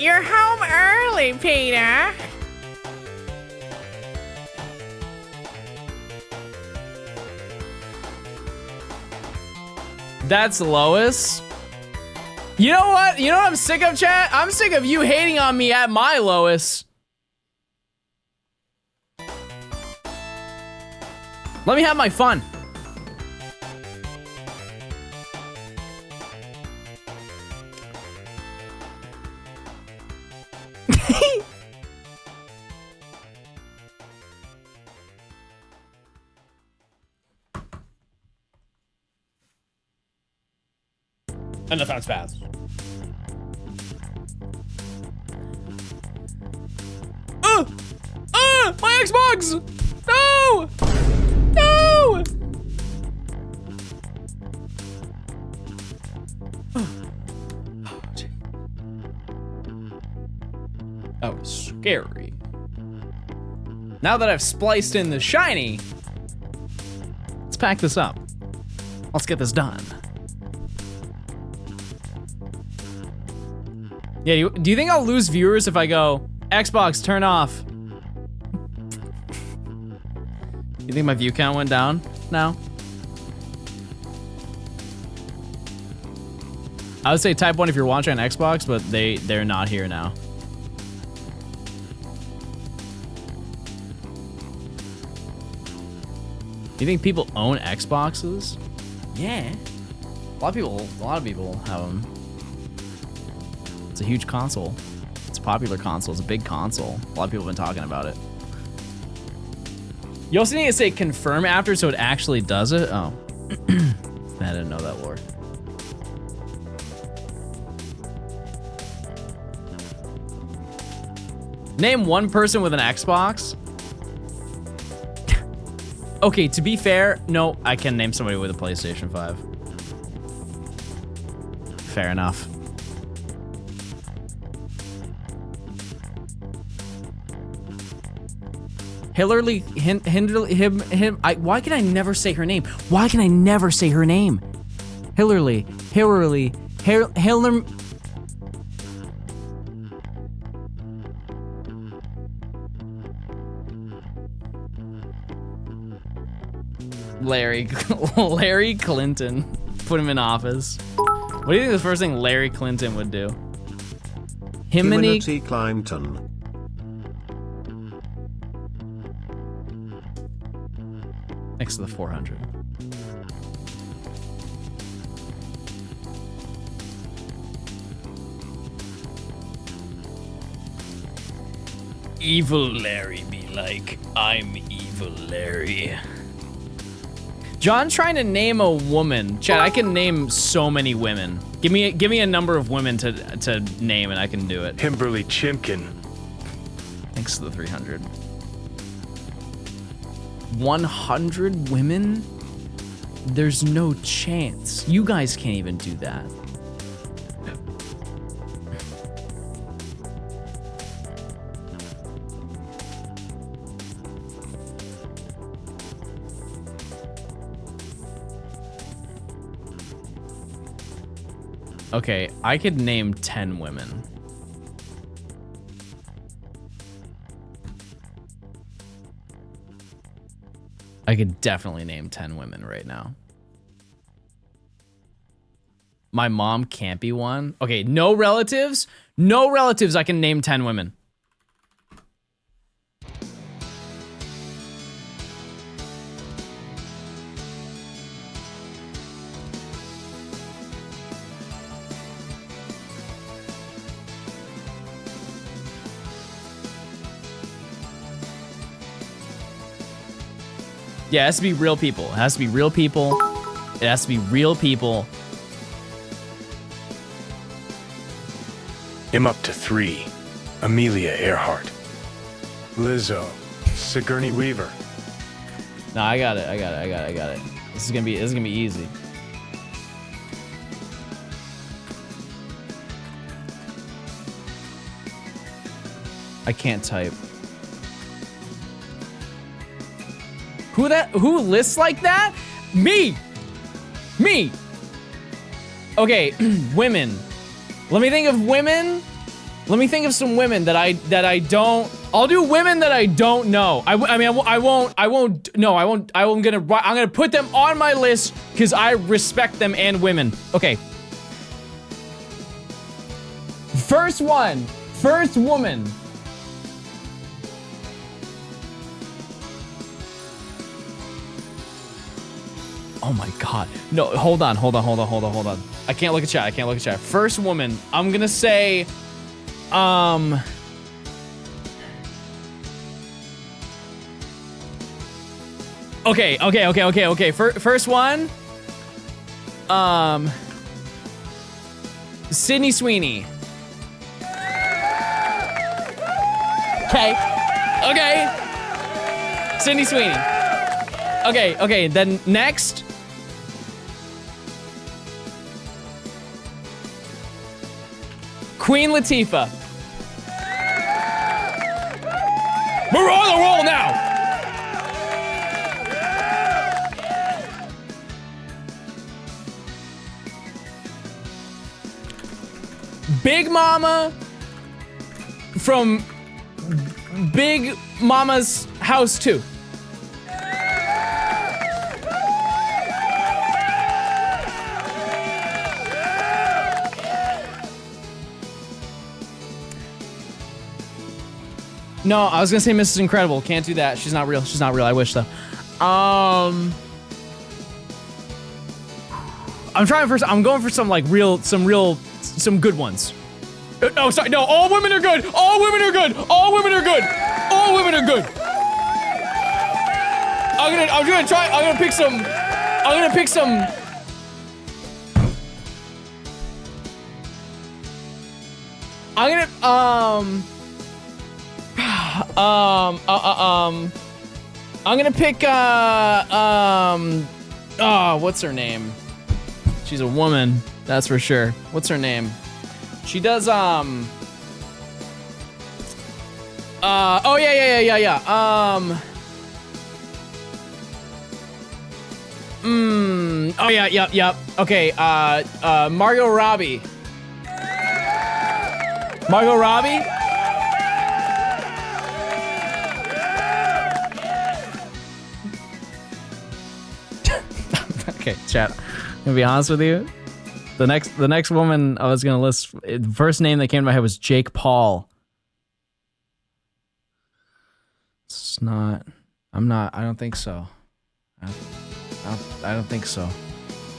You're home early, Peter. That's Lois. You know what? You know what I'm sick of, chat? I'm sick of you hating on me at my Lois. Let me have my fun. Enough times fast. My Xbox! No! No! That was scary. Now that I've spliced in the shiny, let's pack this up. Let's get this done. Yeah, do you think I'll lose viewers if I go, Xbox, turn off? You think my view count went down now? I would say type 1 if you're watching on Xbox, but they're not here now. You think people own Xboxes? Yeah. A lot of people have them. It's a huge console. It's a popular console. It's a big console. A lot of people have been talking about it. You also need to say confirm after so it actually does it. Oh. I didn't know that lore. Name one person with an Xbox. Okay, to be fair, no, I can name somebody with a PlayStation 5. Fair enough. Why can I never say her name? Why can I never say her name? Hillerly. Larry Clinton. Put him in office. What do you think the first thing Larry Clinton would do? Humanity Clinton. Next to the 400. Evil Larry be like, I'm evil Larry. John's trying to name a woman. Chad, I can name so many women. Give me a number of women to name and I can do it. Kimberly Chimkin. Thanks to the 300. 100 women? There's no chance. You guys can't even do that. Okay, I could name 10 women. I could definitely name 10 women right now. My mom can't be one. Okay, no relatives? No relatives, I can name 10 women. Yeah, it has to be real people. It has to be real people. It has to be real people. I'm up to 3. Amelia Earhart. Lizzo. Sigourney Weaver. No, I got it. This is gonna be easy. I can't type. Who lists like that? Me. Okay, women. Let me think of women. Let me think of some women that I don't. I'll do women that I don't know. I'm gonna put them on my list because I respect them and women. Okay. First woman. Oh my god. No, hold on. I can't look at chat. First woman, I'm gonna say, Okay. First one, Sydney Sweeney. Okay. Sydney Sweeney. Okay, then next. Queen Latifah. We're on the roll now. Big Mama from Big Mama's House 2. No, I was gonna say Mrs. Incredible. Can't do that. She's not real. I wish though. I'm trying first. I'm going for some like some good ones. No, sorry. No, all women are good. I'm gonna pick some. What's her name? She's a woman, that's for sure. What's her name? She does, oh, yeah. Oh, yeah. Okay, Margot Robbie. Okay, chat. I'm gonna be honest with you. The next woman I was gonna list, the first name that came to my head was Jake Paul. It's not. I'm not. I don't think so. I don't think so. I'm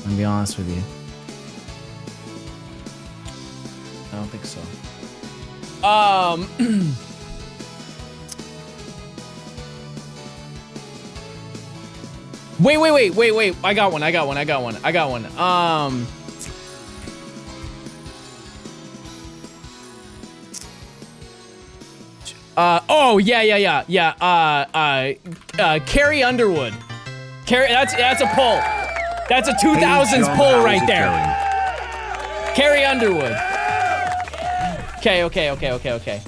gonna be honest with you. I don't think so. Wait. I got one. Oh, yeah. Carrie Underwood. That's a pull. That's a 2000s pull right there. Carrie Underwood. Okay.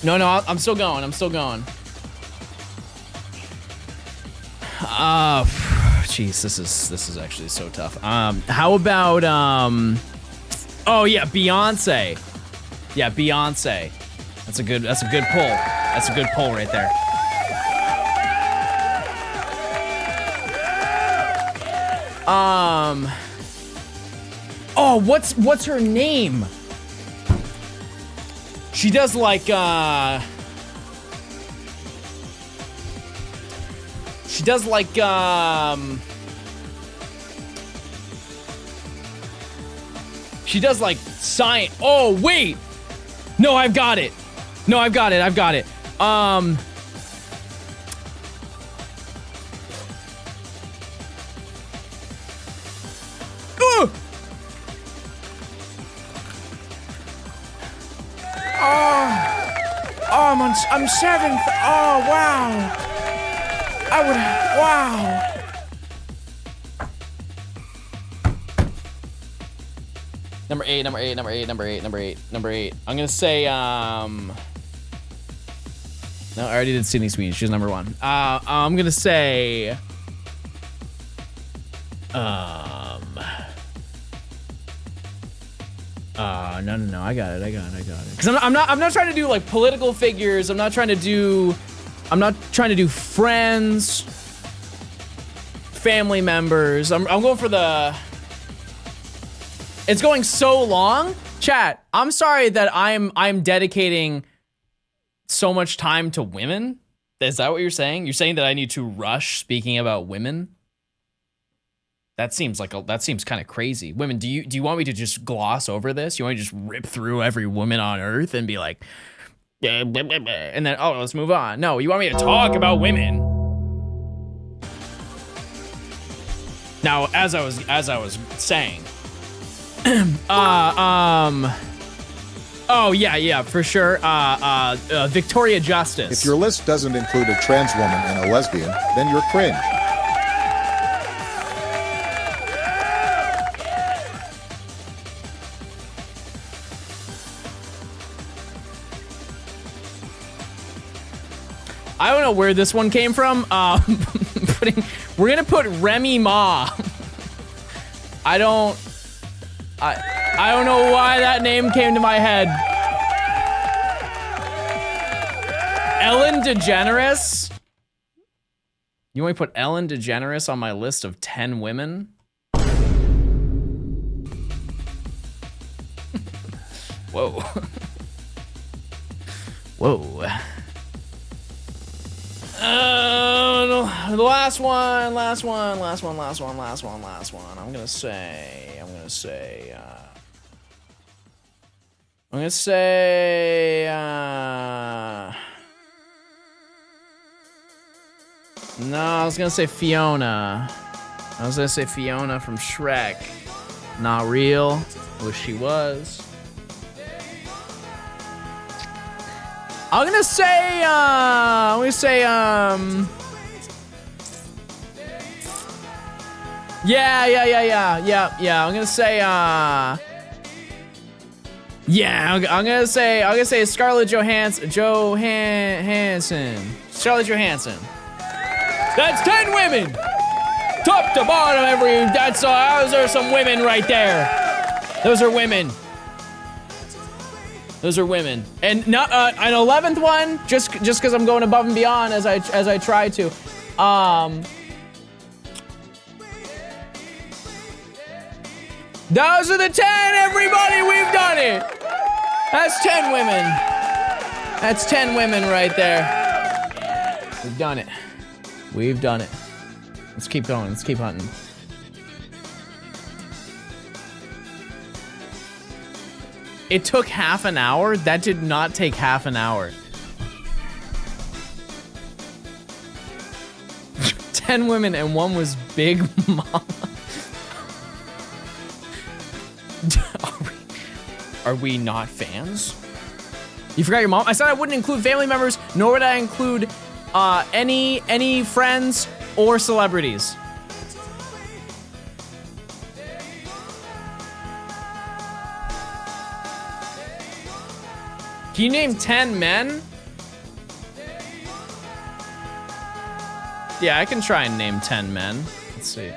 No, I'm still going. Jeez, this is actually so tough. How about, oh yeah, Beyonce. Yeah, Beyonce. That's a good pull. That's a good pull right there. Oh, what's her name? She does like, science. Oh, wait. No, I've got it. I'm seventh. Oh, wow. Wow. Number eight. I'm gonna say, no, I already did Sydney Sweeney. She's number one. I'm gonna say, No, I got it. Because I'm not trying to do like political figures. I'm not trying to do friends, family members. I'm going for the. It's going so long, chat. I'm sorry that I'm dedicating so much time to women. Is that what you're saying? You're saying that I need to rush speaking about women? That seems kind of crazy. Women, do you want me to just gloss over this? You want me to just rip through every woman on earth and be like, and then let's move on? No, you want me to talk about women. Now, as I was saying, oh yeah, for sure. Victoria Justice. If your list doesn't include a trans woman and a lesbian, then you're cringe. I don't know where this one came from. We're gonna put Remy Ma. I don't know why that name came to my head. Ellen DeGeneres? You want me to put Ellen DeGeneres on my list of 10 women? Whoa. Whoa. The last one. I'm gonna say, no, I was gonna say Fiona. I was gonna say Fiona from Shrek. Not real. Wish she was. I'm gonna say, yeah. I'm gonna say, I'm gonna say Scarlett Johansson. Scarlett Johansson. That's 10 women. Top to bottom, those are some women right there. Those are women. And not an 11th one, just because I'm going above and beyond as I try to. Those are the 10, everybody. We've done it. That's 10 women. That's 10 women right there. We've done it. We've done it. Let's keep going. Let's keep hunting. It took half an hour? That did not take half an hour. 10 women and one was Big Mama. Are we not fans? You forgot your mom? I said I wouldn't include family members, nor would I include any friends or celebrities. Can you name 10 men? Yeah, I can try and name 10 men. Let's see.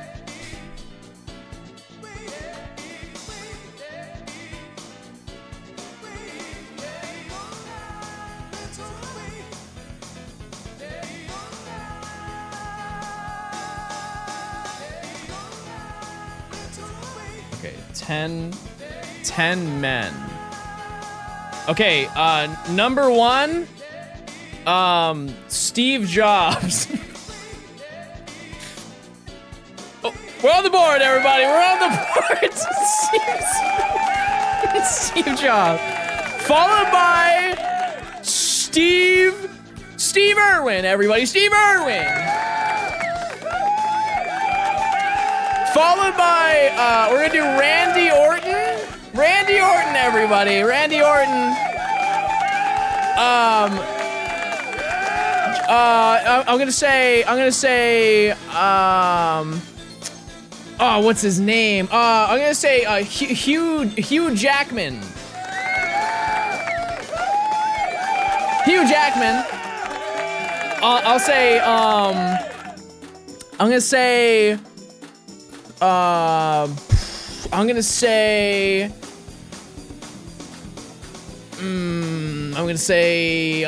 Okay, 10 men. Okay, number 1, Steve Jobs. Oh, we're on the board, everybody. We're on the board. Steve Jobs. Followed by Steve Irwin, everybody. Steve Irwin. Followed by, we're gonna do Randy Orton. Randy Orton, everybody. Randy Orton. I'm gonna say, oh, what's his name? I'm gonna say, Hugh Jackman. Hugh Jackman. I'll say, I'm gonna say, I'm gonna say. I'm gonna say.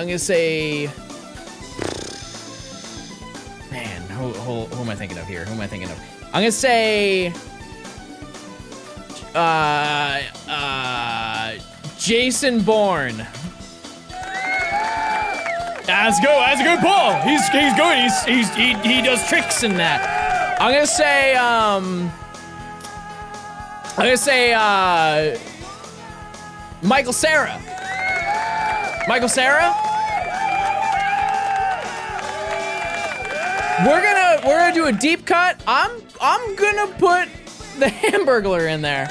Man, who am I thinking of here? Who am I thinking of? I'm gonna say. Jason Bourne. That's good. That's a good pull. He's good. He does tricks in that. I'm gonna say Michael Cera. Michael Cera. We're gonna do a deep cut. I'm gonna put the Hamburglar in there.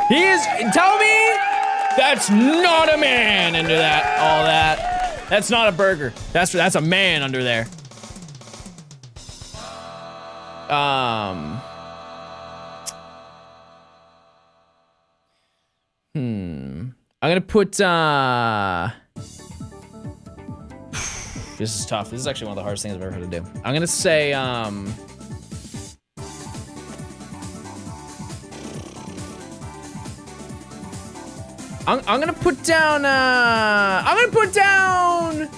He is. Tell me that's not a man under that. All that. That's not a burger. That's a man under there. I'm gonna put. This is tough. This is actually one of the hardest things I've ever had to do. I'm gonna say. I'm gonna put down. I'm gonna put down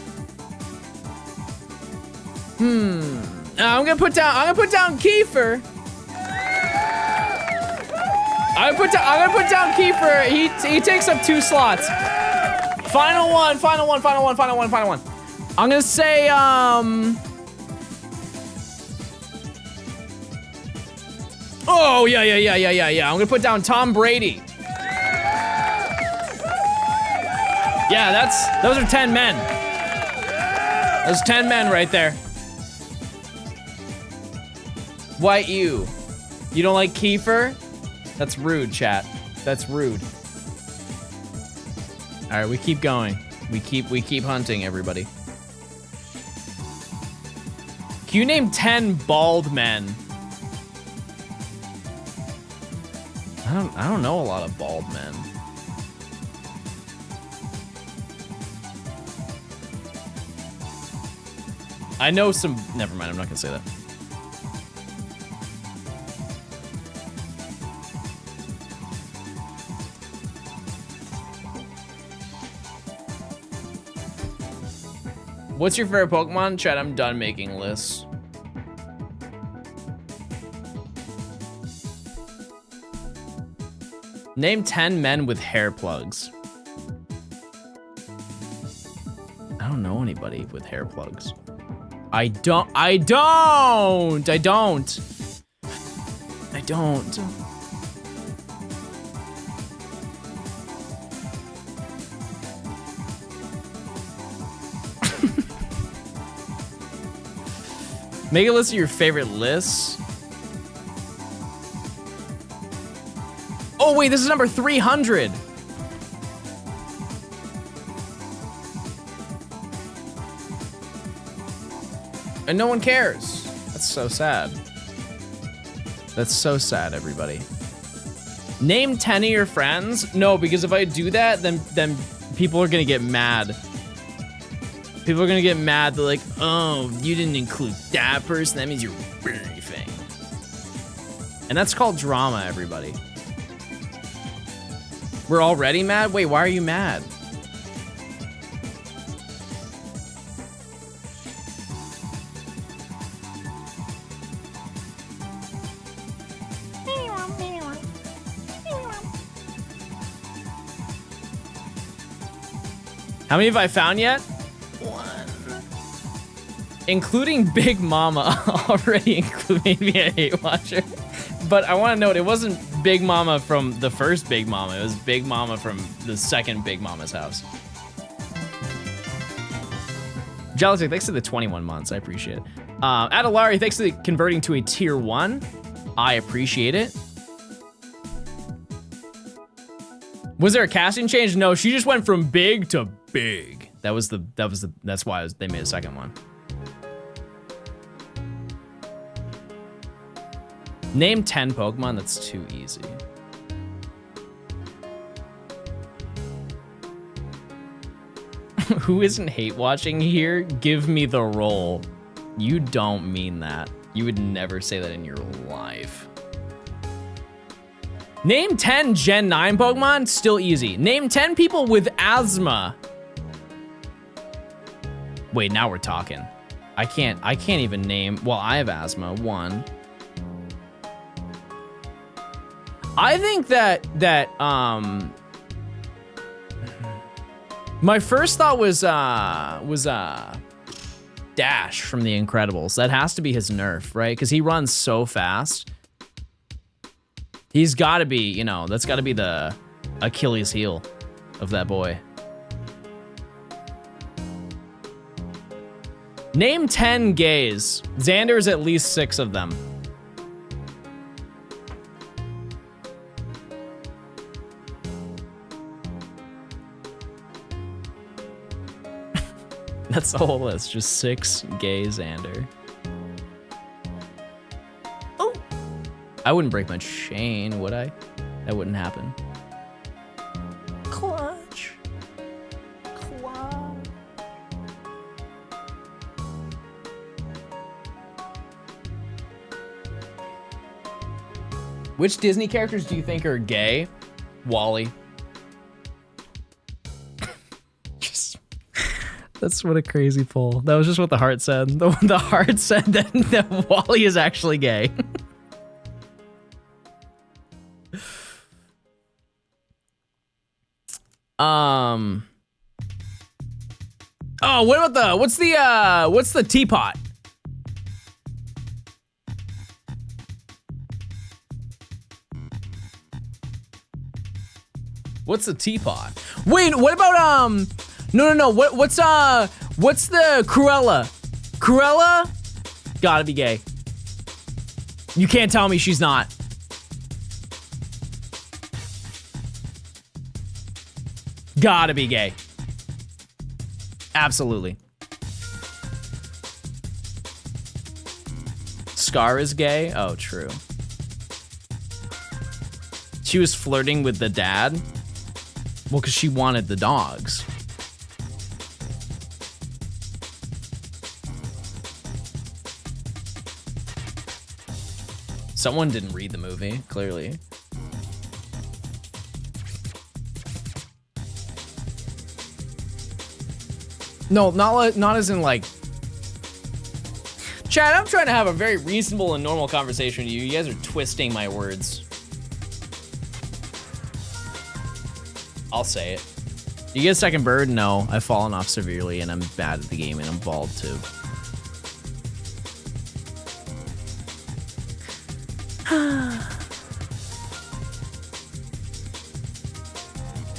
Kiefer. I'm gonna put down Kiefer. He takes up 2 slots. Final one. I'm gonna say oh yeah. I'm gonna put down Tom Brady. Yeah, those are 10 men. Those 10 men right there. White you don't like Kiefer? That's rude, chat. That's rude. All right, we keep going. We keep hunting, everybody. Can you name 10 bald men? I don't know a lot of bald men. I know some. Never mind. I'm not gonna say that. What's your favorite Pokemon? Chat, I'm done making lists. Name 10 men with hair plugs. I don't know anybody with hair plugs. I don't. Make a list of your favorite lists. Oh wait, this is number 300. And no one cares. That's so sad. That's so sad, everybody. Name 10 of your friends? No, because if I do that, then people are gonna get mad. People are gonna get mad. They're like, oh, you didn't include that person. That means you're beefing. And that's called drama, everybody. We're already mad? Wait, why are you mad? How many have I found yet? 1. Including Big Mama already made me a hate watcher. But I want to note, it wasn't Big Mama from the first Big Mama. It was Big Mama from the second Big Mama's house. Jealousy, thanks to the 21 months. I appreciate it. Adalari, thanks to converting to a tier 1. I appreciate it. Was there a casting change? No, she just went from big to big. That's why they made a second one. Name 10 Pokemon, that's too easy. Who isn't hate watching here? Give me the roll. You don't mean that. You would never say that in your life. Name 10 Gen 9 Pokemon, still easy. Name 10 people with asthma. Wait, now we're talking. I can't even name, well, I have asthma, 1. I think that my first thought was Dash from The Incredibles. That has to be his nerf, right? Because he runs so fast. He's got to be, you know, that's got to be the Achilles heel of that boy. Name 10 gays. Xander's at least 6 of them. That's the whole list, just 6 gay Xander. Oh! I wouldn't break my chain, would I? That wouldn't happen. Clutch. Clutch. Which Disney characters do you think are gay? Wally. That's what a crazy poll. That was just what the heart said. The heart said that Wally is actually gay. Oh, what about what's the teapot? What's the teapot? Wait, what about no. What's the Cruella? Cruella? Gotta be gay. You can't tell me she's not. Gotta be gay. Absolutely. Scar is gay? Oh, true. She was flirting with the dad? Well, because she wanted the dogs. Someone didn't read the movie, clearly. No, not as in like... Chad, I'm trying to have a very reasonable and normal conversation with you. You guys are twisting my words. I'll say it. You get a second bird? No, I've fallen off severely and I'm bad at the game and I'm bald too.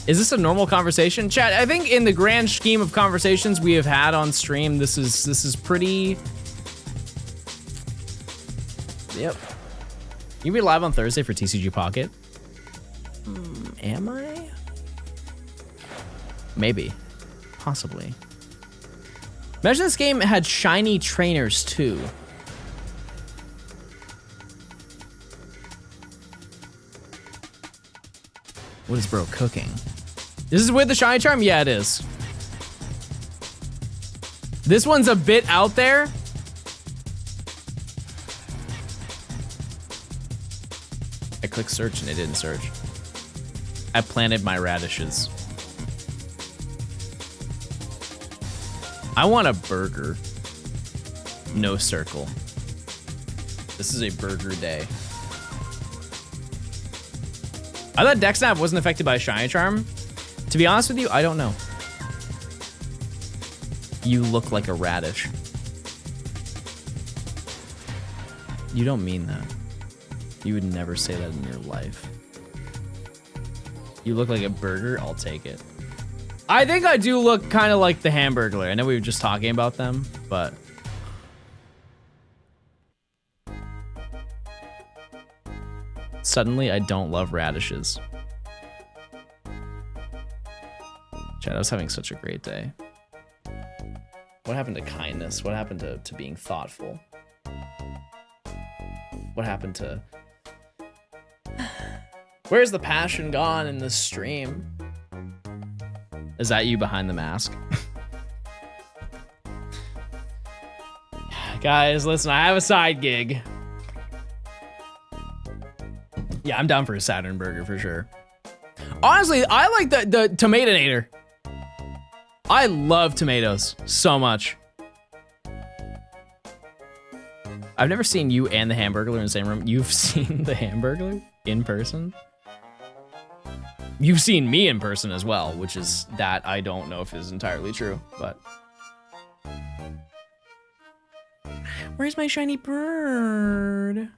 Is this a normal conversation? Chat, I think in the grand scheme of conversations we have had on stream, this is pretty... Yep. You be live on Thursday for TCG Pocket? Am I? Maybe. Possibly. Imagine this game had shiny trainers too. What is bro cooking? This is with the shiny charm? Yeah, it is. This one's a bit out there. I clicked search and it didn't search. I planted my radishes. I want a burger. No circle. This is a burger day. I thought Dex Snap wasn't affected by Shiny Charm. To be honest with you, I don't know. You look like a radish. You don't mean that. You would never say that in your life. You look like a burger, I'll take it. I think I do look kind of like the Hamburglar. I know we were just talking about them, but... Suddenly, I don't love radishes. Chad, I was having such a great day. What happened to kindness? What happened to being thoughtful? What happened to... Where's the passion gone in this stream? Is that you behind the mask? Guys, listen, I have a side gig. Yeah, I'm down for a Saturn burger for sure. Honestly, I like the Tomatonator. I love tomatoes so much. I've never seen you and the Hamburglar in the same room. You've seen the Hamburglar in person? You've seen me in person as well, which is that I don't know if is entirely true, but. Where's my shiny bird?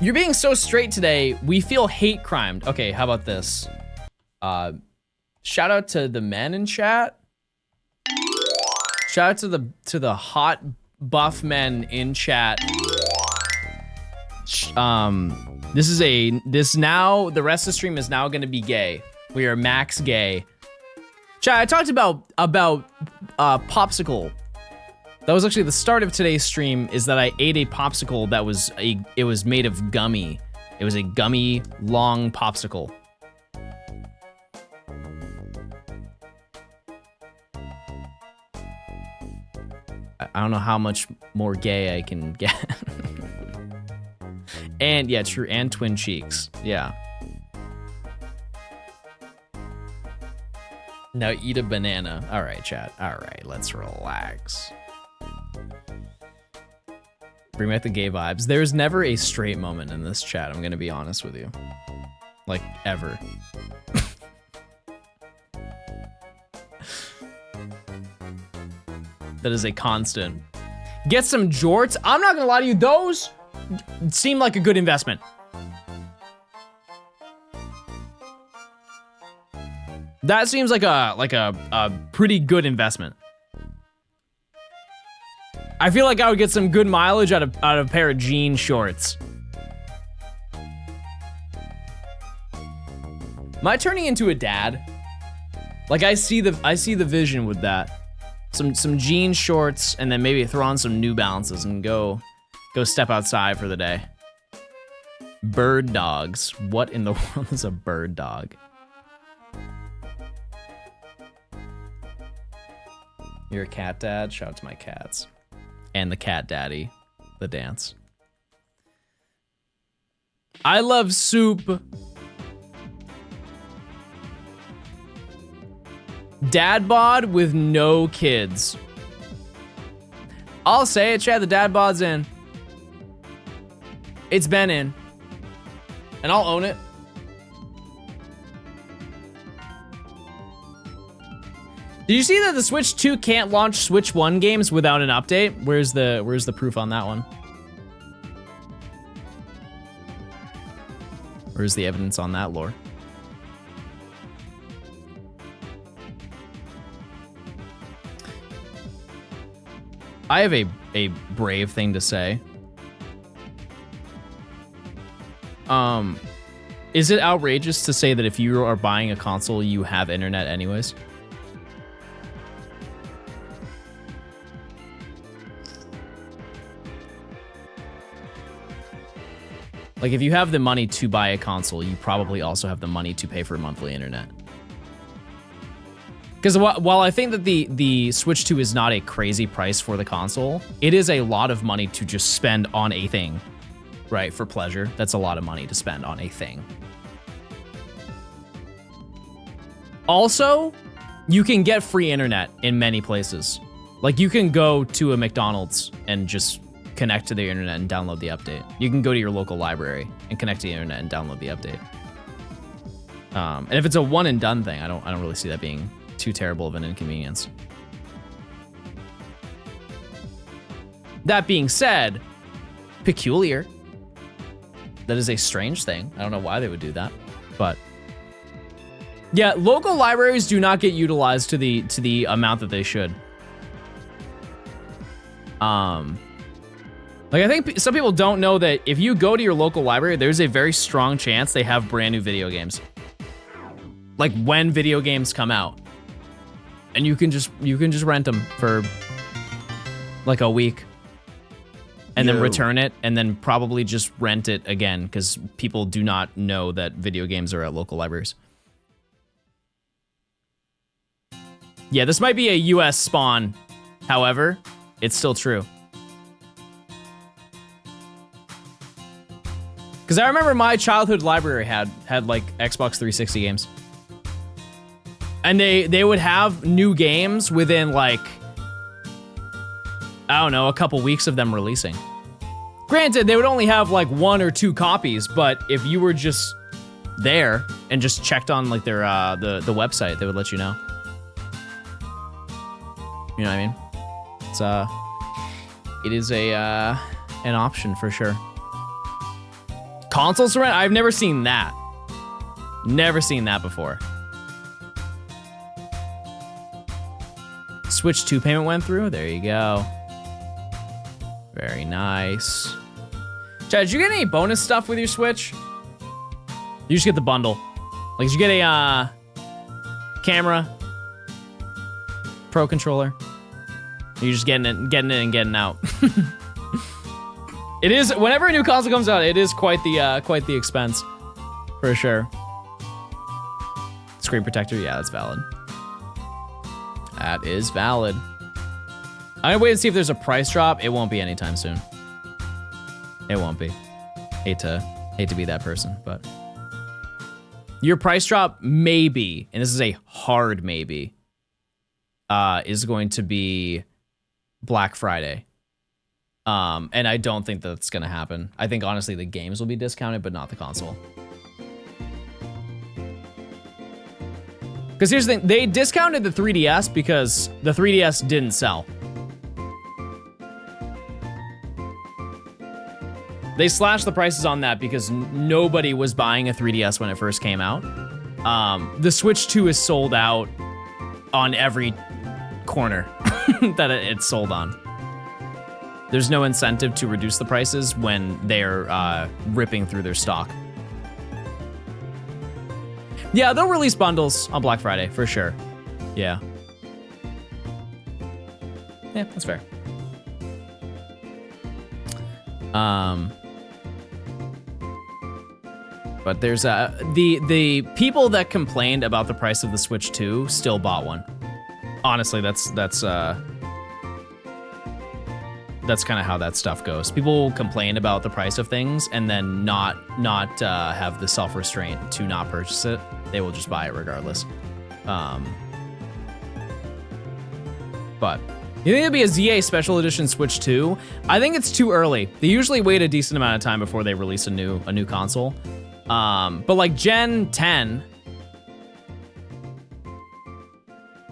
You're being so straight today, we feel hate crimed. Okay, how about this? Shout out to the men in chat. Shout out to the hot buff men in chat. The rest of the stream is now gonna be gay. We are max gay. Chat, I talked about popsicle. That was actually the start of today's stream, is that I ate a popsicle that was it was made of gummy. It was a gummy long popsicle. I don't know how much more gay I can get. And yeah, true, and twin cheeks. Yeah. Now eat a banana. All right, chat. All right, let's relax. Bring back the gay vibes. There's never a straight moment in this chat, I'm gonna be honest with you. Like, ever. That is a constant. Get some jorts. I'm not gonna lie to you, those seem like a good investment. That seems like a pretty good investment. I feel like I would get some good mileage out of a pair of jean shorts. Am I turning into a dad? Like I see the vision with that. Some jean shorts and then maybe throw on some New Balances and go step outside for the day. Bird dogs. What in the world is a bird dog? You're a cat dad? Shout out to my cats. And the cat daddy. The dance. I love soup. Dad bod with no kids. I'll say it, Chad. The dad bod's in. It's been in. And I'll own it. Did you see that the Switch 2 can't launch Switch 1 games without an update? Where's the proof on that one? Where's the evidence on that lore? I have a brave thing to say. Is it outrageous to say that if you are buying a console, you have internet anyways? Like, if you have the money to buy a console, you probably also have the money to pay for monthly internet. Because while I think that the Switch 2 is not a crazy price for the console, it is a lot of money to just spend on a thing, right? For pleasure. That's a lot of money to spend on a thing. Also, you can get free internet in many places. Like, you can go to a McDonald's and just connect to the internet and download the update. You can go to your local library and connect to the internet and download the update. And if it's a one and done thing, I don't really see that being too terrible of an inconvenience. That being said, peculiar. That is a strange thing. I don't know why they would do that, but yeah, local libraries do not get utilized to the amount that they should. Like, I think some people don't know that if you go to your local library, there's a very strong chance they have brand new video games. Like, when video games come out. And you can just rent them for like a week. And then return it, and then probably just rent it again, because people do not know that video games are at local libraries. Yeah, this might be a US spawn, however. It's still true. Because I remember my childhood library had like Xbox 360 games. And they would have new games within like, I don't know, a couple weeks of them releasing. Granted, they would only have like 1 or 2 copies, but if you were just there and just checked on like their the website, they would let you know. You know what I mean? It's it is an option for sure. Console surrender? I've never seen that. Never seen that before. Switch 2 payment went through. There you go. Very nice. Chad, did you get any bonus stuff with your Switch? You just get the bundle. Like, did you get a camera, Pro controller? You're just getting in and getting out. It is, whenever a new console comes out, it is quite the expense, for sure. Screen protector, yeah, that's valid. That is valid. I'm gonna wait and see if there's a price drop. It won't be anytime soon. It won't be. Hate to be that person, but your price drop maybe, and this is a hard maybe, is going to be Black Friday. And I don't think that's gonna happen. I think honestly the games will be discounted, but not the console. Because here's the thing, they discounted the 3DS because the 3DS didn't sell. They slashed the prices on that because nobody was buying a 3DS when it first came out. The Switch 2 is sold out on every corner that it's sold on. There's no incentive to reduce the prices when they're ripping through their stock. Yeah, they'll release bundles on Black Friday, for sure. Yeah. Yeah, that's fair. But there's the people that complained about the price of the Switch 2 still bought one. Honestly, that's kind of how that stuff goes. People complain about the price of things and then not have the self-restraint to not purchase it. They will just buy it regardless. But you think it'll be a ZA Special Edition Switch 2? I think it's too early. They usually wait a decent amount of time before they release a new console. But like Gen 10,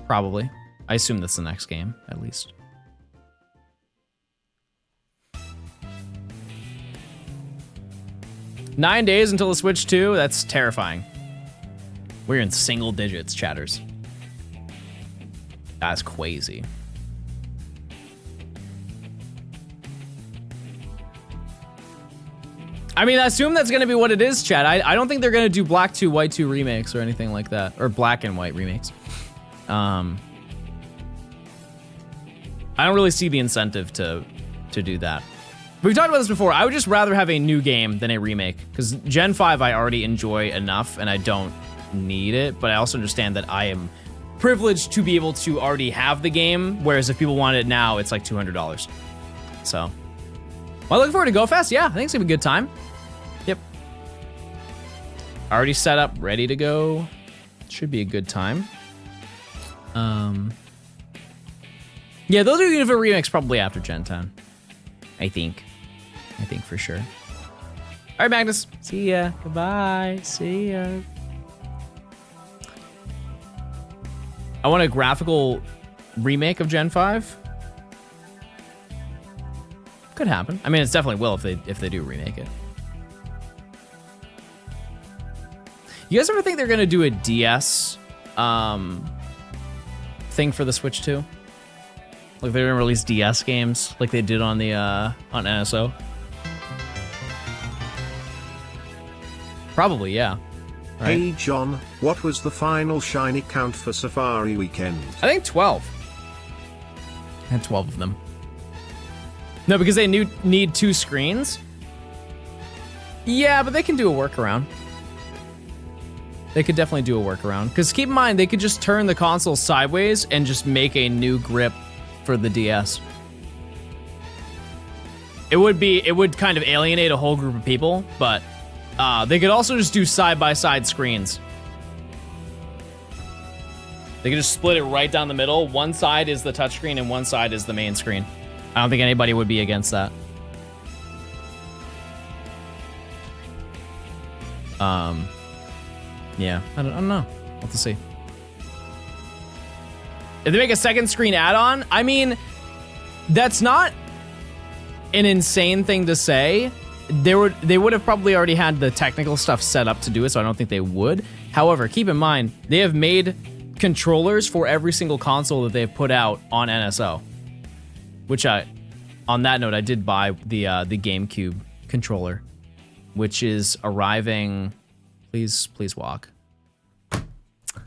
probably. I assume that's the next game, at least. Nine days until the Switch 2? That's terrifying. We're in single digits, chatters. That's crazy. I mean, I assume that's gonna be what it is, chat. I don't think they're gonna do Black 2, White 2 remakes or anything like that. Or Black and White remakes. I don't really see the incentive to do that. We've talked about this before. I would just rather have a new game than a remake, because Gen 5 I already enjoy enough and I don't need it, but I also understand that I am privileged to be able to already have the game, whereas if people want it now, it's like $200. So, well, looking forward to Go Fest. Yeah, I think it's gonna be a good time. Yep. Already set up, ready to go. Should be a good time. Yeah, those are gonna be remakes probably after Gen 10. I think for sure. All right, Magnus. See ya. Goodbye. See ya. I want a graphical remake of Gen 5. Could happen. I mean, it's definitely will if they do remake it. You guys ever think they're gonna do a DS thing for the Switch 2? Like they're gonna release DS games like they did on the on NSO? Probably, yeah. Right? Hey John, what was the final shiny count for Safari Weekend? I think 12. I had 12 of them. No, because they need 2 screens. Yeah, but they can do a workaround. They could definitely do a workaround. Because keep in mind, they could just turn the console sideways and just make a new grip for the DS. It would kind of alienate a whole group of people, but they could also just do side-by-side screens. They could just split it right down the middle. One side is the touchscreen and one side is the main screen. I don't think anybody would be against that. Yeah, I don't know. We'll have to see. If they make a second screen add-on, I mean, that's not an insane thing to say. They would have probably already had the technical stuff set up to do it, so I don't think they would. However, keep in mind, they have made controllers for every single console that they've put out on NSO. Which on that note, I did buy the GameCube controller, which is arriving. Please walk.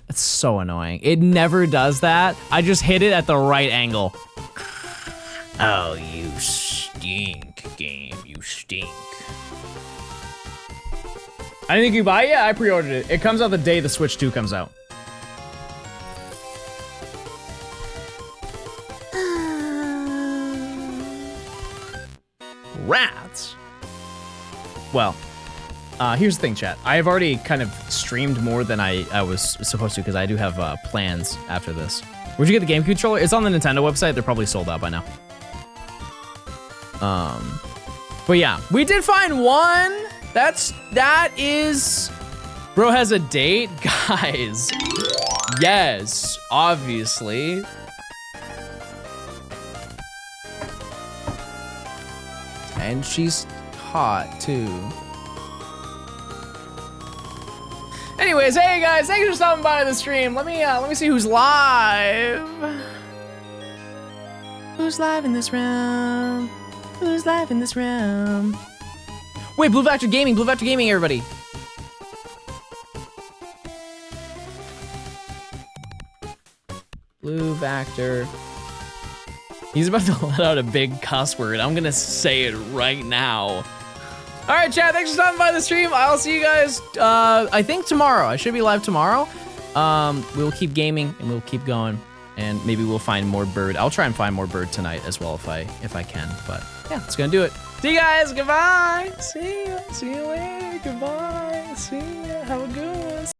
That's so annoying. It never does that. I just hit it at the right angle. Oh, you stink, game. You stink. I didn't think you buy it? Yeah, I pre-ordered it. It comes out the day the Switch 2 comes out. Rats. Well, here's the thing, chat. I have already kind of streamed more than I was supposed to because I do have plans after this. Where'd you get the GameCube controller? It's on the Nintendo website. They're probably sold out by now. But yeah, we did find one. That is, bro has a date, guys. Yes, obviously. And she's hot too. Anyways, hey guys, thanks for stopping by the stream. Let me see who's live. Who's live in this round? Who's live in this round? Wait, Blue Vector Gaming, everybody. Blue Vector. He's about to let out a big cuss word. I'm gonna say it right now. All right, chat, thanks for stopping by the stream. I'll see you guys, I think tomorrow. I should be live tomorrow. We'll keep gaming and we'll keep going. And maybe we'll find more bird. I'll try and find more bird tonight as well if I can. But yeah, it's gonna do it. See you guys, goodbye. See you later, goodbye. See ya, have a good one.